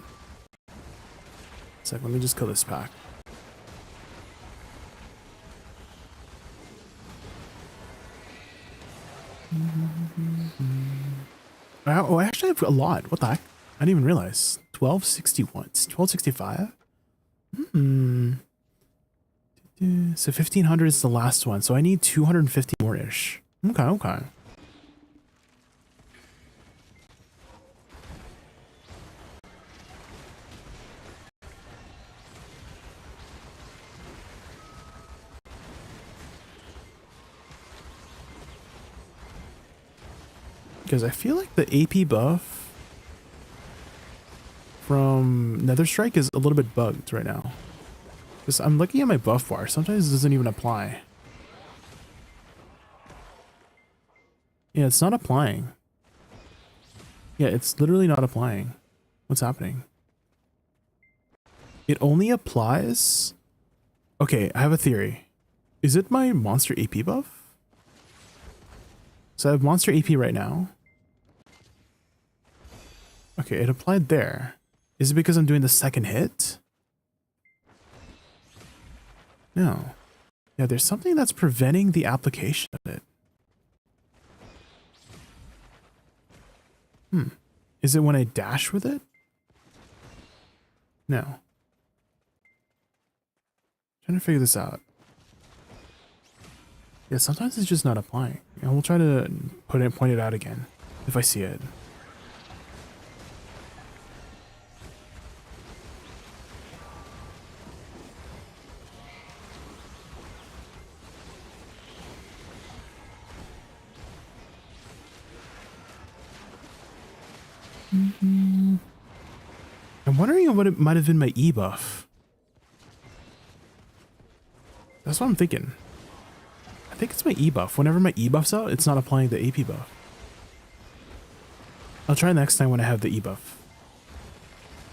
Let me just kill this pack. Oh, I actually have a lot. What the heck? I didn't even realize. 1261. 1265? So 1500 is the last one. So I need 250 more-ish. Okay, okay. Because I feel like the AP buff from Nether Strike is a little bit bugged right now. Because I'm looking at my buff bar. Sometimes it doesn't even apply. Yeah, it's not applying. Yeah, it's literally not applying. What's happening? It only applies... Okay, I have a theory. Is it my monster AP buff? So I have monster AP right now. Okay, it applied there. Is it because I'm doing the second hit? No. Yeah, there's something that's preventing the application of it. Is it when I dash with it? No. Trying to figure this out. Yeah, sometimes it's just not applying. And we'll try to point it out again if I see it. I'm wondering what it might have been my E buff. That's what I'm thinking. I think it's my E buff. Whenever my E buff's out, it's not applying the AP buff. I'll try next time when I have the E buff.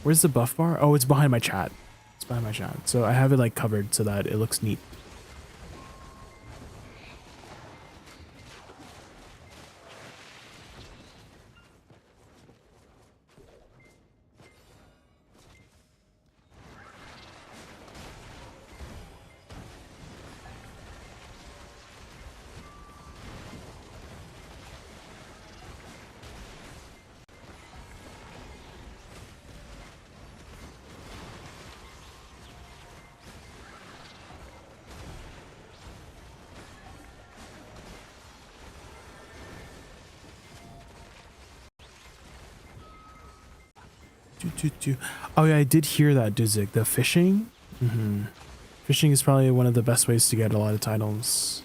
Where's the buff bar? Oh, it's behind my chat. It's behind my chat. So I have it like covered so that it looks neat. Oh yeah, I did hear that, Duzik. The fishing? Fishing is probably one of the best ways to get a lot of titles.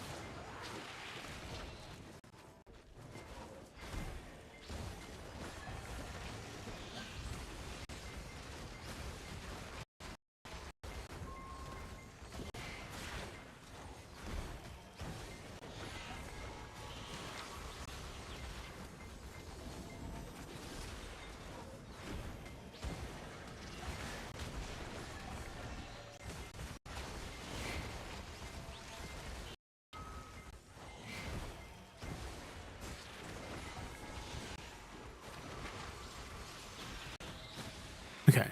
Okay,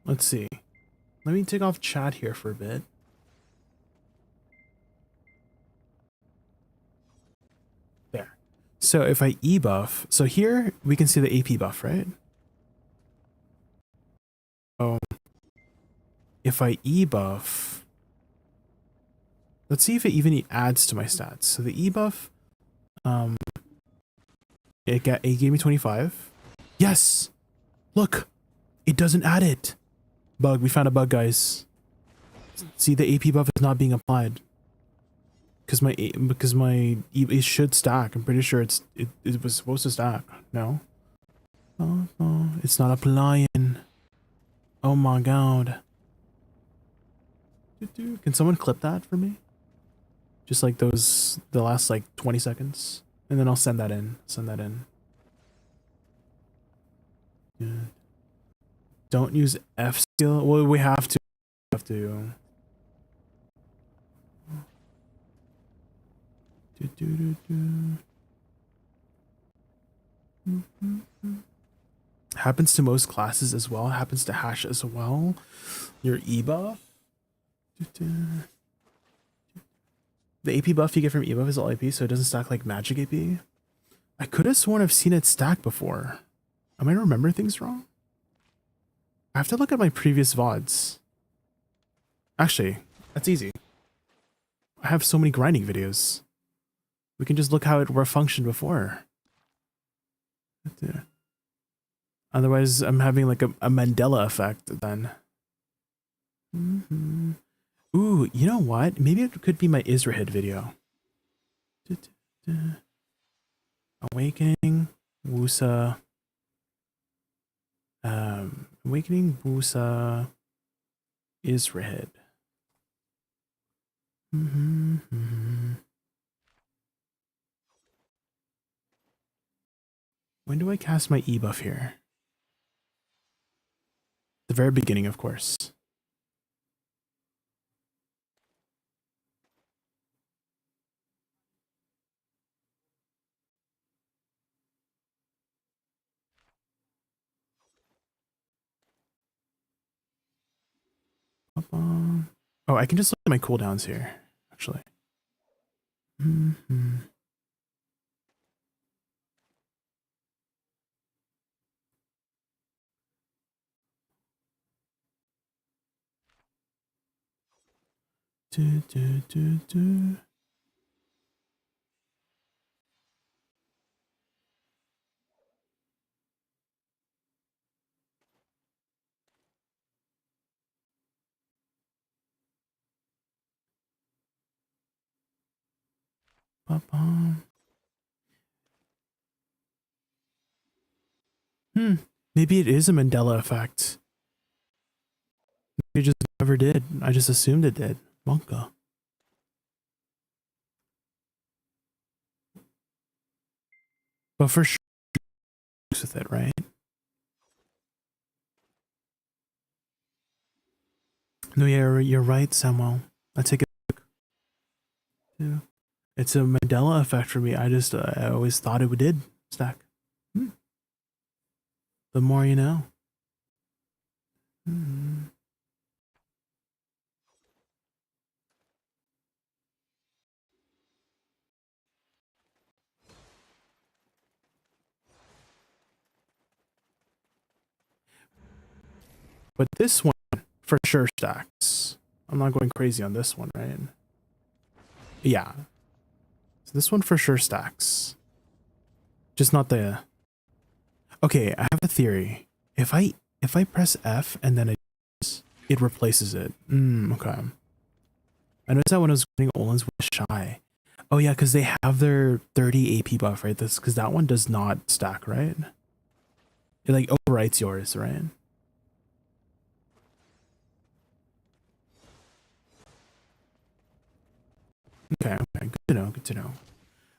let's see. Let me take off chat here for a bit. There. So if I E buff, so here we can see the AP buff, right? Oh, if I E buff, let's see if it even adds to my stats. So the E buff, it gave me 25. Yes, look. It doesn't add it. Bug. We found a bug, guys. See, the AP buff is not being applied. Because it should stack. I'm pretty sure it was supposed to stack. No. Oh, it's not applying. Oh my god. Can someone clip that for me? Just like the last like 20 seconds, and then I'll send that in. Yeah. Don't use F skill. Well, we have to. Happens to most classes as well. Happens to hash as well. Your E buff. The AP buff you get from E buff is all AP, so it doesn't stack like magic AP. I could have sworn I've seen it stack before. Am I remembering things wrong? I have to look at my previous VODs. Actually, that's easy. I have so many grinding videos. We can just look how it functioned before. Otherwise, I'm having like a Mandela effect then. Ooh, you know what? Maybe it could be my Israhid video. Awakening, Wussa. Awakening, Wussa, Israhid. When do I cast my E buff here? The very beginning, of course. Oh, I can just look at my cooldowns here, actually. Maybe it is a Mandela effect. Maybe it just never did. I just assumed it did. Monka. But for sure, with it, right? No, yeah, you're right, Samuel. I take it back. Yeah. It's a Mandela effect for me. I always thought it did stack. The more you know. But this one for sure stacks. I'm not going crazy on this one, right? Yeah. So this one for sure stacks. Just not the... Okay, I have a theory. If I press F and then it replaces it. Okay. I noticed that when I was getting Olin's with Shy. Oh yeah, because they have their 30 AP buff, right? This because that one does not stack, right? It like overwrites yours, right? Okay, good to know, good to know.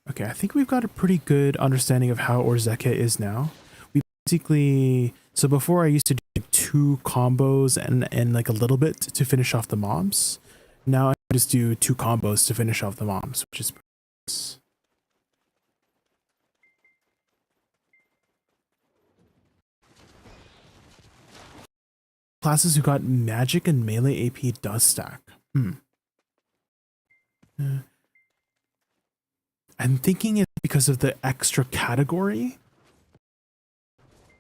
Okay, I think we've got a pretty good understanding of how Orzeka is now. We basically, so before I used to do like 2 combos and like a little bit to finish off the mobs. Now I just do 2 combos to finish off the mobs, which is nice. Classes who got magic and melee AP does stack. I'm thinking it's because of the extra category,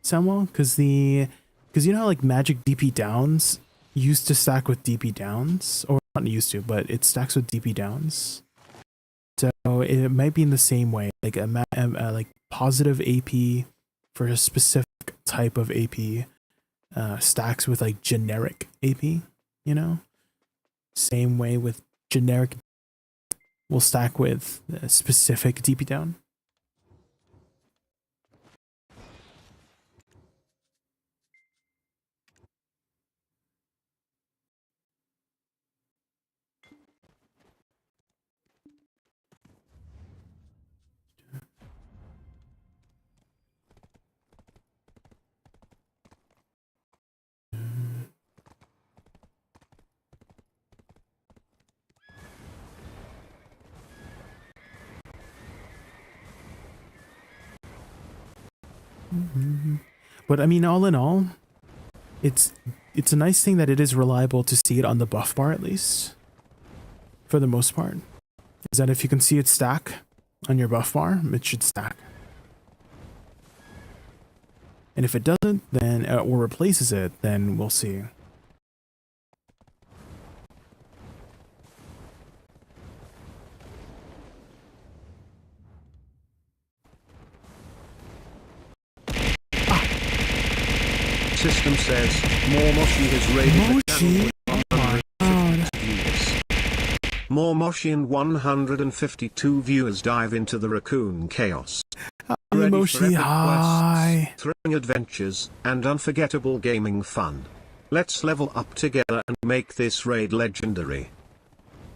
Samuel, because you know how like magic DP downs used to stack with DP downs, or not used to, but it stacks with DP downs. So it might be in the same way, like like positive AP for a specific type of AP stacks with like generic AP, you know? Same way with generic will stack with a specific DP down. But I mean, all in all, it's a nice thing that it is reliable to see it on the buff bar, at least for the most part. Is that if you can see it stack on your buff bar, it should stack. And if it doesn't, then or replaces it, then we'll see. System says, More Moshi has raided the channel with 152 viewers. More Moshi and 152 viewers dive into the raccoon chaos. Ready Moshi, for epic hi. quests, thrilling adventures, and unforgettable gaming fun. Let's level up together and make this raid legendary.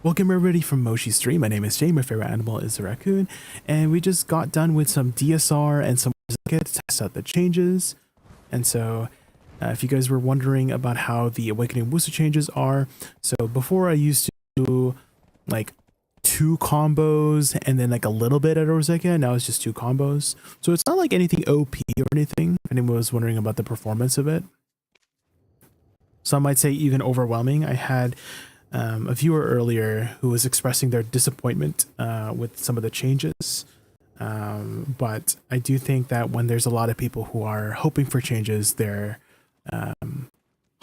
Welcome everybody from Moshi's stream. My name is Jay. My favorite animal is the raccoon. And we just got done with some DSR and some to test out the changes. And so if you guys were wondering about how the Awakening Wussa changes are, so before I used to do like 2 combos and then like a little bit at Roseka, now it's just 2 combos. So it's not like anything OP or anything, if anyone was wondering about the performance of it. Some might say even overwhelming. I had a viewer earlier who was expressing their disappointment with some of the changes. But I do think that when there's a lot of people who are hoping for changes, they're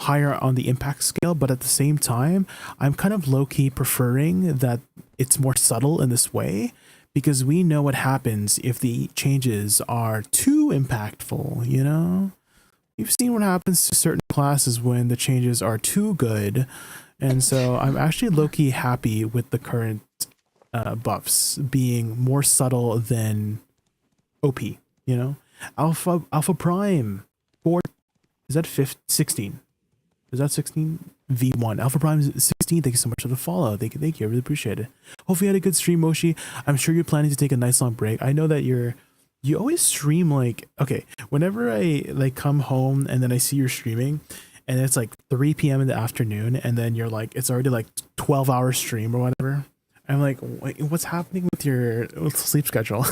higher on the impact scale, but at the same time, I'm kind of low-key preferring that it's more subtle in this way, because we know what happens if the changes are too impactful, you know? We've seen what happens to certain classes when the changes are too good, and so I'm actually low-key happy with the current buffs being more subtle than OP, you know? Alpha Prime 4, is that 16? Is that 16? V1. Alpha Prime is 16. Thank you so much for the follow. Thank you. I really appreciate it. Hopefully you had a good stream, Moshi. I'm sure you're planning to take a nice long break. I know that you always stream like, okay, whenever I like come home and then I see you're streaming and it's like 3 p.m. in the afternoon and then you're like, it's already like 12-hour stream or whatever. I'm like, what's happening with your sleep schedule?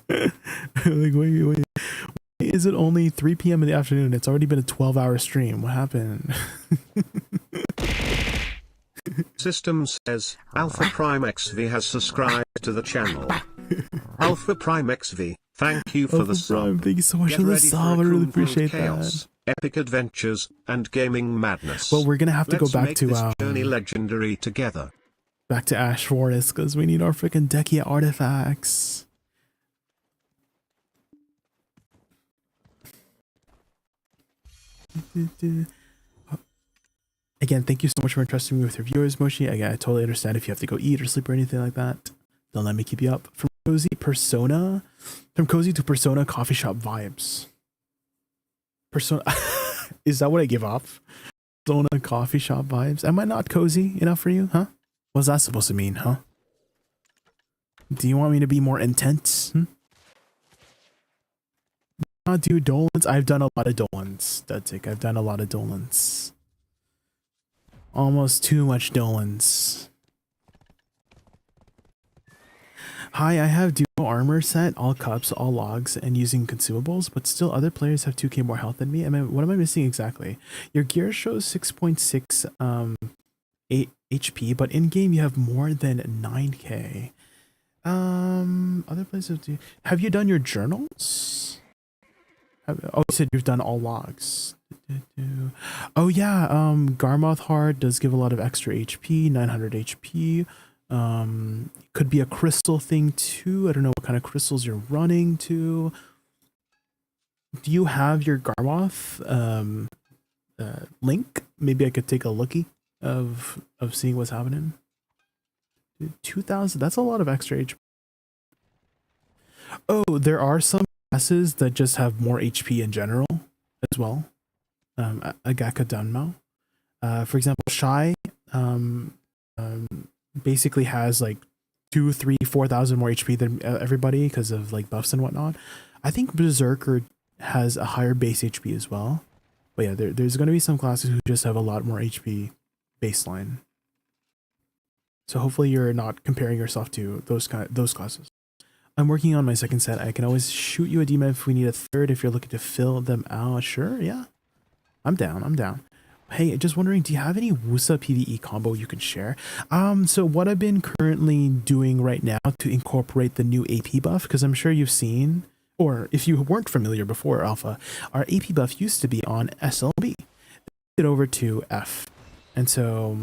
Like, wait. Is it only 3 p.m. in the afternoon? It's already been a 12-hour stream. What happened? System says, Alpha Prime XV has subscribed to the channel. Alpha Prime XV, thank you for the sub. Thank you so much Get for the ready sub. I really appreciate that. Epic adventures, and gaming madness. Well, we're going to have to go back make to this journey legendary together. Back to Ash Forest, because we need our freaking Dekia artifacts. Again, thank you so much for entrusting me with your viewers, Moshi. Again, I totally understand if you have to go eat or sleep or anything like that. Don't let me keep you up. From cozy to Persona coffee shop vibes. Persona, is that what I give off? Persona coffee shop vibes. Am I not cozy enough for you, huh? What's that supposed to mean, huh? Do you want me to be more intense? Not do Dolans. I've done a lot of Dolans. That's it. I've done a lot of Dolans. Almost too much Dolans. Hi, I have duo armor set, all cups, all logs, and using consumables, but still other players have 2k more health than me. What am I missing exactly? Your gear shows 6.6 HP, but in game you have more than 9k. Other places have you done your journals? Oh, you said you've done all logs. Oh yeah, Garmoth Heart does give a lot of extra HP, 900 HP. Could be a crystal thing too. I don't know what kind of crystals you're running to. Do you have your Garmoth link? Maybe I could take a lookie of seeing what's happening. 2,000, that's a lot of extra HP. Oh, there are some classes that just have more HP in general as well. Agaka Danmao. For example, Shy basically has like 2, 3, 4,000 more HP than everybody because of like buffs and whatnot. I think Berserker has a higher base HP as well. But yeah, there's going to be some classes who just have a lot more HP baseline. So hopefully you're not comparing yourself to those classes. I'm working on my second set. I can always shoot you a DM if we need a third, if you're looking to fill them out. Sure, yeah. I'm down. Hey, just wondering, do you have any Wusa PvE combo you can share? So what I've been currently doing right now to incorporate the new AP buff, because I'm sure you've seen, or if you weren't familiar before Alpha, our AP buff used to be on SLB. It over to F. And so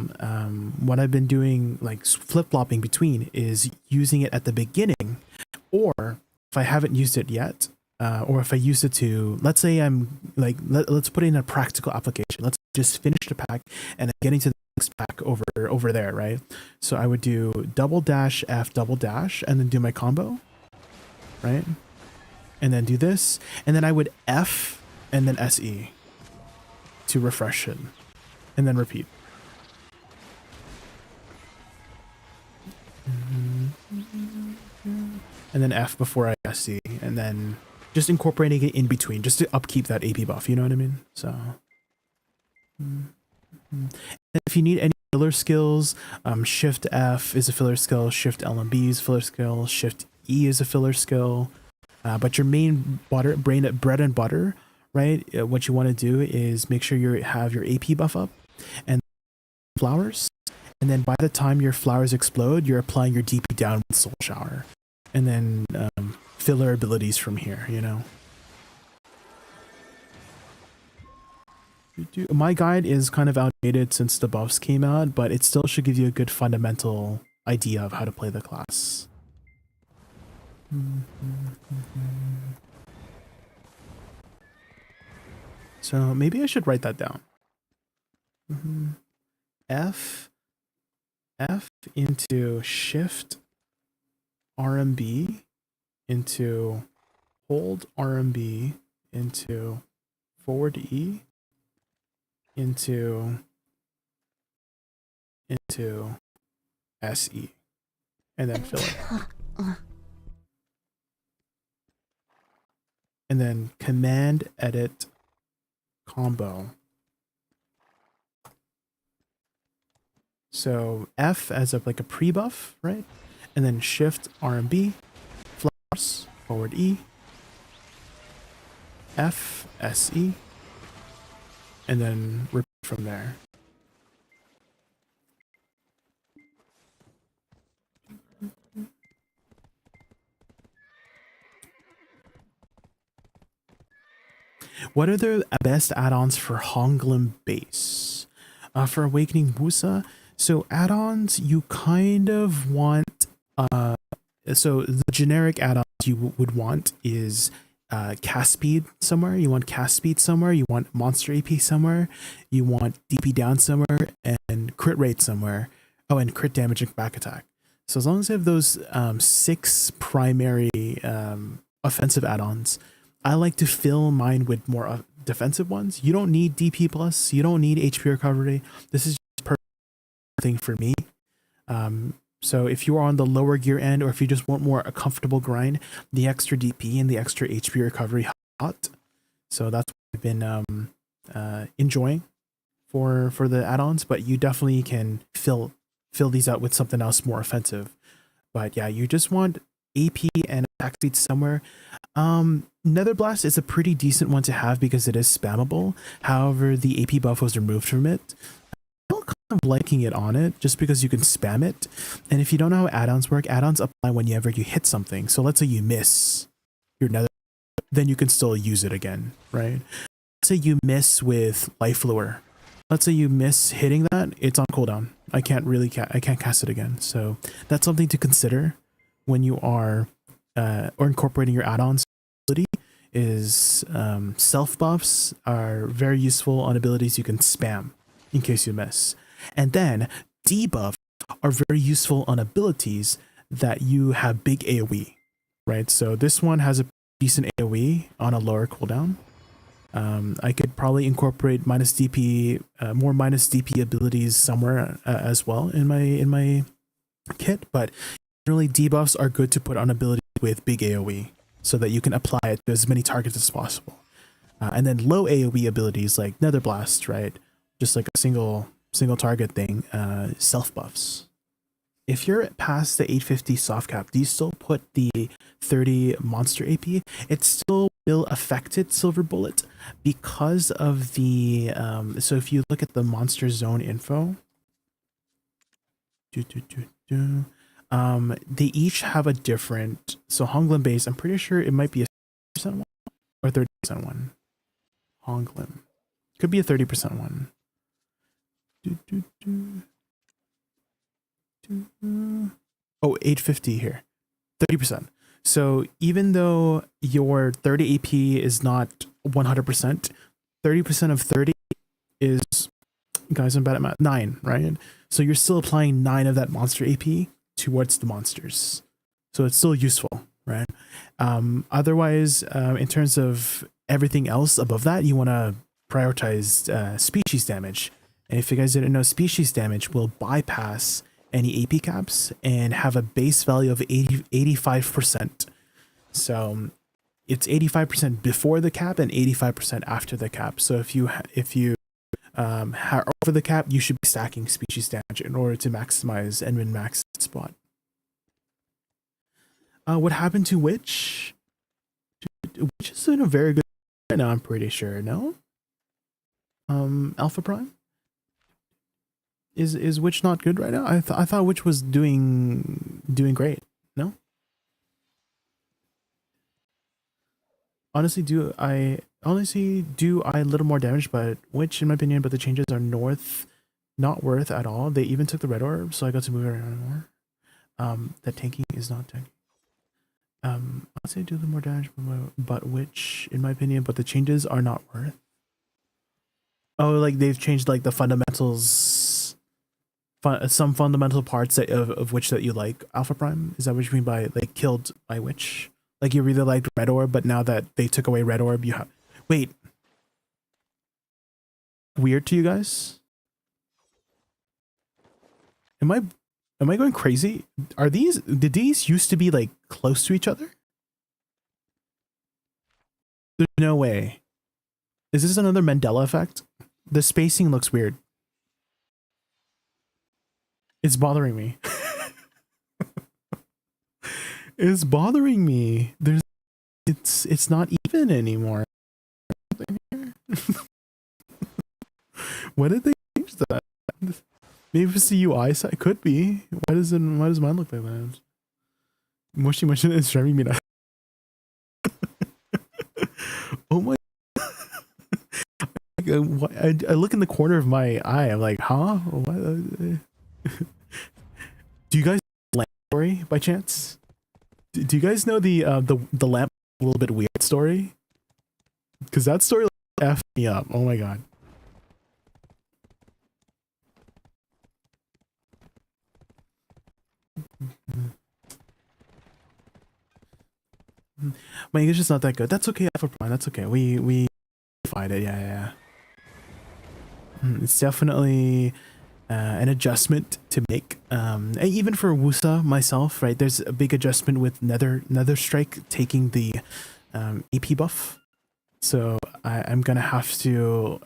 what I've been doing, like flip-flopping between, is using it at the beginning, or if I haven't used it yet, or if I used it to, let's say I'm like, let's put in a practical application. Let's just finish the pack and I'm getting to the next pack over there, right? So I would do double dash F double dash and then do my combo, right? And then do this, and then I would F and then SE to refresh it, and then repeat. And then F before I SE, and then just incorporating it in between, just to upkeep that AP buff, you know what I mean? So, and if you need any filler skills, Shift F is a filler skill, Shift L and B is a filler skill, Shift E is a filler skill, but your main bread and butter, right? What you want to do is make sure you have your AP buff up, and flowers, and then by the time your flowers explode, you're applying your DP down with Soul Shower, and then filler abilities from here, you know. My guide is kind of outdated since the buffs came out, but it still should give you a good fundamental idea of how to play the class. So maybe I should write that down. F into Shift RMB into hold RMB into forward E into SE, and then fill it. And then command edit combo. So F as like a pre-buff, right? And then Shift RMB, flowers, forward E, F, SE, and then repeat from there. What are the best add-ons for Honglim base? For Awakening Wusa, so add-ons you kind of want, so the generic add-ons you would want is cast speed somewhere, you want cast speed somewhere, you want monster AP somewhere, you want DP down somewhere, and crit rate somewhere. Oh, and crit damage and back attack. So as long as you have those 6 primary offensive add-ons, I like to fill mine with more defensive ones. You don't need DP plus, you don't need HP recovery. This is just perfect thing for me. So if you are on the lower gear end, or if you just want more a comfortable grind, the extra DP and the extra HP recovery hot. So that's what I've been enjoying for the add-ons, but you definitely can fill these out with something else more offensive. But yeah, you just want AP and attack speed somewhere. Nether Blast is a pretty decent one to have because it is spammable. However, the AP buff was removed from it. I'm kind of liking it on it just because you can spam it. And if you don't know how add-ons work, add-ons apply whenever you hit something. So let's say you miss your Nether, then you can still use it again, right? Let's say you miss with Life Lure. Let's say you miss hitting that, it's on cooldown. I can't cast it again. So that's something to consider when you are or incorporating your add-ons. Is self buffs are very useful on abilities you can spam in case you miss, and then debuffs are very useful on abilities that you have big AoE, right? So this one has a decent AoE on a lower cooldown. I could probably incorporate minus DP, more minus DP abilities somewhere as well in my kit, but generally debuffs are good to put on abilities with big AoE, so that you can apply it to as many targets as possible. And then low AoE abilities like Nether Blast, right? Just like a single target thing, self buffs. if you're past the 850 soft cap, do you still put the 30 monster AP? It still will affect it, Silver Bullet, because of the so if you look at the monster zone info, they each have a different, so Honglim base, I'm pretty sure it might be a 30% one or 30% one. Honglim could be a 30% one. Oh, 850 here, 30%. So even though your 30 AP is not 100%, 30% of 30 is, guys, I'm bad at math, 9, right? So you're still applying 9 of that monster AP towards the monsters. So it's still useful, right? Otherwise, in terms of everything else above that, you want to prioritize species damage. And if you guys didn't know, species damage will bypass any AP caps and have a base value of 85%. So it's 85% before the cap and 85% after the cap. So if you are over the cap, you should be stacking species damage in order to maximize and min max spot. What happened to Witch? Witch is in a very good right now, I'm pretty sure. No? Alpha Prime? Is Witch not good right now? I thought Witch was doing great. No? Honestly, do I a little more damage, but Witch, in my opinion, but the changes are not worth at all. They even took the red orb, so I got to move it around more. That tanking is not tanking. I'll say do a little more damage, but Witch, in my opinion, but the changes are not worth. Oh, like they've changed like the fundamentals, some fundamental parts of Witch that you like, Alpha Prime? Is that what you mean by like killed by Witch? Like you really liked Red Orb, but now that they took away Red Orb, you have... Wait. Weird to you guys? Am I going crazy? Did these used to be like close to each other? There's no way. Is this another Mandela effect? The spacing looks weird. It's bothering me. It's bothering me. It's not even anymore. When did they change that? Maybe it's the UI side. Could be. Why does mine look like that? Moshi is driving me nuts. Oh my! I look in the corner of my eye. I'm like, huh? What? Do you guys know lamp story by chance? Do you guys know the lamp a little bit weird story? Because that story effed me up. Oh my god. My English is not that good. That's okay, Alpha Prime. That's okay. We find it. Yeah. It's definitely an adjustment to make. Even for Wusa myself, right? There's a big adjustment with Nether Strike taking the AP buff. So I'm gonna have to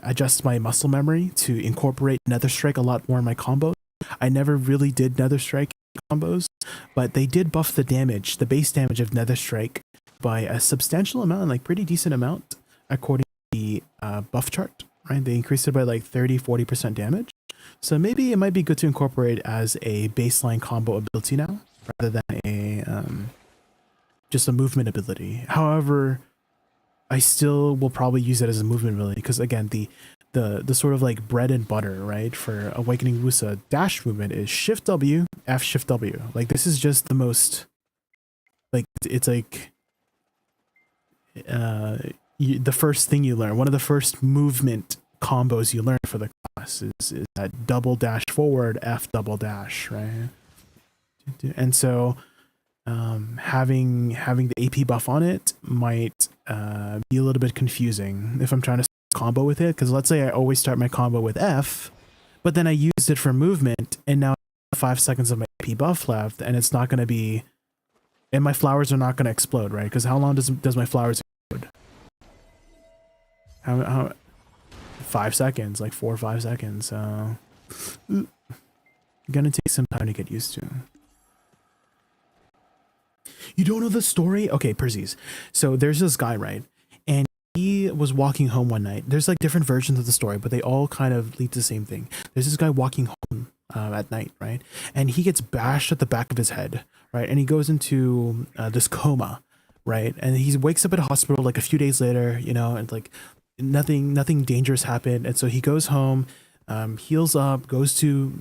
adjust my muscle memory to incorporate Nether Strike a lot more in my combos. I never really did Nether Strike combos, but they did buff the damage, the base damage of Nether Strike by a substantial amount, like pretty decent amount, according to the buff chart, right? They increased it by like 30-40% damage. So maybe it might be good to incorporate as a baseline combo ability now, rather than a just a movement ability. However, I still will probably use it as a movement ability because again, the sort of like bread and butter, right, for Awakening Wusa dash movement is Shift W, F Shift W. Like this is just the most, like it's like the first thing you learn. One of the first movement combos you learn for the class is that double dash forward, F double dash, right? And so having the AP buff on it might be a little bit confusing if I'm trying to combo with it, because let's say I always start my combo with F, but then I used it for movement and now I have 5 seconds of my AP buff left and it's not going to be, and my flowers are not going to explode, right? Because how long does my flowers explode? How 5 seconds, like 4 or 5 seconds. So Gonna take some time to get used to. You don't know the story? Okay, Perseus. So there's this guy, right? And he was walking home one night. There's like different versions of the story, but they all kind of lead to the same thing. There's this guy walking home at night, right? And he gets bashed at the back of his head, right? And he goes into this coma, right? And he wakes up at a hospital like a few days later, you know, and like nothing dangerous happened. And so he goes home, heals up, goes to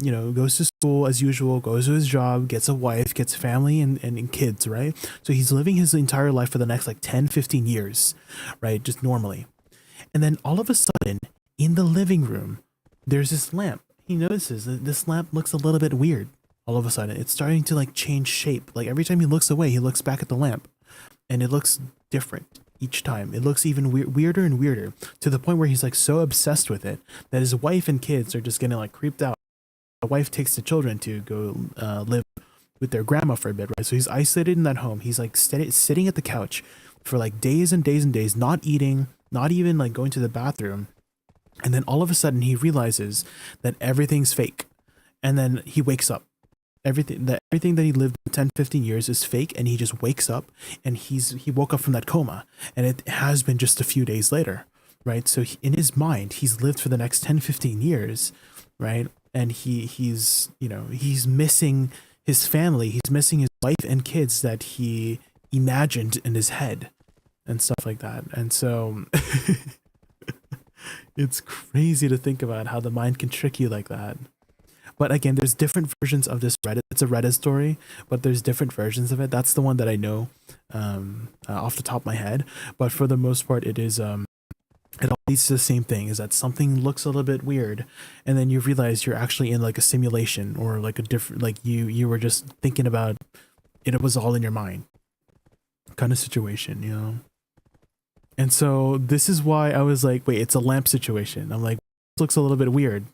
school as usual, goes to his job, gets a wife, gets family and kids, right? So he's living his entire life for the next like 10-15 years, right? Just normally. And then all of a sudden in the living room, there's this lamp. He notices that this lamp looks a little bit weird. All of a sudden it's starting to like change shape. Like every time he looks away, he looks back at the lamp and it looks different. Each time it looks even weirder and weirder, to the point where he's like so obsessed with it that his wife and kids are just getting like creeped out. The wife takes the children to go live with their grandma for a bit, right? So he's isolated in that home. He's like sitting at the couch for like days and days and days, not eating, not even like going to the bathroom. And then all of a sudden he realizes that everything's fake. And then he wakes up. Everything that he lived 10-15 years is fake, and he just wakes up and he woke up from that coma, and it has been just a few days later, right? So in his mind he's lived for the next 10-15 years, right? And he's missing his family, he's missing his wife and kids that he imagined in his head and stuff like that. And so it's crazy to think about how the mind can trick you like that. But again, there's different versions of this Reddit. It's a Reddit story, but there's different versions of it. That's the one that I know off the top of my head. But for the most part, it is it all leads to the same thing, is that something looks a little bit weird, and then you realize you're actually in like a simulation, or like a different, like you were just thinking about it. It was all in your mind kind of situation, you know? And so this is why I was like, wait, it's a lamp situation. I'm like, this looks a little bit weird.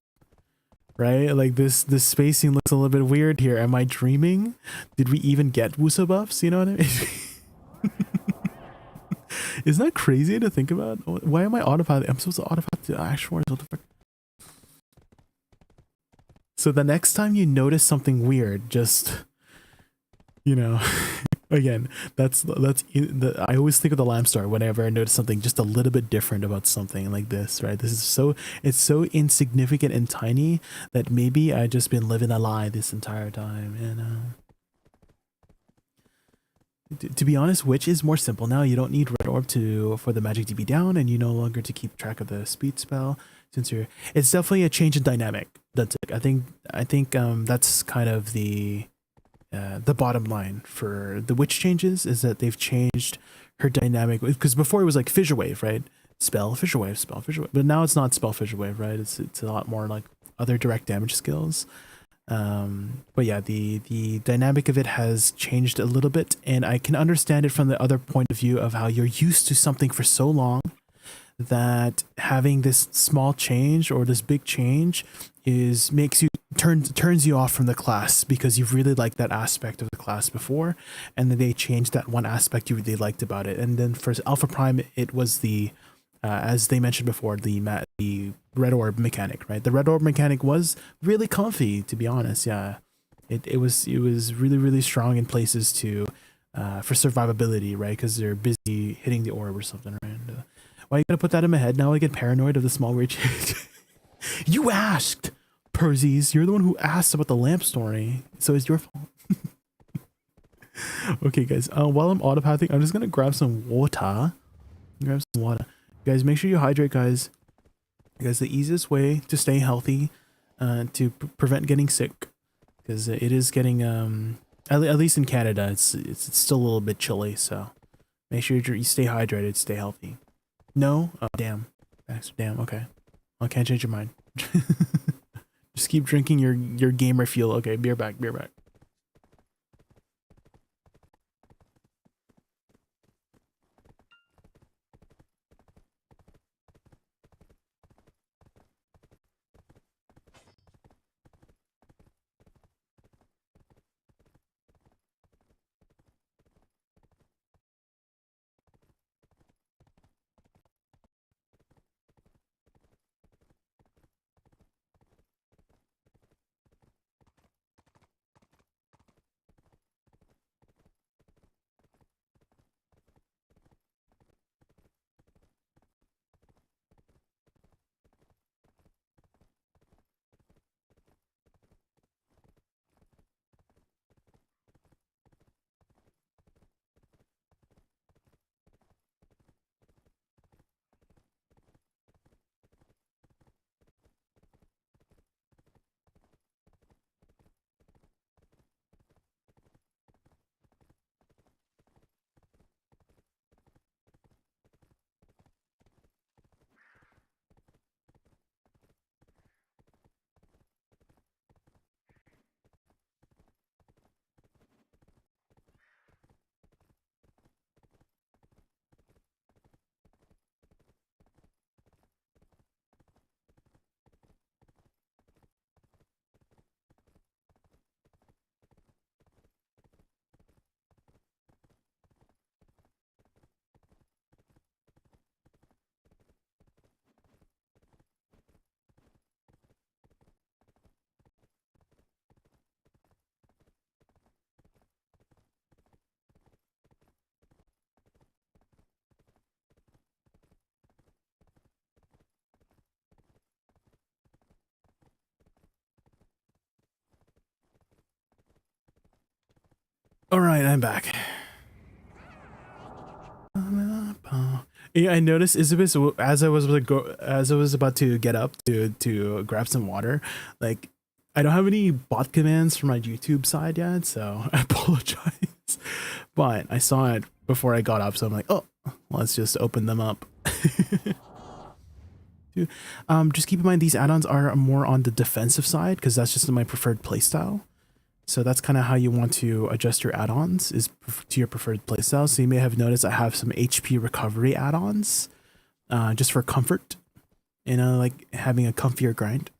Right? Like this spacing looks a little bit weird here. Am I dreaming? Did we even get Wusa buffs? You know what I mean? Isn't that crazy to think about? Why am I autopilot? I'm supposed to autopilot to actual. What the fuck? So the next time you notice something weird, just, you know, again, I always think of the lamp story whenever I notice something just a little bit different about something like this, right? This is it's so insignificant and tiny that maybe I just been living a lie this entire time, you know. To be honest, which is more simple now? You don't need red orb for the magic to be down, and you no longer to keep track of the speed spell. Since it's definitely a change in dynamic. That's it. I think that's kind of the bottom line for the witch changes, is that they've changed her dynamic, because before it was like fissure wave, right? Spell fissure wave, spell fissure wave, but now it's not spell fissure wave, right? It's a lot more like other direct damage skills. But yeah, the dynamic of it has changed a little bit, and I can understand it from the other point of view of how you're used to something for so long that having this small change or this big change turns you off from the class, because you've really liked that aspect of the class before, and then they changed that one aspect you really liked about it. And then for Alpha Prime, it was the as they mentioned before, the red orb mechanic, right? The red orb mechanic was really comfy, to be honest. Yeah, it was really, really strong in places for survivability, right? Because they're busy hitting the orb or something, right? Why are you gonna put that in my head now? I get paranoid of the small weird change. You asked, Perseus. You're the one who asked about the lamp story, so it's your fault. Okay, guys. While I'm autopathing, I'm just gonna grab some water. Guys, make sure you hydrate, guys. Because the easiest way to stay healthy, to prevent getting sick, because it is getting at least in Canada, it's still a little bit chilly. So make sure you stay hydrated, stay healthy. No, oh damn, damn. Okay, I can't change your mind. Just keep drinking your gamer fuel. Okay, beer back. All right, I'm back. Yeah, I noticed Isabis as I was about to get up to grab some water. Like, I don't have any bot commands for my YouTube side yet, so I apologize. But I saw it before I got up, so I'm like, oh, let's just open them up. Just keep in mind these add-ons are more on the defensive side because that's just my preferred playstyle. So that's kind of how you want to adjust your add-ons, is to your preferred playstyle. So you may have noticed I have some HP recovery add-ons just for comfort, you know, like having a comfier grind.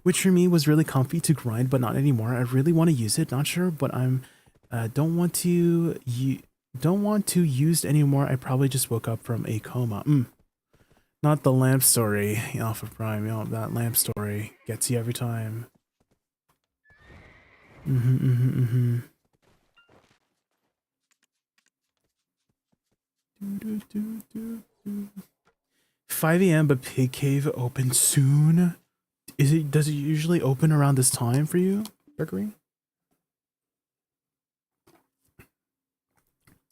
Which for me was really comfy to grind, but not anymore. I really want to use it, not sure, but I'm don't want to use it anymore. I probably just woke up from a coma. Not the lamp story, Alpha Prime. You know, that lamp story gets you every time. 5 a.m. but Pig Cave open soon. Does it usually open around this time for you, Gregory?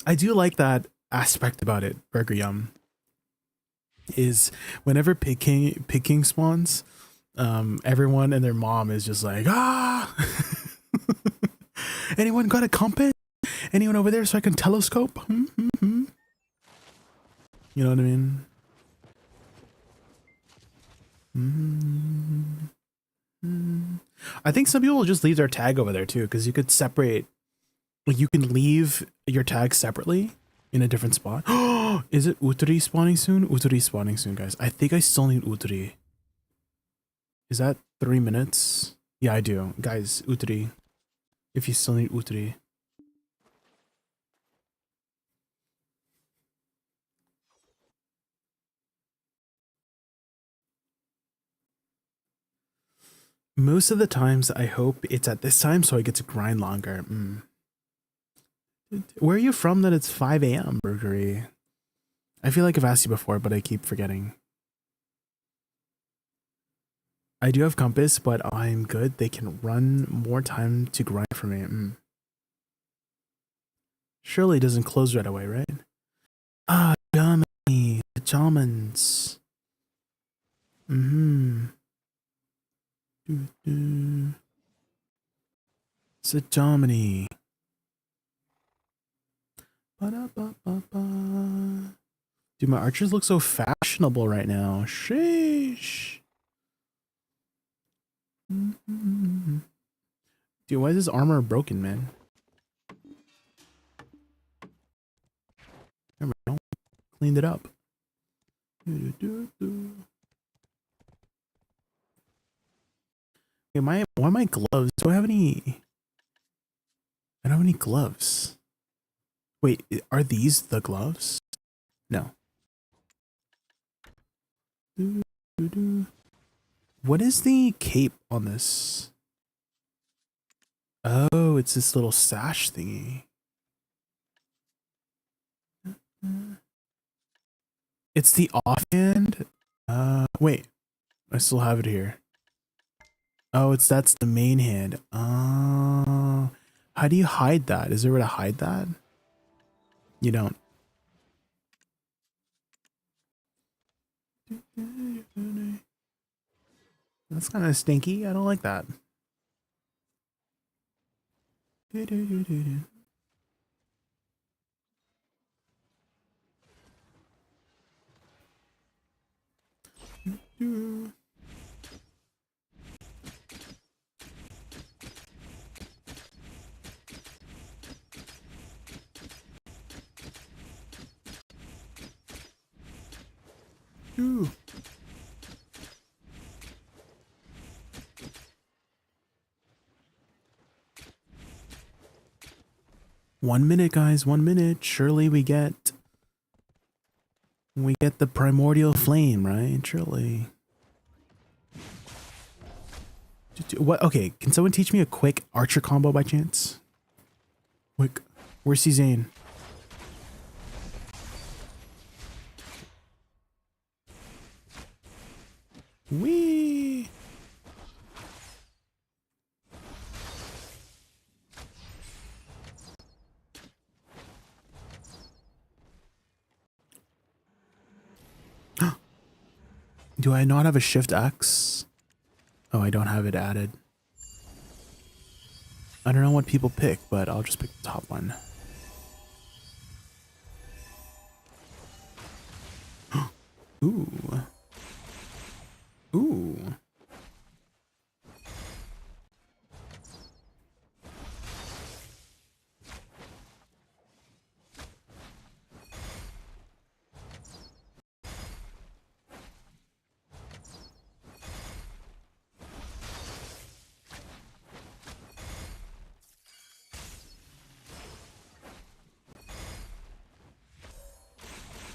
I do like that aspect about it, Gregory. Is whenever Pig King spawns, everyone and their mom is just like, ah. Anyone got a compass? Anyone over there so I can telescope? You know what I mean? I think some people will just leave their tag over there too, because you could separate. You can leave your tag separately in a different spot. Is it Utri spawning soon? Utri spawning soon, guys. I think I still need Utri. Is that 3 minutes? Yeah, I do. Guys, Utri. If you still need Utri. Most of the times, I hope it's at this time so I get to grind longer. Where are you from that it's 5 a.m., Burgery? I feel like I've asked you before, but I keep forgetting. I do have compass, but I'm good. They can run more time to grind for me. Surely it doesn't close right away, right? Ah, Germany, the Germans. It's a Germany. Dude, my archers look so fashionable right now. Sheesh. Dude, why is this armor broken, man? Cleaned it up. Okay, why are my gloves? Do I have any? I don't have any gloves. Wait, are these the gloves? No. What is the cape on this? Oh, it's this little sash thingy. It's the offhand? Wait. I still have it here. Oh, that's the main hand. Oh. How do you hide that? Is there a way to hide that? You don't. That's kind of stinky. I don't like that. Ooh. 1 minute, guys. 1 minute. Surely we get the primordial flame, right? Surely. What? Okay, can someone teach me a quick archer combo by chance? Quick. Where's Zane? Wee. Do I not have a Shift X? Oh, I don't have it added. I don't know what people pick, but I'll just pick the top one. Ooh. Ooh.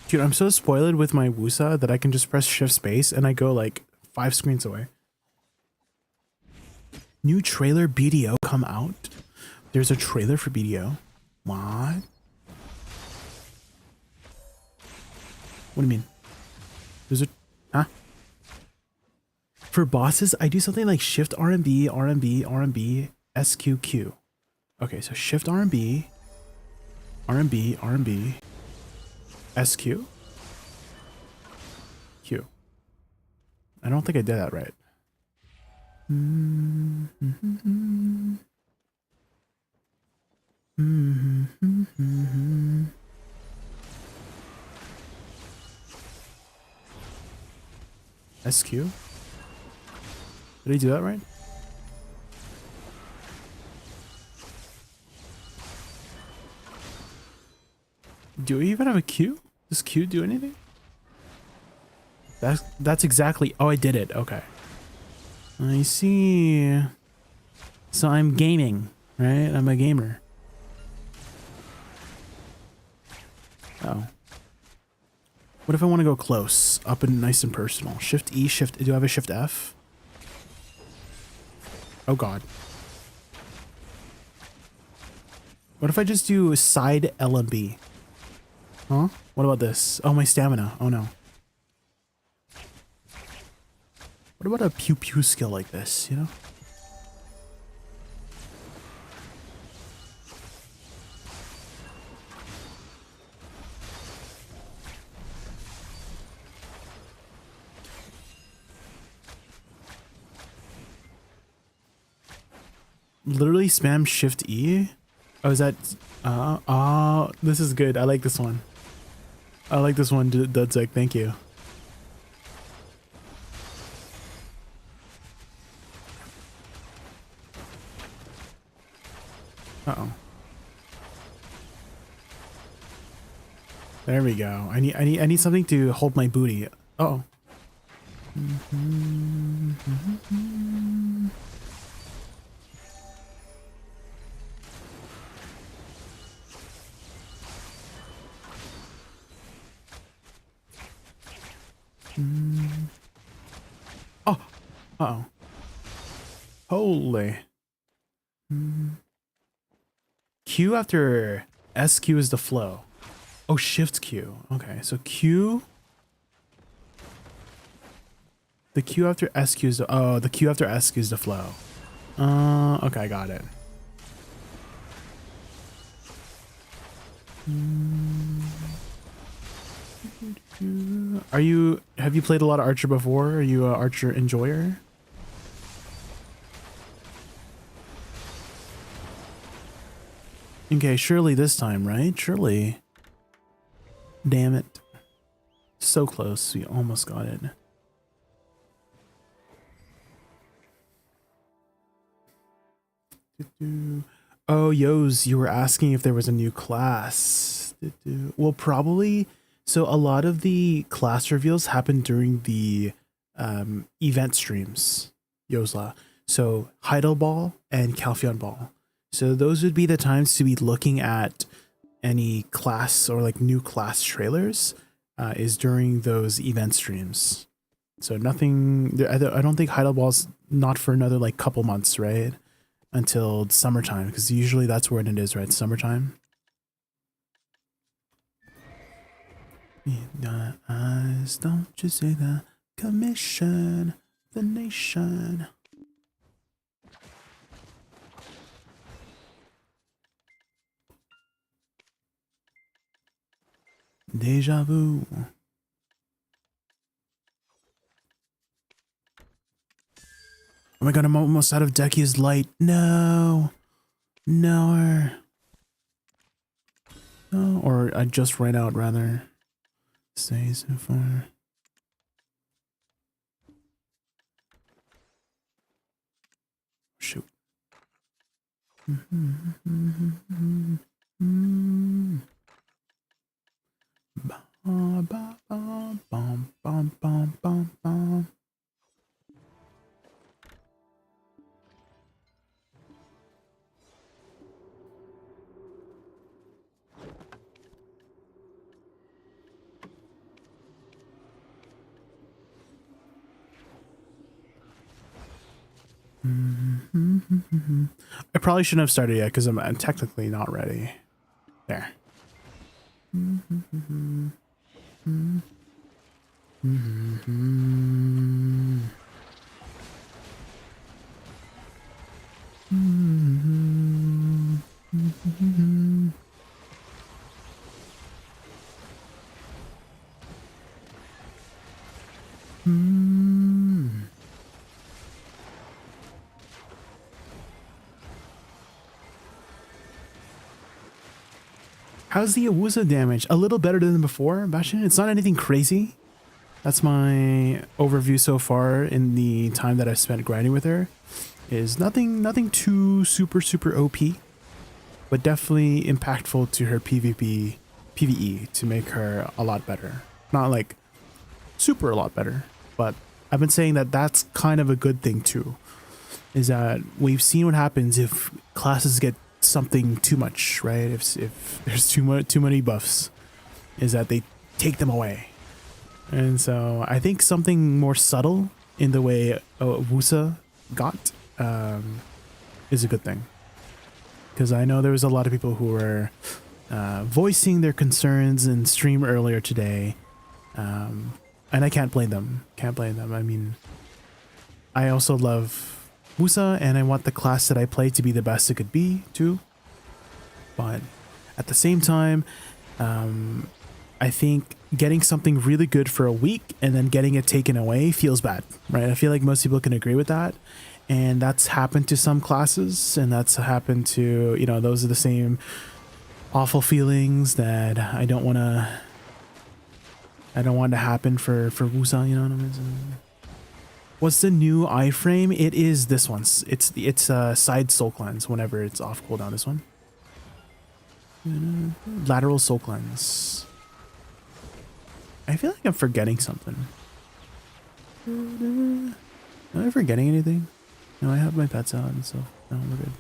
Dude, I'm so spoiled with my Wusa that I can just press shift space and I go like 5 screens away. New trailer BDO come out? There's a trailer for BDO? What? What do you mean? There's a... Huh? For bosses, I do something like shift RMB, RMB, RMB, SQQ. Okay, so shift RMB, RMB, RMB, SQ? Q. I don't think I did that right. SQ? Did I do that right? Do we even have a Q? Does Q do anything? That's exactly... Oh, I did it. Okay. I see. So I'm gaming, right? I'm a gamer. Oh. What if I want to go close, up and nice and personal? Shift E, shift... Do I have a shift F? Oh, God. What if I just do side L and B? Huh? What about this? Oh, my stamina. Oh, no. What about a pew-pew skill like this, you know? Literally spam shift E? Oh, is that... oh, this is good. I like this one. I like this one, Dudzek. Thank you. Uh-oh. There we go. I need something to hold my booty. Uh-oh. Oh. Uh-oh. Holy. Q after SQ is the flow. Oh, shift Q. Okay, so Q. The Q after SQ is the... Oh, the Q after SQ is the flow. Okay, I got it. Have you played a lot of Archer before? Are you an Archer enjoyer? Okay, surely this time, right? Surely. Damn it. So close. We almost got it. Oh, Yos, you were asking if there was a new class. Well, probably. So a lot of the class reveals happen during the event streams, Yosla. So Heidelball and Calpheon Ball. So those would be the times to be looking at any class or like new class trailers is during those event streams. So nothing, I don't think Heidelball's not for another like couple months, right? Until summertime, because usually that's when it is, right? Summertime. Eyes, don't you say that? Commission the nation. Deja vu. my god, I'm almost out of Decky's light. No. No. No, or I just ran out, rather. Stay so far. Shoot. Ba, ba, ba, bum, bum, bum, bum, bum. I probably shouldn't have started yet because I'm technically not ready. There. How's the Woosa damage? A little better than before, Bastion. It's not anything crazy. That's my overview so far in the time that I've spent grinding with her. Is nothing too super OP, but definitely impactful to her PvE to make her a lot better. Not like super a lot better, but I've been saying that that's kind of a good thing too. Is that we've seen what happens if classes get something too much, right? If there's too many buffs, is that they take them away. And so I think something more subtle in the way Wussa got is a good thing, because I know there was a lot of people who were voicing their concerns in stream earlier today, and I can't blame them. I mean, I also love Wussa, and I want the class that I play to be the best it could be too. But at the same time, I think getting something really good for a week and then getting it taken away feels bad, right? I feel like most people can agree with that. And that's happened to some classes, and that's happened to, you know, those are the same awful feelings that I don't want to happen for Wussa, you know what I mean? What's the new iframe? It is this one. It's side soul cleanse whenever it's off cooldown. This one. Lateral soul cleanse. I feel like I'm forgetting something. Am I forgetting anything? No, I have my pets out and stuff. No, we're good.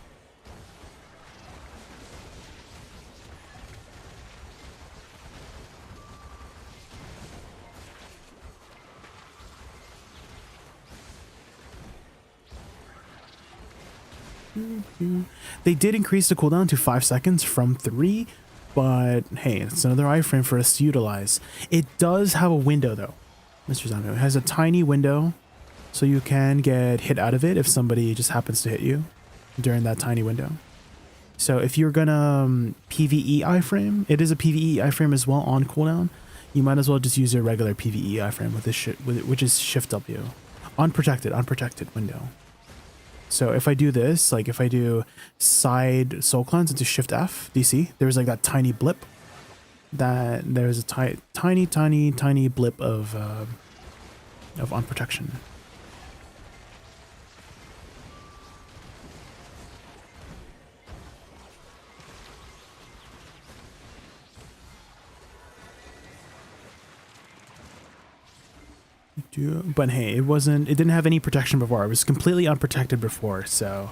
They did increase the cooldown to 5 seconds from 3, but hey, it's another iframe for us to utilize. It does have a window though, Mr. Zambo. It has a tiny window, so you can get hit out of it if somebody just happens to hit you during that tiny window. So if you're gonna PvE iframe, it is a PvE iframe as well on cooldown. You might as well just use your regular PvE iframe with this shit, which is Shift W, unprotected window. So if I do this, like if I do side soul cleanse into Shift F, do you see? There's like that tiny blip. That there's a tiny blip of unprotection. But hey, it didn't have any protection before. It was completely unprotected before, so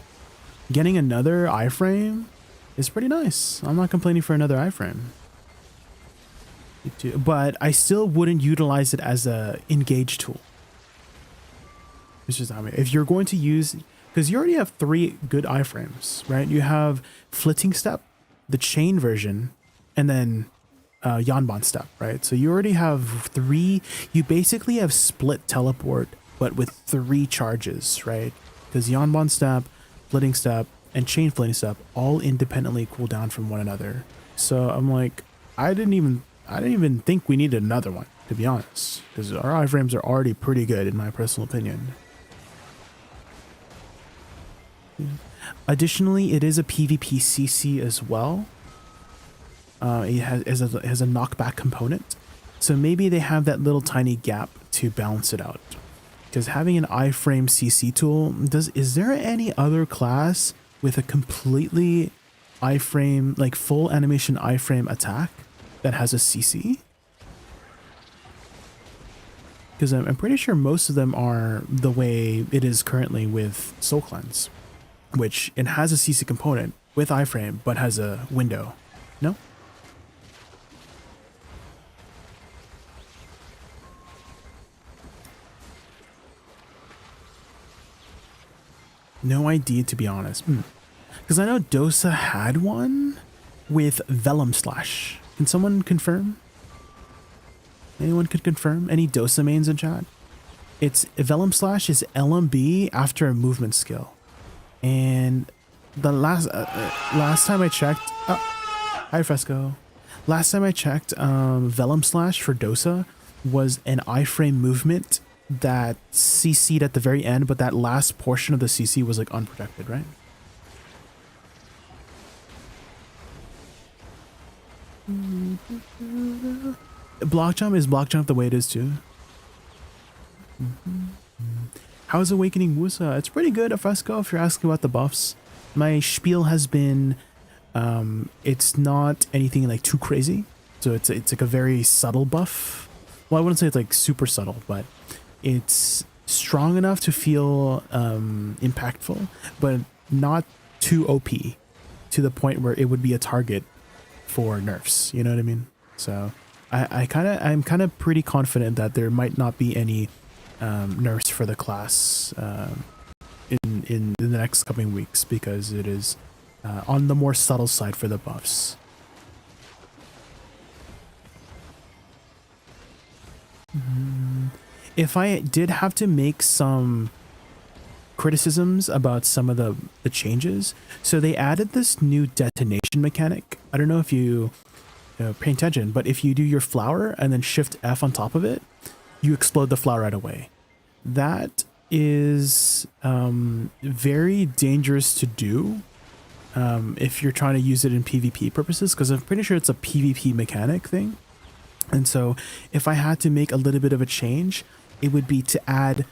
getting another iframe is pretty nice. I'm not complaining for another iframe. But I still wouldn't utilize it as a engage tool. It's just, I mean, if you're going to use, because you already have 3 good iframes, right? You have Flitting Step, the chain version, and then Yanban Step, right? So you already have 3. You basically have split teleport, but with 3 charges, right? Because Yanban Step, Flitting Step, and Chain Flitting Step all independently cool down from one another. So I'm like, I didn't even think we needed another one, to be honest, because our iframes are already pretty good in my personal opinion. Additionally, it is a PvP CC as well. It has a knockback component. So maybe they have that little tiny gap to balance it out. Because having an iframe CC tool, is there any other class with a completely iframe, like full animation iframe attack that has a CC? Because I'm pretty sure most of them are the way it is currently with Soul Cleanse, which it has a CC component with iframe, but has a window. No? No idea, to be honest. Because I know Dosa had one with Vellum Slash. Can someone confirm? Anyone could confirm? Any Dosa mains in chat? It's Vellum Slash is LMB after a movement skill. And the last time I checked... hi, Fresco. Last time I checked, Vellum Slash for Dosa was an iframe movement that CC'd at the very end, but that last portion of the CC was like unprotected, right? Block jump is block jump the way it is too. How's Awakening Wusa? It's pretty good at Fresco if you're asking about the buffs. My spiel has been it's not anything like too crazy. So it's like a very subtle buff. Well, I wouldn't say it's like super subtle, but it's strong enough to feel impactful, but not too OP to the point where it would be a target for nerfs. You know what I mean? So I'm kind of pretty confident that there might not be any nerfs for the class in the next coming weeks, because it is on the more subtle side for the buffs. If I did have to make some criticisms about some of the changes, so they added this new detonation mechanic. I don't know if you pay attention, but if you do your flower and then shift F on top of it, you explode the flower right away. That is very dangerous to do if you're trying to use it in PvP purposes, because I'm pretty sure it's a PvP mechanic thing. And so if I had to make a little bit of a change, it would be to add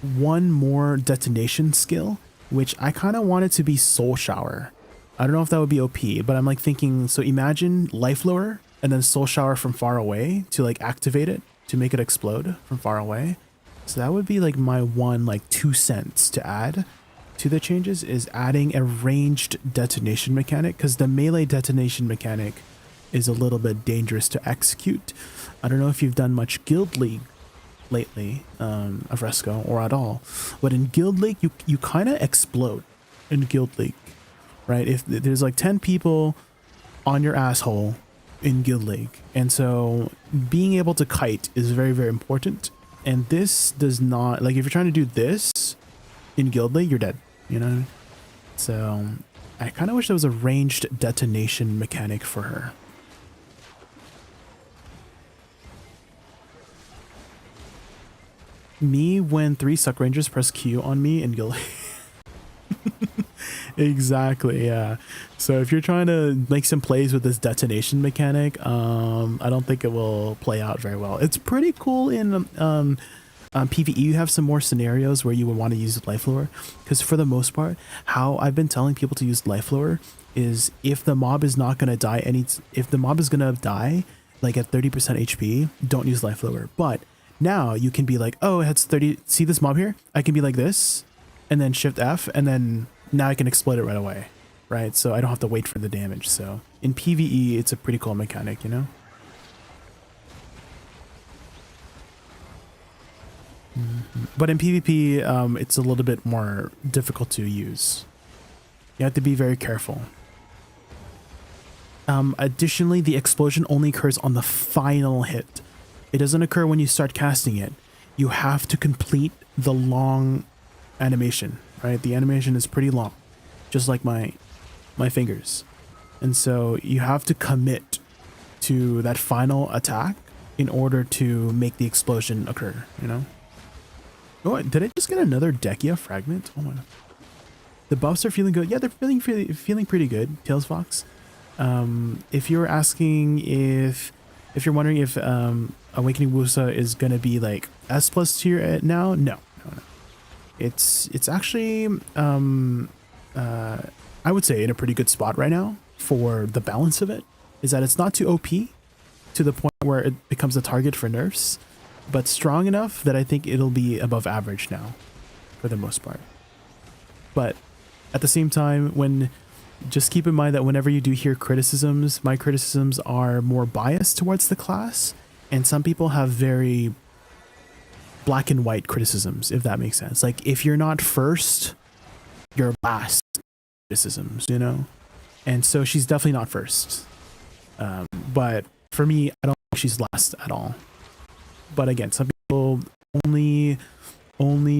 one more detonation skill, which I kind of want it to be Soul Shower. I don't know if that would be OP, but I'm like thinking, so imagine Life Lower and then Soul Shower from far away to like activate it, to make it explode from far away. So that would be like my one, like 2 cents to add to the changes, is adding a ranged detonation mechanic, because the melee detonation mechanic is a little bit dangerous to execute. I don't know if you've done much Guild League lately, Fresco, or at all, but in Guild League you kind of explode in Guild League, right? If there's like 10 people on your asshole in Guild League, and so being able to kite is very, very important. And this does not, like, if you're trying to do this in Guild League, you're dead, you know? So I kind of wish there was a ranged detonation mechanic for her. Me when 3 Suck Rangers press Q on me in Guild League. Exactly, yeah. So if you're trying to make some plays with this detonation mechanic, I don't think it will play out very well. It's pretty cool in PvE. You have some more scenarios where you would want to use Life Lower, because for the most part, how I've been telling people to use Life Lower is if the mob is not going to die, if the mob is going to die like at 30% HP, don't use Life Lower. But now you can be like, oh, it has 30, see this mob here? I can be like this, and then shift F, and then now I can explode it right away, right? So I don't have to wait for the damage. So in PvE, it's a pretty cool mechanic, you know? But in PvP, it's a little bit more difficult to use. You have to be very careful. Additionally, the explosion only occurs on the final hit. It doesn't occur when you start casting it. You have to complete the long animation, right? The animation is pretty long, just like my fingers. And so you have to commit to that final attack in order to make the explosion occur, you know? Oh, did I just get another Dekia fragment? Oh my God. The buffs are feeling good. Yeah, they're feeling pretty good, Tails Fox. If you're asking if you're wondering if Awakening Wusa is gonna be like S+ tier now, no. It's actually I would say in a pretty good spot right now for the balance of it. Is that it's not too OP to the point where it becomes a target for nerfs, but strong enough that I think it'll be above average now for the most part. But at the same time, just keep in mind that whenever you do hear criticisms, my criticisms are more biased towards the class, and some people have very black and white criticisms, if that makes sense. Like, if you're not first, you're last criticisms, you know? And so she's definitely not first. But for me, I don't think she's last at all. But again, some people only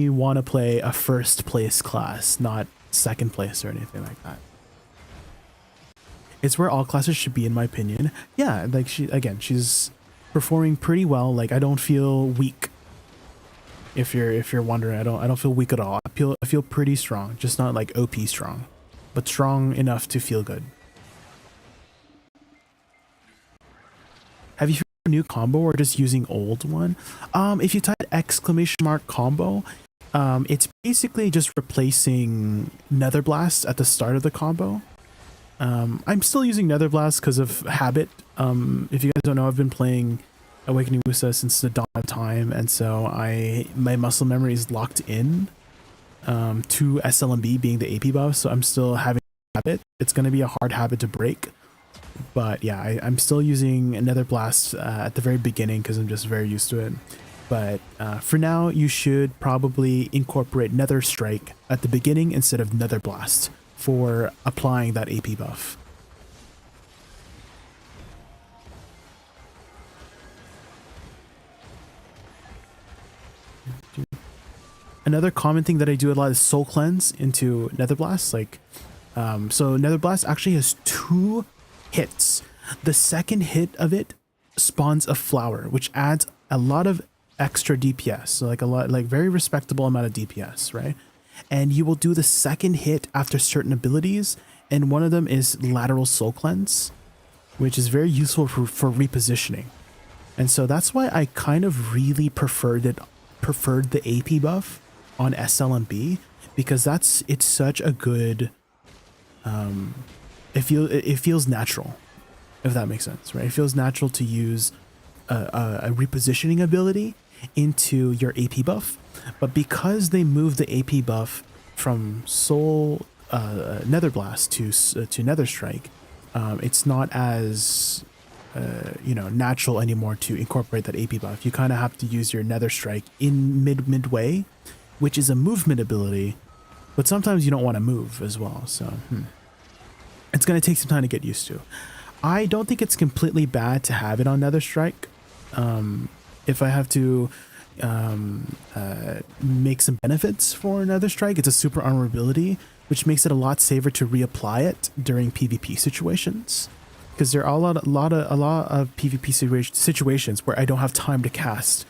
want to play a first place class, not second place or anything like that. It's where all classes should be, in my opinion. Yeah, like she's performing pretty well. Like, I don't feel weak. If you're wondering, I don't feel weak at all. I feel pretty strong, just not like OP strong, but strong enough to feel good. Have you found a new combo or just using old one? If you type !combo, it's basically just replacing Nether Blast at the start of the combo. I'm still using Nether Blast because of habit. If you guys don't know, I've been playing Awakening Wusa since the dawn of time, and so my muscle memory is locked in to SLMB being the AP buff, so I'm still having a habit. It's going to be a hard habit to break, but yeah, I'm still using Nether Blast at the very beginning because I'm just very used to it. But for now, you should probably incorporate Nether Strike at the beginning instead of Nether Blast for applying that AP buff. Another common thing that I do a lot is Soul Cleanse into Nether Blast. Like, so Nether Blast actually has 2 hits. The second hit of it spawns a flower, which adds a lot of extra DPS. So like very respectable amount of DPS, right? And you will do the second hit after certain abilities, and one of them is Lateral Soul Cleanse, which is very useful for repositioning. And so that's why I kind of really preferred the AP buff on SLMB, because it's such a good it feels natural, if that makes sense, right? It feels natural to use a repositioning ability into your AP buff, but because they moved the AP buff from Soul Nether Blast to Nether Strike, it's not as natural anymore to incorporate that AP buff. You kind of have to use your Nether Strike in midway, which is a movement ability, but sometimes you don't want to move as well, so it's going to take some time to get used to. I don't think it's completely bad to have it on Nether Strike. If I have to make some benefits for Nether Strike, it's a super armor ability, which makes it a lot safer to reapply it during PvP situations, because there are a lot of PvP situations where I don't have time to cast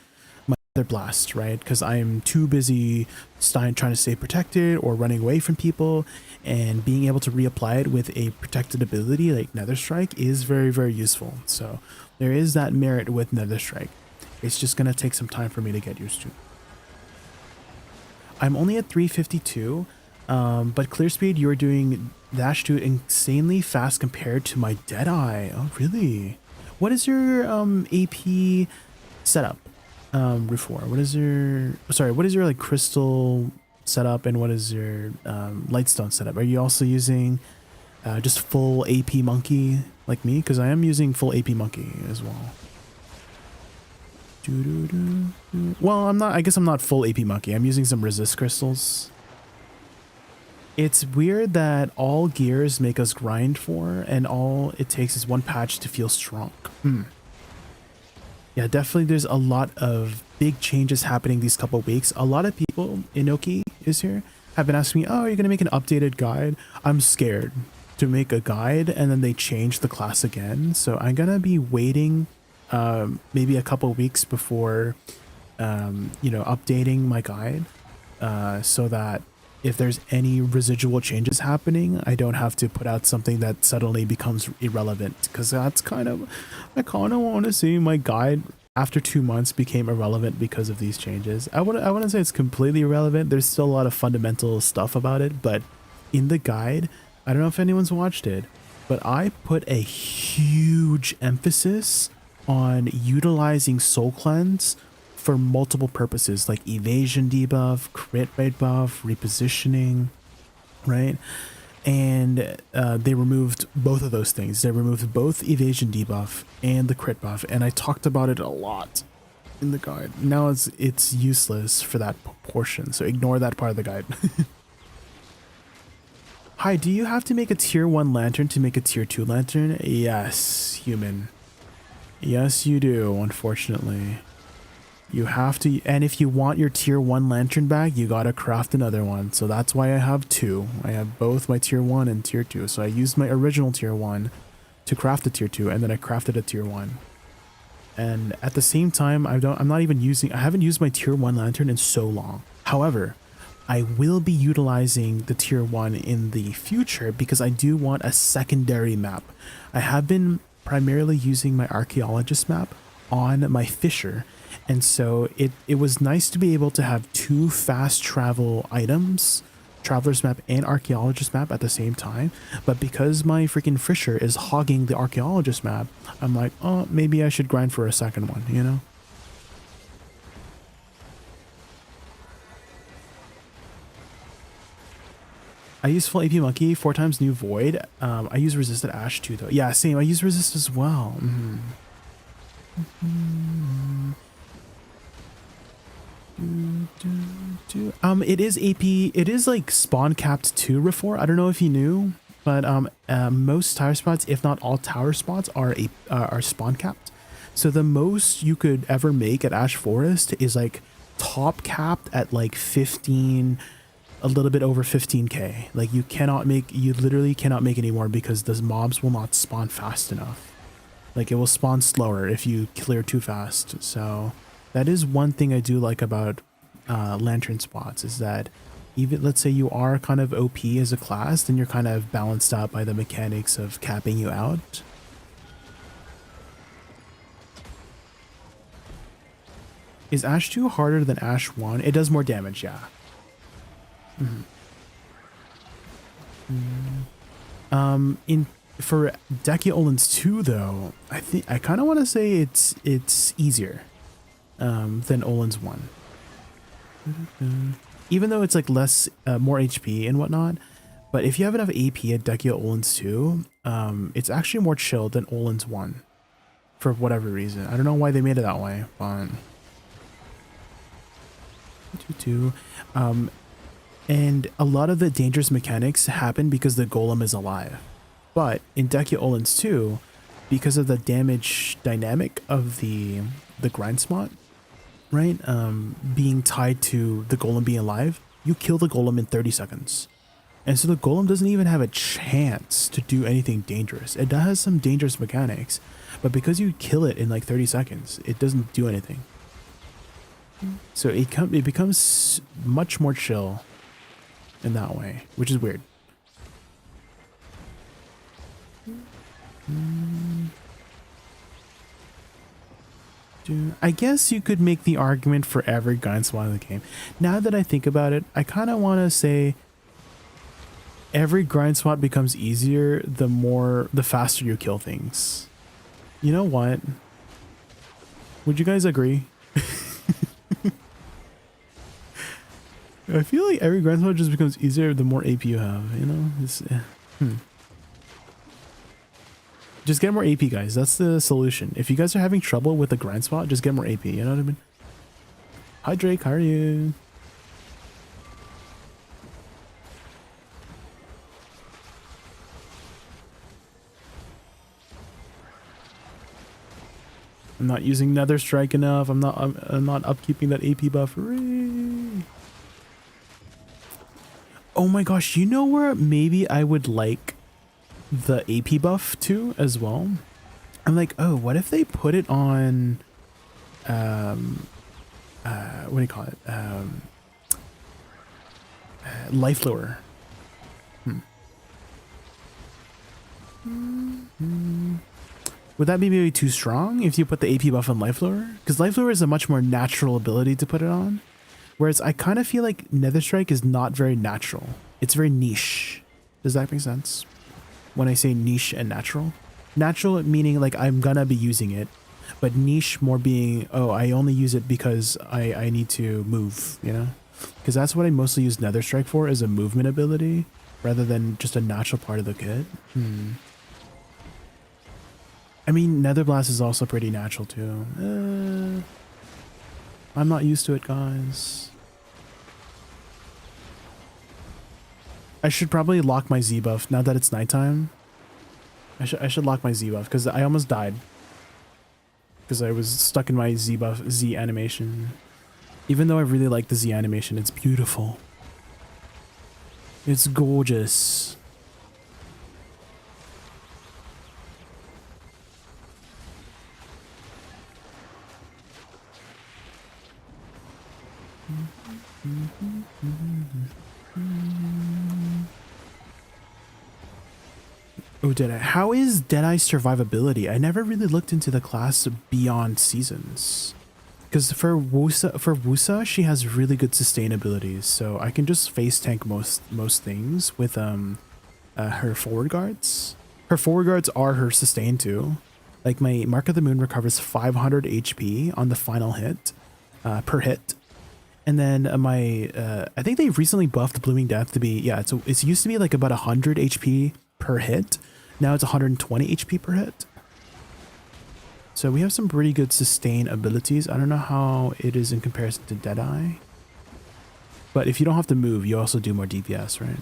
my Nether Blast, right? Because I'm too busy trying to stay protected or running away from people, and being able to reapply it with a protected ability like Nether Strike is very, very useful. So there is that merit with Nether Strike. It's just going to take some time for me to get used to. I'm only at 352, but clear speed, you're doing dash 2 insanely fast compared to my Deadeye. Oh, really? What is your AP setup, Refor? What is your like crystal setup, and what is your lightstone setup? Are you also using just full AP monkey like me? Because I am using full AP monkey as well. Well, I'm not. I guess I'm not full AP monkey. I'm using some resist crystals. It's weird that all gears make us grind for, and all it takes is one patch to feel strong. Yeah, definitely. There's a lot of big changes happening these couple of weeks. A lot of people, Inoki is here, have been asking me, "Oh, are you gonna make an updated guide?" I'm scared to make a guide and then they change the class again. So I'm gonna be waiting maybe a couple weeks before updating my guide, so that if there's any residual changes happening, I don't have to put out something that suddenly becomes irrelevant, because that's kind of, I kind of want to see my guide after 2 months became irrelevant because of these changes. I wouldn't say it's completely irrelevant. There's still a lot of fundamental stuff about it, but in the guide, I don't know if anyone's watched it, but I put a huge emphasis on utilizing Soul Cleanse for multiple purposes, like evasion debuff, crit rate buff, repositioning, right? And they removed both of those things. They removed both evasion debuff and the crit buff, and I talked about it a lot in the guide. Now it's useless for that portion, so ignore that part of the guide. Hi, do you have to make a tier 1 lantern to make a tier 2 lantern? Yes, human. Yes, you do, unfortunately. You have to, and if you want your tier 1 lantern back, you gotta craft another one. So that's why I have 2. I have both my tier 1 and tier 2. So I used my original tier 1 to craft a tier 2, and then I crafted a tier 1. And at the same time, I haven't used my tier 1 lantern in so long. However, I will be utilizing the tier 1 in the future because I do want a secondary map. I have been primarily using my archaeologist map on my fisher, and so it was nice to be able to have 2 fast travel items, traveler's map and archaeologist map, at the same time. But because my freaking fisher is hogging the archaeologist map, I'm like, oh, maybe I should grind for a second one, you know? I use full AP Monkey, 4 times new Void. I use Resisted Ash too, though. Yeah, same. I use Resist as well. It is AP. It is like spawn capped 2 Refor. I don't know if you knew, but most tower spots, if not all tower spots, are spawn capped. So the most you could ever make at Ash Forest is like top capped at like 15. A little bit over 15k. Like you literally cannot make any more because the mobs will not spawn fast enough. Like it will spawn slower if you clear too fast. So that is one thing I do like about lantern spots, is that even, let's say you are kind of OP as a class, then you're kind of balanced out by the mechanics of capping you out. Is Ash 2 harder than Ash 1? It does more damage, yeah. For Dekia Olins 2 though, I kind of want to say it's easier than Olins 1. Even though it's like less more HP and whatnot, but if you have enough AP at Dekia Olins 2, it's actually more chill than Olins 1 for whatever reason. I don't know why they made it that way, but and a lot of the dangerous mechanics happen because the golem is alive. But in Dekia Olins 2, because of the damage dynamic of the grind spot, right, being tied to the golem being alive, you kill the golem in 30 seconds. And so the golem doesn't even have a chance to do anything dangerous. It has some dangerous mechanics, but because you kill it in like 30 seconds, it doesn't do anything. So it becomes much more chill in that way, which is weird. I guess you could make the argument for every grind spot in the game. Now that I think about it, I kind of want to say every grind spot becomes easier the faster you kill things. You know what? Would you guys agree? I feel like every grind spot just becomes easier the more AP you have, you know? Just get more AP, guys. That's the solution. If you guys are having trouble with the grind spot, just get more AP, you know what I mean? Hi Drake, how are you? I'm not using Nether Strike enough. I'm not upkeeping that AP buff. Hooray. Oh my gosh, you know where maybe I would like the AP buff too as well? I'm like, oh, what if they put it on what do you call it? life lure. Would that be maybe too strong if you put the AP buff on life lure? Because life lure is a much more natural ability to put it on. Whereas I kind of feel like Nether Strike is not very natural. It's very niche. Does that make sense? When I say niche and natural? Natural meaning like I'm gonna be using it. But niche more being, oh, I only use it because I need to move, you know? Because that's what I mostly use Nether Strike for, is a movement ability rather than just a natural part of the kit. I mean, Nether Blast is also pretty natural too. I'm not used to it, guys. I should probably lock my Z buff now that it's nighttime. I should lock my Z buff because I almost died. Because I was stuck in my Z animation. Even though I really like the Z animation, it's beautiful. It's gorgeous. Oh, Deadeye. How is Deadeye's survivability? I never really looked into the class beyond seasons. Because for Wussa, she has really good sustainabilities, so I can just face tank most things with her forward guards. Her forward guards are her sustain too. Like my Mark of the Moon recovers 500 HP on the final hit, per hit. And then I think they recently buffed Blooming Death to be, yeah, so it used to be like about 100 HP per hit. Now it's 120 HP per hit. So we have some pretty good sustain abilities. I don't know how it is in comparison to Deadeye. But if you don't have to move, you also do more DPS, right?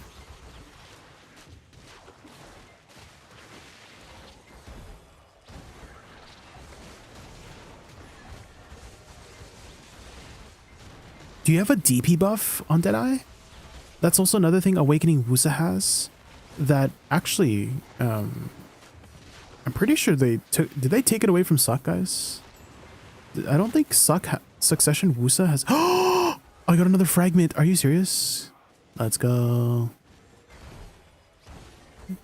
Do you have a DP buff on Deadeye? That's also another thing Awakening Wusa has. That actually, I'm pretty sure did they take it away from Suck, guys? I don't think Succession Wusa has. Oh, I got another fragment. Are you serious? Let's go.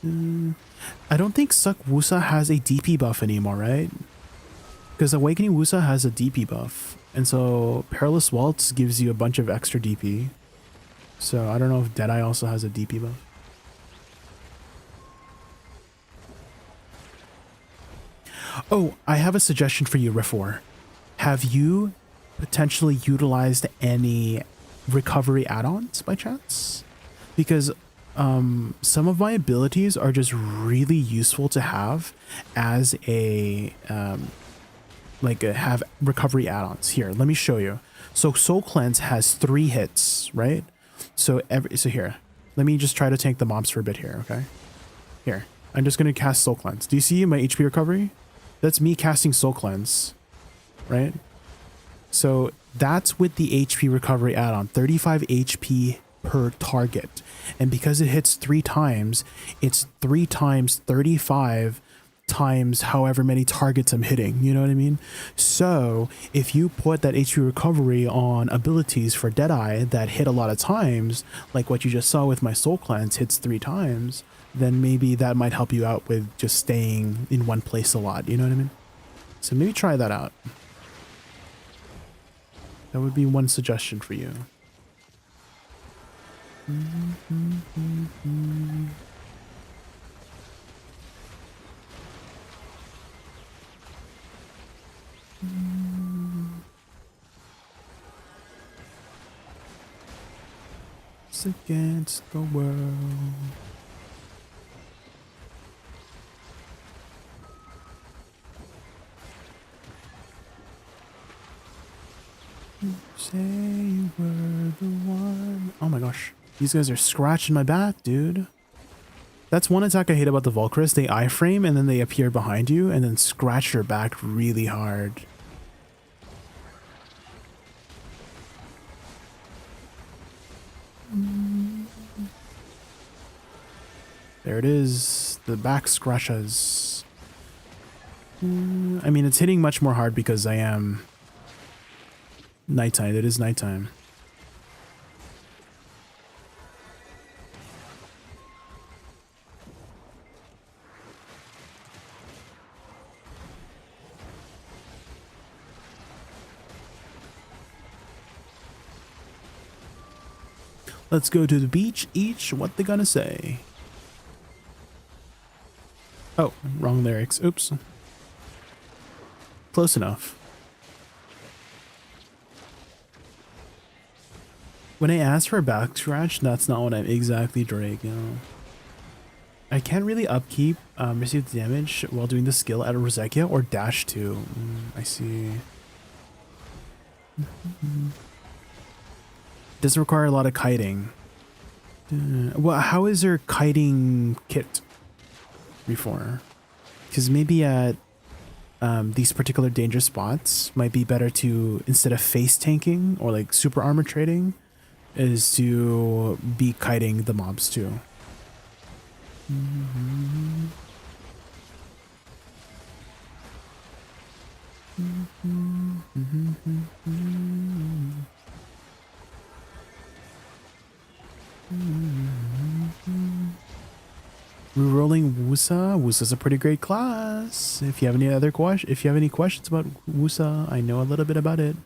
I don't think Suck Wusa has a DP buff anymore, right? Because Awakening Wusa has a DP buff. And so Perilous Waltz gives you a bunch of extra DP. So I don't know if Deadeye also has a DP buff. Oh, I have a suggestion for you, Refor. Have you potentially utilized any recovery add-ons by chance? Because some of my abilities are just really useful to have as a have recovery add-ons. Here, let me show you. So Soul Cleanse has 3 hits, right? So here, let me just try to tank the mobs for a bit here, okay? Here, I'm just gonna cast Soul Cleanse. Do you see my HP recovery? That's me casting Soul Cleanse, right? So that's with the HP recovery add-on, 35 HP per target. And because it hits 3 times, it's 3 times 35 times however many targets I'm hitting, you know what I mean? So if you put that HP recovery on abilities for Deadeye that hit a lot of times, like what you just saw with my Soul Cleanse hits 3 times, then maybe that might help you out with just staying in one place a lot, you know what I mean? So maybe try that out. That would be one suggestion for you. It's against the world. Say you were the one. Oh my gosh. These guys are scratching my back, dude. That's one attack I hate about the Valkyries. They iframe and then they appear behind you and then scratch your back really hard. There it is. The back scratches. I mean, it's hitting much more hard because I am nighttime. It is nighttime. Let's go to the beach. Each what they gonna say. Oh, wrong lyrics. Oops. Close enough. When I asked for a back scratch, that's not what I'm exactly Drake, you know. I can't really upkeep receive damage while doing the skill at a Rosekia or dash 2. I see. Does require a lot of kiting. Well, how is there kiting kit before? Because maybe at these particular danger spots might be better to, instead of face tanking or like super armor trading, is to be kiting the mobs too. Rerolling Wussa. Wussa's a pretty great class. If you have any other questions about Wussa, I know a little bit about it.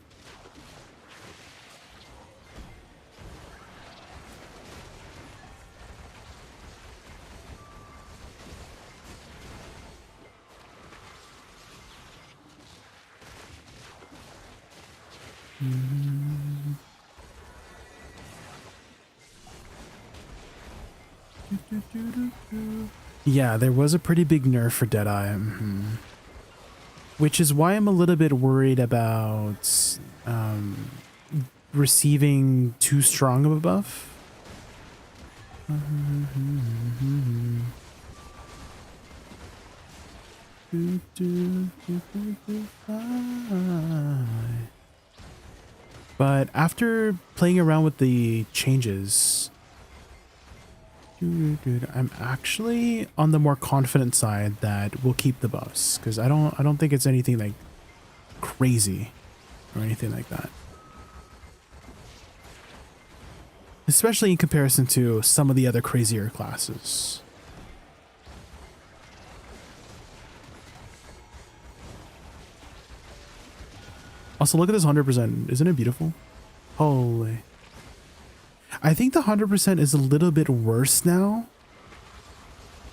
Yeah, there was a pretty big nerf for Deadeye, which is why I'm a little bit worried about receiving too strong of a buff. But after playing around with the changes, I'm actually on the more confident side that we'll keep the buffs, because I don't think it's anything like crazy or anything like that. Especially in comparison to some of the other crazier classes. Also, look at this 100%. Isn't it beautiful? Holy. I think the 100% is a little bit worse now,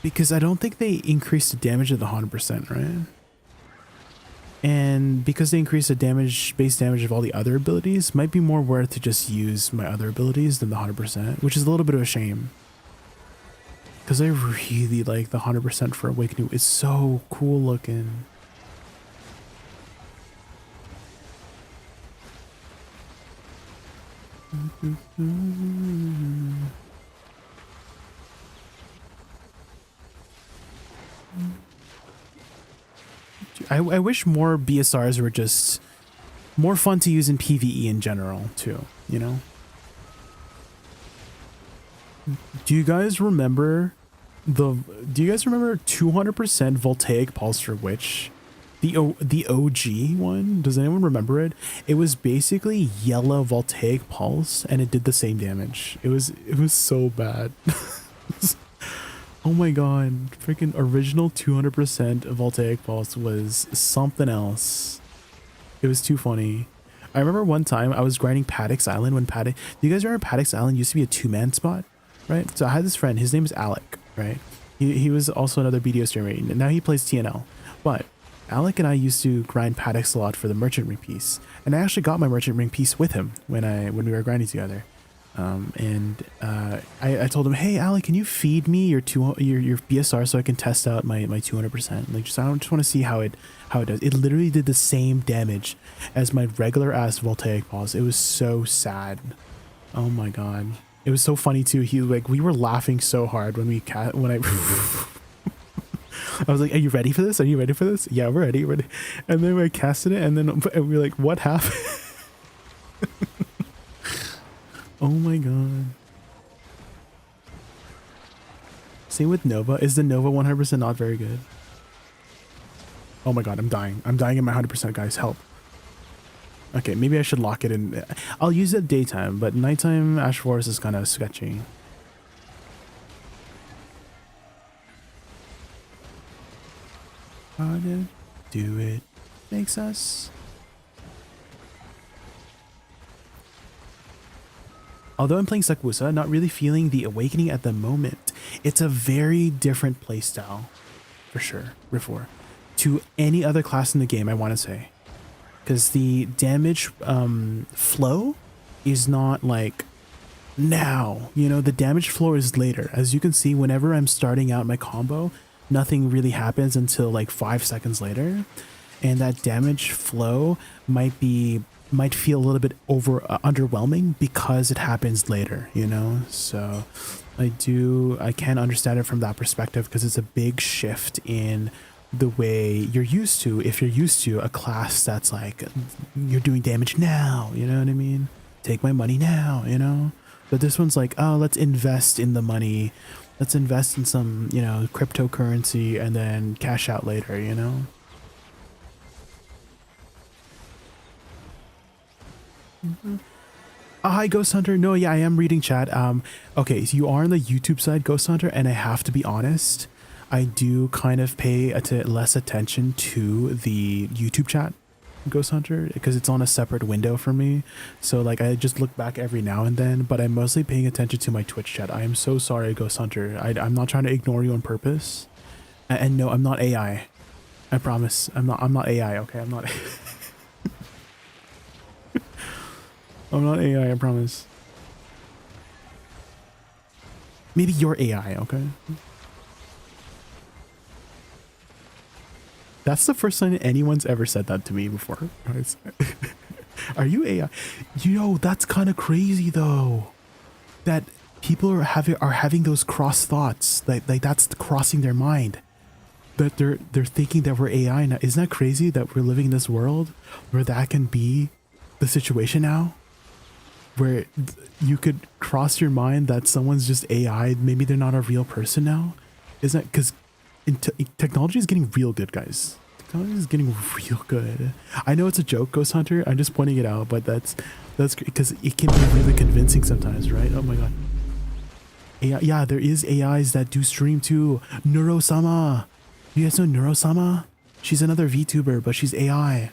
because I don't think they increased the damage of the 100%, right? And because they increased the base damage of all the other abilities, might be more worth to just use my other abilities than the 100%, which is a little bit of a shame. Because I really like the 100% for Awakening. It's so cool looking. I wish more BSRs were just more fun to use in PvE in general too, you know? Do you guys remember 200% Voltaic Pulse for Witch? The OG one? Does anyone remember it? It was basically yellow Voltaic Pulse and it did the same damage. It was so bad. Oh my god, freaking original 200% Voltaic Pulse was something else. It was too funny. I remember one time I was grinding Paddock's Island when do you guys remember Paddock's Island used to be a 2-man spot, right? So I had this friend, his name is Alec, right? He was also another BDO streamer, and now he plays TNL. But Alec and I used to grind Paddock's a lot for the merchant ring piece, and I actually got my merchant ring piece with him when we were grinding together. I told him, hey Alec, can you feed me your BSR so I can test out my 200%? Like, I just want to see how it does. It literally did the same damage as my regular ass Voltaic Pulse. It was so sad. Oh my god, it was so funny too. We were laughing so hard when I I was like, are you ready for this? Are you ready for this? Yeah, we're ready. And then I casted it, and then we were like, what happened? Oh my god. Same with Nova. Is the Nova 100% not very good? Oh my god, I'm dying. I'm dying in my 100%, guys. Help. Okay, maybe I should lock it in. I'll use it daytime, but nighttime Ash Forest is kind of sketchy. How to do it makes us. Although I'm playing Wussa, not really feeling the awakening at the moment. It's a very different playstyle, for sure, Rifor, to any other class in the game, I want to say. Because the damage flow is not like now, you know, the damage flow is later. As you can see, whenever I'm starting out my combo, nothing really happens until like 5 seconds later. And that damage flow might feel a little bit underwhelming because it happens later, you know? So I can understand it from that perspective, because it's a big shift in the way you're used to, if you're used to a class that's like, you're doing damage now, you know what I mean? Take my money now, you know? But this one's like, oh, let's invest in the money. Let's invest in some, you know, cryptocurrency and then cash out later, you know? Hi, Ghost Hunter. No, yeah, I am reading chat. Okay, so you are on the YouTube side, Ghost Hunter, and I have to be honest, I do kind of pay less attention to the YouTube chat, Ghost Hunter, because it's on a separate window for me. So like I just look back every now and then, but I'm mostly paying attention to my Twitch chat. I am so sorry, Ghost Hunter. I'm not trying to ignore you on purpose. And no, I'm not AI. I promise. I'm not AI, okay? I'm not I'm not AI, I promise. Maybe you're AI, okay? That's the first time anyone's ever said that to me before. Are you AI? You know, that's kind of crazy though. That people are having those cross thoughts. Like that's crossing their mind. That they're thinking that we're AI now. Isn't that crazy that we're living in this world where that can be the situation now? Where you could cross your mind that someone's just AI, maybe they're not a real person now. Isn't that because technology is getting real good, guys. Technology is getting real good. I know it's a joke, Ghost Hunter. I'm just pointing it out, but that's because it can be really convincing sometimes, right? Oh my god. AI, yeah, there is AIs that do stream too. Neuro-sama. You guys know Neuro-sama? She's another VTuber, but she's AI.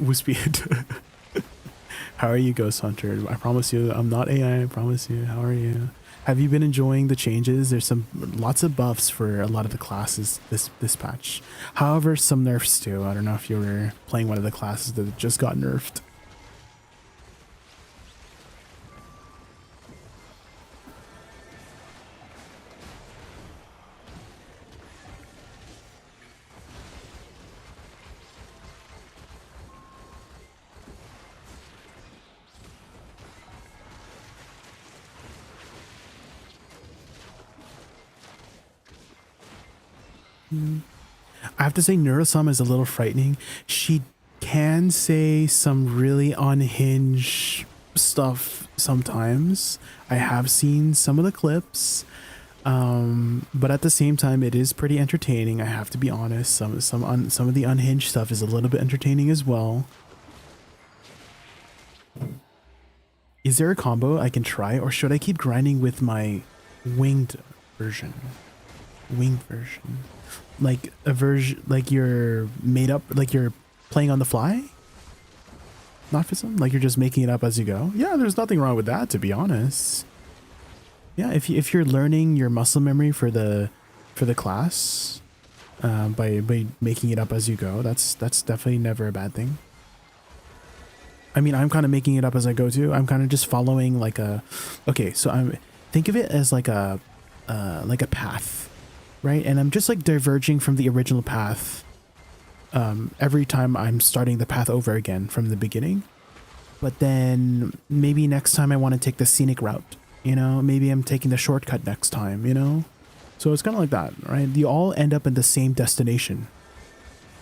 Wispy. How are you, Ghost Hunter? I promise you, I'm not AI. I promise you. How are you? Have you been enjoying the changes? There's lots of buffs for a lot of the classes this patch. However, some nerfs too. I don't know if you were playing one of the classes that just got nerfed. I have to say Neurosum is a little frightening. She can say some really unhinged stuff sometimes. I have seen some of the clips, but at the same time it is pretty entertaining. I have to be honest. Some of the unhinged stuff is a little bit entertaining as well. Is there a combo I can try, or should I keep grinding with my winged version? Winged version. Like a version, like you're made up, like you're playing on the fly? Not for some, like you're just making it up as you go? Yeah, there's nothing wrong with that, to be honest. Yeah, if you're learning your muscle memory for the class by making it up as you go, that's definitely never a bad thing. I mean, I'm kind of making it up as I go too. I'm kind of just following like a, okay, so think of it as like a path. Right, and I'm just like diverging from the original path every time I'm starting the path over again from the beginning. But then maybe next time I want to take the scenic route, you know, maybe I'm taking the shortcut next time, you know. So it's kind of like that, right? You all end up in the same destination,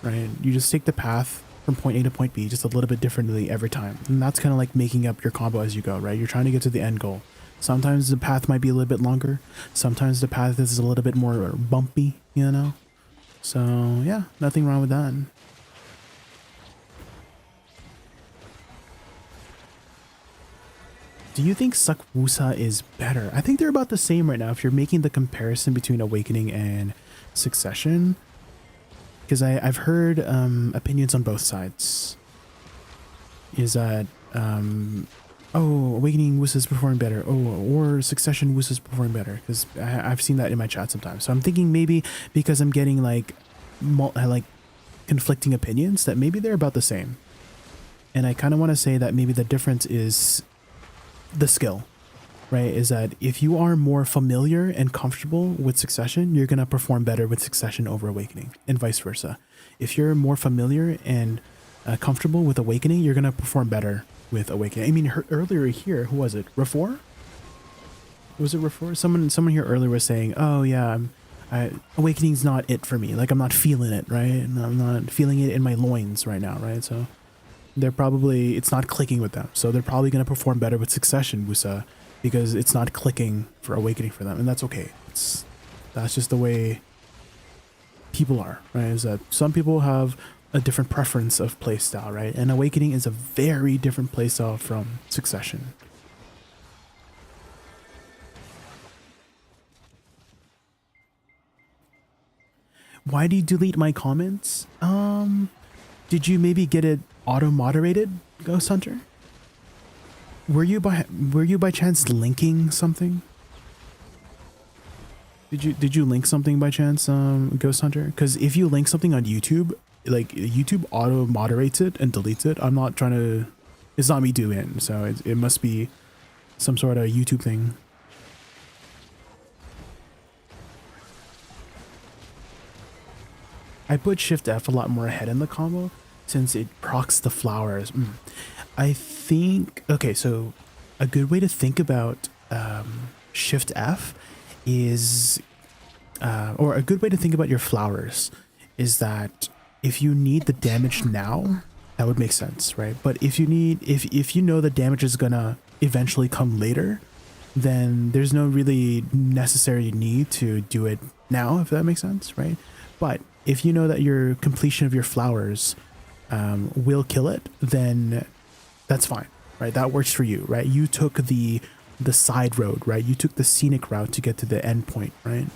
right? You just take the path from point A to point B just a little bit differently every time, and that's kind of like making up your combo as you go, right? You're trying to get to the end goal. Sometimes the path might be a little bit longer. Sometimes the path is a little bit more bumpy, you know? So, yeah, nothing wrong with that. Do you think Wussa is better? I think they're about the same right now if you're making the comparison between Awakening and Succession. Because I've heard opinions on both sides. is that oh, Awakening Wussa's performing better. Oh, or Succession Wussa's performing better, because I've seen that in my chat sometimes. So I'm thinking maybe because I'm getting like conflicting opinions, that maybe they're about the same. And I kind of want to say that maybe the difference is the skill, right? Is that if you are more familiar and comfortable with Succession, you're going to perform better with Succession over Awakening, and vice versa. If you're more familiar and comfortable with Awakening, you're going to perform better with Awakening. I mean, earlier here, who was it? Rafor? Was it Rafor? Someone here earlier was saying, oh yeah, Awakening's not it for me. Like, I'm not feeling it, right? And I'm not feeling it in my loins right now, right? So they're probably, it's not clicking with them. So they're probably going to perform better with Succession, Wusa, because it's not clicking for Awakening for them. And that's okay. That's just the way people are, right? Is that some people have a different preference of playstyle, right? And Awakening is a very different playstyle from Succession. Why do you delete my comments? Did you maybe get it auto-moderated, Ghost Hunter? Were you by chance linking something? Did you link something by chance, Ghost Hunter? Because if you link something on YouTube, like YouTube auto moderates it and deletes it. I'm not trying to, it's not me doing it, so it must be some sort of YouTube thing. I put Shift F a lot more ahead in the combo since it procs the flowers. I think, okay, so a good way to think about Shift F is, or a good way to think about your flowers is that if you need the damage now, that would make sense, right? But if you need, if you know the damage is gonna eventually come later, then there's no really necessary need to do it now, if that makes sense, right? But if you know that your completion of your flowers will kill it, then that's fine, right? That works for you, right? You took the side road, right? You took the scenic route to get to the end point, right?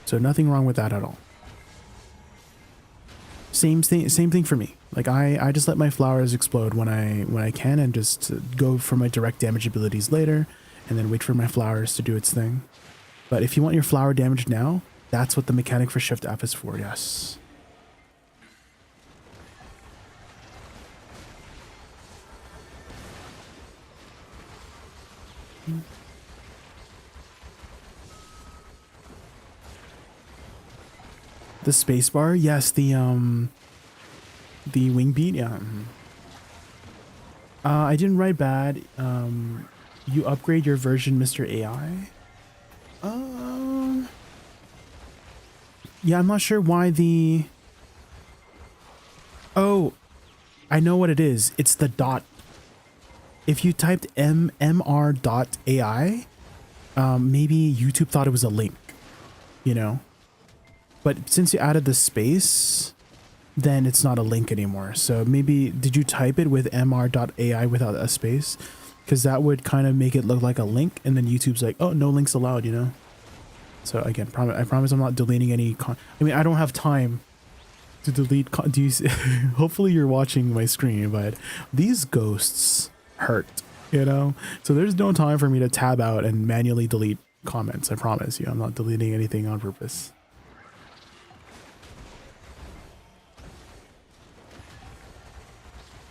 So nothing wrong with that at all. Same thing for me. Like I just let my flowers explode when I can, and just go for my direct damage abilities later, and then wait for my flowers to do its thing. But if you want your flower damage now, that's what the mechanic for Shift F is for, yes. The spacebar, yes, the wing beat, yeah. I didn't write bad. You upgrade your version, Mr. AI. Yeah, I'm not sure why the... Oh, I know what it is. It's the dot. If you typed mr.ai, maybe YouTube thought it was a link, you know? But since you added the space, then it's not a link anymore. So maybe, did you type it with mr.ai without a space? Because that would kind of make it look like a link, and then YouTube's like, oh, no links allowed, you know? So again, I promise I'm not deleting any I mean, I don't have time to delete do you see hopefully you're watching my screen, but these ghosts hurt, you know? So there's no time for me to tab out and manually delete comments. I promise you, I'm not deleting anything on purpose.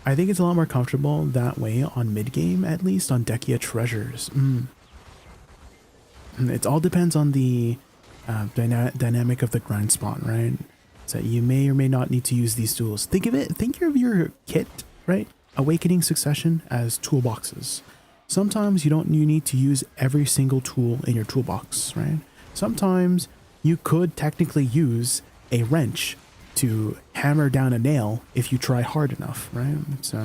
I think it's a lot more comfortable that way on mid-game, at least on Dekia Treasures. It all depends on the dynamic of the grind spawn, right? So you may or may not need to use these tools. Think of your kit, right? Awakening, Succession as toolboxes. Sometimes you need to use every single tool in your toolbox, right? Sometimes you could technically use a wrench to hammer down a nail if you try hard enough, right? So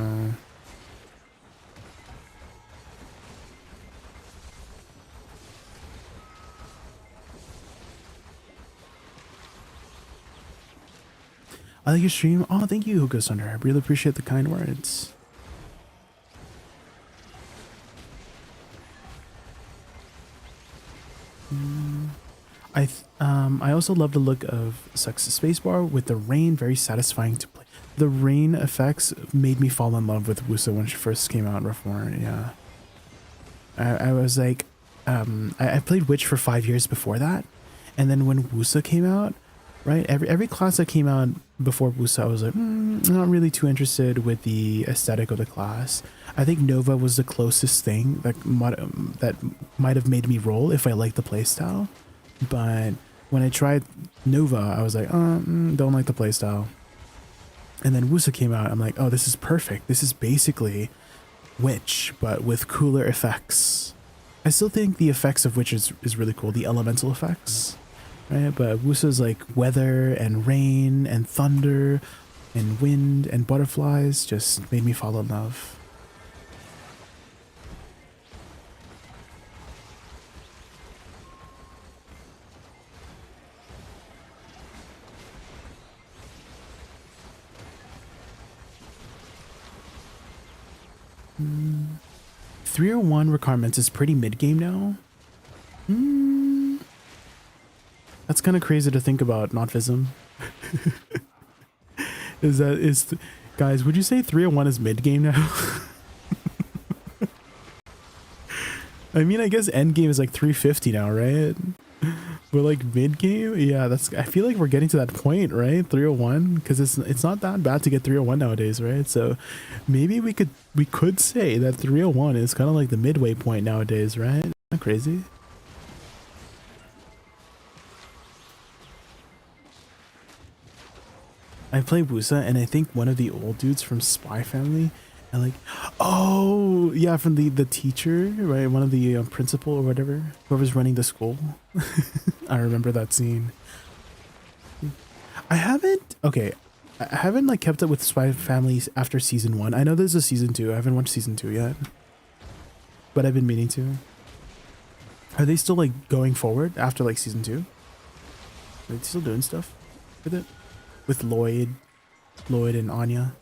I like your stream. Oh, thank you, Ghost Hunter. I really appreciate the kind words. I also love the look of Suck's spacebar with the rain, very satisfying to play. The rain effects made me fall in love with Wusa when she first came out in Reform. Yeah, I was like, I played Witch for 5 years before that, and then when Wusa came out, right? Every class that came out before Wusa, I was like, not really too interested with the aesthetic of the class. I think Nova was the closest thing that might have made me roll if I liked the playstyle. But when I tried Nova, I was like, don't like the playstyle. And then Wusa came out. I'm like, oh, this is perfect. This is basically Witch, but with cooler effects. I still think the effects of Witch is really cool. The elemental effects, right? But Wusa's like weather and rain and thunder and wind and butterflies just made me fall in love. Hmm. 301 requirements is pretty mid-game now. That's kind of crazy to think about, not Vism. Guys, would you say 301 is mid-game now? I mean, I guess Endgame is like 350 now, right? But like mid-game, yeah, I feel like we're getting to that point, right? 301, because it's not that bad to get 301 nowadays, right? So maybe we could say that 301 is kind of like the midway point nowadays, right? Isn't that crazy? I play Wusa, and I think one of the old dudes from Spy Family, and like, oh yeah, from the teacher, right? One of the principal or whatever, whoever's running the school. I remember that scene. I haven't like kept up with Spy Family after season 1. I know there's a season 2. I haven't watched season 2 yet, but I've been meaning to. Are they still like going forward after like season 2? Are they still doing stuff with it? With Lloyd and Anya.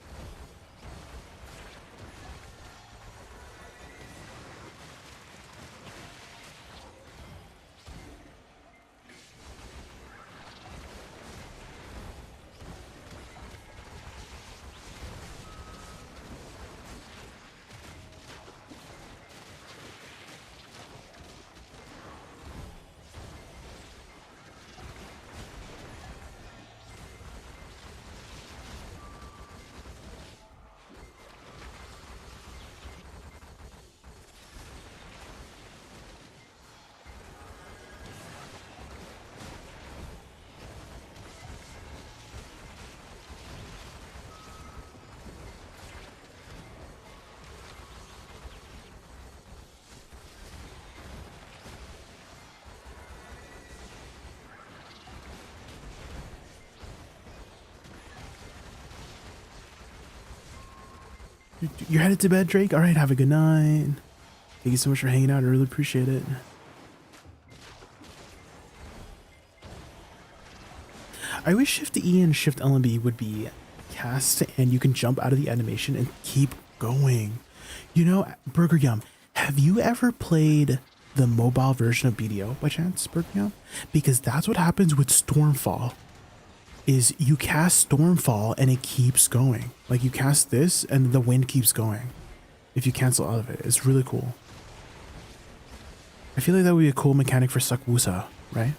You're headed to bed, Drake? All right, have a good night. Thank you so much for hanging out. I really appreciate it. I wish Shift E and Shift LMB would be cast and you can jump out of the animation and keep going. You know, Burger Yum, have you ever played the mobile version of BDO by chance, Burger Yum? Because that's what happens with Stormfall. Is you cast Stormfall and it keeps going. Like you cast this and the wind keeps going. If you cancel out of it, it's really cool. I feel like that would be a cool mechanic for Suck Wusa, right?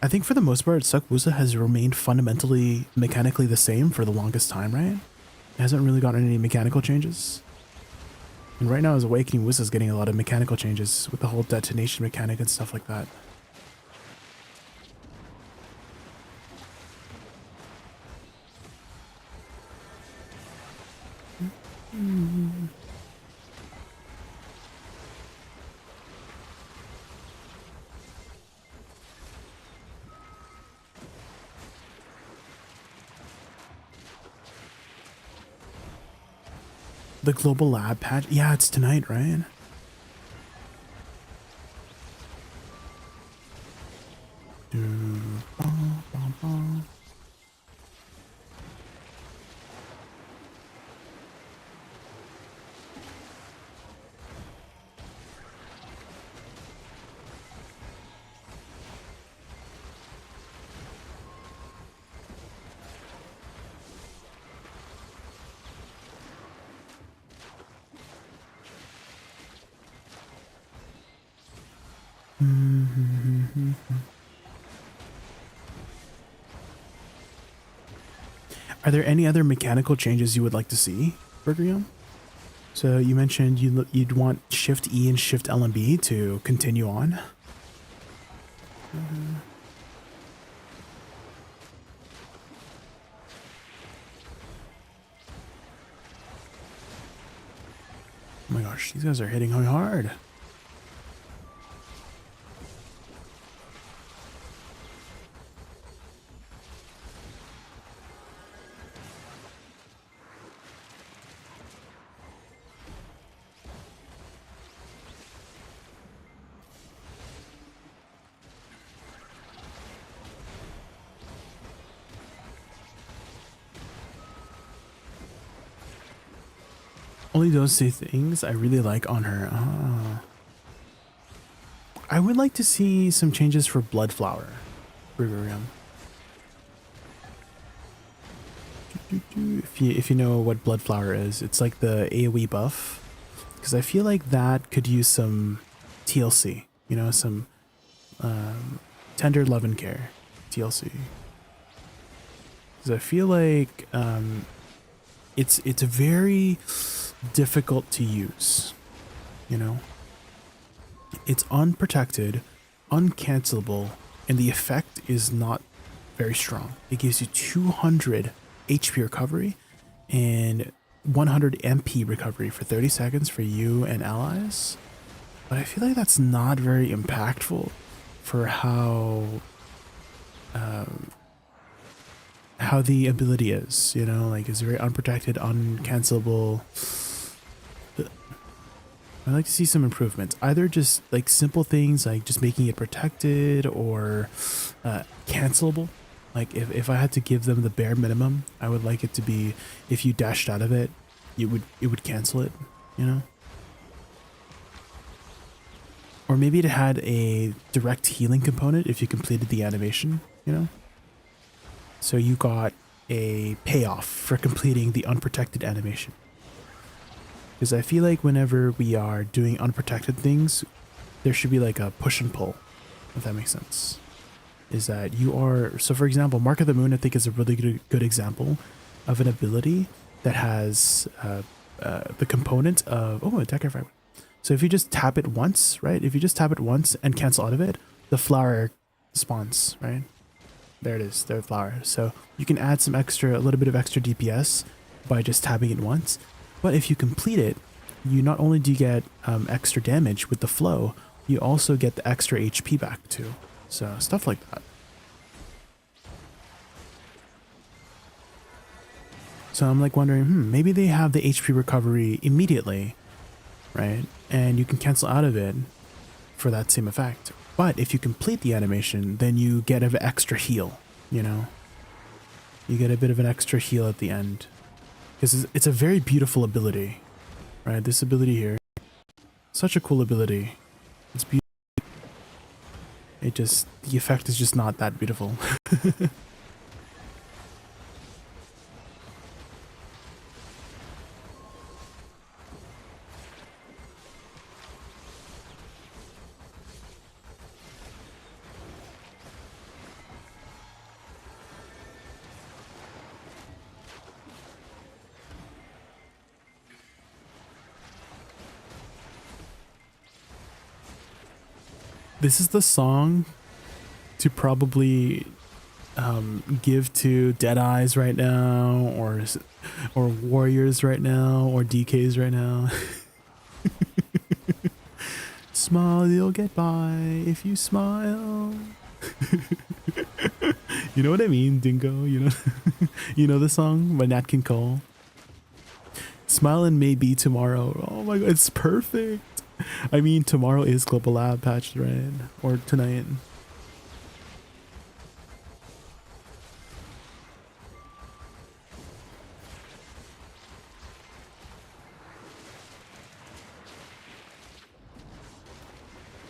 I think for the most part, Suck Wusa has remained fundamentally mechanically the same for the longest time, right? It hasn't really gotten any mechanical changes. And right now as Awakening, Wusa is getting a lot of mechanical changes with the whole detonation mechanic and stuff like that. The global lab patch? Yeah, it's tonight, right? Are there any other mechanical changes you would like to see, Burgerium? So you mentioned you'd want Shift E and Shift L and B to continue on. Oh my gosh, these guys are hitting hard. Only those two things I really like on her. I would like to see some changes for Blood Flower. Burgerium. If you know what Blood Flower is, it's like the AoE buff. Because I feel like that could use some TLC. You know, some tender love and care TLC. Because I feel like it's very difficult to use, you know. It's unprotected, uncancelable, and the effect is not very strong. It gives you 200 HP recovery and 100 MP recovery for 30 seconds for you and allies, but I feel like that's not very impactful for how the ability is, you know. Like, it's very unprotected, uncancelable. I'd like to see some improvements, either just like simple things like just making it protected or cancelable. Like if I had to give them the bare minimum, I would like it to be if you dashed out of it, it would cancel it, you know. Or maybe it had a direct healing component if you completed the animation, you know. So you got a payoff for completing the unprotected animation. Because I feel like whenever we are doing unprotected things, there should be like a push and pull, if that makes sense. Is that you are, so for example, Mark of the Moon I think is a really good example of an ability that has the component of, oh, attack every. So if you just tap it once, right? If you just tap it once and cancel out of it, the flower spawns, right? There it is, the flower. So you can add some extra, a little bit of extra DPS by just tapping it once. But if you complete it, you not only do you get extra damage with the flow, you also get the extra HP back too. So stuff like that. So I'm like wondering, maybe they have the HP recovery immediately, right? And you can cancel out of it for that same effect. But if you complete the animation, then you get an extra heal, you know? You get a bit of an extra heal at the end. Because it's a very beautiful ability, right? This ability here, such a cool ability. It's beautiful. It just, the effect is just not that beautiful. This is the song to probably give to Dead Eyes right now, or Warriors right now, or DKs right now. Smile, you'll get by if you smile. You know what I mean, Dingo? You know, you know the song by Nat King Cole. Smile and maybe tomorrow. Oh my god, it's perfect. I mean, tomorrow is Global Lab patch, right? Or tonight.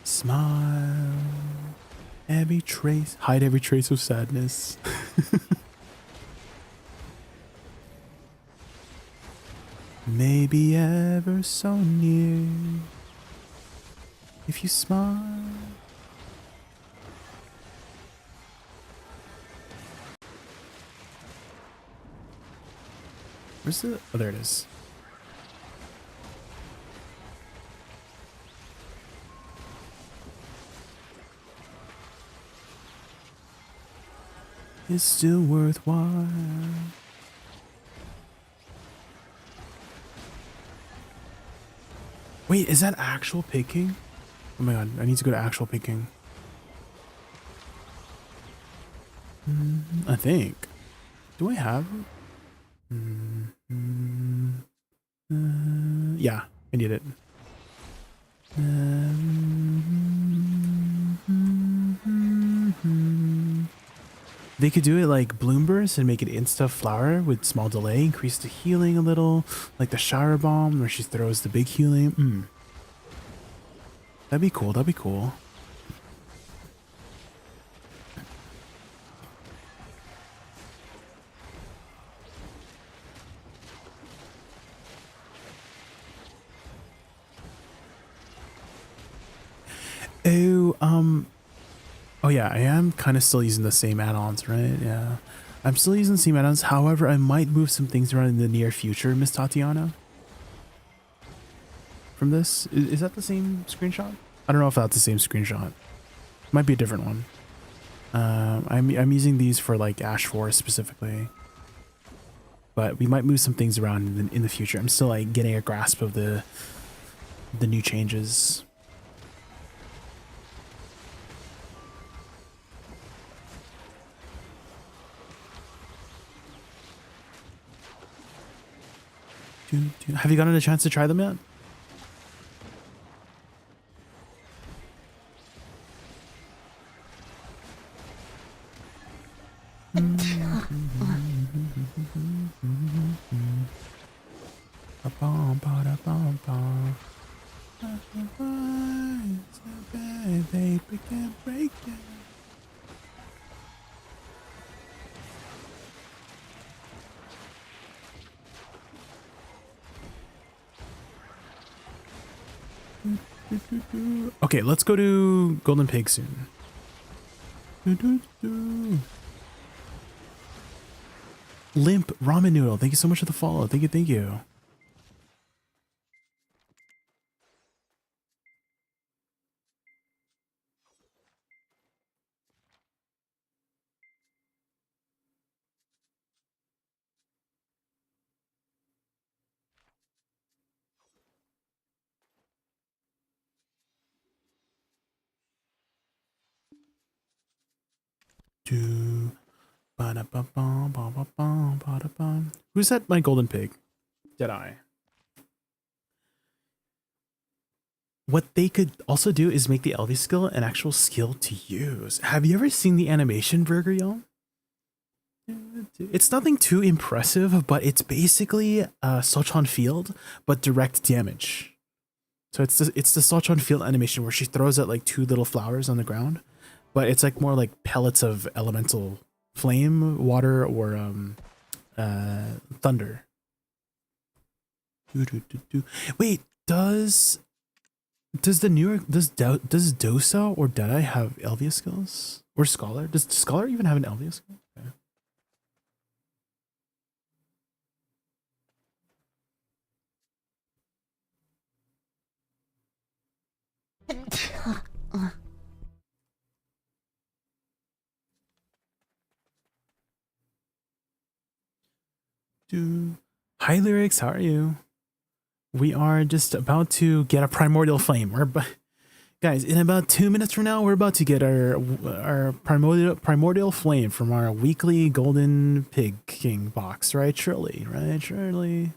Smile. Every trace. Hide every trace of sadness. Maybe ever so near. If you smile, Where's the... Oh, there it is. It's still worthwhile. Wait, is that actual picking? Oh my god, I need to go to actual picking. I think. Do I have it? Yeah, I need it. They could do it like Bloom Burst and make it insta flower with small delay, increase the healing a little, like the shower bomb where she throws the big healing. That'd be cool. That'd be cool. Oh yeah, I am kind of still using the same add-ons, right? Yeah, I'm still using the same add-ons. However, I might move some things around in the near future, Miss Tatiana. From this, is that the same screenshot? I don't know if that's the same screenshot. Might be a different one. I'm using these for like Ash Forest specifically, but we might move some things around in the future. I'm still like getting a grasp of the new changes. Have you gotten a chance to try them yet? Okay, let's go to Golden Pig soon. Limp Ramen Noodle, thank you so much for the follow. Thank you, thank you. Who's that? My golden pig? Deadeye. What they could also do is make the LV skill an actual skill to use. Have you ever seen the animation, Burger, y'all? It's nothing too impressive, but it's basically Sochon Field, but direct damage. So it's the Sochon Field animation where she throws out like two little flowers on the ground, but it's like more like pellets of elemental flame, water, or thunder. Wait, does Dosa or Deadeye have Elvia skills? Or Scholar? Does Scholar even have an Elvia skill? Okay. Hi Lyrics, how are you? We are just about to get a primordial flame. Guys, in about 2 minutes from now, we're about to get our primordial flame from our weekly golden pig king box, right? Shirley, right? Shirley.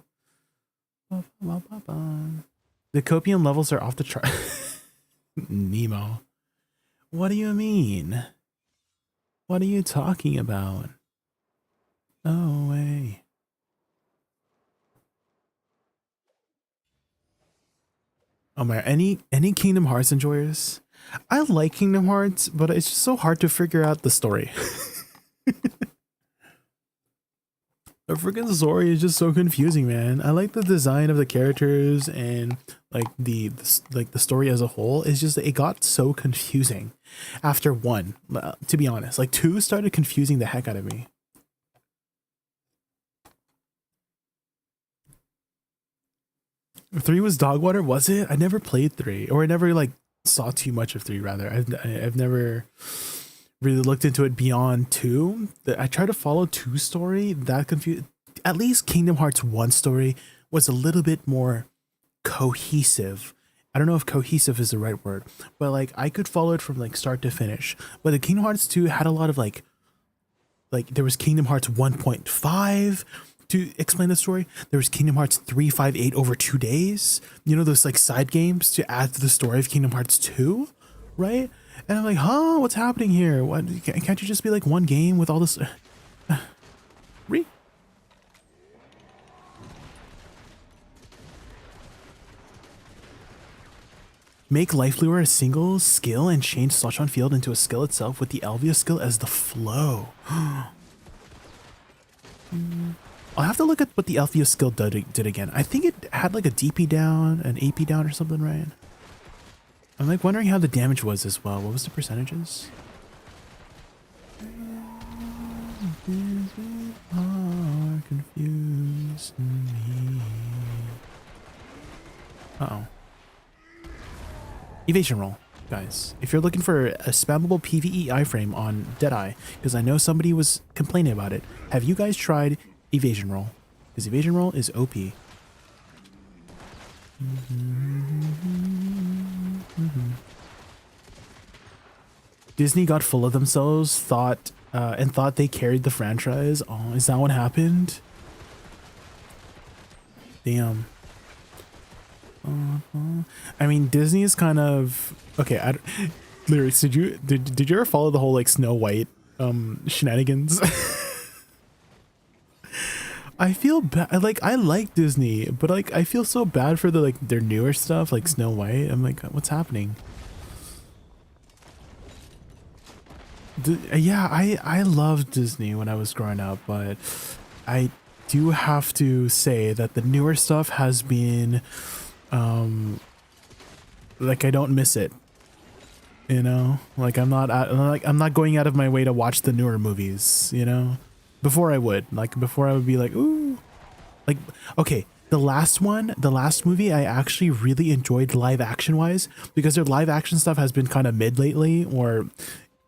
The copium levels are off the chart. Nemo. What do you mean? What are you talking about? No way. Oh my, any Kingdom Hearts enjoyers? I like Kingdom Hearts, but it's just so hard to figure out the story. The freaking story is just so confusing, man. I like the design of the characters and like the story as a whole. It's just it got so confusing after 1. To be honest, like 2 started confusing the heck out of me. 3 was dog water, was it? I never played 3, or I never like saw too much of 3 rather. I've never really looked into it beyond 2. I tried to follow 2 story, that confused. At least Kingdom Hearts 1 story was a little bit more cohesive. I don't know if cohesive is the right word, but like I could follow it from like start to finish. But the Kingdom Hearts 2 had a lot of like there was Kingdom Hearts 1.5 to explain the story. There was Kingdom Hearts 358 over 2 days. You know, those like side games to add to the story of Kingdom Hearts 2, right? And I'm like, huh, what's happening here? What, can't you just be like one game with all this? Make Life Lure a single skill and change Slotron Field into a skill itself with the Alvia skill as the flow. I'll have to look at what the Alvia skill did again. I think it had like a DP down, an AP down or something, right? I'm like wondering how the damage was as well. What was the percentages? Confused me. Uh-oh. Evasion roll, guys. If you're looking for a spammable PvE iframe on Deadeye, because I know somebody was complaining about it, have you guys tried evasion roll? Because evasion roll is OP. Disney got full of themselves, thought they carried the franchise. Oh, is that what happened? Damn. I mean, Disney is kind of okay. Lyrics, did you ever follow the whole like Snow White shenanigans? I feel bad. Like I like Disney, but like I feel so bad for their newer stuff like Snow White. I'm like, what's happening? Yeah, I loved Disney when I was growing up, but I do have to say that the newer stuff has been like I don't miss it, you know, like I'm not going out of my way to watch the newer movies, you know. Before I would be like, ooh, like, okay, the last movie I actually really enjoyed live action wise, because their live action stuff has been kind of mid lately, or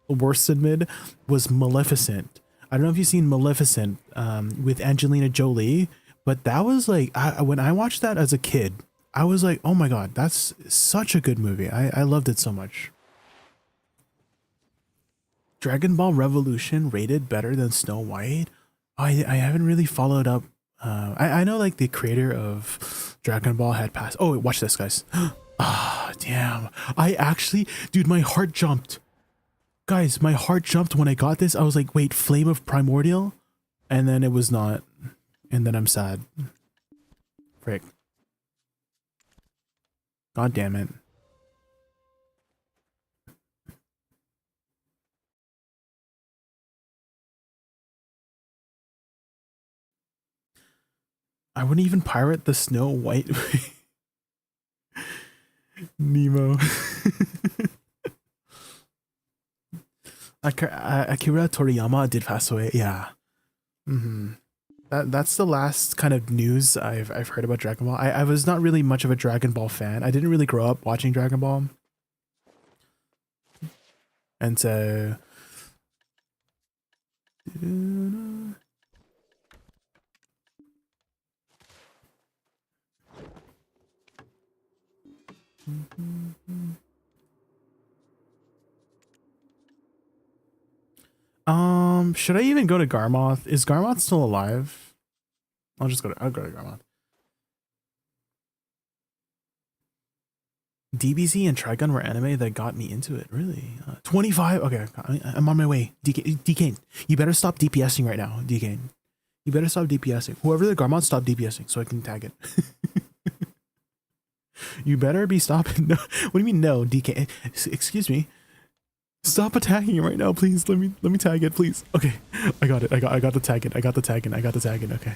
worse than mid, was Maleficent. I don't know if you've seen Maleficent with Angelina Jolie, but that was like, when I watched that as a kid, I was like, oh my god, that's such a good movie. I loved it so much. Dragon Ball Revolution rated better than Snow White? I haven't really followed up. I know like the creator of Dragon Ball had passed. Oh, watch this, guys. Ah, damn. I actually, dude, my heart jumped. Guys, my heart jumped when I got this. I was like, wait, Flame of Primordial? And then it was not. And then I'm sad. Frick. God damn it. I wouldn't even pirate the Snow White Nemo. Akira Toriyama did pass away. Yeah. That's the last kind of news I've heard about Dragon Ball. I was not really much of a Dragon Ball fan. I didn't really grow up watching Dragon Ball. And so should I even go to Garmoth? Is Garmoth still alive? I'll go to Garmoth. DBZ and Trigun were anime that got me into it. Really? 25? Okay, I'm on my way. DK, you better stop DPSing right now. DK, you better stop DPSing. Whoever the Garmoth, stop DPSing so I can tag it. You better be stopping. No, what do you mean no, DK? Excuse me. Stop attacking it right now, please. Let me tag it, please. Okay, I got it. I got the tag it. I got the tag it. Okay.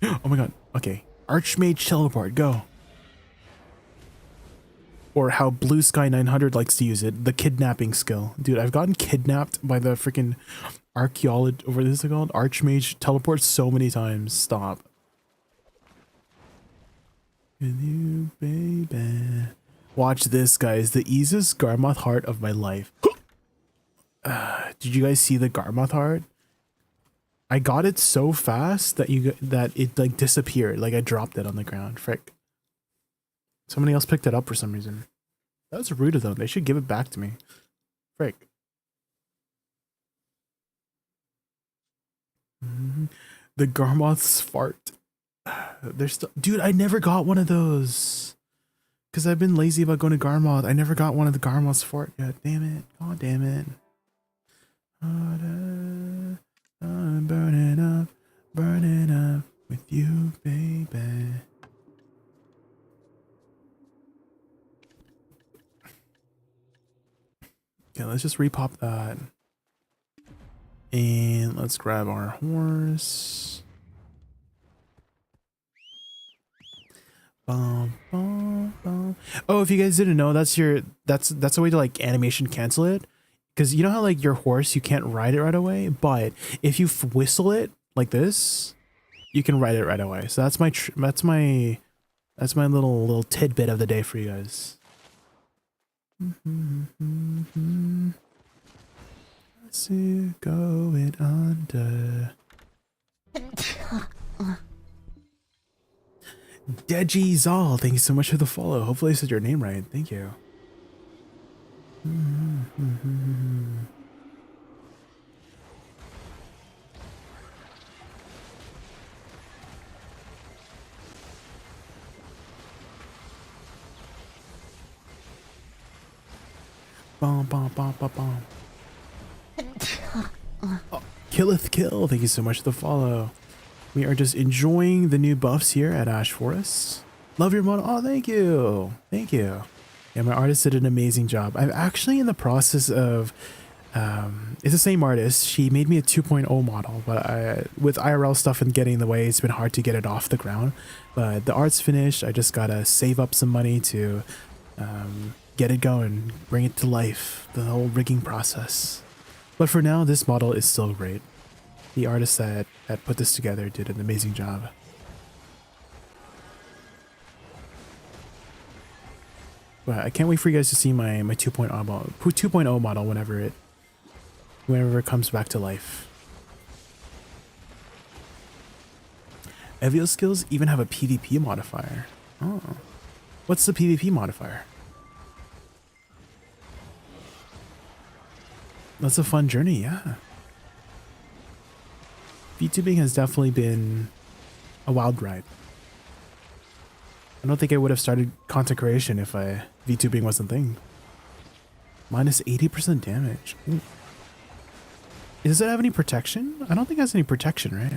Oh my god. Okay. Archmage teleport. Go. or how Blue Sky 900 likes to use it, the kidnapping skill. Dude, I've gotten kidnapped by the freaking archaeologist, what is it called? Archmage teleport so many times. Stop. With you, baby. Watch this, guys. The easiest Garmoth heart of my life. Did you guys see the Garmoth heart? I got it so fast that it like disappeared. Like I dropped it on the ground. Frick. Somebody else picked it up for some reason. That was rude of them. They should give it back to me. Frick. The Garmoth's fart. They're still, dude, I never got one of those. Because I've been lazy about going to Garmoth. I never got one of the Garmoth's fart yet. Damn it. God damn it. I'm burning up with you, baby. Okay, let's just repop that. And let's grab our horse. Bum, bum, bum. Oh, if you guys didn't know, that's a way to like animation cancel it. Because you know how like your horse, you can't ride it right away, but if you whistle it like this, you can ride it right away. So that's my little tidbit of the day for you guys. See you going under. Deji Zal, thank you so much for the follow. Hopefully I said your name right. Thank you. Bom, bom, bom, bom, bom. Oh, Killeth Kill, thank you so much for the follow. We are just enjoying the new buffs here at Ash Forest. Love your model. Oh, thank you. Thank you. Yeah, my artist did an amazing job. I'm actually in the process of, it's the same artist. She made me a 2.0 model, but with IRL stuff and getting in the way, it's been hard to get it off the ground. But the art's finished. I just gotta save up some money to get it going, bring it to life, the whole rigging process. But for now, this model is still great. The artist that put this together did an amazing job. But I can't wait for you guys to see my 2.0 model whenever it comes back to life. Evio skills even have a PvP modifier. Oh. What's the PvP modifier? That's a fun journey, yeah. VTubing has definitely been a wild ride. I don't think I would have started content creation if VTubing wasn't a thing. Minus 80% damage. Ooh. Does it have any protection? I don't think it has any protection, right?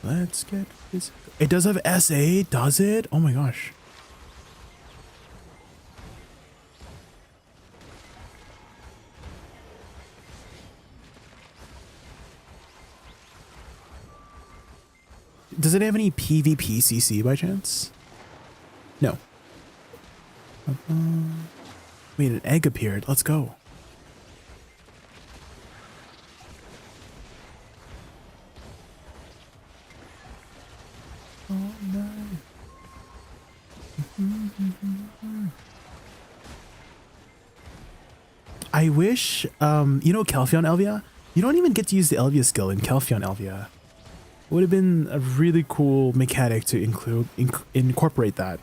Let's get this. It does have SA, does it? Oh my gosh. Does it have any PvP CC by chance? No. Wait, an egg appeared. Let's go. Oh, no. I wish, you know Calpheon Elvia? You don't even get to use the Elvia skill in Calpheon Elvia. It would have been a really cool mechanic to incorporate that.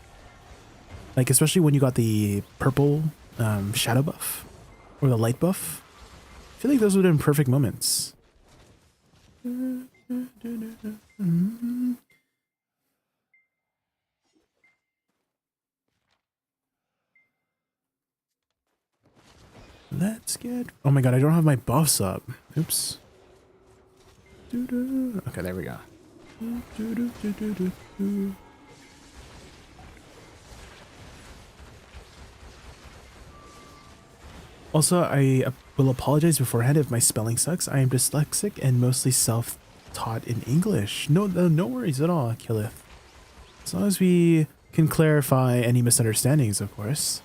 Like, especially when you got the purple shadow buff or the light buff. I feel like those would have been perfect moments. Let's get... Oh my god, I don't have my buffs up. Oops. Okay, there we go. Also, Will apologize beforehand if my spelling sucks. I am dyslexic and mostly self-taught in English. No worries at all, Killith. As long as we can clarify any misunderstandings, of course.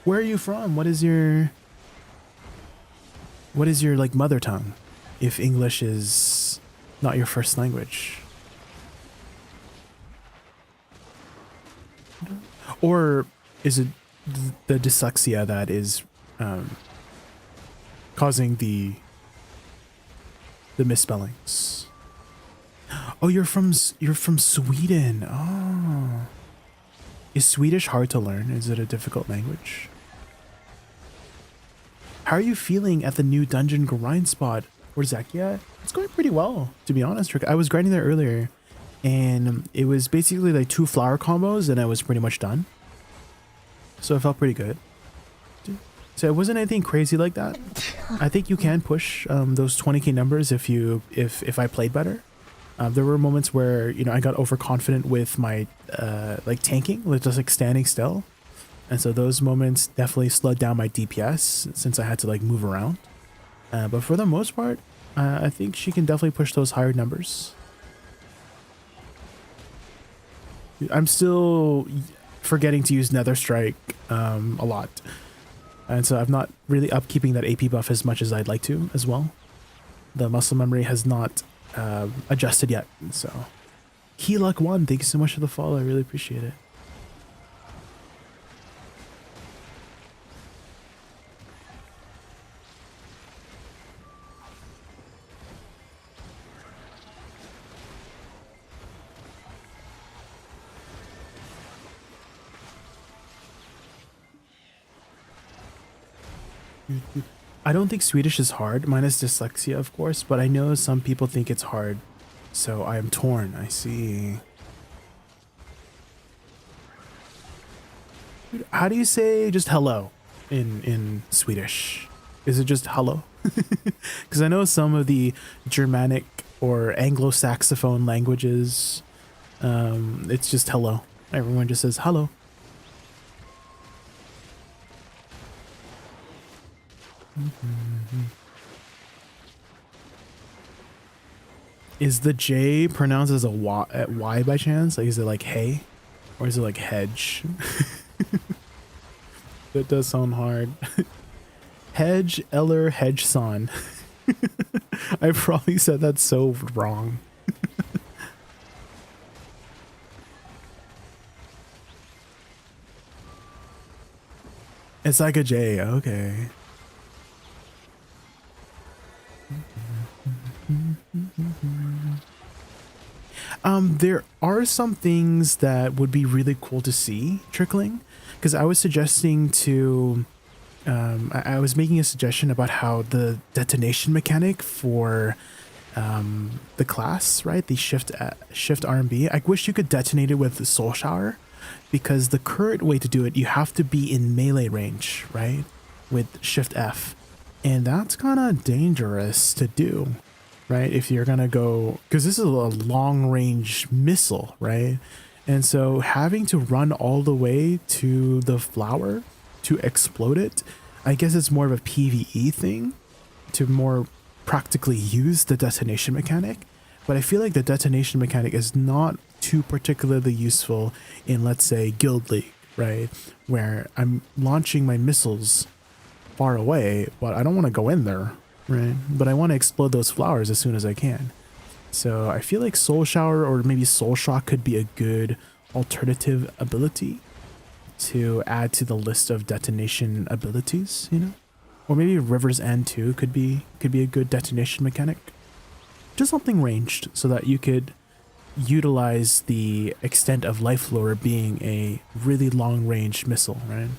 Where are you from? What is your like mother tongue, if English is not your first language? Or is it the dyslexia that is causing the misspellings? Oh, you're from Sweden. Oh, is Swedish hard to learn? Is it a difficult language? How are you feeling at the new dungeon grind spot? Where's Zakia? It's going pretty well, to be honest, Rick. I was grinding there earlier, and it was basically like 2 flower combos, and I was pretty much done. So I felt pretty good. So it wasn't anything crazy like that. I think you can push those 20k numbers if I played better. There were moments where, you know, I got overconfident with my like tanking, just like standing still. And so those moments definitely slowed down my DPS since I had to like move around. But for the most part, I think she can definitely push those higher numbers. I'm still forgetting to use Nether Strike a lot. And so I'm not really upkeeping that AP buff as much as I'd like to as well. The muscle memory has not adjusted yet. So Key Luck 1, thank you so much for the follow. I really appreciate it. I don't think Swedish is hard, minus dyslexia, of course, but I know some people think it's hard, so I am torn. I see. How do you say just hello in Swedish? Is it just hello? Because I know some of the Germanic or Anglo-Saxophone languages, it's just hello. Everyone just says hello. Is the J pronounced as a Y by chance? Like, is it like hey? Or is it like hedge? That does sound hard. Hedge, Eller, Hedge Son. I probably said that so wrong. It's like a J, okay. There are some things that would be really cool to see trickling, because I was suggesting to I was making a suggestion about how the detonation mechanic for the class, right, the shift R&B, I wish you could detonate it with the Soul Shower, because the current way to do it, you have to be in melee range, right, with shift F, and that's kind of dangerous to do, right, if you're gonna go, because this is a long range missile, right, and so having to run all the way to the flower to explode it, I guess it's more of a PvE thing to more practically use the detonation mechanic, but I feel like the detonation mechanic is not too particularly useful in, let's say, Guild League, right, where I'm launching my missiles far away, but I don't want to go in there, right, but I want to explode those flowers as soon as I can. So I feel like Soul Shower or maybe Soul Shock could be a good alternative ability to add to the list of detonation abilities, you know, or maybe River's End too could be a good detonation mechanic. Just something ranged so that you could utilize the extent of Life Lure being a really long range missile, right?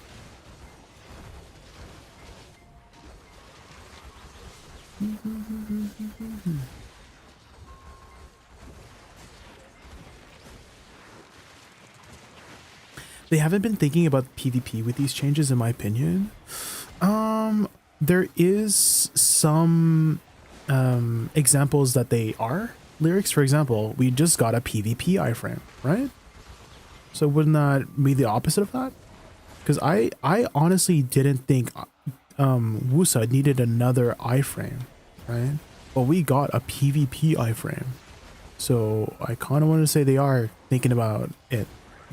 They haven't been thinking about PvP with these changes, in my opinion. There is some examples that they are. Lyrics, for example, we just got a PvP iframe, right? So wouldn't that be the opposite of that? Because I honestly didn't think Wusa needed another iframe, right? But we got a PvP iframe. So I kind of want to say they are thinking about it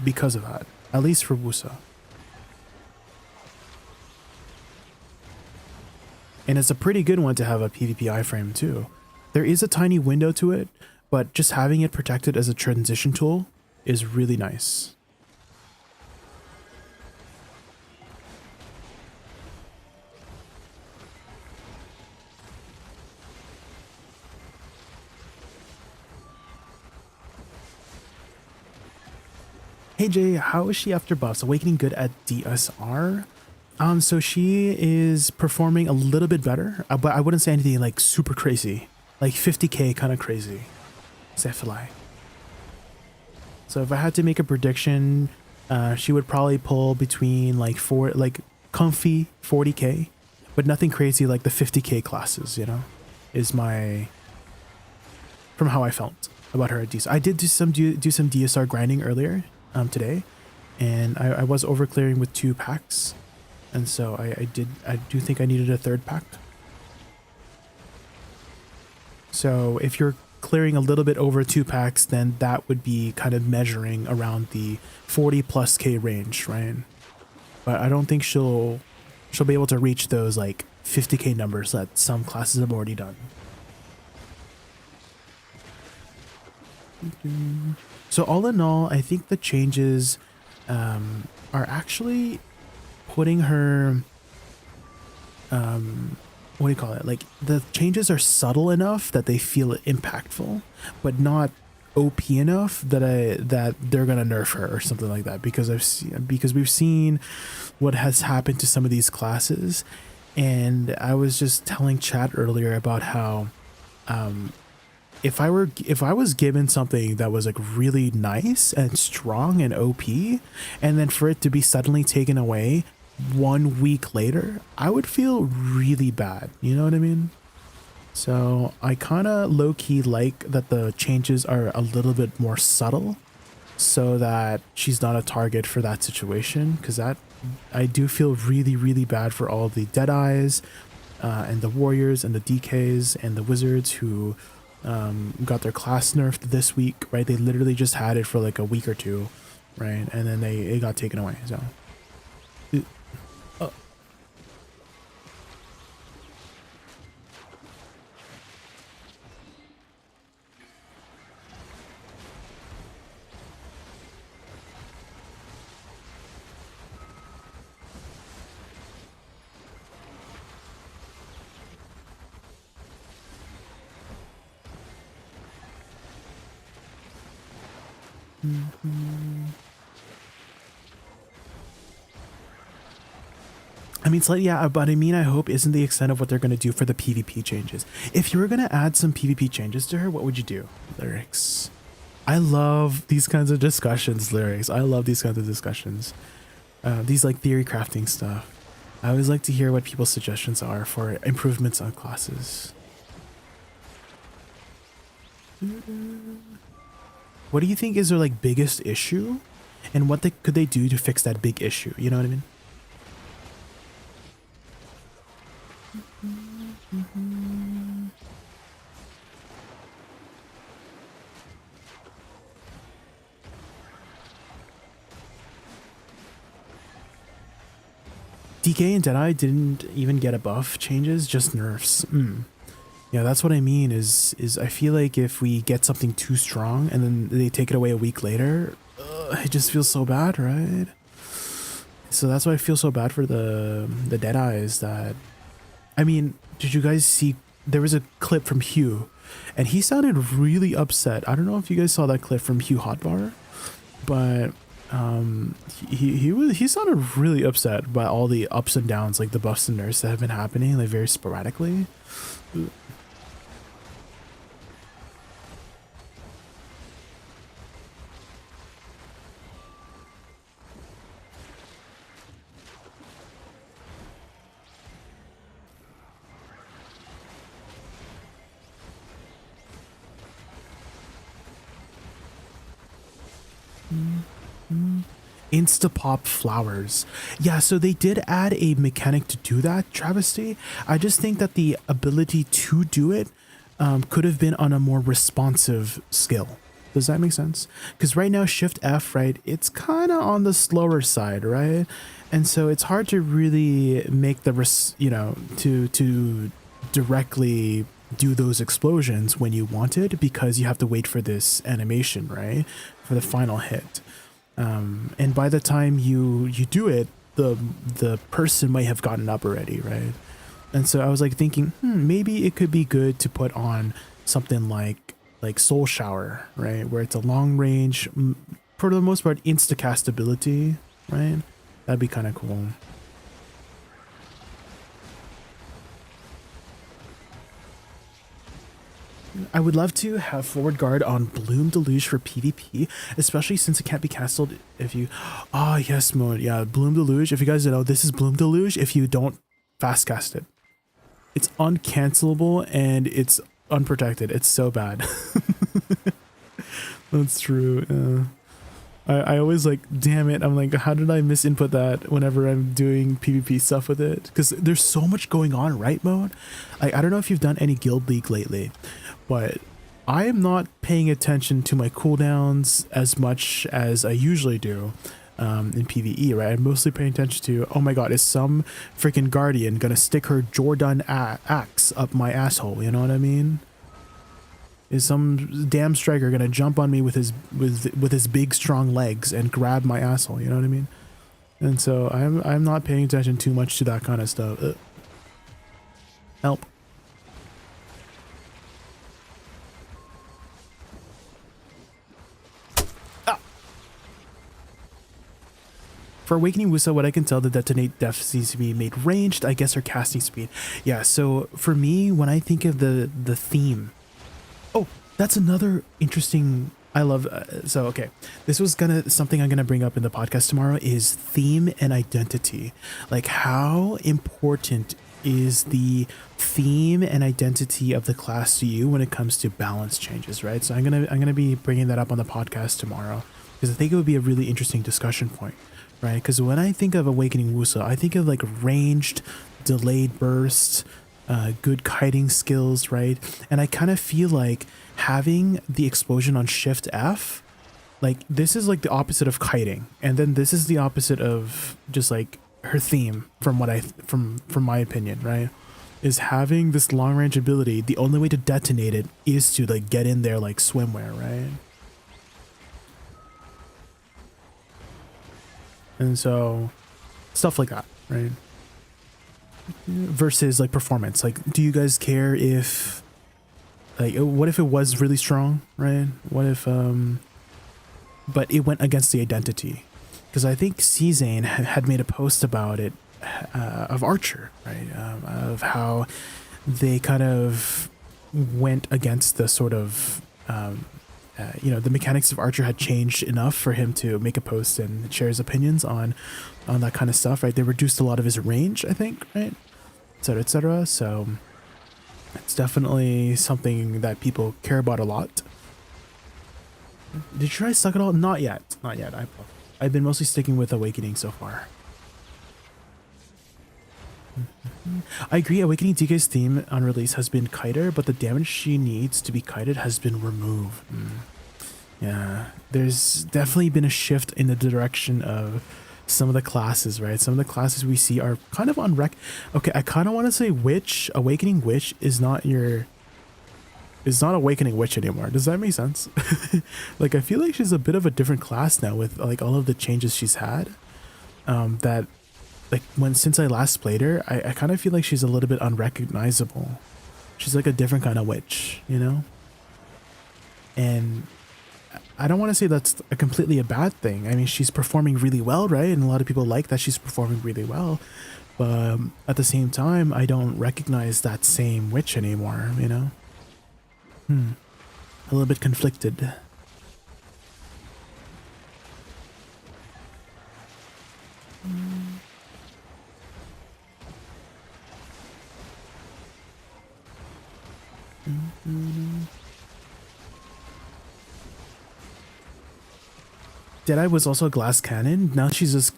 because of that, at least for Wusa. And it's a pretty good one to have a PvP iframe too. There is a tiny window to it, but just having it protected as a transition tool is really nice. Hey Jay, how is she after buffs? Awakening good at DSR? So she is performing a little bit better, but I wouldn't say anything like super crazy. Like 50k kind of crazy. Zephali. So if I had to make a prediction, she would probably pull between like comfy 40k, but nothing crazy like the 50k classes, you know, is my, from how I felt about her at DSR. I did do some DSR grinding earlier today, and I was over clearing with 2 packs, and so I do think I needed a 3rd pack. So if you're clearing a little bit over 2 packs, then that would be kind of measuring around the 40+k range, right? But I don't think she'll be able to reach those like 50k numbers that some classes have already done. So all in all, I think the changes are actually putting her, what do you call it? Like the changes are subtle enough that they feel impactful, but not OP enough that they're gonna nerf her or something like that. Because we've seen what has happened to some of these classes, and I was just telling chat earlier about how if I was given something that was like really nice and strong and OP, and then for it to be suddenly taken away 1 week later, I would feel really bad. You know what I mean? So I kind of low-key like that the changes are a little bit more subtle so that she's not a target for that situation, because that I do feel really, really bad for all the Deadeyes and the Warriors and the DKs and the Wizards who got their class nerfed this week, right? They literally just had it for like a week or 2, right? And then it got taken away. So I mean, slightly, yeah, but I mean, I hope isn't the extent of what they're going to do for the PvP changes. If you were going to add some PvP changes to her, what would you do? Lyrics. I love these kinds of discussions, Lyrics. I love these kinds of discussions. These like theory crafting stuff. I always like to hear what people's suggestions are for improvements on classes. What do you think is their like biggest issue? And what could they do to fix that big issue? You know what I mean? DK and Deadeye didn't even get a buff changes, just nerfs. Yeah, that's what I mean is I feel like if we get something too strong and then they take it away a week later, it just feels so bad, right? So that's why I feel so bad for the Deadeyes. That, I mean, did you guys see, there was a clip from Hugh and he sounded really upset. I don't know if you guys saw that clip from Hugh Hotbar, but he sounded really upset by all the ups and downs, like the buffs and nerfs that have been happening like very sporadically. insta-pop flowers. Yeah, so they did add a mechanic to do that, Travesty. I just think that the ability to do it could have been on a more responsive skill. Does that make sense? Because right now, Shift F, right, it's kind of on the slower side, right? And so it's hard to really make the, to directly do those explosions when you want it, because you have to wait for this animation, right? For the final hit. And by the time you do it, the person might have gotten up already, right? And so I was like thinking, maybe it could be good to put on something like Soul Shower, right? Where it's a long range, for the most part, insta-cast ability, right? That'd be kind of cool. I would love to have forward guard on Bloom Deluge for PvP, especially since it can't be castled if you... Ah, yes, mode. Yeah, Bloom Deluge. If you guys don't know, this is Bloom Deluge if you don't fast cast it. It's uncancelable and it's unprotected. It's so bad. That's true. I always like, damn it. I'm like, how did I misinput that whenever I'm doing PvP stuff with it? Because there's so much going on, right, mode? I don't know if you've done any Guild League lately, but I am not paying attention to my cooldowns as much as I usually do in PvE, right? I'm mostly paying attention to, oh my god, is some freaking Guardian gonna stick her Jordan axe up my asshole? You know what I mean? Is some damn striker gonna jump on me with his big strong legs and grab my asshole? You know what I mean? And so I'm not paying attention too much to that kind of stuff. Help. Ah. For Awakening Wussa, what I can tell, the detonate def needs to be made ranged. I guess her casting speed. Yeah. So for me, when I think of the theme. Oh, that's another interesting, I love, okay, this was something I'm gonna bring up in the podcast tomorrow is theme and identity. Like, how important is the theme and identity of the class to you when it comes to balance changes, right? So I'm gonna be bringing that up on the podcast tomorrow, because I think it would be a really interesting discussion point, right? Because when I think of Awakening Wussa, I think of like ranged, delayed bursts, good kiting skills, right? And I kind of feel like having the explosion on Shift F, like this is like the opposite of kiting, and then this is the opposite of just like her theme from what from my opinion, right? Is having this long range ability, the only way to detonate it is to like get in there like swimwear, right? And so stuff like that, right? Versus like performance, like, do you guys care if, like, what if it was really strong, right? What if but it went against the identity? Because I think C-Zane had made a post about it, of Archer, right? Of how they kind of went against the sort of the mechanics of Archer had changed enough for him to make a post and share his opinions on that kind of stuff, right? They reduced a lot of his range, I think, right? Et cetera, et cetera. So it's definitely something that people care about a lot. Did you try Suck It All? Not yet. Not yet. I've been mostly sticking with Awakening so far. I agree, Awakening DK's theme on release has been kiter, but the damage she needs to be kited has been removed. Yeah, there's definitely been a shift in the direction of some of the classes, right? Some of the classes we see are kind of on Okay, I kind of want to say Witch, Awakening Witch is not Awakening Witch anymore. Does that make sense? Like, I feel like she's a bit of a different class now with like all of the changes she's had. That like since I last played her, I kind of feel like she's a little bit unrecognizable. She's like a different kind of witch, you know? And I don't want to say that's completely a bad thing. I mean, she's performing really well, right? And a lot of people like that she's performing really well. But at the same time, I don't recognize that same witch anymore, you know? A little bit conflicted. Deadeye was also a glass cannon. Now she's just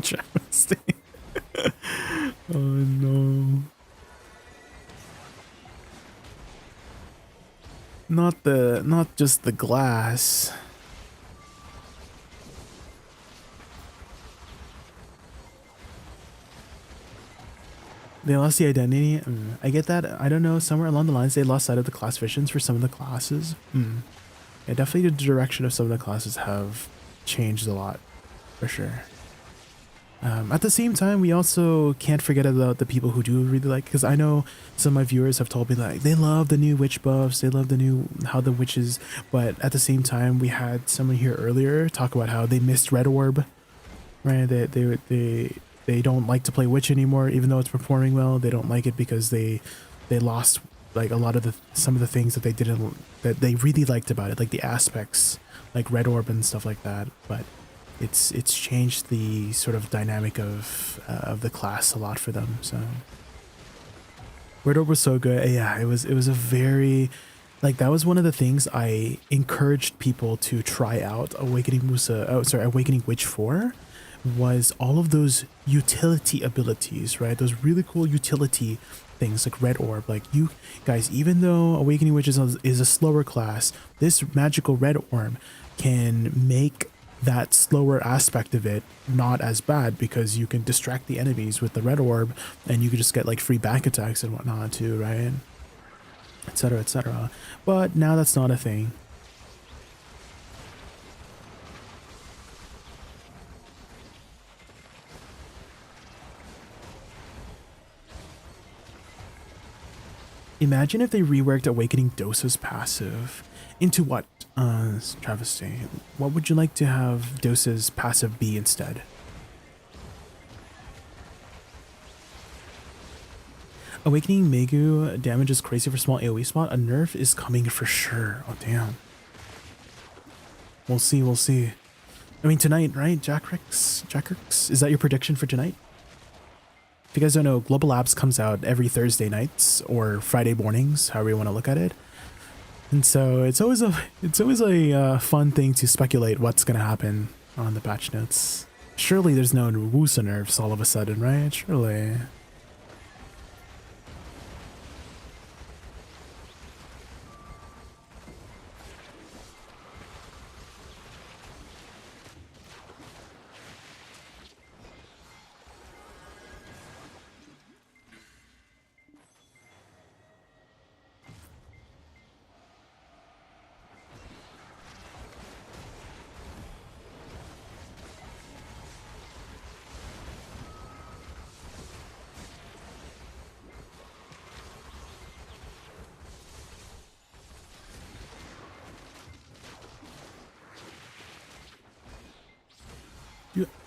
travesty. Oh no. Not just the glass. They lost the identity. I get that. I don't know. Somewhere along the lines, they lost sight of the class visions for some of the classes. Yeah, definitely the direction of some of the classes have changed a lot, for sure. At the same time, we also can't forget about the people who do really like, because I know some of my viewers have told me like they love the new witch buffs, they love the new how the witches, but at the same time, we had someone here earlier talk about how they missed Red Orb, right? They don't like to play witch anymore, even though it's performing well. They don't like it because they lost like a lot of some of the things that they really liked about it, like the aspects, like Red Orb and stuff like that. But it's changed the sort of dynamic of the class a lot for them. So Red Orb was so good. Yeah, it was a very, like, that was one of the things I encouraged people to try out Awakening Witch for, was all of those utility abilities, right? Those really cool utility things like Red Orb. Like, you guys, even though Awakening Witch is a slower class, this magical Red Orb can make that slower aspect of it not as bad, because you can distract the enemies with the Red Orb and you can just get like free back attacks and whatnot too, right? Etc, etc. But now that's not a thing. Imagine if they reworked Awakening Dosa's passive into what, Travesty? What would you like to have Dosa's passive be instead? Awakening Megu damage is crazy for small AoE spot. A nerf is coming for sure. Oh, damn. We'll see, we'll see. I mean, tonight, right? Jackrix? Is that your prediction for tonight? If you guys don't know, Global Labs comes out every Thursday nights or Friday mornings, however you want to look at it. And so it's always a fun thing to speculate what's going to happen on the patch notes. Surely there's no Wusa nerfs all of a sudden, right? Surely.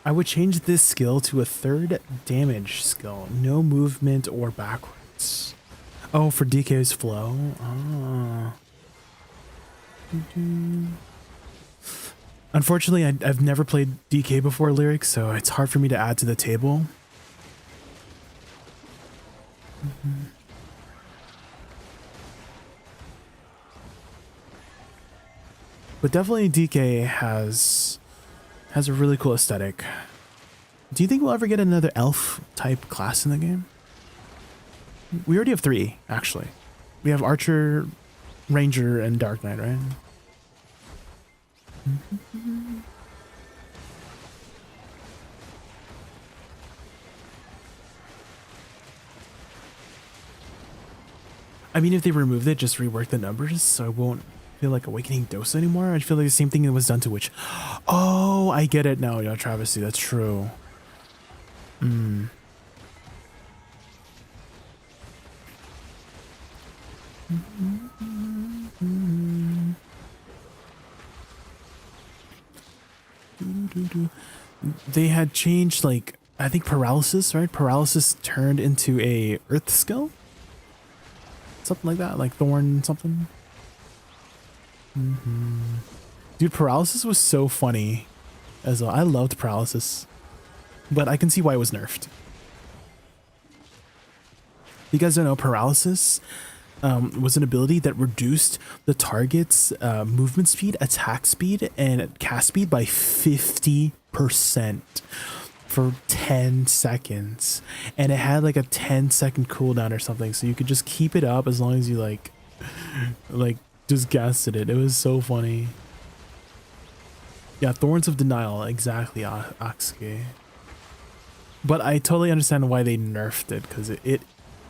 I would change this skill to a 3rd damage skill. No movement or backwards. Oh, for DK's flow? Oh. Unfortunately, I've never played DK before, Lyric, so it's hard for me to add to the table. But definitely DK has a really cool aesthetic. Do you think we'll ever get another elf type class in the game? We already have 3, actually. We have Archer, Ranger, and Dark Knight, right? I mean, if they removed it, just rework the numbers, so I won't feel like Awakening Dosa anymore. I feel like the same thing that was done to Witch. Oh, I get it now, Travesty. That's true. They had changed, like, I think Paralysis, right? Paralysis turned into a Earth skill? Something like that, like Thorn something. Dude, Paralysis was so funny as well. I loved Paralysis, but I can see why it was nerfed. You guys don't know, Paralysis was an ability that reduced the target's movement speed, attack speed, and cast speed by 50% for 10 seconds. And it had like a 10-second cooldown or something, so you could just keep it up as long as you like just gasted it. It was so funny. Yeah, Thorns of Denial, exactly, Aksuke. But I totally understand why they nerfed it, because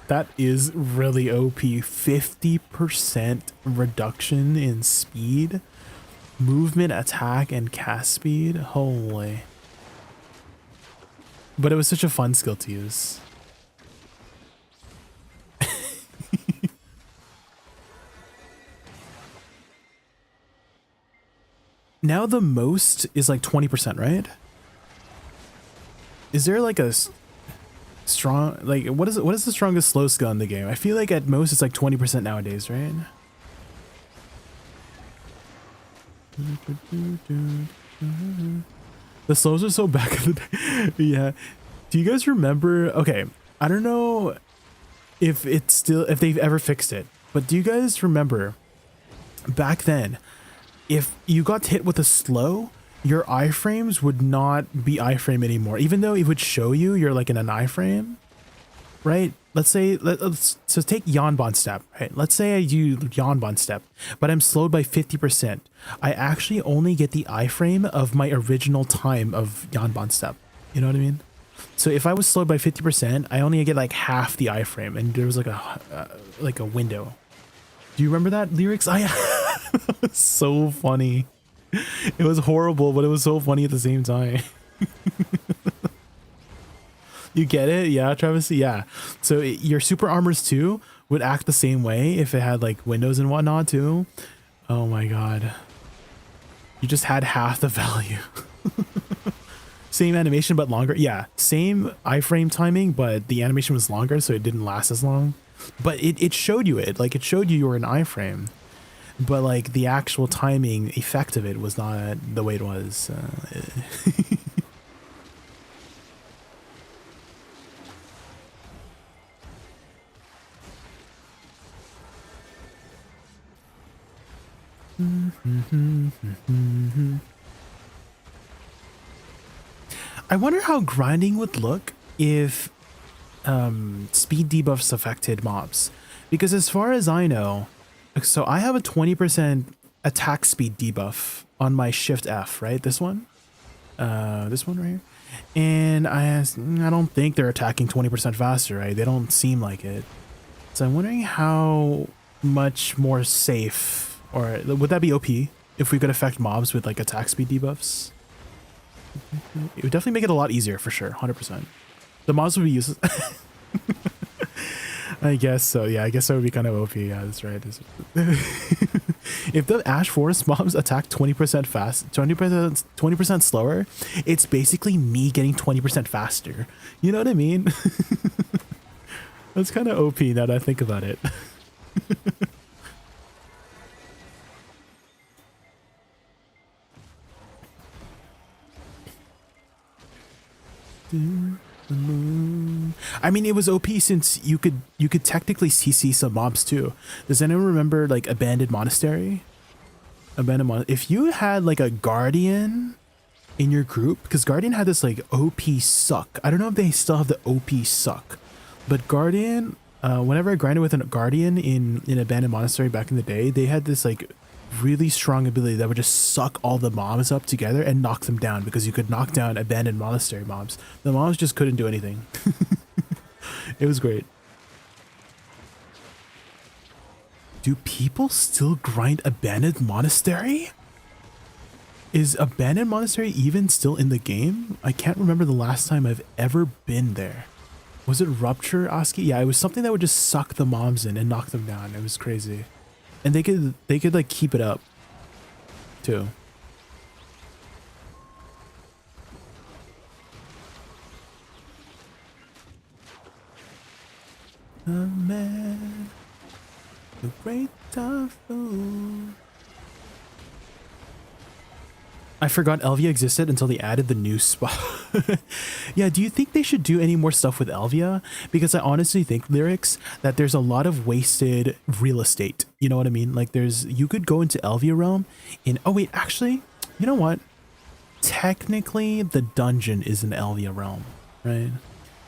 that is really OP. 50% reduction in speed, movement, attack, and cast speed. Holy. But it was such a fun skill to use. Now the most is like 20%, right? Is there like a strong, like, what is the strongest slow skill in the game? I feel like at most it's like 20% nowadays, right? The slows are so back in the day. Yeah. Do you guys remember? Okay, I don't know if they've ever fixed it, but do you guys remember back then, if you got hit with a slow, your iframes would not be iframe anymore, even though it would show you're like in an iframe, right? Let's say, so take Yanban step, right? Let's say I do Yanban step, but I'm slowed by 50%. I actually only get the iframe of my original time of Yanban step. You know what I mean? So if I was slowed by 50%, I only get like half the iframe, and there was like a window. Do you remember that lyrics? It was so funny. It was horrible, but it was so funny at the same time. You get it? Yeah, Travis? Yeah. So your super armors too would act the same way if it had like windows and whatnot too. Oh my god. You just had half the value. Same animation, but longer. Yeah, same iframe timing, but the animation was longer, so it didn't last as long. But it showed you it. Like, it showed you were in iframe. But like the actual timing effect of it was not the way it was. I wonder how grinding would look if speed debuffs affected mobs, because as far as I know, so I have a 20% attack speed debuff on my Shift F, right? This one right here. And I don't think they're attacking 20% faster, right? They don't seem like it. So I'm wondering how much more safe, or would that be OP if we could affect mobs with like attack speed debuffs? It would definitely make it a lot easier for sure, 100%. The mobs would be useless. I guess so. Yeah, I guess that would be kind of OP. Yeah, that's right. If the Ash Forest mobs attack 20% fast, 20% slower, it's basically me getting 20% faster. You know what I mean? That's kind of OP now that I think about it. I mean, it was OP since you could technically CC some mobs too. Does anyone remember like Abandoned Monastery? If you had like a Guardian in your group, because Guardian had this like OP suck. I don't know if they still have the OP suck, but Guardian, whenever I grinded with a Guardian in Abandoned Monastery back in the day, they had this like really strong ability that would just suck all the mobs up together and knock them down, because you could knock down Abandoned Monastery mobs. The mobs just couldn't do anything. It was great. Do people still grind Abandoned Monastery? Is Abandoned Monastery even still in the game? I can't remember the last time I've ever been there. Was it Rupture, Oski? Yeah, it was something that would just suck the mobs in and knock them down. It was crazy. And they could like keep it up too. A man, the great typhoon. I forgot Elvia existed until they added the new spot. Yeah, do you think they should do any more stuff with Elvia? Because I honestly think, Lyrics, that there's a lot of wasted real estate. You know what I mean? Like you could go into Elvia realm in, oh wait, actually, you know what? Technically, the dungeon is an Elvia realm, right?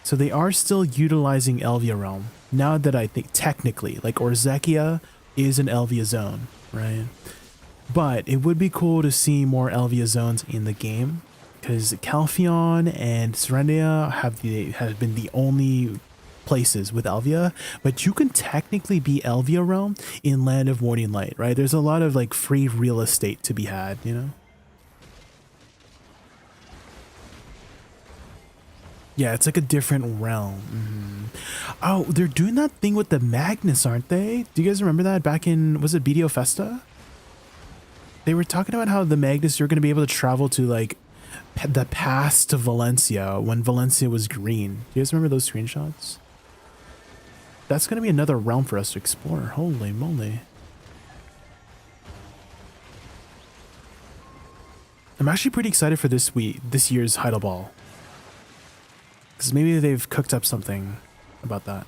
So they are still utilizing Elvia realm. Now that I think technically, like Orzekia is an Elvia zone, right? But it would be cool to see more Elvia zones in the game, because Calpheon and Serendia have been the only places with Elvia, but you can technically be Elvia realm in Land of Morning Light, right? There's a lot of like free real estate to be had, you know? Yeah, it's like a different realm. Oh, they're doing that thing with the Magnus, aren't they? Do you guys remember that back in, was it BDO Festa? They were talking about how the Magnus, you're going to be able to travel to like the past to Valencia when Valencia was green. Do you guys remember those screenshots? That's going to be another realm for us to explore. Holy moly. I'm actually pretty excited for this year's Heidel Ball. Because maybe they've cooked up something about that.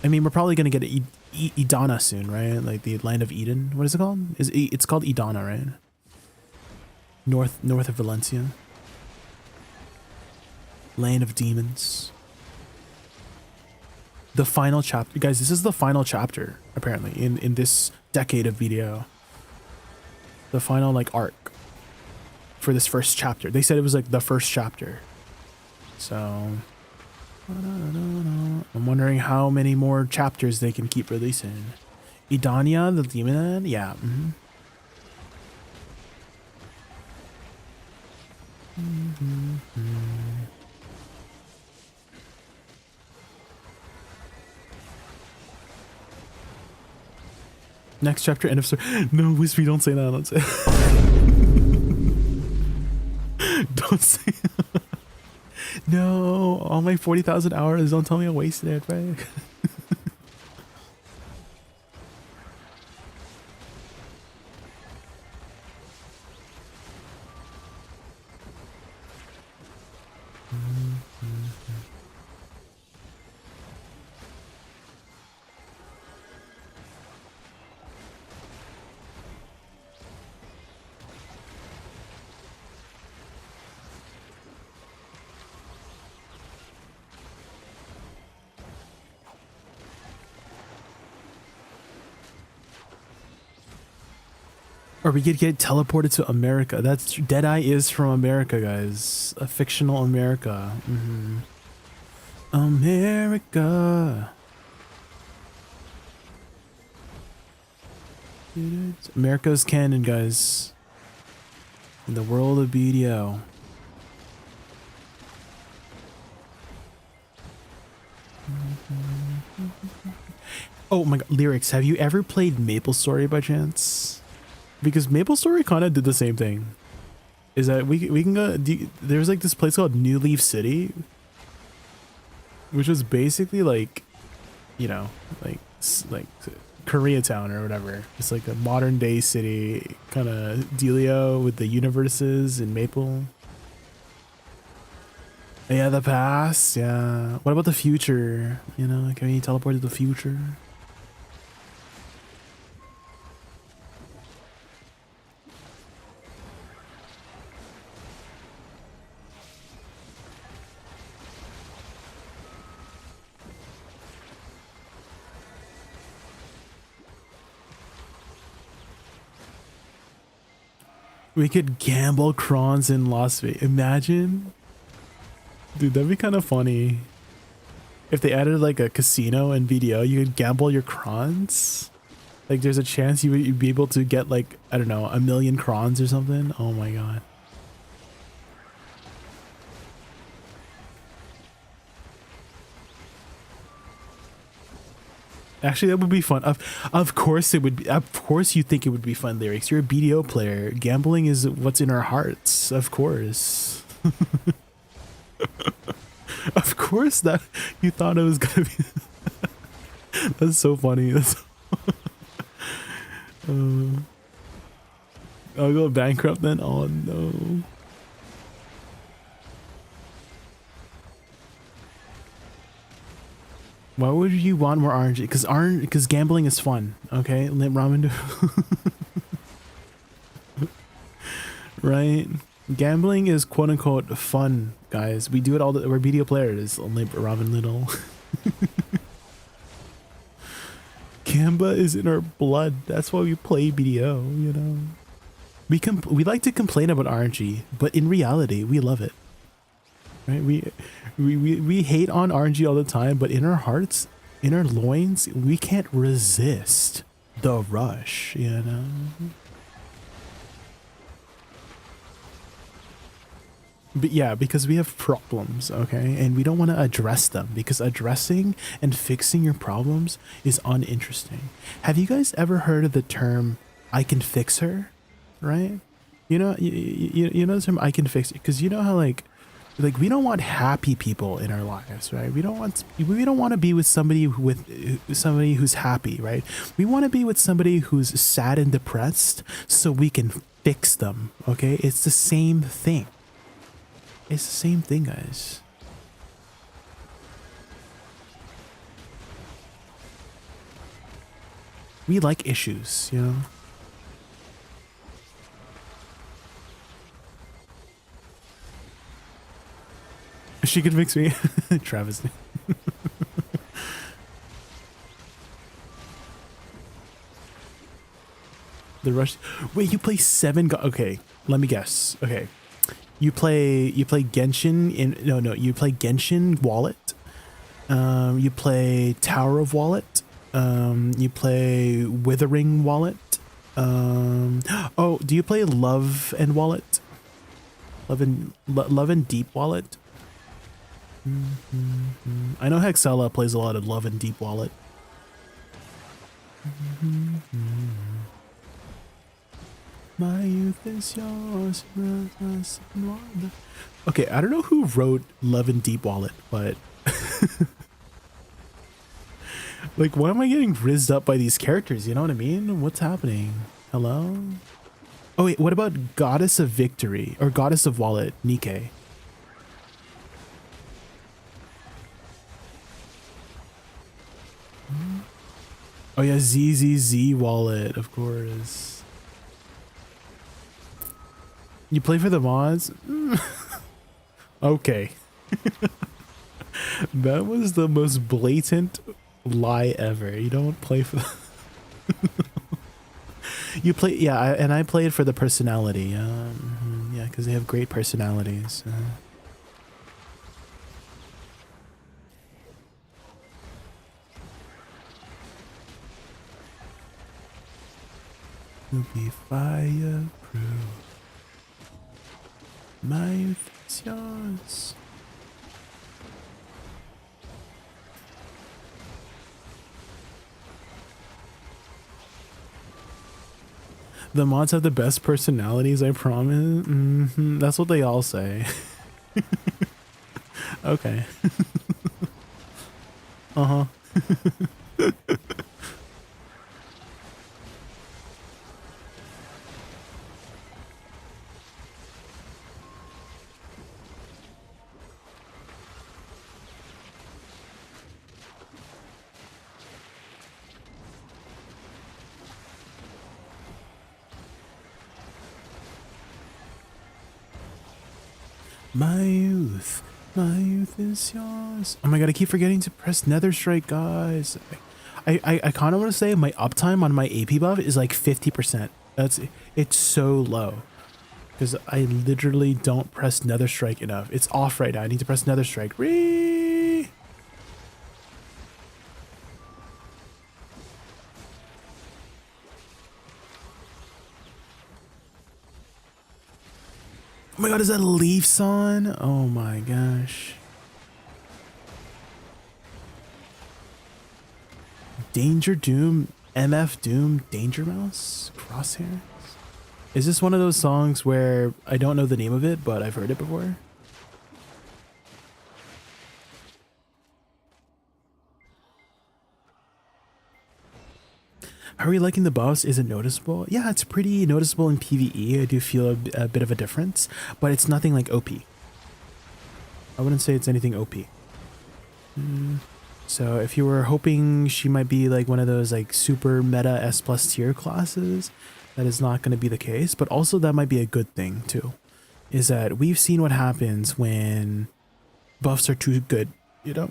I mean, we're probably going to get Idana soon, right? Like the land of Eden. What is it called? It's called Idana, right? North of Valencia. Land of demons. The final chapter. Guys, this is the final chapter, apparently, in this decade of video. The final, like, arc for this first chapter. They said it was, like, the first chapter. So I'm wondering how many more chapters they can keep releasing. Idania, the demon land? Yeah. Next chapter, end of story. No, Wispy, don't say that. Don't say Don't say No, all my 40,000 hours, don't tell me I wasted it, right? Or we could get teleported to America. That's Deadeye is from America, guys. A fictional America. America. America's canon, guys. In the world of BDO. Oh my god, Lyrics, have you ever played MapleStory by chance? Because MapleStory kind of did the same thing. Is that we can go, there's like this place called New Leaf City, which was basically like, you know, like Koreatown or whatever. It's like a modern day city kind of dealio with the universes in Maple. Yeah, the past. Yeah. What about the future? You know, can we teleport to the future? We could gamble crons in Las Vegas. Imagine. Dude, that'd be kind of funny. If they added like a casino in VDO, you could gamble your crons. Like there's a chance you'd be able to get like, I don't know, 1 million crons or something. Oh my god. Actually, that would be fun. Of course it would be. Of course you think it would be fun, Lyrics. You're a BDO player. Gambling is what's in our hearts. Of course. Of course that you thought it was gonna be. That's so funny. That's I'll go bankrupt then. Oh no. Why would you want more RNG? Because gambling is fun. Okay, let ramen do. Right? Gambling is quote unquote fun, guys. We do it all. We're BDO players. Only ramen little. Gamba is in our blood. That's why we play BDO. You know. We like to complain about RNG, but in reality, we love it. Right? We hate on RNG all the time, but in our hearts, in our loins, we can't resist the rush, you know? But yeah, because we have problems, okay? And we don't want to address them because addressing and fixing your problems is uninteresting. Have you guys ever heard of the term, I can fix her? Right? You know, you know the term, I can fix it? Because you know how like we don't want happy people in our lives, right? We don't want to be with somebody who's happy, right? We want to be with somebody who's sad and depressed so we can fix them, okay? It's the same thing. It's the same thing, guys. We like issues, you know? She could fix me. Travis. The rush. Wait, you play 7 okay, let me guess. Okay. You play Genshin you play Genshin Wallet. You play Tower of Wallet. You play Withering Wallet. Oh, do you play Love and Wallet? Love and Deep Wallet? I know Hexella plays a lot of Love and Deep Wallet. My youth is yours. Okay, I don't know who wrote Love and Deep Wallet, but like, why am I getting rizzed up by these characters? You know what I mean? What's happening? Hello? Oh wait, what about Goddess of Victory or Goddess of Wallet, Nikke? Oh yeah, ZZZ Wallet, of course. You play for the mods? Okay. That was the most blatant lie ever. You don't play for You play, yeah, and I play it for the personality. Yeah, because they have great personalities. To be fireproof. My youth is yours. The mods have the best personalities, I promise. That's what they all say. Okay. Uh-huh. My youth is yours. Oh my god, I keep forgetting to press Nether Strike, guys. I kind of want to say my uptime on my AP buff is like 50%. It's so low because I literally don't press Nether Strike enough. It's off right now. I need to press Nether Strike. Ree! Oh my god, is that Leaf Son? Oh my gosh. Danger Doom, MF Doom, Danger Mouse, Crosshairs? Is this one of those songs where I don't know the name of it, but I've heard it before? How are you liking the buffs? Is it noticeable? Yeah, it's pretty noticeable in PvE. I do feel a bit of a difference, but it's nothing like OP. I wouldn't say it's anything OP. So if you were hoping she might be like one of those like super meta S+ tier classes, that is not going to be the case. But also that might be a good thing too, is that we've seen what happens when buffs are too good, you know?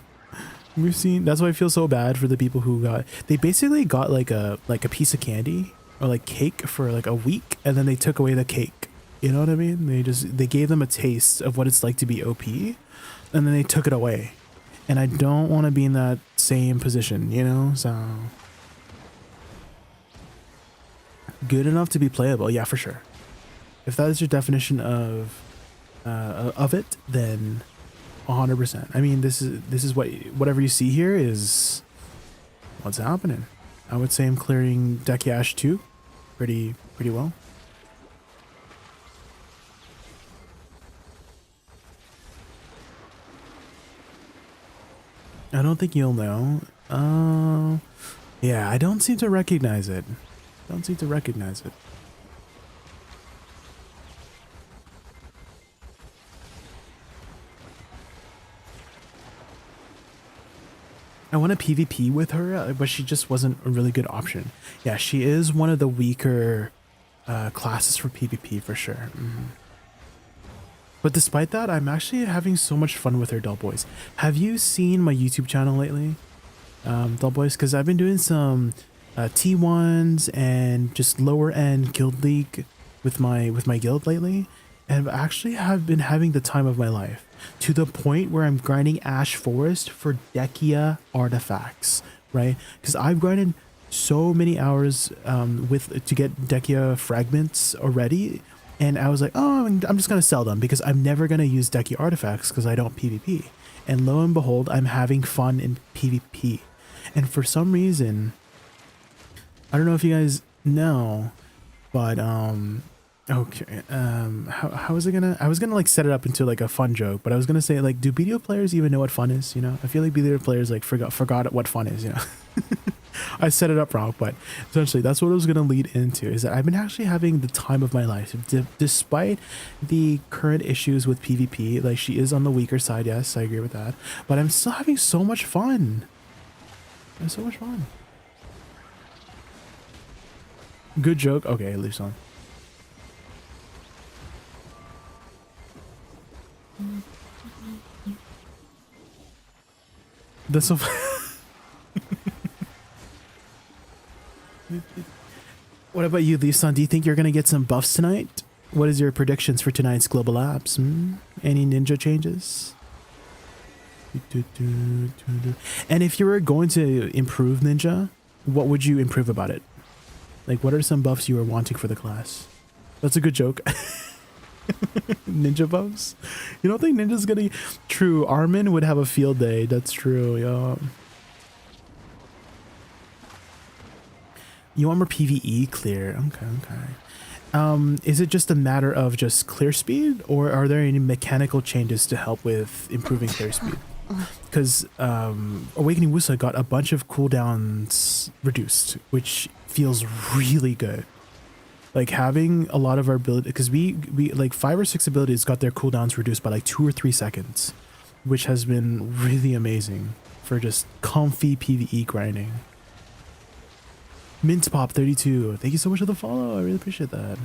We've seen, that's why I feel so bad for the people who they basically got like a piece of candy or like cake for like a week, and then they took away the cake. You know what I mean? They gave them a taste of what it's like to be OP, and then they took it away. And I don't want to be in that same position, you know? So good enough to be playable, yeah, for sure. If that is your definition of it, then 100%. I mean, this is whatever you see here is what's happening. I would say I'm clearing Decky Ash 2 pretty well. I don't think you'll know. Yeah, I don't seem to recognize it. I want to PvP with her, but she just wasn't a really good option. Yeah, she is one of the weaker classes for PvP for sure. But despite that, I'm actually having so much fun with her, Dull Boys. Have you seen my YouTube channel lately, Dull Boys? Because I've been doing some T1s and just lower end guild league with my guild lately, and I've actually been having the time of my life, to the point where I'm grinding Ash Forest for Dekia artifacts, right? Because I've grinded so many hours to get Dekia fragments already. And I was like, oh, I'm just going to sell them because I'm never going to use Decky artifacts because I don't PvP. And lo and behold, I'm having fun in PvP. And for some reason, I don't know if you guys know, but, okay, how was I gonna like set it up into like a fun joke, but I was gonna say like, do BDO players even know what fun is? You know, I feel like BDO players like forgot what fun is, you know. I set it up wrong, but essentially that's what I was going to lead into, is that I've been actually having the time of my life despite the current issues with PvP. Like, she is on the weaker side. Yes, I agree with that, but I'm still having so much fun. Good joke. Okay, leave on. That's so What about you, Lisan? Do you think you're going to get some buffs tonight? What is your predictions for tonight's global apps? Any ninja changes? And if you were going to improve ninja, what would you improve about it? Like, what are some buffs you were wanting for the class? That's a good joke. Ninja buffs? You don't think ninja's gonna... True, Armin would have a field day. That's true, yeah. You want more PvE clear? Okay. Is it just a matter of just clear speed, or are there any mechanical changes to help with improving clear speed? Because Awakening Wussa got a bunch of cooldowns reduced, which feels really good. Like, having a lot of our ability, because we like 5 or 6 abilities got their cooldowns reduced by like 2 or 3 seconds, which has been really amazing for just comfy PvE grinding. Mint Pop 32, thank you so much for the follow. I really appreciate that.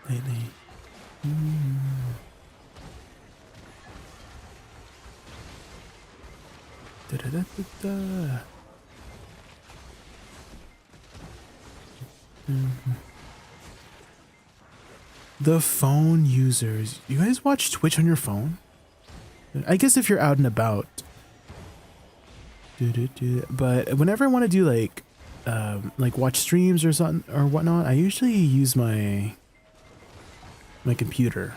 Lately. The phone users. You guys watch Twitch on your phone? I guess if you're out and about. But whenever I want to do like watch streams or something or whatnot, I usually use my computer.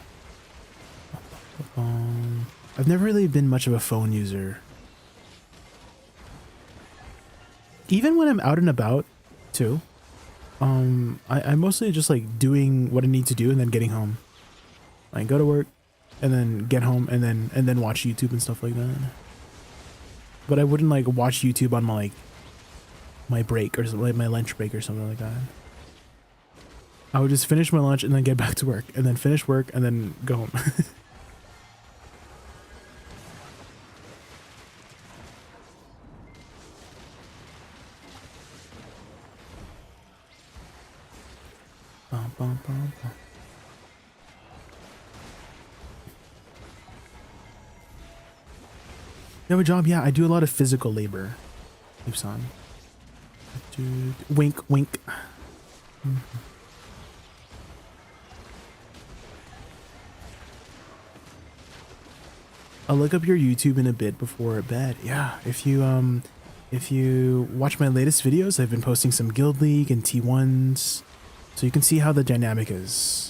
I've never really been much of a phone user. Even when I'm out and about too. I mostly just like doing what I need to do and then getting home. Like go to work and then get home and then watch YouTube and stuff like that. But I wouldn't like watch YouTube on my break or like my lunch break or something like that. I would just finish my lunch and then get back to work and then finish work and then go home. You have a job? Yeah, I do a lot of physical labor. Keeps on. Dude, wink, wink. I'll look up your YouTube in a bit before bed. Yeah, if you watch my latest videos, I've been posting some Guild League and T1s, so you can see how the dynamic is.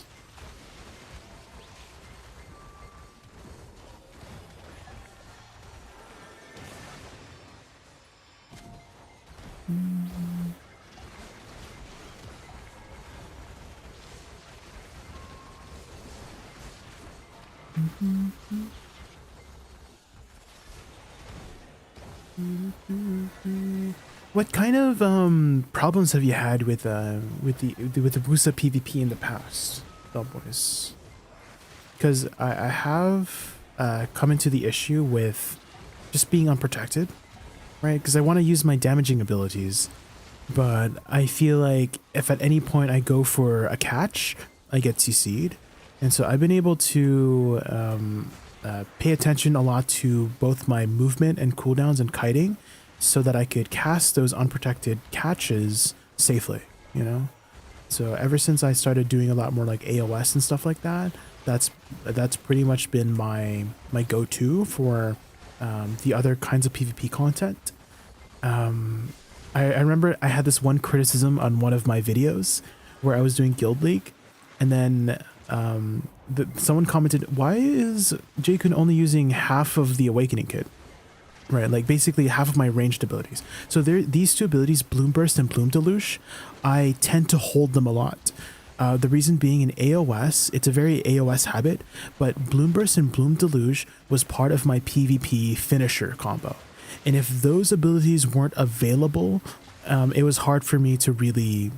What kind of problems have you had with the Wusa PvP in the past, boys? Because I have come into the issue with just being unprotected, right? Because I want to use my damaging abilities, but I feel like if at any point I go for a catch, I get CC'd, and so I've been able to pay attention a lot to both my movement and cooldowns and kiting, so that I could cast those unprotected catches safely, you know? So ever since I started doing a lot more like AOS and stuff like that, that's pretty much been my go-to for the other kinds of PvP content. I remember I had this one criticism on one of my videos where I was doing Guild League, and then someone commented, why is Jaykun only using half of the Awakening kit? Right, like basically half of my ranged abilities. So these two abilities, Bloom Burst and Bloom Deluge, I tend to hold them a lot. The reason being in AOS, it's a very AOS habit, but Bloom Burst and Bloom Deluge was part of my PvP finisher combo. And if those abilities weren't available, it was hard for me to really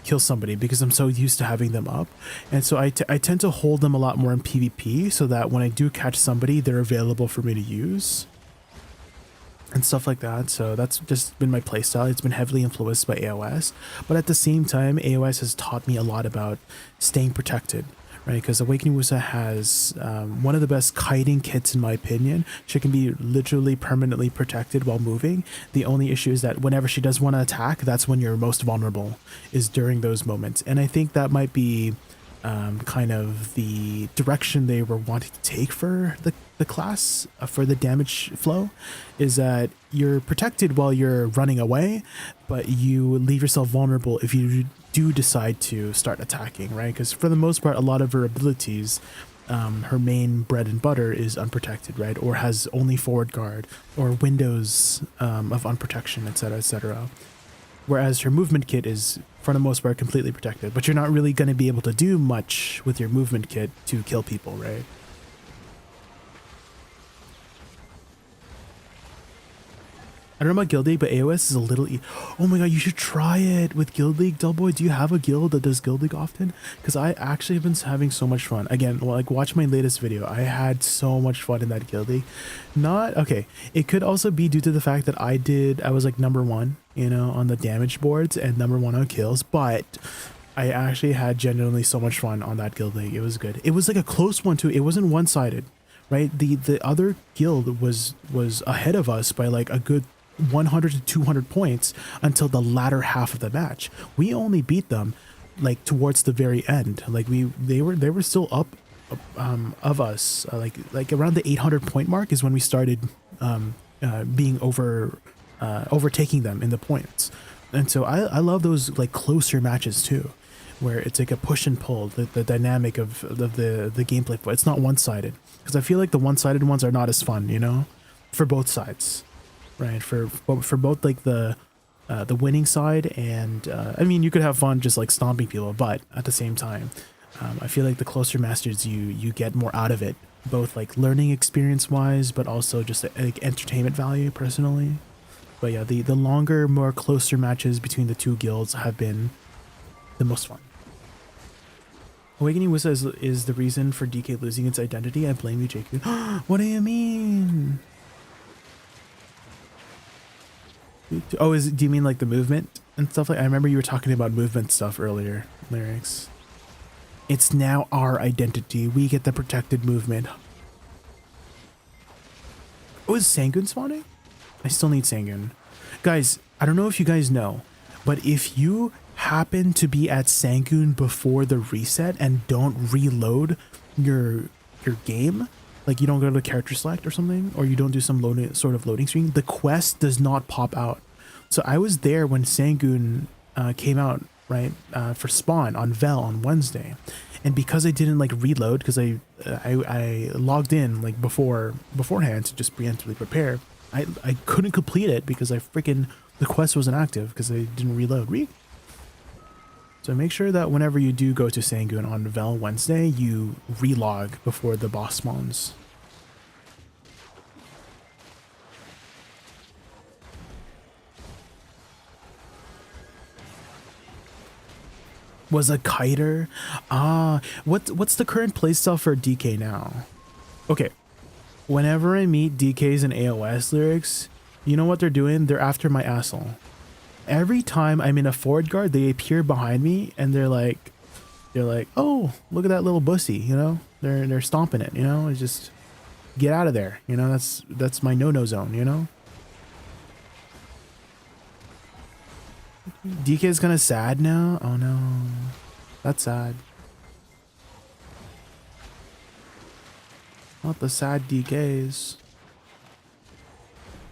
kill somebody because I'm so used to having them up. And so I tend to hold them a lot more in PvP so that when I do catch somebody, they're available for me to use and stuff like that. So that's just been my playstyle. It's been heavily influenced by AOS, but at the same time, AOS has taught me a lot about staying protected, right? Because Awakening Wussa has one of the best kiting kits in my opinion. She can be literally permanently protected while moving. The only issue is that whenever she does want to attack, that's when you're most vulnerable, is during those moments. And I think that might be kind of the direction they were wanting to take for the class, for the damage flow, is that you're protected while you're running away, but you leave yourself vulnerable if you do decide to start attacking, right? Because for the most part, a lot of her abilities, her main bread and butter is unprotected, right? Or has only forward guard or windows of unprotection, etc., etc. Whereas her movement kit is, for the most part, completely protected, but you're not really going to be able to do much with your movement kit to kill people, right? I don't know about Guild League, but AOS is a little... Oh my god, you should try it with Guild League. Delboy, do you have a guild that does Guild League often? Because I actually have been having so much fun. Again, like, watch my latest video. I had so much fun in that Guild League. Okay, it could also be due to the fact that I was like #1, you know, on the damage boards and #1 on kills, but I actually had genuinely so much fun on that Guild League. It was good. It was like a close one too. It wasn't one-sided, right? The other guild was ahead of us by like a good 100 to 200 points until the latter half of the match. We only beat them like towards the very end. Like they were still up of us, like around the 800 point mark is when we started being overtaking them in the points. And so I love those like closer matches too, where it's like a push and pull, the dynamic of the gameplay, but it's not one-sided, because I feel like the one-sided ones are not as fun, you know, for both sides. Right, for both like the the winning side, and I mean, you could have fun just like stomping people, but at the same time, I feel like the closer masters you get more out of it, both like learning experience wise, but also just like entertainment value personally. But yeah, the longer, more closer matches between the two guilds have been the most fun. Awakening Wussa is the reason for DK losing its identity. I blame you, Jaykun. What do you mean? Oh, do you mean like the movement and stuff? Like, I remember you were talking about movement stuff earlier, Lyrics. It's now our identity. We get the protected movement. Oh, is Sangun spawning? I still need Sangun. Guys, I don't know if you guys know, but if you happen to be at Sangun before the reset and don't reload your game, like you don't go to character select or something, or you don't do some sort of loading screen, the quest does not pop out. So I was there when Sangun came out, right, for spawn on Vel on Wednesday, and because I didn't like reload, because I logged in like beforehand to just preemptively prepare, I couldn't complete it because the quest wasn't active because I didn't reload. So make sure that whenever you do go to Sangun on Vel Wednesday, you relog before the boss spawns. Was a kiter? What's the current playstyle for DK now? Okay, whenever I meet DKs and AOS Lyrics, you know what they're doing? They're after my asshole. Every time I'm in a forward guard, they appear behind me and they're like, oh, look at that little bussy, you know? They're stomping it, you know? It's just get out of there, you know? That's my no-no zone, you know? DK is kind of sad now. Oh no, that's sad. Not the sad DKs.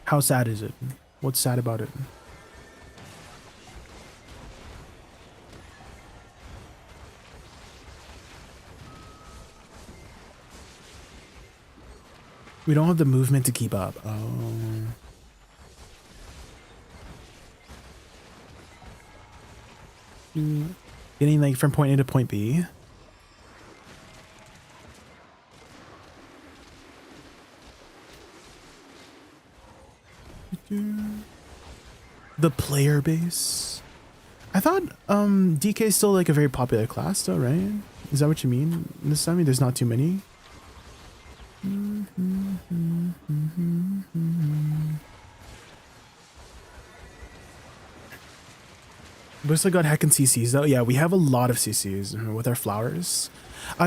How sad is it? What's sad about it? We don't have the movement to keep up. Oh. Getting like from point A to point B. The player base. I thought DK is still like a very popular class though, right? Is that what you mean? This time there's not too many. We still got heckin' CCs though. Yeah, we have a lot of CCs with our flowers.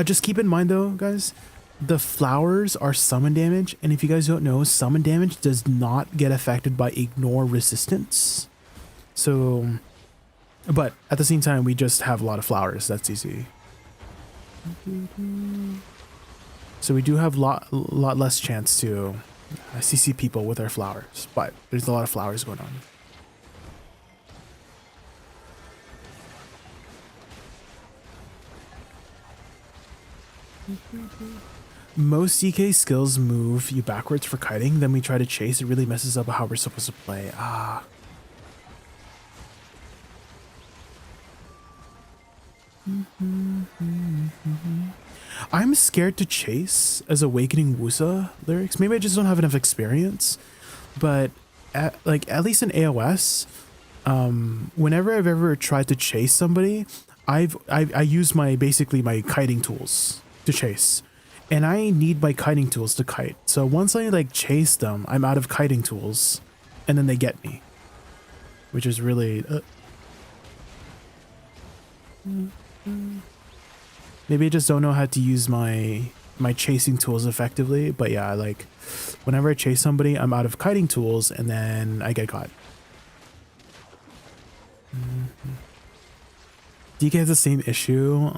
Just keep in mind though, guys, the flowers are summon damage, and if you guys don't know, summon damage does not get affected by ignore resistance. So, but at the same time, we just have a lot of flowers. That's CC. So we do have a lot less chance to CC people with our flowers, but there's a lot of flowers going on. Most DK skills move you backwards for kiting, then we try to chase. It really messes up how we're supposed to play. I'm scared to chase as Awakening Wussa Lyrics. Maybe I just don't have enough experience, but at least in AOS, whenever I've ever tried to chase somebody, I use basically my kiting tools to chase, and I need my kiting tools to kite. So once I like chase them, I'm out of kiting tools, and then they get me, which is really maybe I just don't know how to use my chasing tools effectively. But yeah, like whenever I chase somebody, I'm out of kiting tools, and then I get caught. DK has the same issue.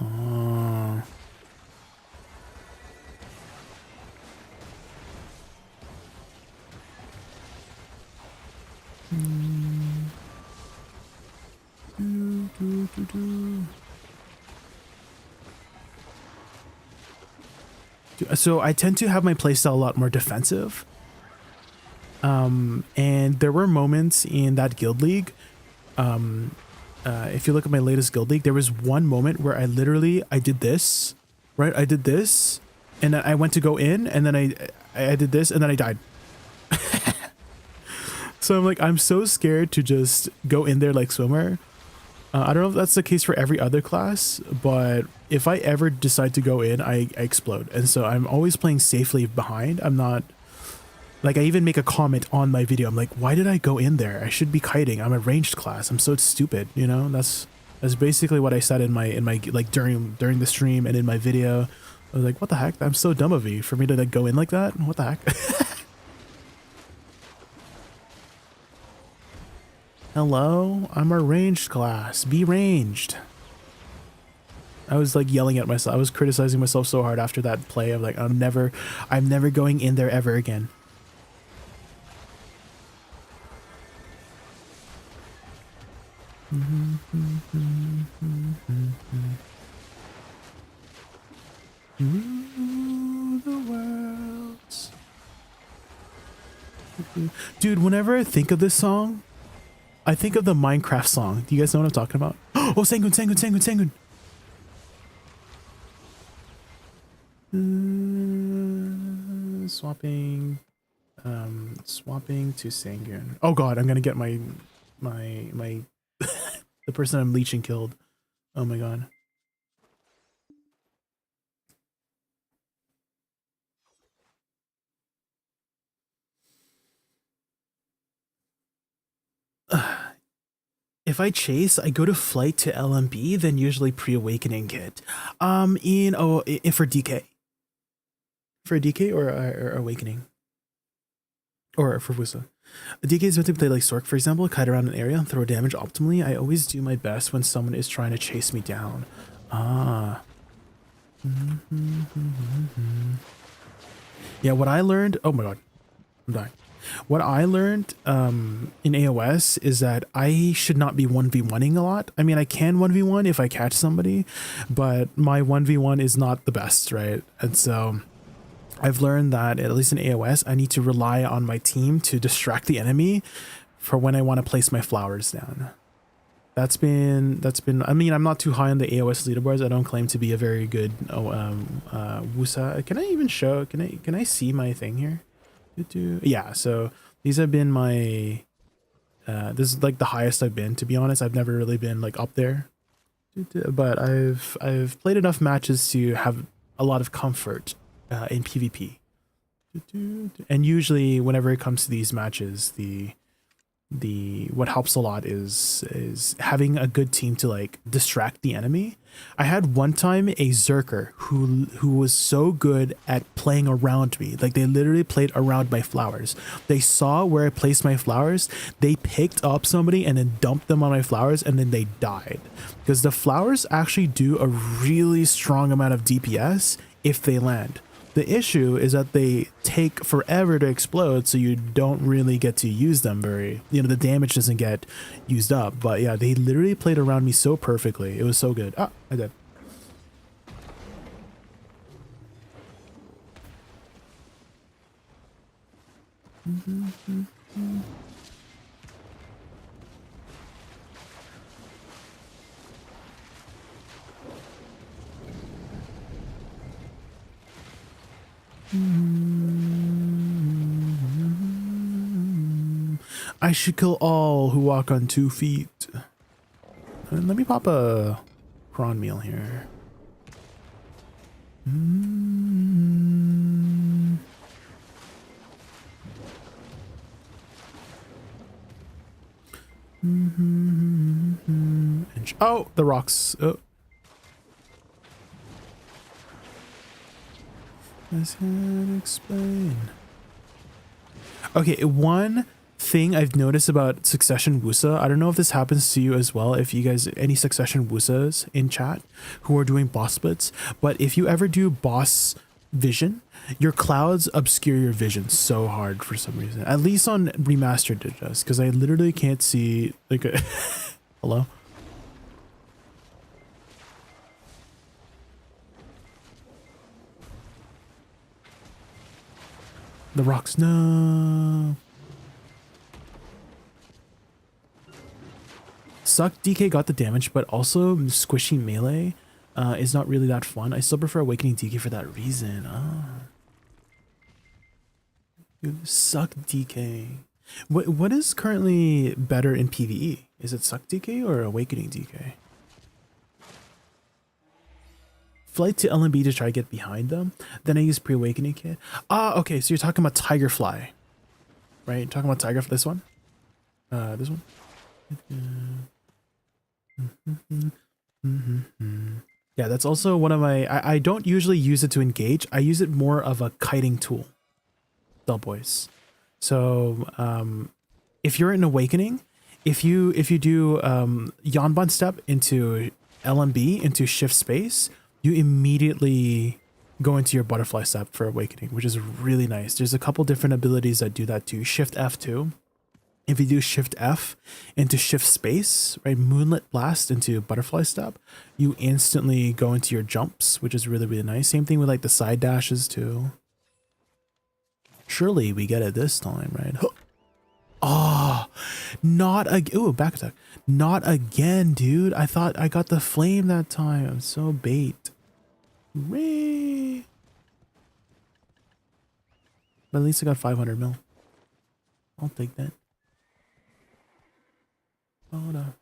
So I tend to have my playstyle a lot more defensive. And there were moments in that guild league if you look at my latest guild league, there was one moment where I did this, right? I did this, and then I went to go in, and then I did this, and then I died. So I'm like, I'm so scared to just go in there like swimmer. I don't know if that's the case for every other class, but if I ever decide to go in, I explode. And so I'm always playing safely behind. I'm not, like, I even make a comment on my video. I'm like, why did I go in there? I should be kiting. I'm a ranged class. I'm so stupid, you know? That's basically what I said in my like during the stream and in my video. I was like, what the heck? I'm so dumb of you for me to like go in like that. What the heck? Hello, I'm a ranged class. Be ranged. I was like yelling at myself. I was criticizing myself so hard after that play. I'm like, I'm never going in there ever again. Dude, whenever I think of this song, I think of the Minecraft song. Do you guys know what I'm talking about? Oh, Sangun, Sangun, Sangun, Sangun. Swapping to Sangun. Oh god, I'm gonna get my the person I'm leeching killed. Oh my god. If I chase, I go to flight to LMB, then usually pre-awakening kit. For DK. For DK or awakening? Or for Wussa. DK is meant to play like Sork, for example, kite around an area and throw damage optimally. I always do my best when someone is trying to chase me down. Ah. Yeah, what I learned... Oh my god. I'm dying. What I learned in AOS is that I should not be 1v1ing a lot. I mean, I can 1v1 if I catch somebody, but my 1v1 is not the best, right? And so I've learned that, at least in AOS, I need to rely on my team to distract the enemy for when I want to place my flowers down. That's been, I mean, I'm not too high on the AOS leaderboards. I don't claim to be a very good Wusa. Can I even show, can I see my thing here? Yeah, so these have been my this is like the highest I've been, to be honest. I've never really been like up there, but I've played enough matches to have a lot of comfort in PvP. And usually whenever it comes to these matches, what helps a lot is having a good team to like distract the enemy. I had one time a Zerker who was so good at playing around me. Like, they literally played around my flowers. They saw where I placed my flowers, they picked up somebody and then dumped them on my flowers, and then they died. Because the flowers actually do a really strong amount of DPS if they land. The issue is that they take forever to explode, so you don't really get to use them very, you know, the damage doesn't get used up. But yeah, they literally played around me so perfectly. It was so good. Ah, I did. I should kill all who walk on 2 feet. And let me pop a prawn meal here. Oh, the rocks. Oh. Let's explain. Okay, one thing I've noticed about Succession Wusa, I don't know if this happens to you as well, if you guys, any Succession Wusas in chat who are doing boss splits, but if you ever do boss vision, your clouds obscure your vision so hard for some reason. At least on remastered it does, because I literally can't see, like, hello? The rocks, no. Suck DK got the damage, but also squishy melee is not really that fun. I still prefer Awakening DK for that reason. Dude, Suck DK. What is currently better in PvE? Is it Suck DK or Awakening DK? Flight to LMB to try to get behind them. Then I use pre-awakening kit. Okay, so you're talking about Tigerfly, right? You're talking about Tiger for this one? This one? Yeah, that's also one of my... I don't usually use it to engage. I use it more of a kiting tool. Dull boys. So, if you're in Awakening, if you do Yanban step into LMB, into shift space, you immediately go into your butterfly step for Awakening, which is really nice. There's a couple different abilities that do that too. Shift F too. If you do Shift F into shift space, right, Moonlit Blast into butterfly step, you instantly go into your jumps, which is really, really nice. Same thing with like the side dashes too. Surely we get it this time, right? Oh, not again. Ooh, back attack. Not again, dude. I thought I got the flame that time. I'm so bait. Hooray. But at least I got 500 mil. I'll take that. Hold on.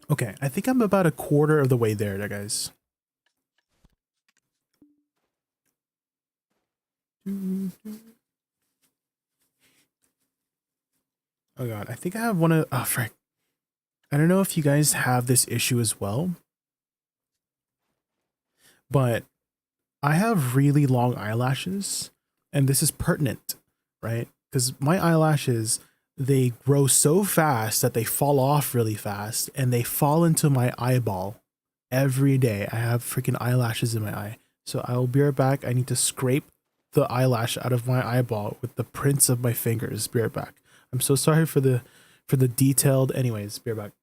Okay, I think I'm about a quarter of the way there, guys. Oh god, I think I have one of... Oh, frick. I don't know if you guys have this issue as well, but I have really long eyelashes, and this is pertinent, right? Because my eyelashes, they grow so fast that they fall off really fast, and they fall into my eyeball every day. I have freaking eyelashes in my eye. So I will be right back. I need to scrape the eyelash out of my eyeball with the prints of my fingers. Be right back. I'm so sorry for the detailed... Anyways, be right back.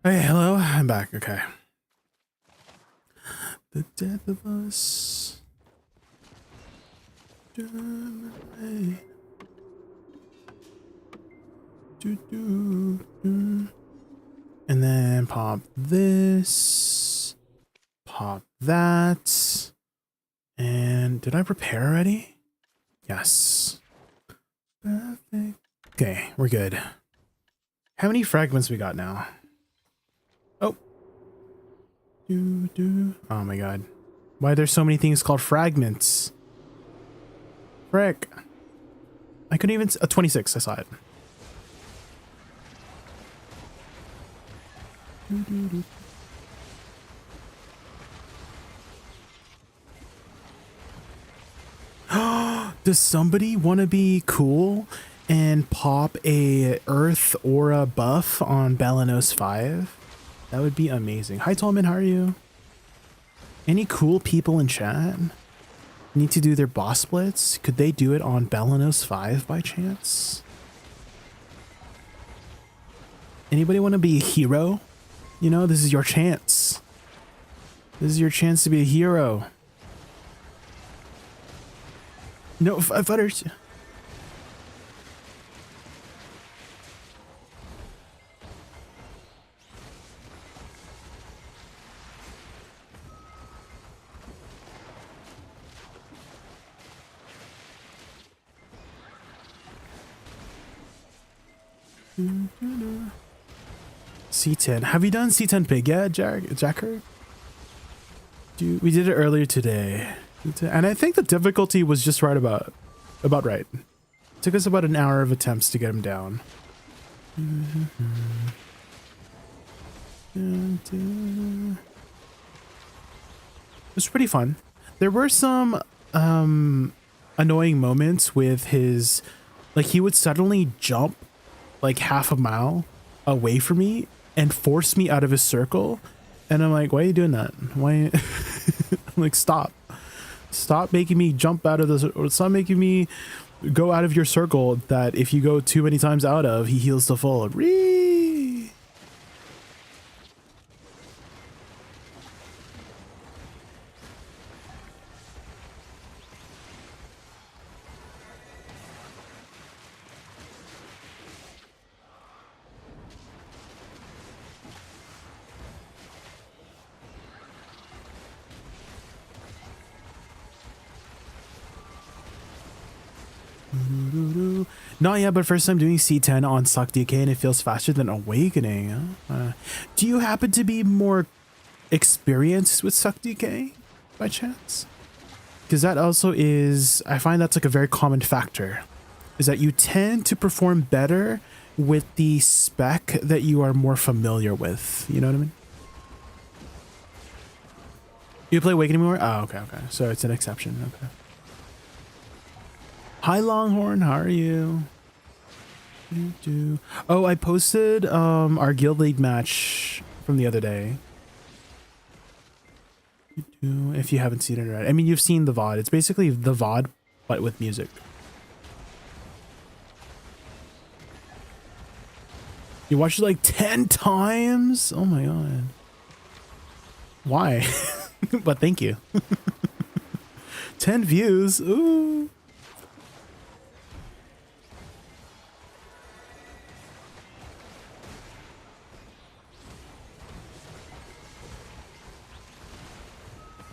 Hey, hello, I'm back. Okay. The death of us. And then pop this. Pop that. And did I prepare already? Yes. Perfect. Okay, we're good. How many fragments we got now? Oh. Oh my god. Why are there so many things called fragments? Frick. I couldn't even... 26, I saw it. Does somebody want to be cool and pop a Earth Aura buff on Balanos 5? That would be amazing. Hi Tallman, how are you? Any cool people in chat need to do their boss splits? Could they do it on Balanos 5 by chance? Anybody want to be a hero? You know, this is your chance. This is your chance to be a hero. No, Futters. C10. Have you done C10 Pig yet, Jacker? We did it earlier today. And I think the difficulty was just about right. It took us about an hour of attempts to get him down. It was pretty fun. There were some annoying moments with his, like he would suddenly jump like half a mile away from me and force me out of his circle. And I'm like, why are you doing that? Why? I'm like, stop making me jump out of this, or stop making me go out of your circle that if you go too many times out of, he heals to full. Ree! Not yet, but first time doing C10 on Suck DK and it feels faster than Awakening. Do you happen to be more experienced with Suck DK by chance? Because that also is, I find that's like a very common factor, is that you tend to perform better with the spec that you are more familiar with. You know what I mean? You play Awakening more? Oh, okay. So it's an exception. Okay. Hi Longhorn, how are you? Oh, I posted our Guild League match from the other day. If you haven't seen it already. I mean, you've seen the VOD. It's basically the VOD, but with music. You watched it like 10 times? Oh my god. Why? But thank you. 10 views. Ooh.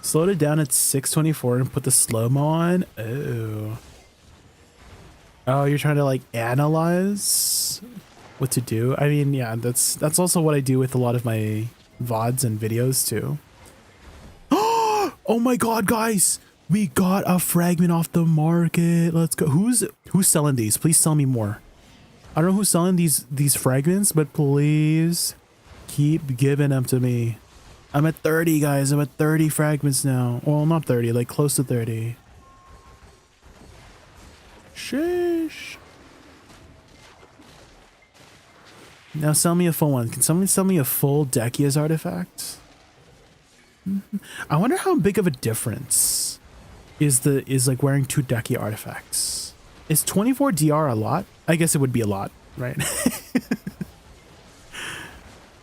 Slowed it down at 624 and put the slow-mo on. Oh, you're trying to like analyze what to do. I mean, yeah, that's also what I do with a lot of my VODs and videos too. Oh my god, guys, we got a fragment off the market. Let's go. Who's selling these? Please sell me more. I don't know who's selling these fragments, but please keep giving them to me. I'm at 30, guys. I'm at 30 fragments now. Well, not 30, like close to 30. Sheesh. Now sell me a full one. Can someone sell me a full Decia's artifact? I wonder how big of a difference is like wearing 2 Decia artifacts. Is 24 DR a lot? I guess it would be a lot, right?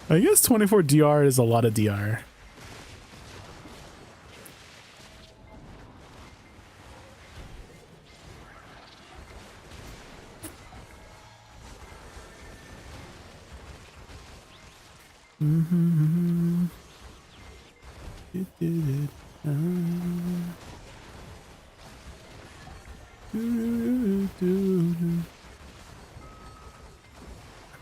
I guess 24 DR is a lot of DR.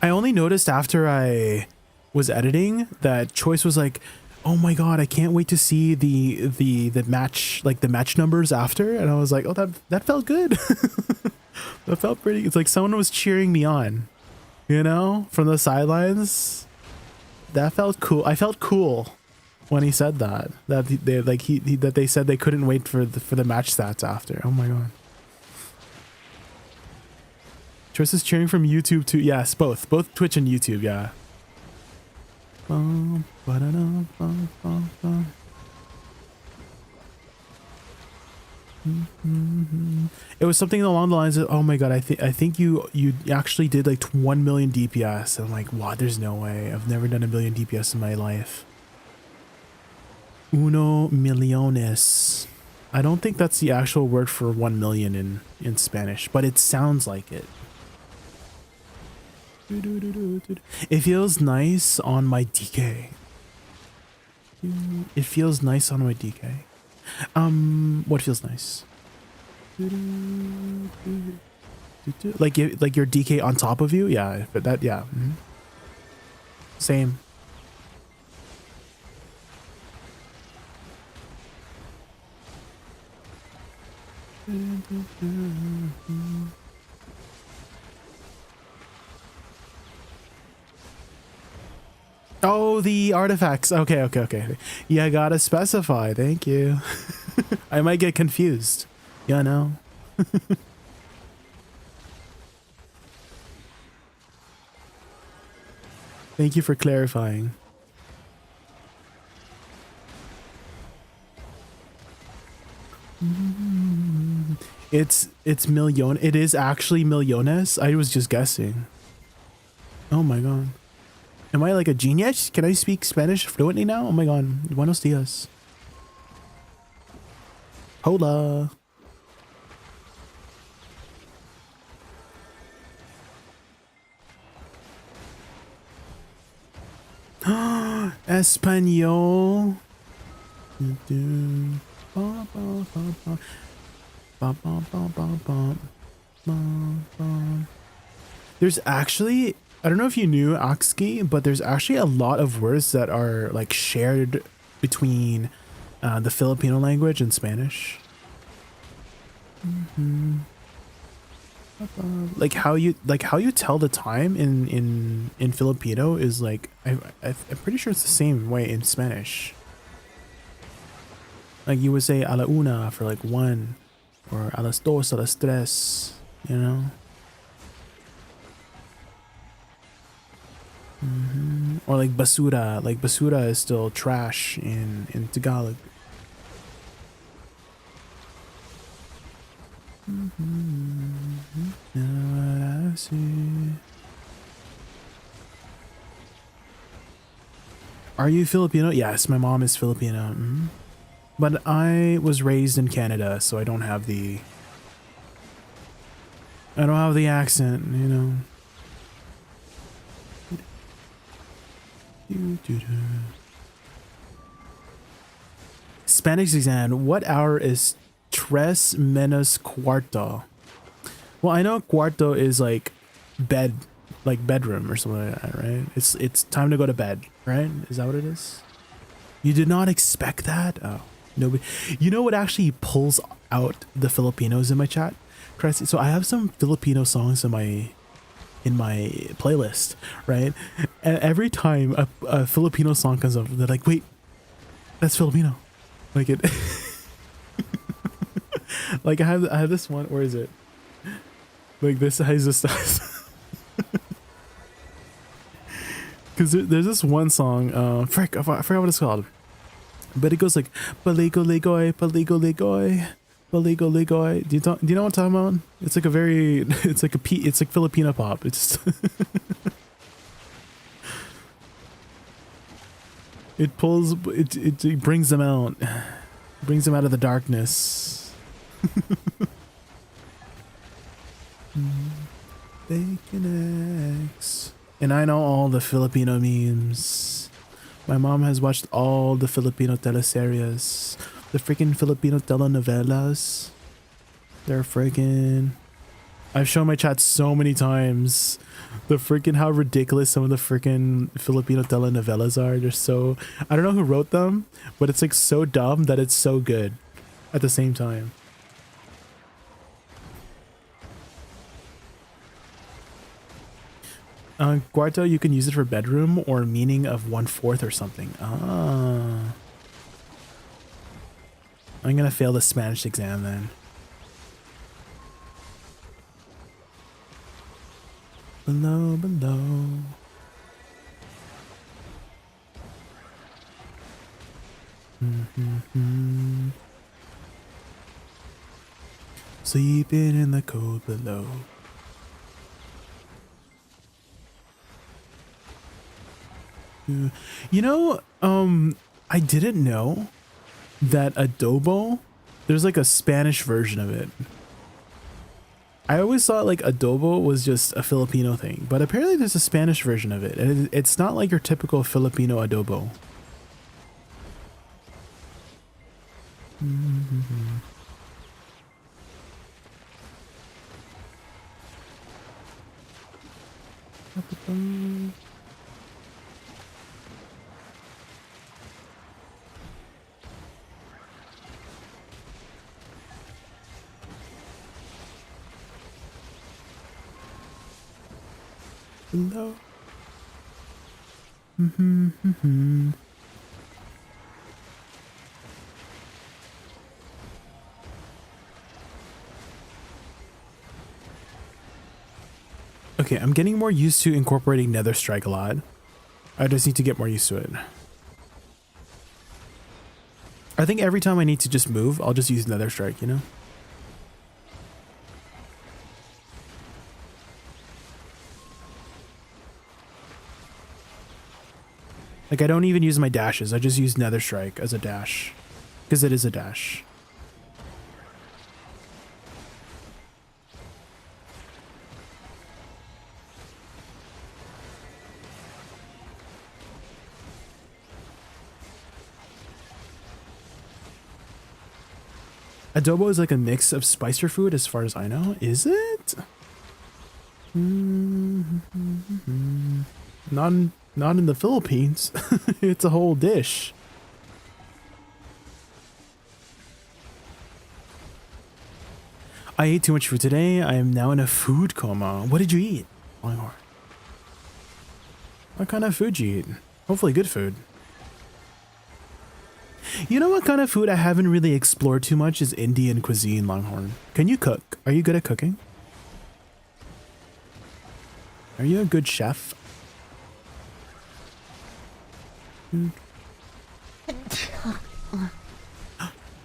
I only noticed after I was editing that Choice was like, oh my god, I can't wait to see the match, like the match numbers after. And I was like, oh, that felt good. That felt pretty. It's like someone was cheering me on, you know, from the sidelines. that felt cool. I felt cool when he said that. That they like that they said they couldn't wait for the match stats after. Oh my god. Tris is cheering from YouTube too. Yes, both Twitch and YouTube. Yeah. It was something along the lines of, oh my god, I think you actually did like 1 million DPS. And I'm like, what? There's no way. I've never done 1 million DPS in my life. Uno millones. I don't think that's the actual word for 1 million in Spanish, but it sounds like it. It feels nice on my DK. It feels nice on my DK. What feels nice? Like your DK on top of you? Yeah, but that, yeah. Same. Oh, the artifacts. Okay. Yeah, gotta specify. Thank you. I might get confused. Yeah, no. Thank you for clarifying. It's million. It is actually millones. I was just guessing. Oh my god. Am I like a genius? Can I speak Spanish fluently now? Oh my god. Buenos dias. Hola. Espanol. There's actually, I don't know if you knew, Akski, but there's actually a lot of words that are like shared between the Filipino language and Spanish. Like how you tell the time in Filipino is like, I'm pretty sure it's the same way in Spanish. Like you would say a la una for like 1, or a las dos, a las tres, you know. Or like basura. Like basura is still trash in Tagalog. What I see. Are you Filipino? Yes, my mom is Filipino. But I was raised in Canada, so I don't have the accent, you know. Spanish exam. What hour is tres menos cuarto? Well, I know cuarto is like bed, like bedroom or something like that, right? It's time to go to bed, right? Is that what it is? You did not expect that? Oh, nobody. You know what actually pulls out the Filipinos in my chat? So I have some Filipino songs in my playlist, right? And every time a Filipino song comes up, they're like, wait, that's Filipino. Like it. Like I have this one. Where is it? Like this has this stuff. Because there's this one song. Frick, I forgot what it's called. But it goes like Paligo Ligoy, Paligo Ligoy, Paligo Ligoy. Do you know what I'm talking about? It's like it's like Filipino pop. It's just it pulls, it brings them out. Brings them out of the darkness. Bacon eggs. And I know all the Filipino memes. My mom has watched all the Filipino teleseries. The freaking Filipino telenovelas. They're freaking... I've shown my chat so many times. The freaking how ridiculous some of the freaking Filipino telenovelas are. They're so... I don't know who wrote them, but it's like so dumb that it's so good at the same time. Guardo, you can use it for bedroom or meaning of 1/4 or something. Ah. I'm gonna fail the Spanish exam then. Below, below. Sleeping in the cold below. You know, I didn't know that adobo, there's like a Spanish version of it. I always thought like adobo was just a Filipino thing, but apparently there's a Spanish version of it, and it's not like your typical Filipino adobo. Hello. Okay, I'm getting more used to incorporating Nether Strike a lot. I just need to get more used to it. I think every time I need to just move, I'll just use Nether Strike, you know? Like, I don't even use my dashes. I just use Nether Strike as a dash. Because it is a dash. Adobo is like a mix of spicer food as far as I know. Is it? Not in the Philippines. It's a whole dish. I ate too much food today. I am now in a food coma. What did you eat? What kind of food did you eat? Hopefully good food. You know what kind of food I haven't really explored too much is Indian cuisine, Longhorn. Can you cook? Are you good at cooking? Are you a good chef?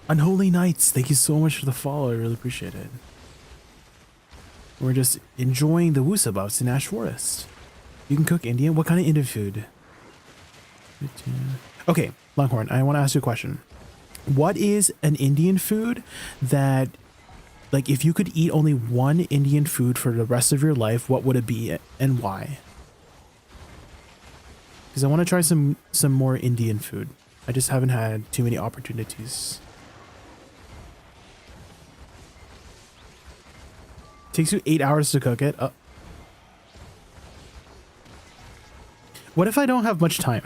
Unholy Nights, thank you so much for the follow. I really appreciate it. We're just enjoying the Wussa buffs in Ash Forest. You can cook Indian? What kind of Indian food? Okay, Longhorn, I want to ask you a question. What is an Indian food that, like, if you could eat only one Indian food for the rest of your life, what would it be and why? Because I want to try some more Indian food. I just haven't had too many opportunities. Takes you 8 hours to cook it. What if I don't have much time?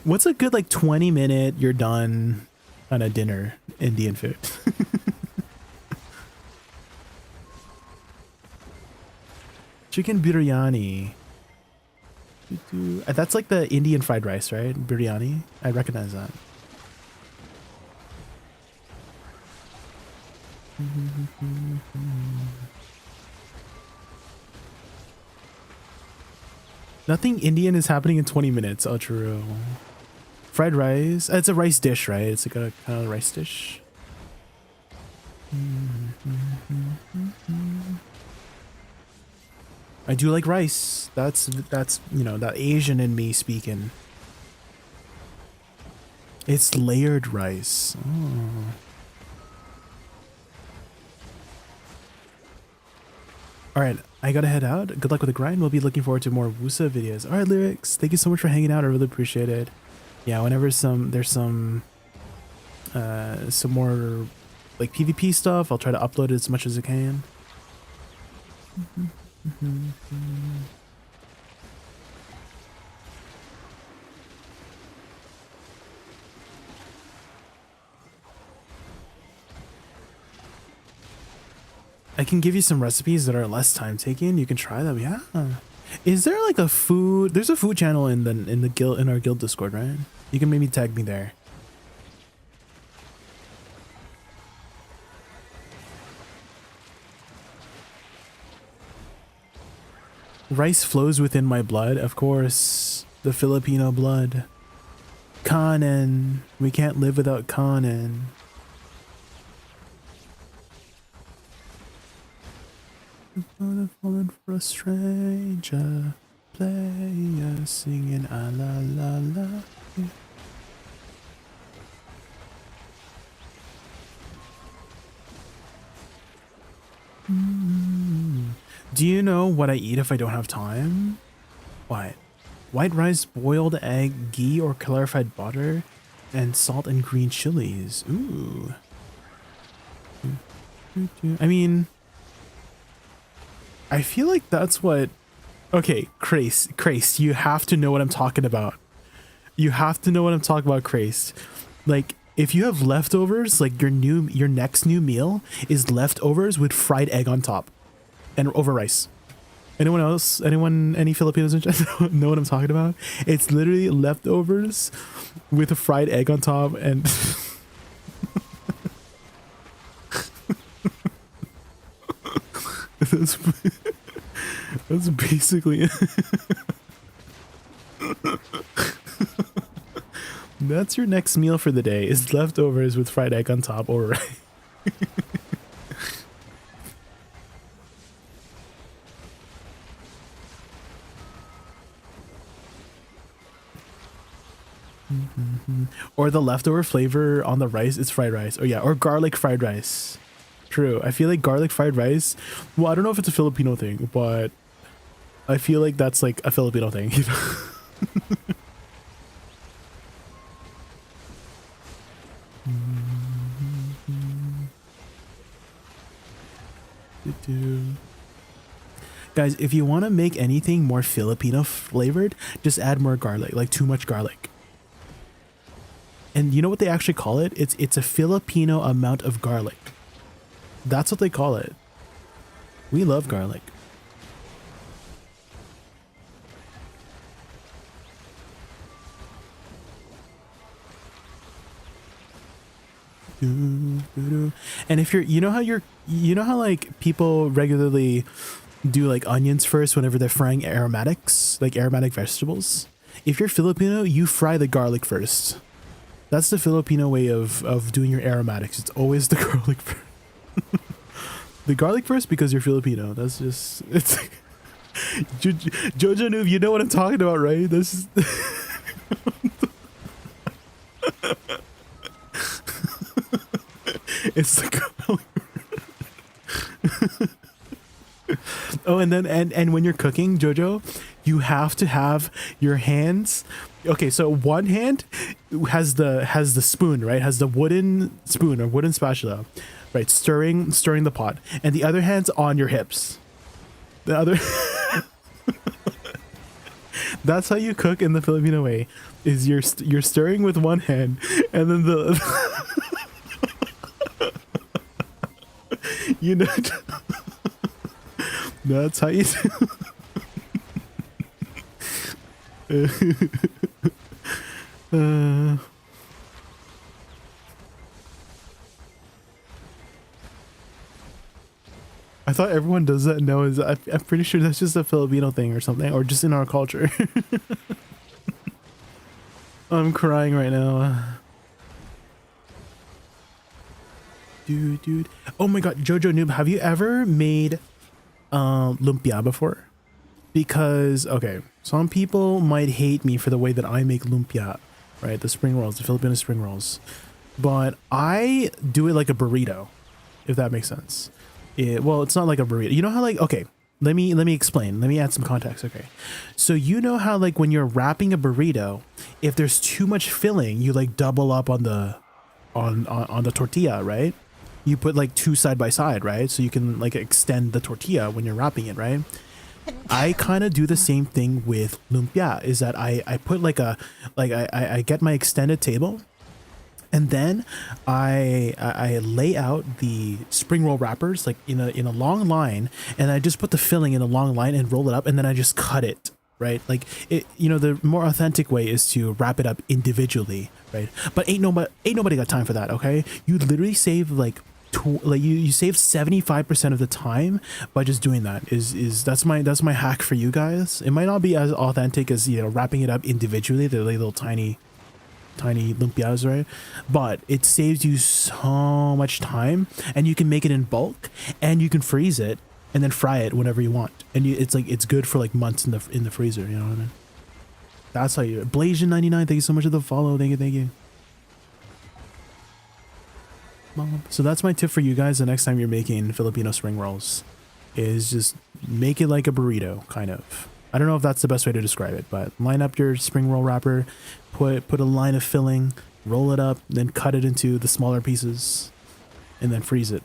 What's a good like 20-minute you're done on a dinner Indian food? Chicken biryani. That's like the Indian fried rice, right? Biryani. I recognize that. Nothing Indian is happening in 20 minutes. Oh, true. Fried rice. It's a rice dish, right? It's like a kind of rice dish. I do like rice. That's you know, that Asian in me speaking. It's layered rice. Oh. All right, I gotta head out. Good luck with the grind. We'll be looking forward to more Wussa videos. All right, Lyrics, thank you so much for hanging out. I really appreciate it. Yeah, whenever there's some more like PvP stuff, I'll try to upload it as much as I can. I can give you some recipes that are less time taking. You can try them. Yeah. Is there like a food? There's a food channel in the guild, in our guild Discord, right? You can maybe tag me there. Rice flows within my blood, of course. The Filipino blood. Kanin. We can't live without kanin. Falling for a stranger, player singing a la la la. Do you know what I eat if I don't have time? What? White rice, boiled egg, ghee or clarified butter, and salt and green chilies. Ooh. I mean, I feel like that's what... Okay, Crace, you have to know what I'm talking about. You have to know what I'm talking about, Crace. Like, if you have leftovers, like your next new meal is leftovers with fried egg on top and over rice. Anyone else? Any Filipinos in chat know what I'm talking about? It's literally leftovers with a fried egg on top and... That's basically it. That's your next meal for the day, is leftovers with fried egg on top or rice. Or the leftover flavor on the rice is fried rice. Oh yeah, or garlic fried rice. True. I feel like garlic fried rice, well, I don't know if it's a Filipino thing, but I feel like that's like a Filipino thing, you know? Guys, if you want to make anything more Filipino flavored, just add more garlic, like too much garlic. And you know what they actually call it? It's a Filipino amount of garlic. That's what they call it. We love garlic. And if you know how like people regularly do like onions first whenever they're frying aromatics, like aromatic vegetables. If you're Filipino, you fry the garlic first. That's the Filipino way of doing your aromatics. It's always the garlic first. The garlic first because you're Filipino. That's just, it's like, Jojo Noob, you know what I'm talking about, right? This is it's the garlic. Oh, and then and when you're cooking, Jojo, you have to have your hands. Okay, so one hand has the spoon, right? Has the wooden spoon or wooden spatula, right? Stirring the pot, and the other hand's on your hips. The other. That's how you cook in the Filipino way. Is you're stirring with one hand, and then the. You know. That's how you do. I thought everyone does that. No, I'm pretty sure that's just a Filipino thing or something, or just in our culture. I'm crying right now. Dude. Oh my god, Jojo Noob, have you ever made lumpia before? Because, okay, some people might hate me for the way that I make lumpia, right? The spring rolls, the Filipino spring rolls. But I do it like a burrito, if that makes sense. Well, it's not like a burrito. You know how, like, okay, let me explain. Let me add some context, okay? So you know how, like, when you're wrapping a burrito, if there's too much filling, you, like, double up on the tortilla, right? You put, like, two side by side, right? So you can, like, extend the tortilla when you're wrapping it, right? I kind of do the same thing with lumpia, is that I put like I get my extended table, And then I lay out the spring roll wrappers like in a long line, and I just put the filling in a long line and roll it up, and then I just cut it, right? Like it, the more authentic way is to wrap it up individually, right? But ain't nobody got time for that, okay? You literally save like you save 75% of the time by just doing that. That's my hack for you guys. It might not be as authentic as wrapping it up individually. They're like little tiny lumpias, right? But it saves you so much time, and you can make it in bulk, and you can freeze it and then fry it whenever you want, and it's good for like months in the freezer. You know what I mean? That's how you. Blasian99, thank you so much for the follow. Thank you. So that's my tip for you guys. The next time you're making Filipino spring rolls, is just make it like a burrito, kind of. I don't know if that's the best way to describe it, but line up your spring roll wrapper, put a line of filling, roll it up, then cut it into the smaller pieces, and then freeze it.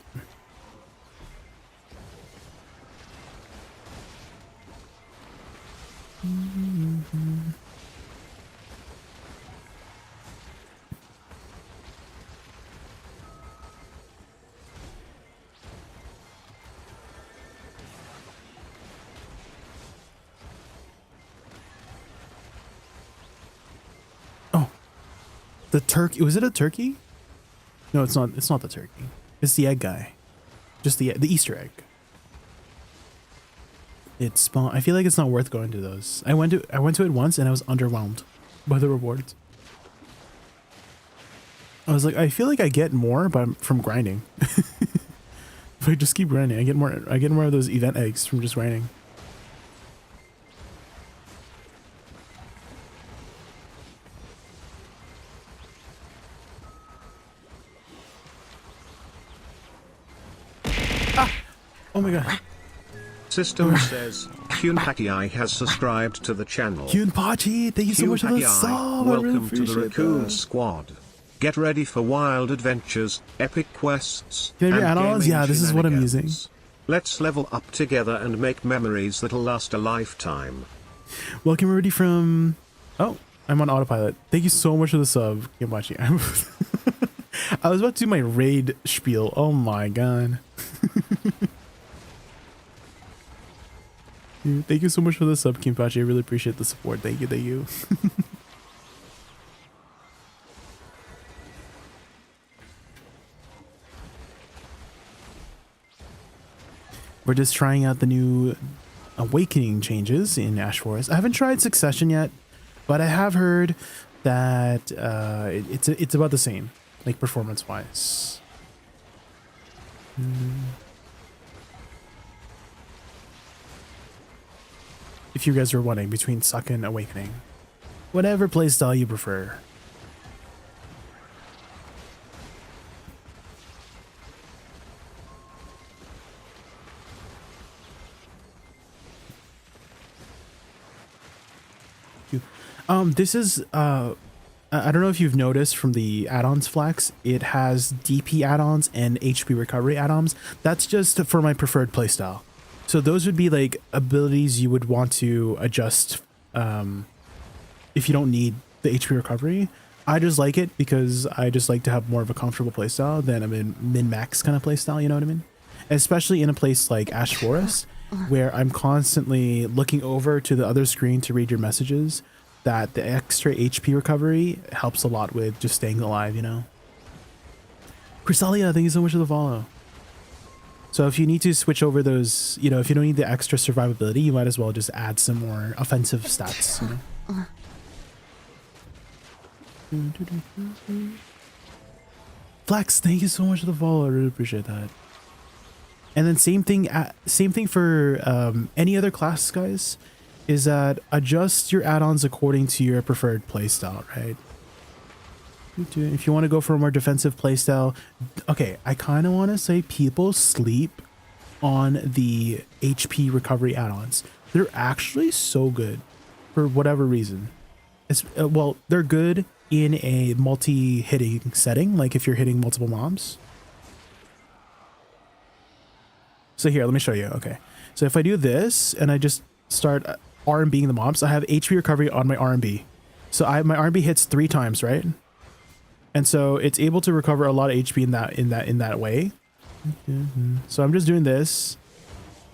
The turkey, was it a turkey? No, it's not. It's not the turkey. It's the egg guy. Just the Easter egg. It spawned. I feel like it's not worth going to those. I went to it once and I was underwhelmed by the rewards. I was like, I feel like I get more from grinding. If I just keep grinding, I get more of those event eggs from just grinding. Oh my god. System says, KyunPachi has subscribed to the channel. KyunPachi, thank you so much for the sub. Welcome to the Raccoon Squad. Get ready for wild adventures, epic quests, and add-ons. Yeah, this is what I'm using. Let's level up together and make memories that'll last a lifetime. Welcome everybody from... Oh, I'm on autopilot. Thank you so much for the sub, KyunPachi. I was about to do my raid spiel. Oh my god. Thank you so much for the sub, KyunPachi. I really appreciate the support. Thank you. We're just trying out the new awakening changes in Ash Forest. I haven't tried Succession yet, but I have heard that it's about the same, like performance-wise. If you guys are wondering between Suck and Awakening, whatever playstyle you prefer. This is I don't know if you've noticed from the add-ons Flax, it has DP add-ons and HP recovery add-ons. That's just for my preferred playstyle. So those would be like abilities you would want to adjust if you don't need the HP recovery. I just like it because I just like to have more of a comfortable playstyle than a min-max kind of playstyle, you know what I mean? Especially in a place like Ash Forest, where I'm constantly looking over to the other screen to read your messages, that the extra HP recovery helps a lot with just staying alive, you know? Chrysalia, thank you so much for the follow. So if you need to switch over those, if you don't need the extra survivability, you might as well just add some more offensive stats, Flex, thank you so much for the follow. I really appreciate that. And then same thing for any other class, guys, is that adjust your add-ons according to your preferred playstyle, right? If you want to go for a more defensive playstyle, okay, I kind of want to say people sleep on the HP recovery add-ons. They're actually so good for whatever reason. Well, they're good in a multi-hitting setting, like if you're hitting multiple mobs. So here, let me show you. Okay, so if I do this and I just start R&Bing the mobs, I have HP recovery on my R&B. So my R&B hits 3 times, right? And so it's able to recover a lot of HP in that way. So I'm just doing this.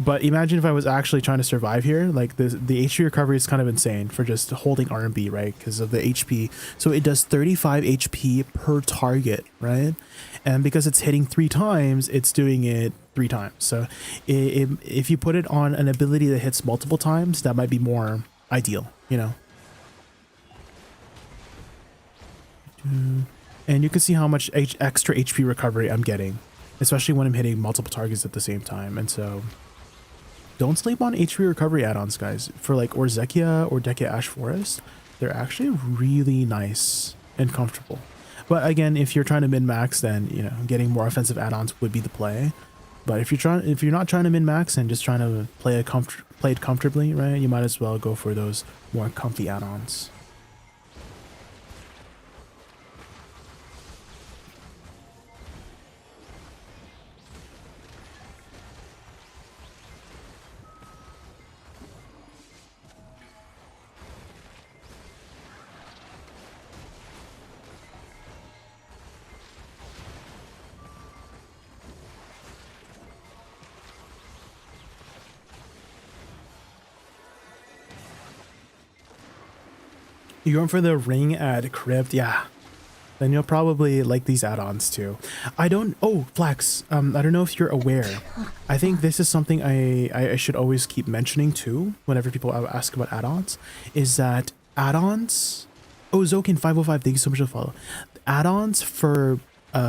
But imagine if I was actually trying to survive here, like the HP recovery is kind of insane for just holding R&B, right? Because of the HP. So it does 35 HP per target, right? And because it's hitting 3 times, it's doing it 3 times. So if you put it on an ability that hits multiple times, that might be more ideal, you know? And you can see how much extra HP recovery I'm getting, especially when I'm hitting multiple targets at the same time. And so don't sleep on HP recovery add-ons, guys. For like Orzekia or Deca Ash Forest, they're actually really nice and comfortable. But again, if you're trying to min-max, then you know getting more offensive add-ons would be the play. But if you're not trying to min-max and just trying to play it comfortably, right, you might as well go for those more comfy add-ons. You're going for the ring at Crypt, yeah. Then you'll probably like these add-ons too. Oh, Flax, I don't know if you're aware. I think this is something I should always keep mentioning too, whenever people ask about add-ons, is that add-ons... Oh, Zokin505, thank you so much for the follow. Add-ons for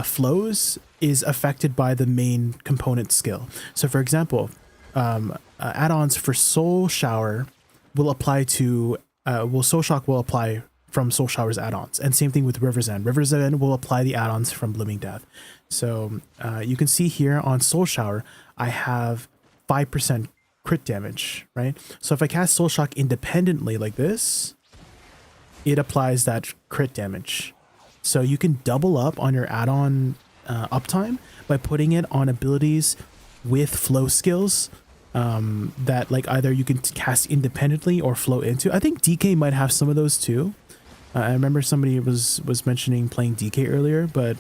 flows is affected by the main component skill. So for example, add-ons for Soul Shower will apply to... Soul Shock will apply from Soul Shower's add-ons, and same thing with River's End. River's End will apply the add-ons from Blooming Death. So you can see here on Soul Shower, I have 5% crit damage, right? So if I cast Soul Shock independently like this, it applies that crit damage. So you can double up on your add-on uptime by putting it on abilities with flow skills that like either you can cast independently or flow into. I think DK might have some of those too. I remember somebody was mentioning playing DK earlier, but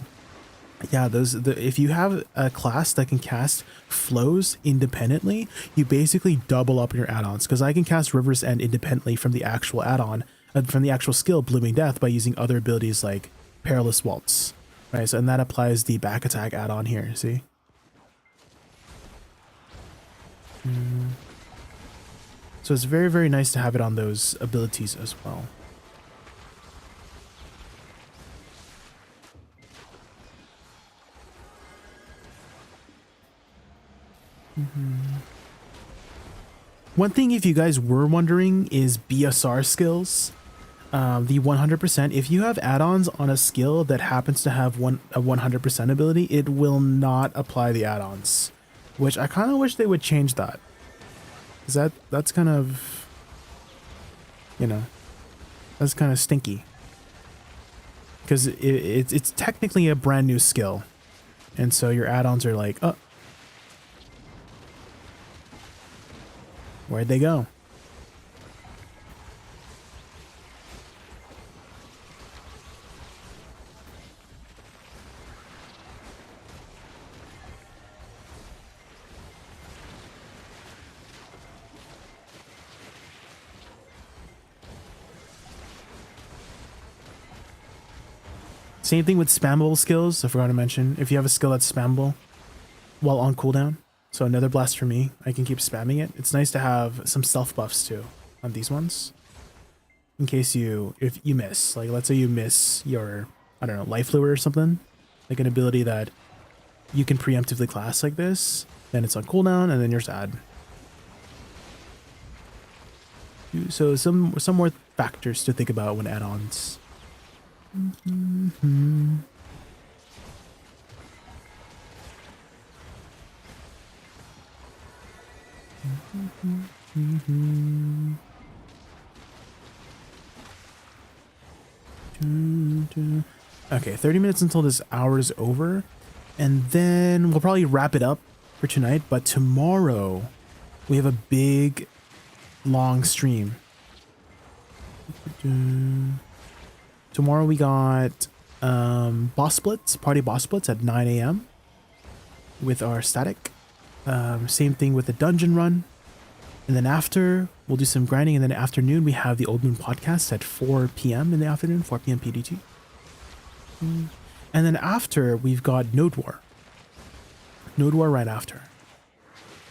yeah, if you have a class that can cast flows independently, you basically double up your add-ons, because I can cast River's End independently from the actual add-on, from the actual skill Blooming Death, by using other abilities like Perilous Waltz, right? So, and that applies the back attack add-on here, see? So it's very, very nice to have it on those abilities as well. One thing, if you guys were wondering, is BSR skills. The 100%, if you have add-ons on a skill that happens to have a 100% ability, it will not apply the add-ons, which I kind of wish they would change that. Because that's kind of, you know, that's kind of stinky. Because it's technically a brand new skill. And so your add-ons are like, oh, where'd they go? Same thing with spammable skills. I forgot to mention, if you have a skill that's spammable while on cooldown, so another blast for me, I can keep spamming it. It's nice to have some stealth buffs too on these ones, in case if you miss, like let's say you miss your, I don't know, life fluid or something, like an ability that you can preemptively class like this, then it's on cooldown and then you're sad. So some more factors to think about when add-ons. Okay, 30 minutes until this hour is over, and then we'll probably wrap it up for tonight, but tomorrow we have a big long stream. Tomorrow we got boss splits, party boss splits at 9 a.m. with our static. Same thing with the dungeon run. And then after, we'll do some grinding. And then afternoon, we have the Old Moon podcast at 4 p.m. in the afternoon, 4 p.m. PDT. And then after, we've got Node War. Node War right after.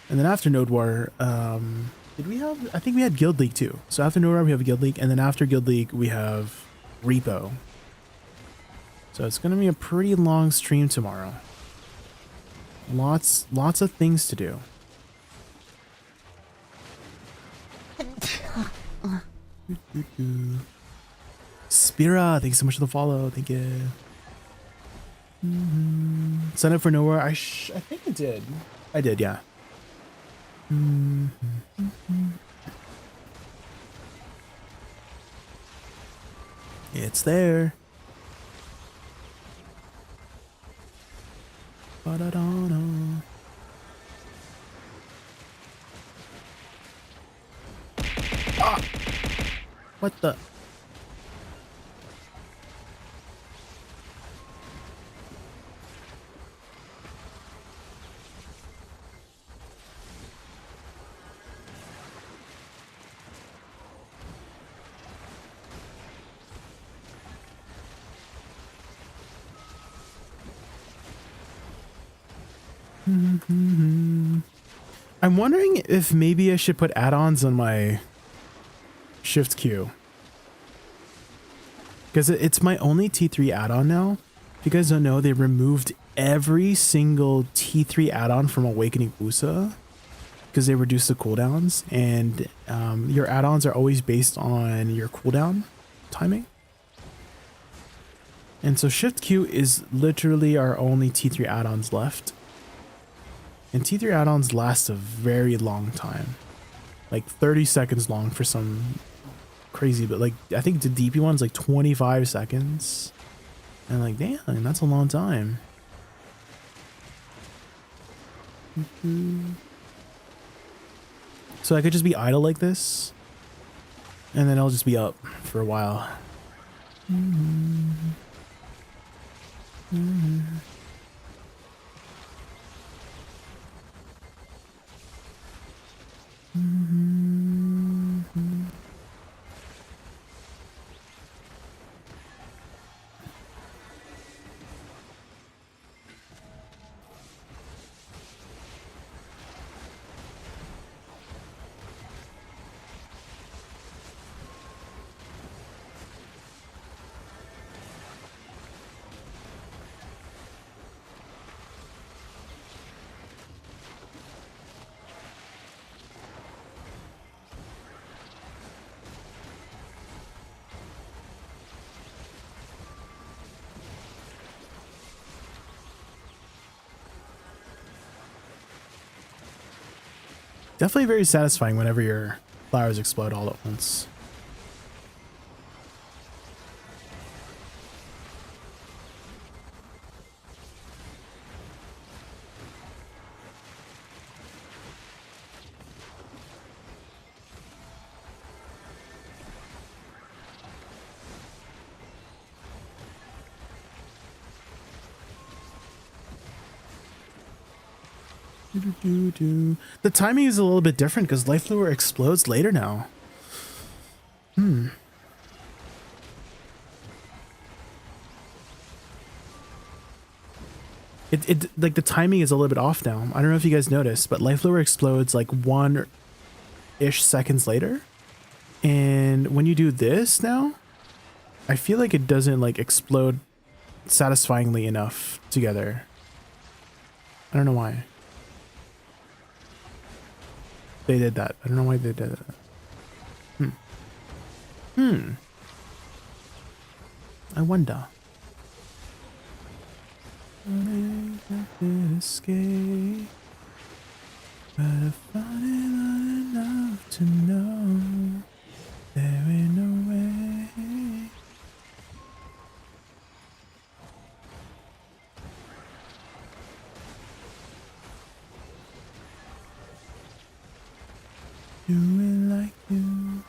And then after Node War, did we have, I think we had Guild League too. So after Node War, we have Guild League. And then after Guild League, we have Repo. So it's going to be a pretty long stream tomorrow. Lots of things to do. Spira, thanks so much for the follow. Thank you. Sign up for Nowhere. I think I did. I did, yeah. It's there. Ba-da-da-da. Ah! What the? I'm wondering if maybe I should put add-ons on my Shift Q. Because it's my only T3 add-on now. If you guys don't know, they removed every single T3 add-on from Awakening Wusa because they reduced the cooldowns, and your add-ons are always based on your cooldown timing. And so Shift Q is literally our only T3 add-ons left. And T3 add-ons last a very long time. Like 30 seconds long for some crazy, but like I think the DP one's like 25 seconds. And like, damn, that's a long time. So I could just be idle like this, and then I'll just be up for a while. Definitely very satisfying whenever your flowers explode all at once. The timing is a little bit different because Life Lure explodes later now. It like the timing is a little bit off now. I don't know if you guys noticed, but Life Lure explodes like 1-ish seconds later. And when you do this now, I feel like it doesn't like explode satisfyingly enough together. I don't know why. They did that. I don't know why they did that. I wonder. Escape, but I found it not enough to know there ain't no way. Do it like you.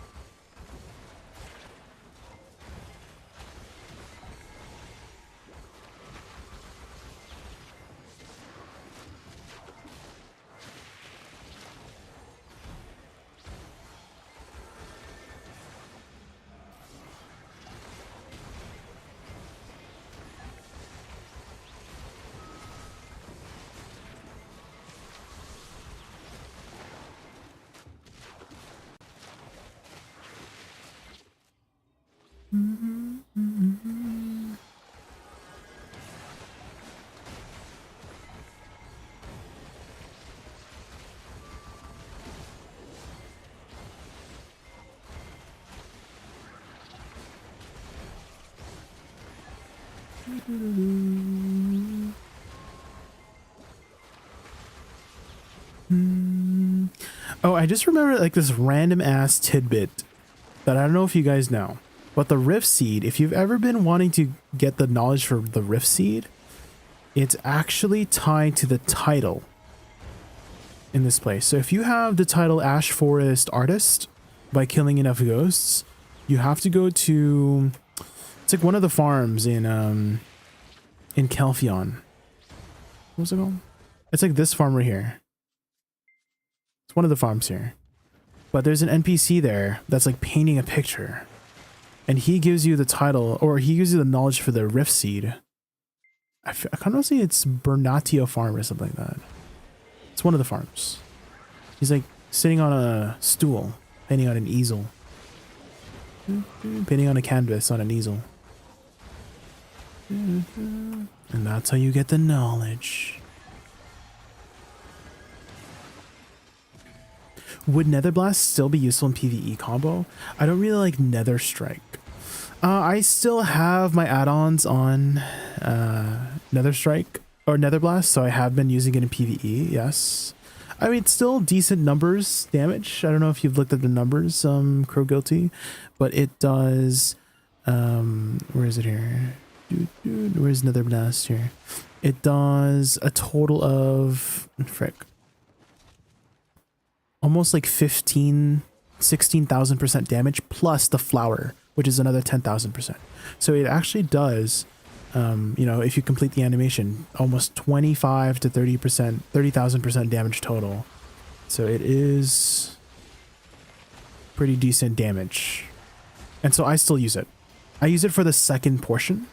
Oh, I just remember like this random ass tidbit that I don't know if you guys know, but the Rift Seed, if you've ever been wanting to get the knowledge for the Rift Seed, it's actually tied to the title in this place. So if you have the title Ash Forest Artist by killing enough ghosts, you have to go to, it's like one of the farms in Kelfion. What's it called? It's like this farm right here. It's one of the farms here. But there's an NPC there that's like painting a picture. And he gives you the title, or he gives you the knowledge for the Rift Seed. I kind of see it's Bernatio Farm or something like that. It's one of the farms. He's like sitting on a stool, painting on an easel. Painting on a canvas on an easel. And that's how you get the knowledge. Would Nether Blast still be useful in PvE combo? I don't really like Nether Strike. I still have my add-ons on Nether Strike or Nether Blast, so I have been using it in PvE, yes. I mean, it's still decent numbers damage. I don't know if you've looked at the numbers, Crow Guilty, but it does, where is it here? Where's Nether Blast here? It does a total of, frick, almost like 16,000% damage plus the flower, which is another 10,000%. So it actually does, you know, if you complete the animation, almost 25 to 30%, 30,000% damage total. So it is pretty decent damage. And so I still use it. I use it for the second portion.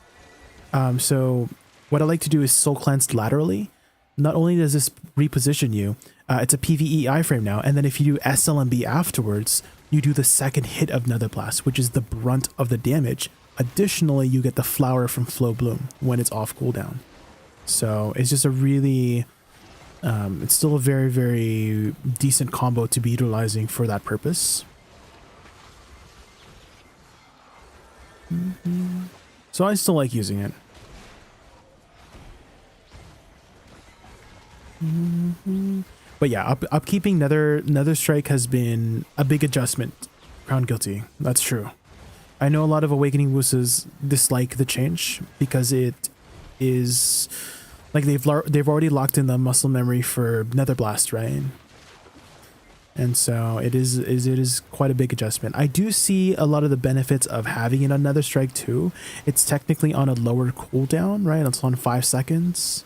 So what I like to do is soul cleanse laterally. Not only does this reposition you, it's a PvE iframe now, and then if you do SLMB afterwards, you do the second hit of Nether Blast, which is the brunt of the damage. Additionally, you get the flower from Flow Bloom when it's off cooldown. So it's just a really, it's still a very, very decent combo to be utilizing for that purpose. So I still like using it. But yeah, upkeeping Nether Strike has been a big adjustment. Crown Guilty, that's true. I know a lot of Awakening Woosas dislike the change because it is like they've already locked in the muscle memory for Nether Blast, right? And so it is quite a big adjustment. I do see a lot of the benefits of having it on Nether Strike too. It's technically on a lower cooldown, right? It's on 5 seconds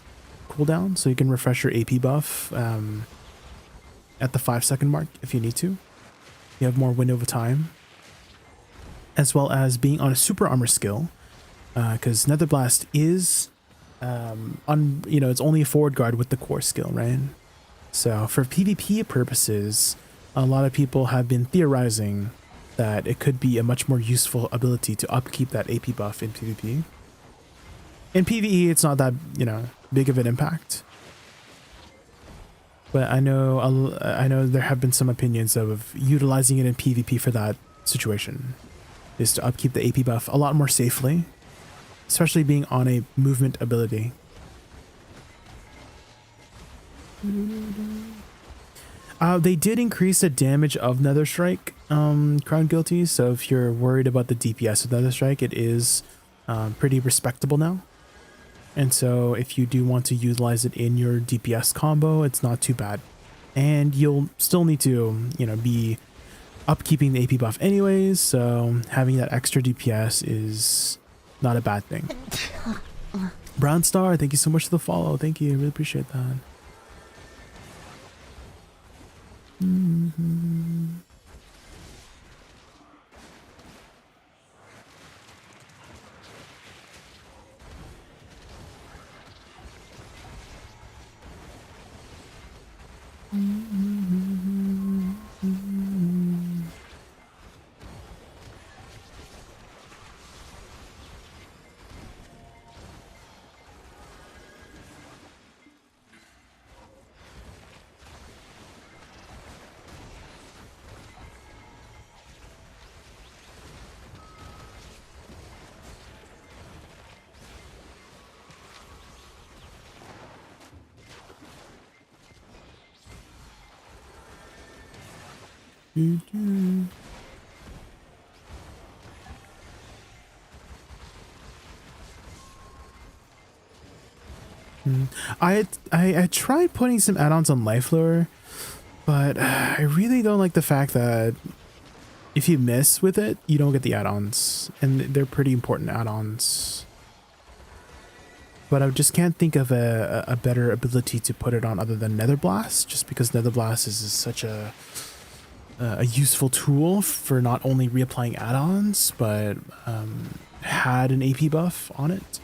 cooldown, so you can refresh your AP buff at the 5-second mark if you need to. You have more window of time, as well as being on a super armor skill, because Nether Blast is it's only a forward guard with the core skill, right? So for PvP purposes, a lot of people have been theorizing that it could be a much more useful ability to upkeep that AP buff in PvP. In PvE, it's not that, big of an impact. But I know there have been some opinions of utilizing it in PvP for that situation, is to upkeep the AP buff a lot more safely, especially being on a movement ability. They did increase the damage of Nether Strike, Crown Guilty, so if you're worried about the DPS of Nether Strike, it is pretty respectable now. And so if you do want to utilize it in your DPS combo, it's not too bad. And you'll still need to, be upkeeping the AP buff anyways, so having that extra DPS is not a bad thing. Brown Star, thank you so much for the follow. Thank you, I really appreciate that. I tried putting some add-ons on Life Lure, but I really don't like the fact that if you miss with it, you don't get the add-ons, and they're pretty important add-ons. But I just can't think of a better ability to put it on other than Nether Blast, just because Nether Blast is such a useful tool for not only reapplying add-ons, but had an AP buff on it.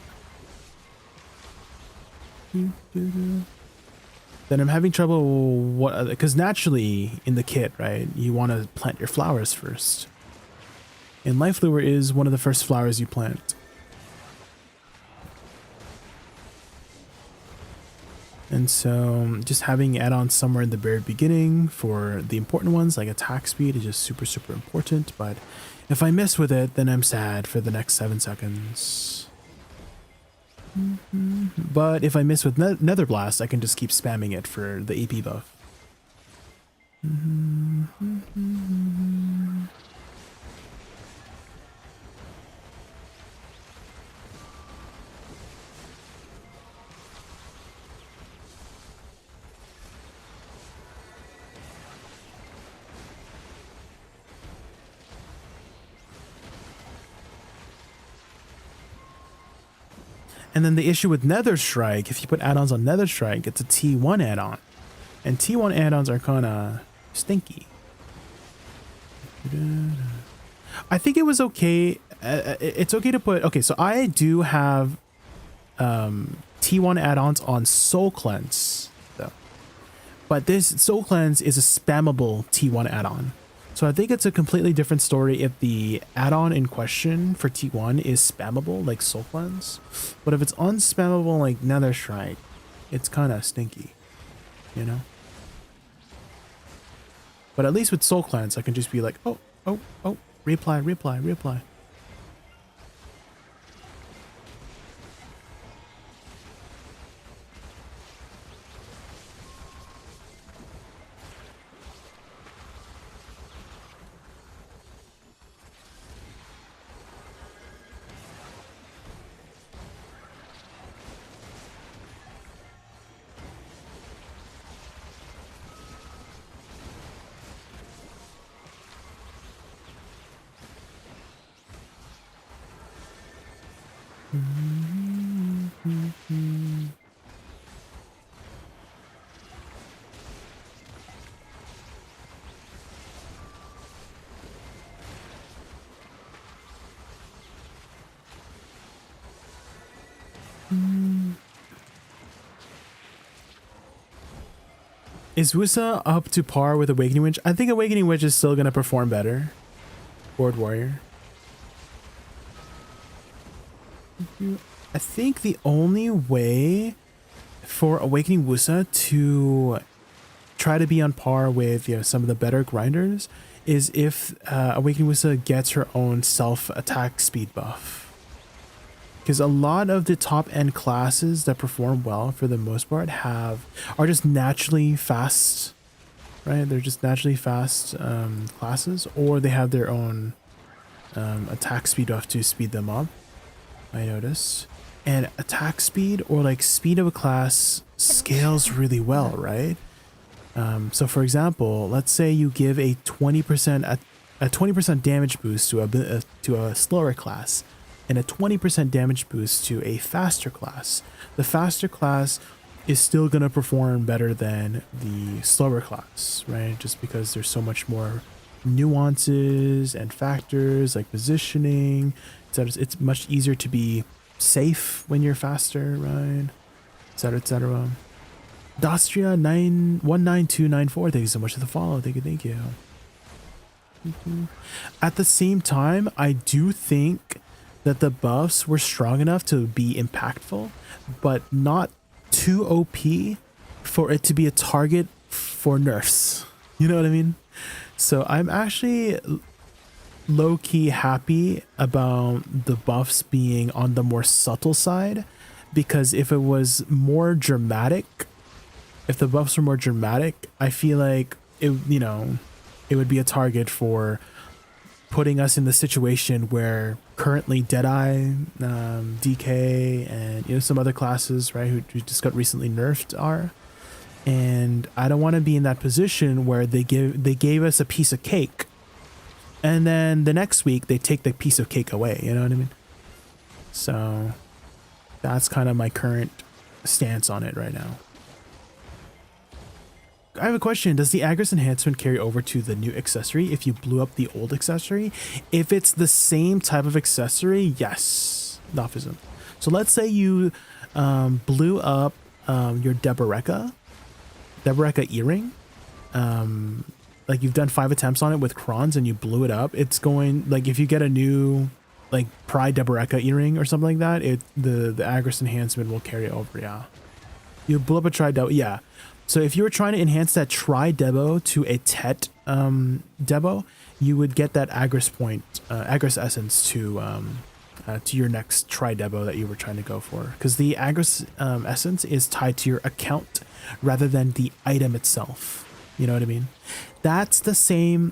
Then I'm having trouble because naturally in the kit, right, you want to plant your flowers first, and Life Lure is one of the first flowers you plant. And so just having add-ons somewhere in the very beginning for the important ones like attack speed is just super important. But if I miss with it, then I'm sad for the next 7 seconds. But if I miss with Nether Blast, I can just keep spamming it for the AP buff. And then the issue with Nether Strike, if you put add-ons on Nether Strike, it's a T1 add-on. And T1 add-ons are kind of stinky. I think it was okay. It's okay to put... Okay, so I do have T1 add-ons on Soul Cleanse, though. But this Soul Cleanse is a spammable T1 add-on. So I think it's a completely different story if the add-on in question for T1 is spammable, like Soul Cleanse. But if it's unspammable, like Nether Strike, it's kind of stinky, you know? But at least with Soul Cleanse, I can just be like, oh, reapply. Is Wussa up to par with Awakening Witch? I think Awakening Witch is still going to perform better. Board Warrior. I think the only way for Awakening Wussa to try to be on par with, you know, some of the better grinders is if Awakening Wussa gets her own self-attack speed buff. Because a lot of the top end classes that perform well for the most part are just naturally fast, right? They're just naturally fast classes, or they have their own attack speed buff to speed them up, I noticed. And attack speed or like speed of a class scales really well, right? So for example, let's say you give a 20% damage boost to a slower class, and a 20% damage boost to a faster class. The faster class is still going to perform better than the slower class, right? Just because there's so much more nuances and factors like positioning. It's much easier to be safe when you're faster, right? Etc. etc. Dostria 19294, thank you so much for the follow. Thank you. At the same time, I do think that the buffs were strong enough to be impactful, but not too OP for it to be a target for nerfs. You know what I mean? So I'm actually low-key happy about the buffs being on the more subtle side, because if it was more dramatic, if the buffs were more dramatic, I feel like it, you know, it would be a target for putting us in the situation where currently Deadeye, DK, and, you know, some other classes, right, who just got recently nerfed are. And I don't want to be in that position where they gave us a piece of cake, and then the next week they take the piece of cake away. You know what I mean? So that's kind of my current stance on it right now. I have a question. Does the Agris enhancement carry over to the new accessory if you blew up the old accessory? If it's the same type of accessory, yes. Nophism. So let's say you blew up your Deboreka earring. Like you've done 5 attempts on it with crons and you blew it up. It's going, like, if you get a new like Pride Deboreka earring or something like that, the Agris enhancement will carry over. Yeah. You blew up a Tri-Debo. Yeah. So if you were trying to enhance that Tri-Debo to a Tet Debo, you would get that Agris point, Agris essence to your next Tri-Debo that you were trying to go for. Because the Agris essence is tied to your account rather than the item itself. You know what I mean? That's the same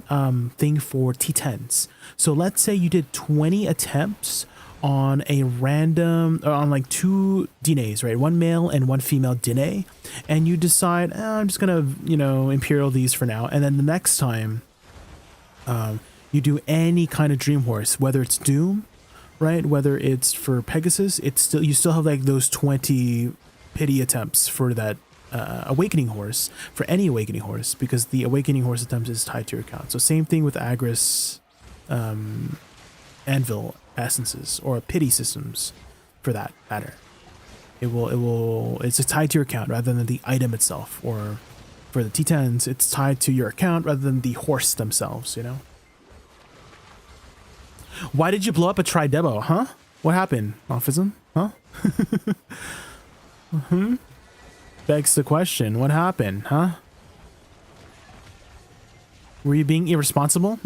thing for T10s. So let's say you did 20 attempts on a random, or on like 2 Dines, right? 1 male and 1 female Dine. And you decide, I'm just going to, you know, Imperial these for now. And then the next time you do any kind of Dream Horse, whether it's Doom, right? Whether it's for Pegasus, you still have like those 20 pity attempts for that Awakening Horse, for any Awakening Horse, because the Awakening Horse attempt is tied to your account. So same thing with Agris Anvil essences or pity systems for that matter. It's tied to your account rather than the item itself. Or for the T10s, it's tied to your account rather than the horse themselves, you know? Why did you blow up a Tri-Debo, huh? What happened, Ophism? Huh? Begs the question, what happened, huh? Were you being irresponsible?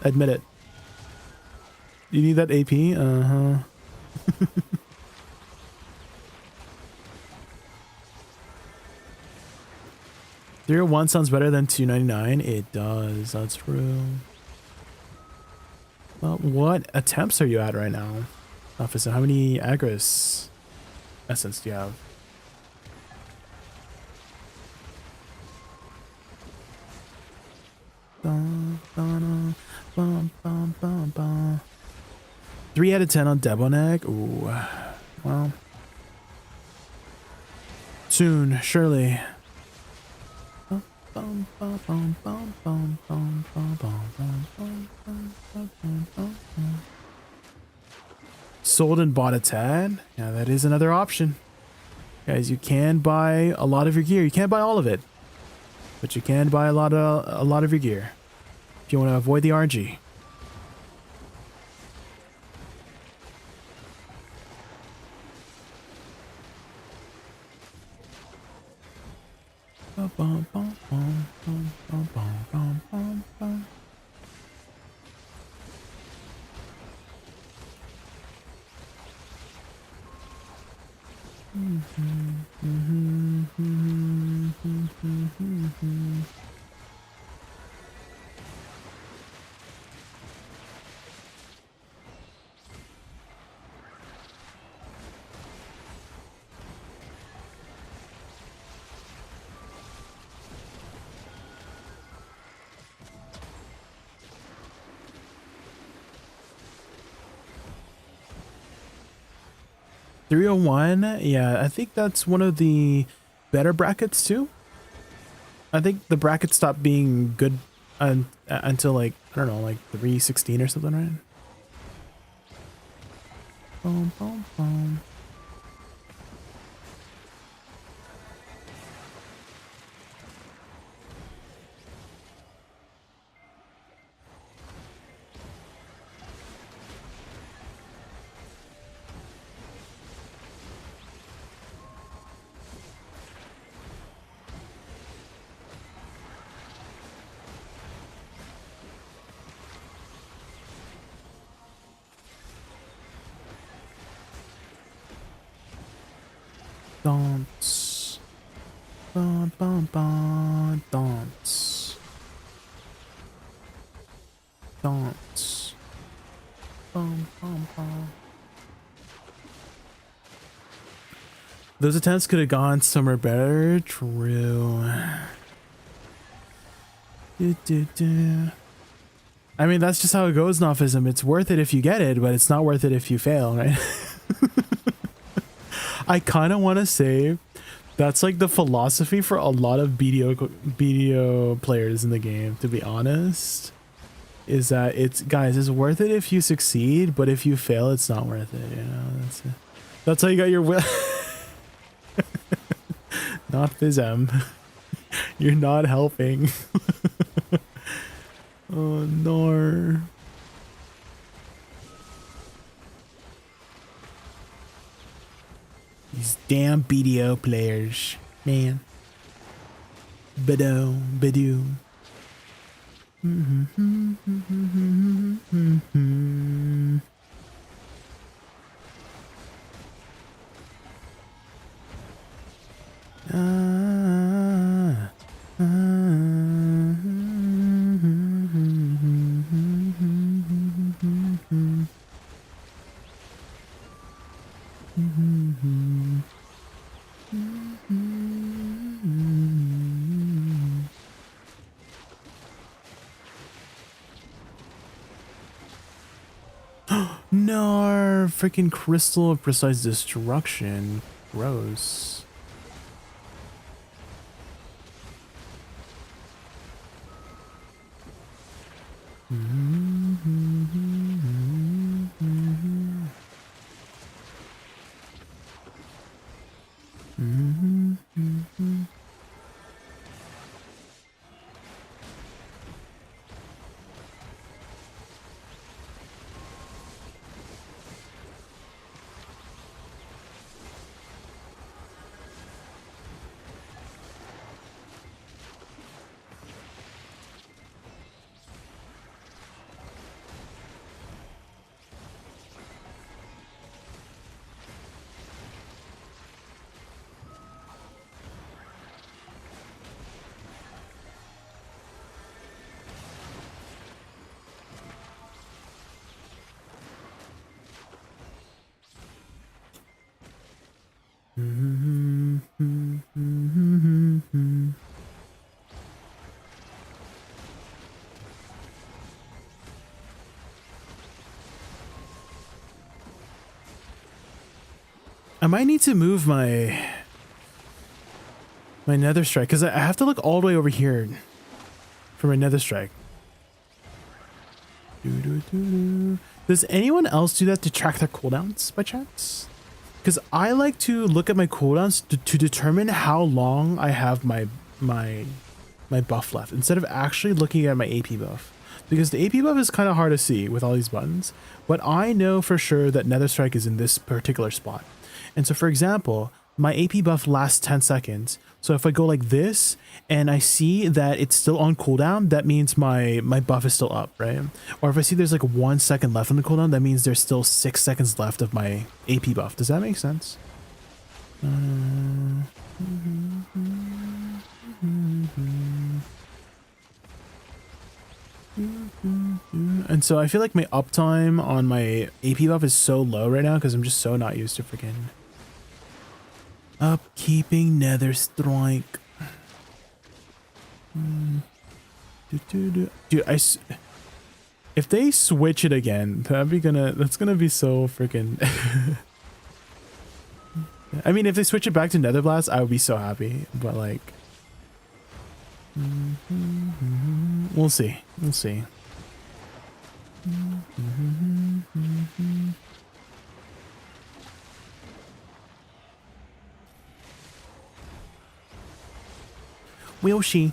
Admit it. You need that AP? Uh-huh. 301 sounds better than 299. It does, that's true. Well, what attempts are you at right now, Officer? How many Agris essence do you have? Bum, bum, bum, bum, bum, bum. 3 out of 10 on Debonac. Ooh, well, soon, surely. Sold and bought a tad. Yeah, that is another option. Guys, you can buy a lot of your gear. You can't buy all of it, but you can buy a lot of your gear if you want to avoid the RNG. $301, yeah, I think that's one of the better brackets too. I think the bracket stopped being good until like, I don't know, like 316 or something, right? Boom, boom, boom. Dance. Bum, bum, bum, dance. thoughts. Bum, bum, bum. Those attempts could have gone somewhere better. True. I mean, that's just how it goes, Nophism. It's worth it if you get it, but it's not worth it if you fail, right? I kind of want to say that's like the philosophy for a lot of BDO players in the game, to be honest. Is that guys, it's worth it if you succeed, but if you fail, it's not worth it, you know? That's how you got your will. Not Fizem. You're not helping. Oh no. These damn BDO players, man. Badoo. No, freaking crystal of precise destruction. Gross. I might need to move my nether strike because I have to look all the way over here for my nether strike. Does anyone else do that to track their cooldowns by chance? Because I like to look at my cooldowns to determine how long I have my buff left instead of actually looking at my AP buff. Because the AP buff is kind of hard to see with all these buttons, but I know for sure that nether strike is in this particular spot. And so, for example, my AP buff lasts 10 seconds. So if I go like this and I see that it's still on cooldown, that means my buff is still up, right? Or if I see there's like 1 second left on the cooldown, that means there's still 6 seconds left of my AP buff. Does that make sense? And so I feel like my uptime on my AP buff is so low right now because I'm just so not used to freaking upkeeping nether strike. Dude, if they switch it again, that's gonna be so freaking. I mean, if they switch it back to Nether Blast, I would be so happy. But like, we'll see. We'll see. Will she?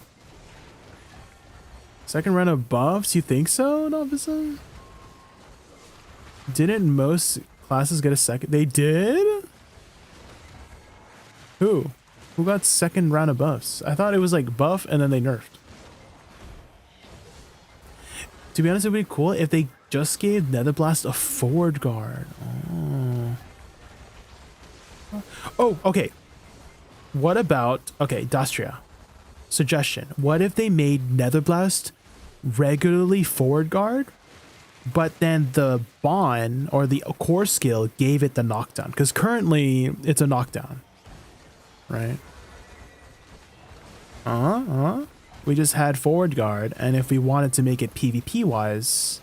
Second round of buffs? You think so, Novice? Didn't most classes get a second? They did? Who? Who got second round of buffs? I thought it was like buff and then they nerfed. To be honest, it would be cool if they just gave Nether Blast a forward guard. Oh, okay. What about, okay, Dastria. Suggestion. What if they made Nether Blast regularly forward guard but then the bond or the core skill gave it the knockdown, because currently it's a knockdown, right? We just had forward guard, and if we wanted to make it PvP wise,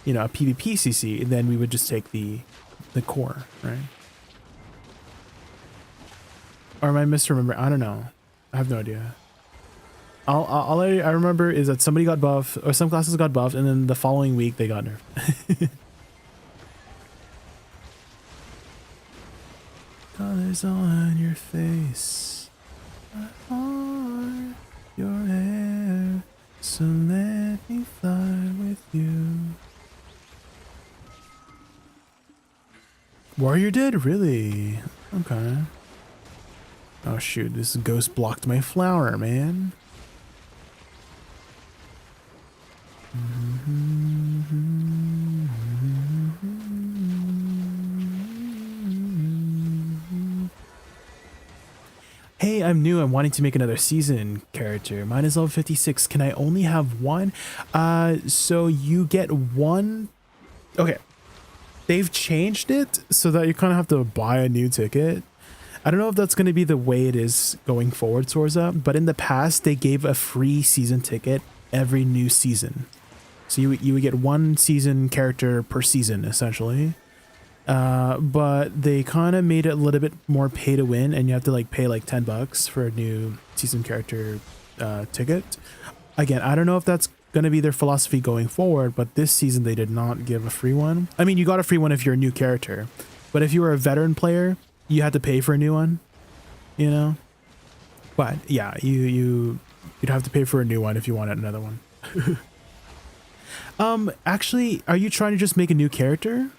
you know, a PvP CC, then we would just take the core, right? Or am I misremembering? I don't know. I have no idea. All I remember is that somebody got buffed, or some classes got buffed, and then the following week they got nerfed. Colors on your face, my heart, your hair, so let me fly with you. Warrior did? Really? Okay. Oh shoot, this ghost blocked my flower, man. Hey, I'm new. I'm wanting to make another season character. Mine is level 56. Can I only have one? So you get one. Okay. They've changed it so that you kind of have to buy a new ticket. I don't know if that's going to be the way it is going forward, Sorza, but in the past, they gave a free season ticket every new season. So you would get one season character per season, essentially. But they kind of made it a little bit more pay to win, and you have to like pay like $10 for a new season character ticket. Again, I don't know if that's going to be their philosophy going forward, but this season they did not give a free one. I mean, you got a free one if you're a new character, but if you were a veteran player, you had to pay for a new one, you know? But yeah, you'd have to pay for a new one if you wanted another one. Actually, are you trying to just make a new character?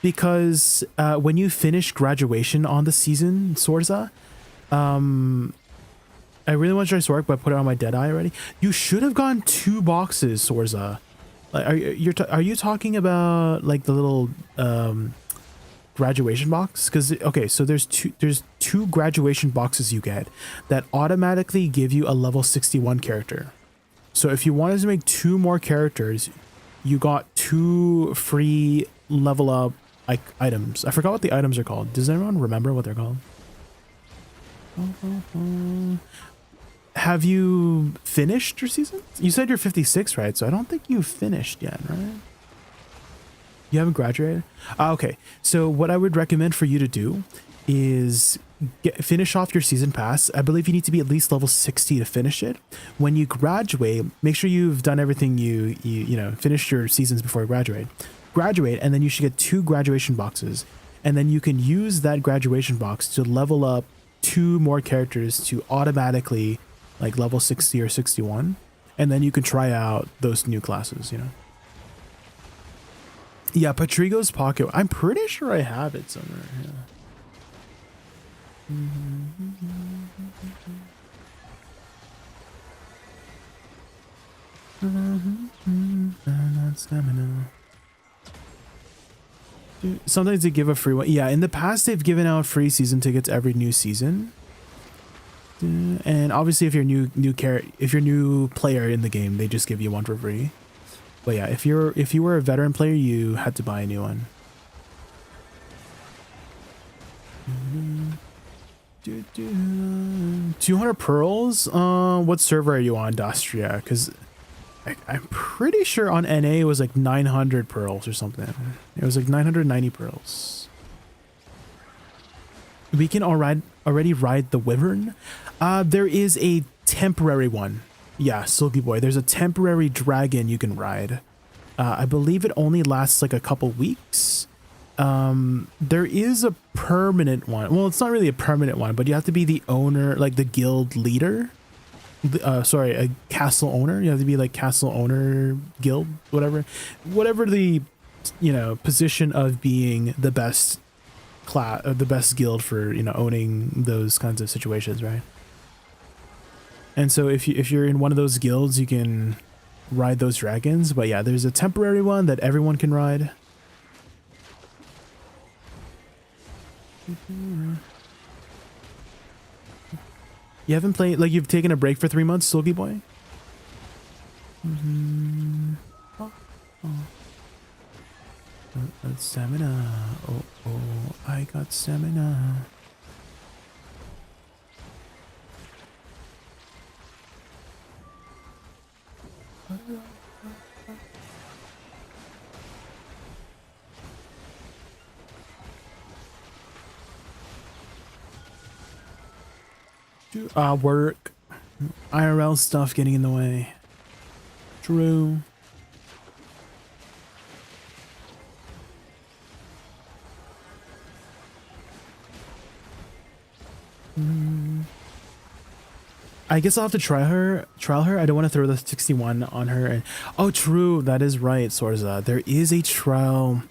Because when you finish graduation on the season, Sorza, I really want to try Sork, but I put it on my Deadeye already. You should have gotten 2 boxes, Sorza. Like, are you talking about like the little graduation box? Because okay, so there's two graduation boxes you get that automatically give you a level 61 character. So if you wanted to make 2 more characters, you got 2 free level up like items. I forgot what the items are called. Does anyone remember what they're called? Have you finished your season? You said you're 56, right? So I don't think you've finished yet, right? You haven't graduated? Okay. So what I would recommend for you to do is finish off your season pass. I believe you need to be at least level 60 to finish it. When you graduate, make sure you've done everything you know, finished your seasons before you graduate. Graduate, and then you should get 2 graduation boxes. And then you can use that graduation box to level up 2 more characters to automatically like level 60 or 61. And then you can try out those new classes, you know? Yeah, Patrigo's Pocket. I'm pretty sure I have it somewhere. Yeah. Dude, sometimes they give a free one. Yeah, in the past they've given out free season tickets every new season. And obviously if you're new player in the game, they just give you one for free. But yeah, if you were a veteran player, you had to buy a new one. 200 pearls? What server are you on, Dastria? Because I'm pretty sure on NA it was like 900 pearls or something. It was like 990 pearls. We can already ride the Wyvern. There is a temporary one. Yeah, Silky Boy. There's a temporary dragon you can ride. I believe it only lasts like a couple weeks. There is a permanent one. Well, it's not really a permanent one, but you have to be the owner, like the guild leader. Sorry, a castle owner. You have to be like castle owner guild, whatever the, you know, position of being the best class, the best guild for, you know, owning those kinds of situations, right? And so if you're in one of those guilds, you can ride those dragons. But yeah, there's a temporary one that everyone can ride. You haven't played, like, you've taken a break for 3 months, Silky Boy? got stamina. Oh, oh, I got stamina. Work. IRL stuff getting in the way. True. I guess I'll have to trial her. I don't want to throw the 61 on her. And oh, true. That is right, Sorza. There is a trial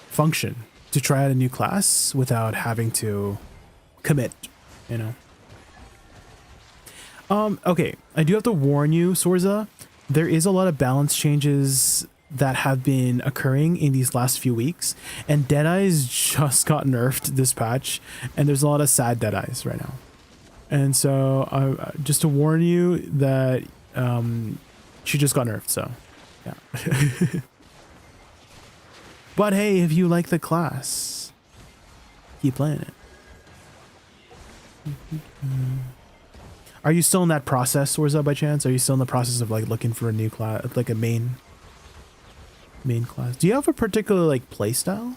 function to try out a new class without having to commit, you know. Okay, I do have to warn you, Sorza. There is a lot of balance changes that have been occurring in these last few weeks, and Deadeyes just got nerfed this patch, and there's a lot of sad Deadeyes right now. And so, just to warn you that she just got nerfed, so yeah. But hey, if you like the class, keep playing it. Are you still in that process, Sorza, by chance? Are you still in the process of like looking for a new class, like a main class? Do you have a particular like playstyle? Do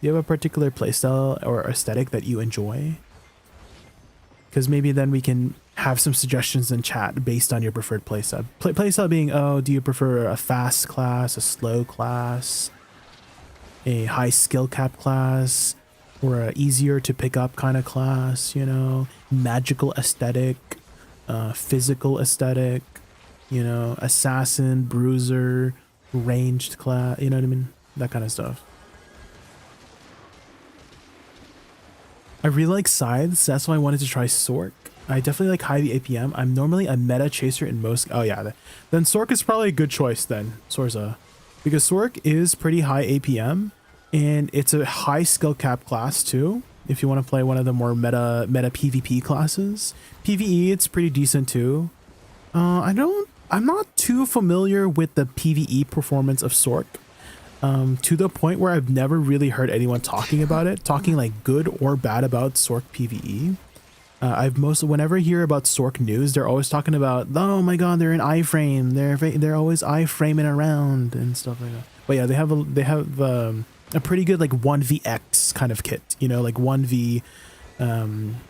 you have a particular playstyle or aesthetic that you enjoy? Because maybe then we can have some suggestions in chat based on your preferred playstyle. Playstyle being, oh, do you prefer a fast class, a slow class, a high skill cap class, or a easier to pick up kind of class, you know, magical aesthetic, physical aesthetic, you know, assassin, bruiser, ranged class, you know what I mean? That kind of stuff. I really like scythes. That's why I wanted to try Sork. I definitely like high APM. I'm normally a meta chaser in most. Oh yeah, then Sork is probably a good choice then, Sorza, because Sork is pretty high APM, and it's a high skill cap class too. If you want to play one of the more meta PvP classes, PvE it's pretty decent too. I'm not too familiar with the PvE performance of Sork. To the point where I've never really heard anyone talking about it, talking like good or bad about Sork PvE. Whenever I hear about Sork news, they're always talking about, oh my god, they're in iframe, they're always iframing around and stuff like that. But yeah, they have a pretty good like 1vx kind of kit, you know, like 1v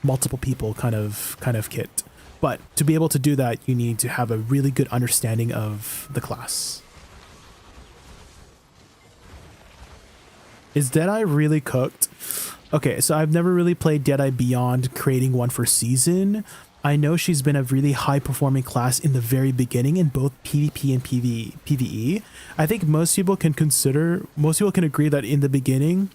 multiple people kind of kit. But to be able to do that, you need to have a really good understanding of the class. Is Deadeye really cooked? Okay, so I've never really played Deadeye beyond creating one for season. I know she's been a really high performing class in the very beginning in both PvP and PvE. I think most people can agree that in the beginning,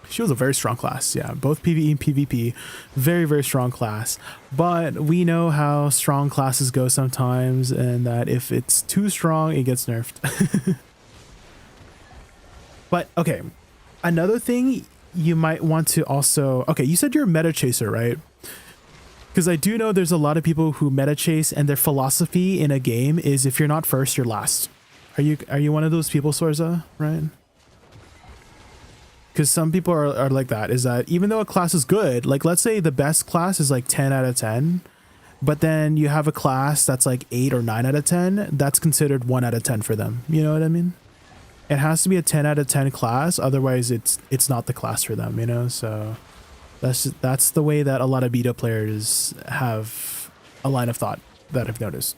she was a very strong class. Yeah, both PvE and PvP, very, very strong class. But we know how strong classes go sometimes, and that if it's too strong, it gets nerfed. But okay. Another thing you might want to also... Okay, you said you're a meta chaser, right? Because I do know there's a lot of people who meta chase, and their philosophy in a game is if you're not first, you're last. Are you one of those people, Sorza, right? Because some people are like that, is that even though a class is good, like let's say the best class is like 10 out of 10, but then you have a class that's like 8 or 9 out of 10, that's considered 1 out of 10 for them. You know what I mean? It has to be a 10 out of 10 class, otherwise it's not the class for them, you know? So that's the way that a lot of beta players have a line of thought that I've noticed.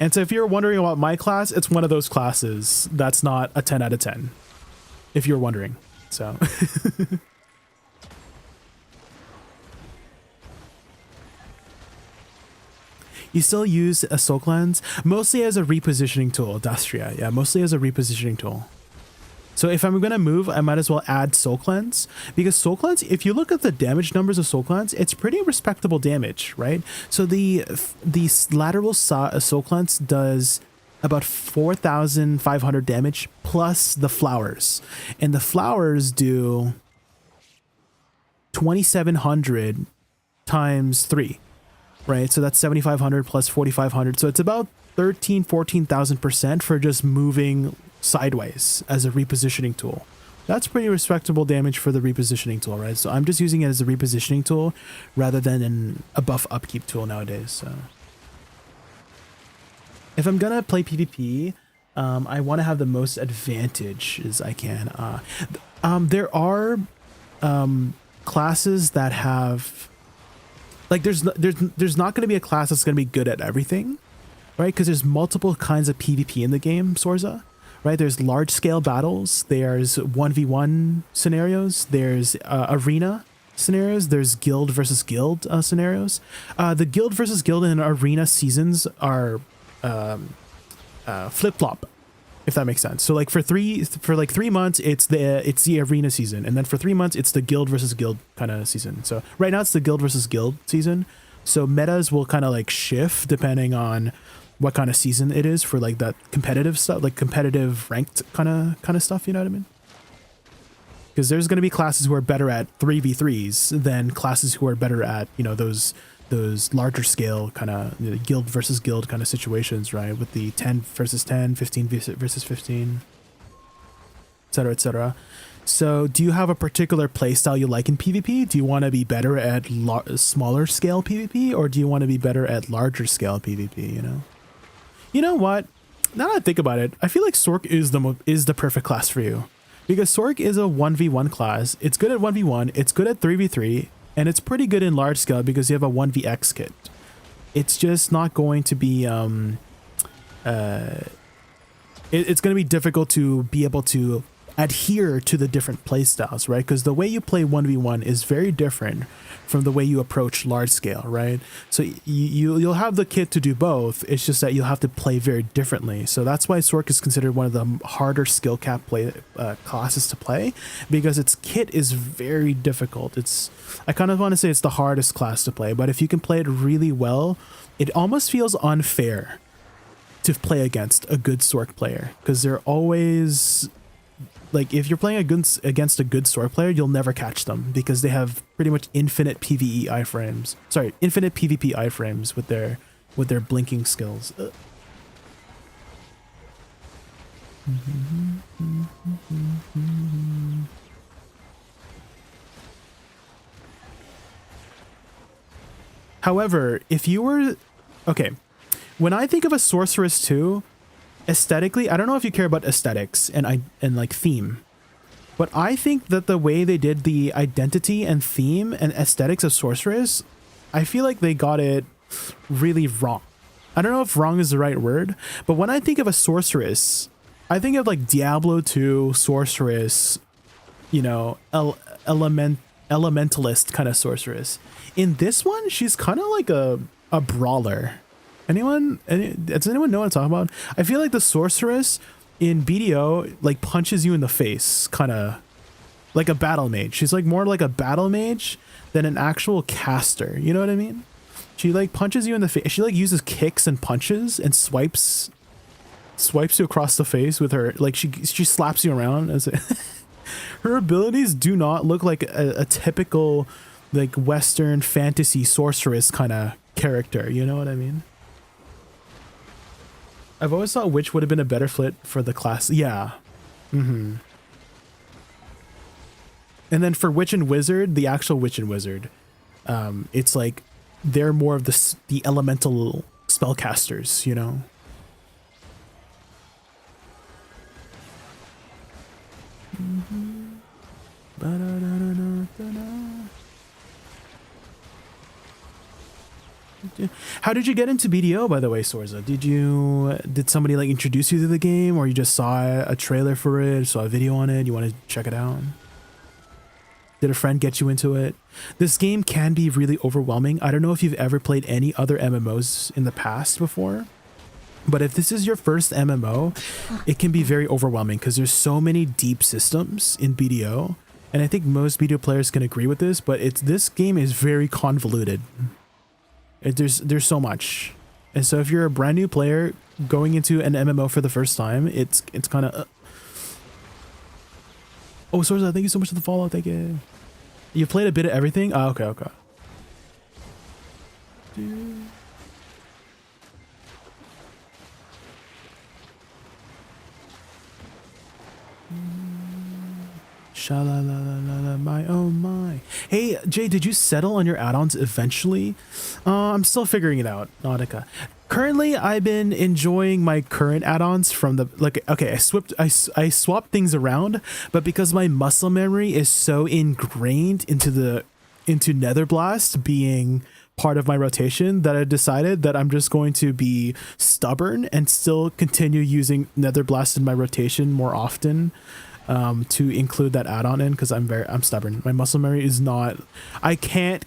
And so if you're wondering about my class, it's one of those classes that's not a 10 out of 10, if you're wondering. So you still use a soul cleanse mostly as a repositioning tool, Dastria. Yeah, mostly as a repositioning tool. So if I'm going to move, I might as well add soul cleanse, because soul cleanse, if you look at the damage numbers of soul cleanse, it's pretty respectable damage, right? So the lateral soul cleanse does about 4,500 damage plus the flowers, and the flowers do 2,700 times 3. right? So that's 7,500 plus 4,500. So it's about 14,000% for just moving sideways as a repositioning tool. That's pretty respectable damage for the repositioning tool, right? So I'm just using it as a repositioning tool rather than a buff upkeep tool nowadays. So if I'm gonna play PvP, I want to have the most advantage as I can. There are classes that have, like, there's not going to be a class that's going to be good at everything, right? Because there's multiple kinds of PvP in the game, Sorza, right? There's large scale battles, there's 1v1 scenarios, there's arena scenarios, there's guild versus guild scenarios. The guild versus guild and arena seasons are flip-flop, if that makes sense. So like for 3 months it's the arena season, and then for 3 months it's the guild versus guild kind of season. So right now it's the guild versus guild season, so metas will kind of like shift depending on what kind of season it is for like that competitive stuff, like competitive ranked kind of stuff, you know what I mean? Because there's going to be classes who are better at 3v3s than classes who are better at, you know, those larger scale kind of, you know, guild versus guild kind of situations, right? With the 10 versus 10, 15 versus 15, etc., etc. So do you have a particular playstyle you like in PvP? Do you want to be better at smaller scale PvP, or do you want to be better at larger scale PvP, you know? You know what? Now that I think about it, I feel like Sork is the perfect class for you. Because Sork is a 1v1 class. It's good at 1v1, it's good at 3v3, and it's pretty good in large scale because you have a 1vx kit. It's just not going to be it's going to be difficult to be able to adhere to the different playstyles, right? Because the way you play 1v1 is very different from the way you approach large scale, right? So you'll have the kit to do both. It's just that you'll have to play very differently. So that's why Sork is considered one of the harder skill cap classes to play, because its kit is very difficult. I kind of want to say it's the hardest class to play, but if you can play it really well, it almost feels unfair to play against a good Sork player, because they're always, like, if you're playing against a good Sork player, you'll never catch them because they have pretty much infinite PvE iframes. Sorry, infinite PvP iframes with their blinking skills. However, if you were, okay, when I think of a sorceress too, aesthetically, I don't know if you care about aesthetics and like theme, but I think that the way they did the identity and theme and aesthetics of sorceress, I feel like they got it really wrong. I don't know if wrong is the right word, but when I think of a sorceress, I think of like Diablo 2 sorceress, you know, elementalist kind of sorceress. In this one, she's kind of like a brawler. Does anyone know what I'm talking about? I feel like the sorceress in BDO like punches you in the face, kind of like a battle mage. She's like more like a battle mage than an actual caster. You know what I mean? She like punches you in the face. She like uses kicks and punches and swipes you across the face with her. Like she slaps you around. Her abilities do not look like a typical like Western fantasy sorceress kind of character. You know what I mean? I've always thought Witch would have been a better fit for the class. Yeah. And then for Witch and Wizard, the actual Witch and Wizard, it's like they're more of the elemental spellcasters, you know? How did you get into BDO, by the way, Sorza? Did somebody like introduce you to the game, or you just saw a trailer for it, saw a video on it, you want to check it out? Did a friend get you into it? This game can be really overwhelming. I don't know if you've ever played any other MMOs in the past before, but if this is your first MMO, it can be very overwhelming because there's so many deep systems in BDO, and I think most BDO players can agree with this, but this game is very convoluted. There's so much, and so if you're a brand new player going into an MMO for the first time, it's kind of oh, Sorza, thank you so much for the follow. Thank you. You played a bit of everything. Oh, okay. Sha la la la la la my oh my. Hey Jay, did you settle on your add-ons eventually? I'm still figuring it out, Nautica. Currently, I've been enjoying my current add-ons from the okay. I swapped things around, but because my muscle memory is so ingrained into Nether Blast being part of my rotation, that I decided that I'm just going to be stubborn and still continue using Nether Blast in my rotation more often, to include that add-on in, because I'm stubborn. My muscle memory is not. I can't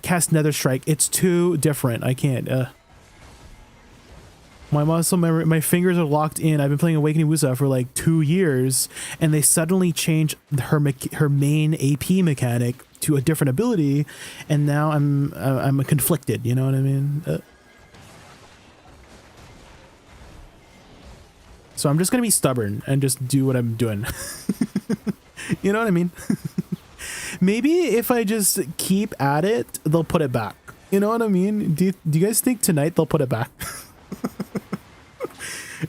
cast Nether Strike. It's too different. I can't. My muscle memory, my fingers are locked in. I've been playing Awakening Wusa for like 2 years, and they suddenly changed her main AP mechanic to a different ability, and now I'm conflicted. You know what I mean? So I'm just gonna be stubborn and just do what I'm doing. You know what I mean? Maybe if I just keep at it, they'll put it back. You know what I mean? Do you guys think tonight they'll put it back?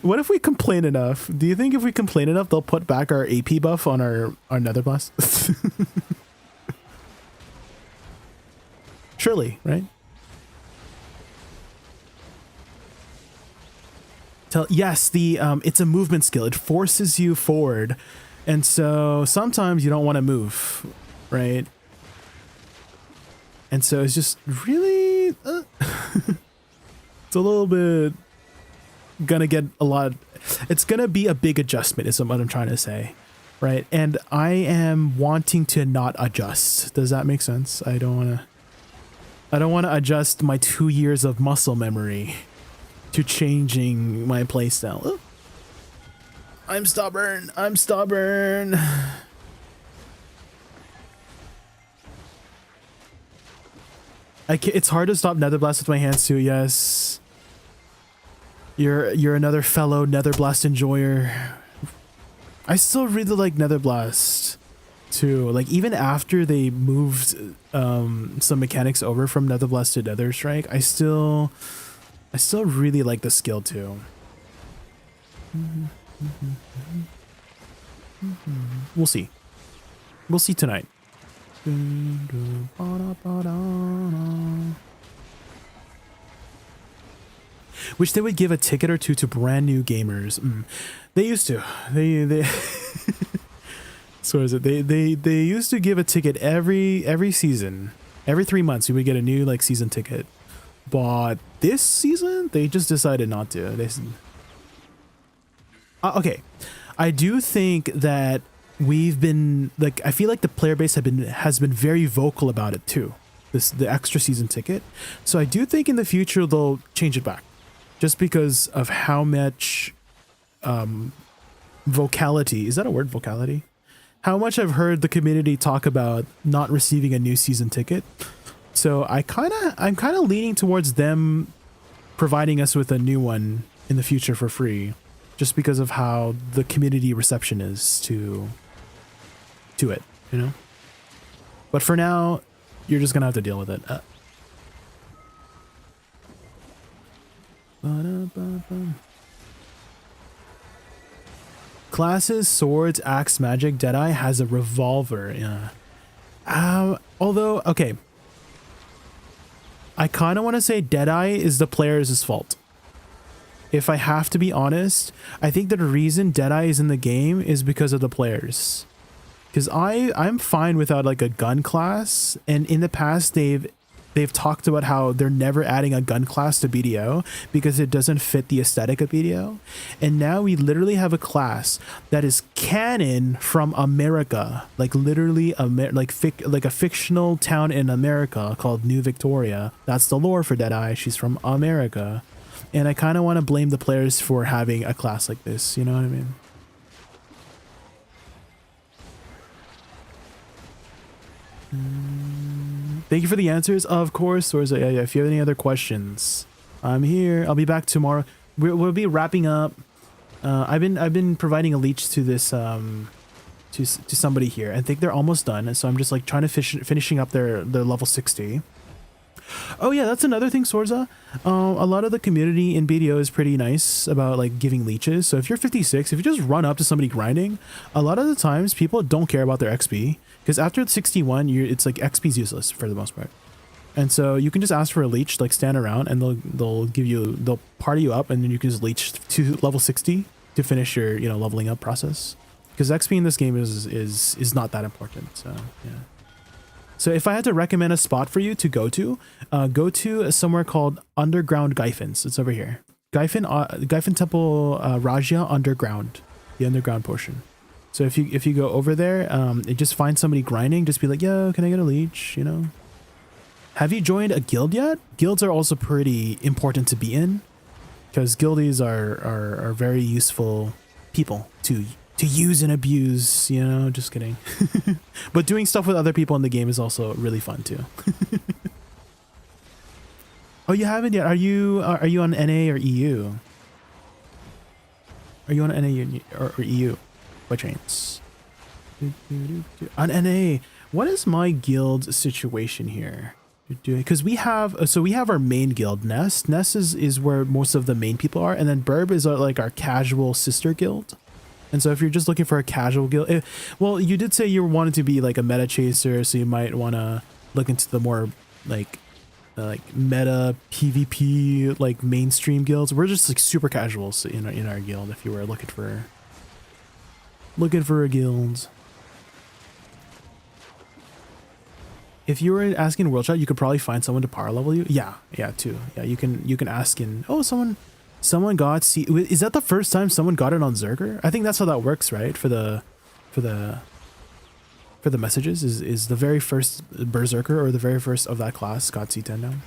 What if we complain enough? Do you think if we complain enough, they'll put back our AP buff on our Nether Blast? Surely, right? Yes, it's a movement skill. It forces you forward, and so sometimes you don't want to move, right? And so it's just really it's a little bit gonna get a lot. It's gonna be a big adjustment, is what I'm trying to say, right? And I am wanting to not adjust. Does that make sense? I don't want to adjust my 2 years of muscle memory to changing my playstyle. Oh. I'm stubborn. I'm stubborn. It's hard to stop Nether Blast with my hands too. Yes. You're another fellow Nether Blast enjoyer. I still really like Nether Blast too. Like even after they moved some mechanics over from Nether Blast to Nether Strike, I still really like the skill too. We'll see. We'll see tonight. Wish they would give a ticket or two to brand new gamers. They used to. They so is it? They used to give a ticket every season. Every 3 months you would get a new like season ticket. But this season they just decided not to. Okay. I do think that we've been like, I feel like the player base has been very vocal about it too. The extra season ticket. So I do think in the future they'll change it back, just because of how much vocality, is that a word, vocality? How much I've heard the community talk about not receiving a new season ticket. So I'm kind of leaning towards them providing us with a new one in the future for free, just because of how the community reception is to it, you know? But for now, you're just gonna have to deal with it. Classes, swords, axe, magic. Deadeye has a revolver. Yeah. Although, okay. I kind of want to say Deadeye is the player's fault. If I have to be honest, I think that the reason Deadeye is in the game is because of the players. Because I'm fine without like a gun class, and in the past they've talked about how they're never adding a gun class to BDO because it doesn't fit the aesthetic of BDO. And now we literally have a class that is canon from America, like literally like a fictional town in America called New Victoria. That's the lore for Deadeye. She's from America. And I kind of want to blame the players for having a class like this, you know what I mean? Thank you for the answers, of course. Or if you have any other questions, I'm here. I'll be back tomorrow. We'll be wrapping up. I've been providing a leech to this to somebody here. I think they're almost done, and so I'm just like trying to finishing up their level 60. Oh yeah, that's another thing, Sorza. A lot of the community in BDO is pretty nice about like giving leeches. So if you're 56, if you just run up to somebody grinding, a lot of the times people don't care about their XP because after 61, it's like XP's useless for the most part. And so you can just ask for a leech, like stand around, and they'll party you up, and then you can just leech to level 60 to finish your leveling up process. Because XP in this game is not that important. So yeah. So if I had to recommend a spot for you to go to somewhere called Underground Gyfins. It's over here. Gyfin Temple Raja Underground, the underground portion. So if you go over there, and just find somebody grinding, just be like, yo, can I get a leech? Have you joined a guild yet? Guilds are also pretty important to be in, because guildies are very useful people to use and abuse, just kidding. But doing stuff with other people in the game is also really fun too. Oh, you haven't yet? Are you on NA or EU? Are you on NA or EU by chance? On NA, what is my guild situation here? Because we have our main guild, Nest. Nest is where most of the main people are, and then Burb is like our casual sister guild. And so if you're just looking for a casual guild, well, you did say you wanted to be like a meta chaser, so you might want to look into the more like meta PvP like mainstream guilds. We're just like super casuals in our guild. If you were looking for a guild. If you were asking World Chat, you could probably find someone to power level you. Yeah, too. Yeah, you can ask in. Oh, someone got is that the first time someone got it on Zerger? I think that's how that works, right? For the messages is the very first Berserker or the very first of that class got C10 down.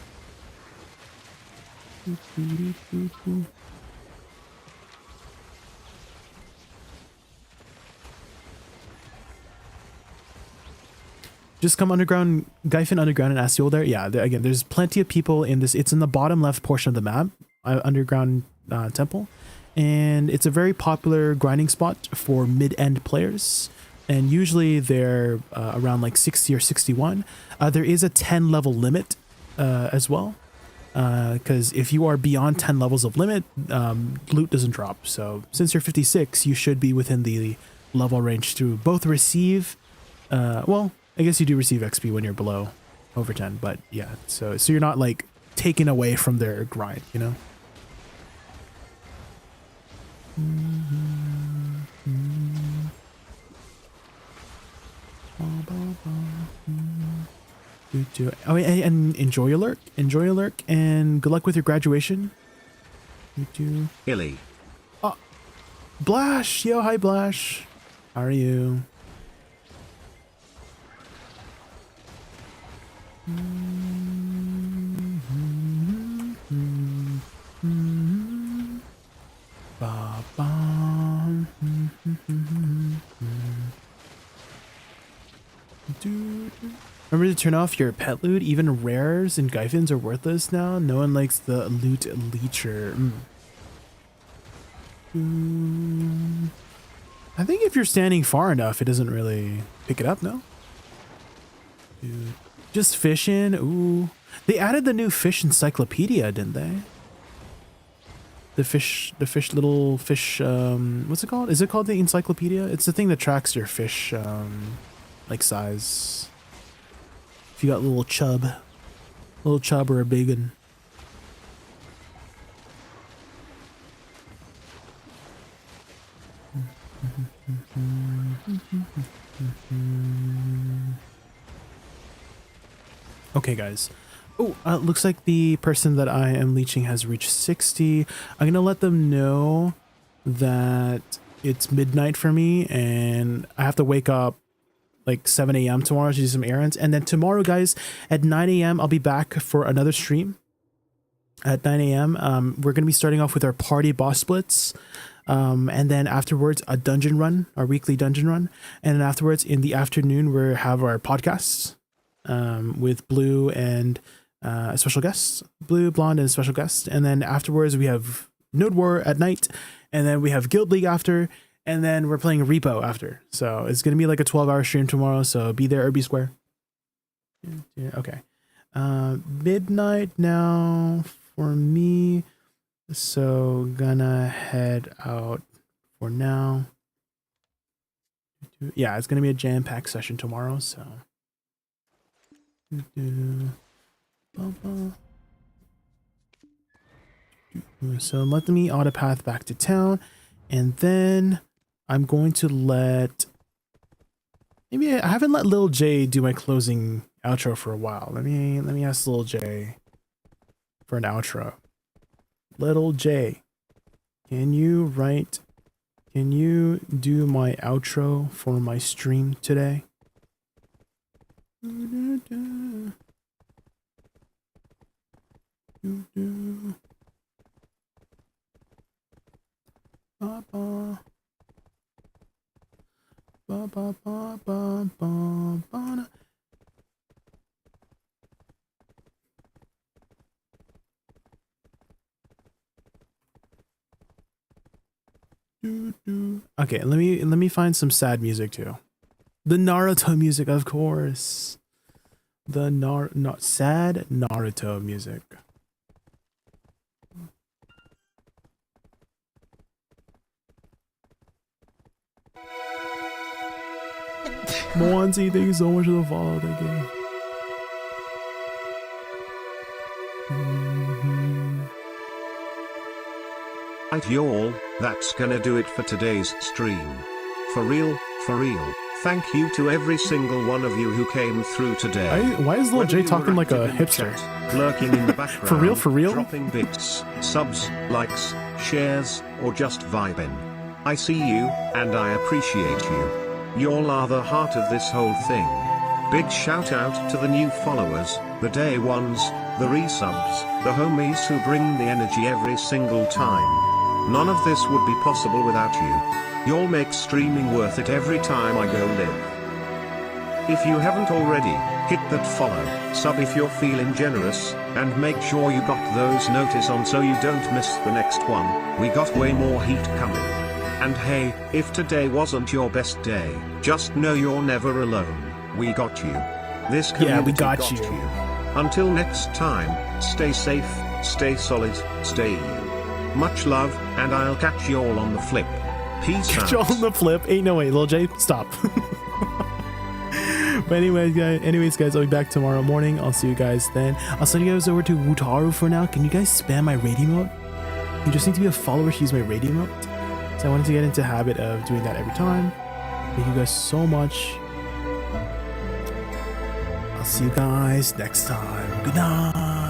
Just come underground, Gyfin Underground, and ask you there. Yeah, again, there's plenty of people in this. It's in the bottom left portion of the map, Underground Temple, and it's a very popular grinding spot for mid-end players. And usually they're around like 60 or 61. There is a 10 level limit as well, because if you are beyond 10 levels of limit, loot doesn't drop. So since you're 56, you should be within the level range to both receive, well, I guess you do receive XP when you're below over 10, but yeah, so you're not like taken away from their grind, Oh, and enjoy your lurk, and good luck with your graduation. Illy. Oh, Blash, yo, hi Blash, how are you? Remember to turn off your pet loot. Even rares and Gyfins are worthless now. No one likes the loot leecher. I think if you're standing far enough, it doesn't really pick it up, no? Dude. Just fishing. Ooh. They added the new fish encyclopedia, didn't they? Little fish, what's it called? Is it called the encyclopedia? It's the thing that tracks your fish, like size. If you got little chub or a big one. Okay, guys. Oh, looks like the person that I am leeching has reached 60. I'm gonna let them know that it's midnight for me and I have to wake up like 7 a.m. tomorrow to do some errands. And then tomorrow, guys, at 9 a.m. I'll be back for another stream. At 9 a.m. We're gonna be starting off with our party boss splits. And then afterwards, a dungeon run, our weekly dungeon run. And then afterwards, in the afternoon, we'll have our podcasts. With Blue and a special guest, Blue, Blonde, and a special guest. And then afterwards we have Node War at night, and then we have Guild League after, and then we're playing Repo after. So it's gonna be like a 12-hour stream tomorrow, so be there or be square. Yeah, okay. midnight now for me, so gonna head out for now. Yeah, it's gonna be a jam-packed session tomorrow, so let me autopath back to town, and then I'm going to let, maybe I haven't let Lil J do my closing outro for a while. Let me ask Lil J for an outro. Little J, can you do my outro for my stream today? Okay, let me find some sad music too. The Naruto music, of course. The sad Naruto music. Moanzi, thank you so much for the follow. Thank you. Right, y'all, that's gonna do it for today's stream. For real, thank you to every single one of you who came through today. Why is Lil J talking like a hipster? Chat, lurking in the background, for real? dropping bits, subs, likes, shares, or just vibing. I see you, and I appreciate you. Y'all are the heart of this whole thing. Big shout out to the new followers, the day ones, the resubs, the homies who bring the energy every single time. None of this would be possible without you. Y'all make streaming worth it every time I go live. If you haven't already, hit that follow, sub if you're feeling generous, and make sure you got those notice on so you don't miss the next one. We got way more heat coming. And hey, if today wasn't your best day, just know you're never alone. We got you. This community we got you. Until next time, stay safe, stay solid, stay you. Much love, and I'll catch you all on the flip. Peace out. Catch you all on the flip. Ain't no way, Lil J, stop. But anyways, guys, I'll be back tomorrow morning. I'll see you guys then. I'll send you guys over to Wutaru for now. Can you guys spam my raid emote? You just need to be a follower to use my raid emote. So I wanted to get into the habit of doing that every time. Thank you guys so much. I'll see you guys next time. Good night.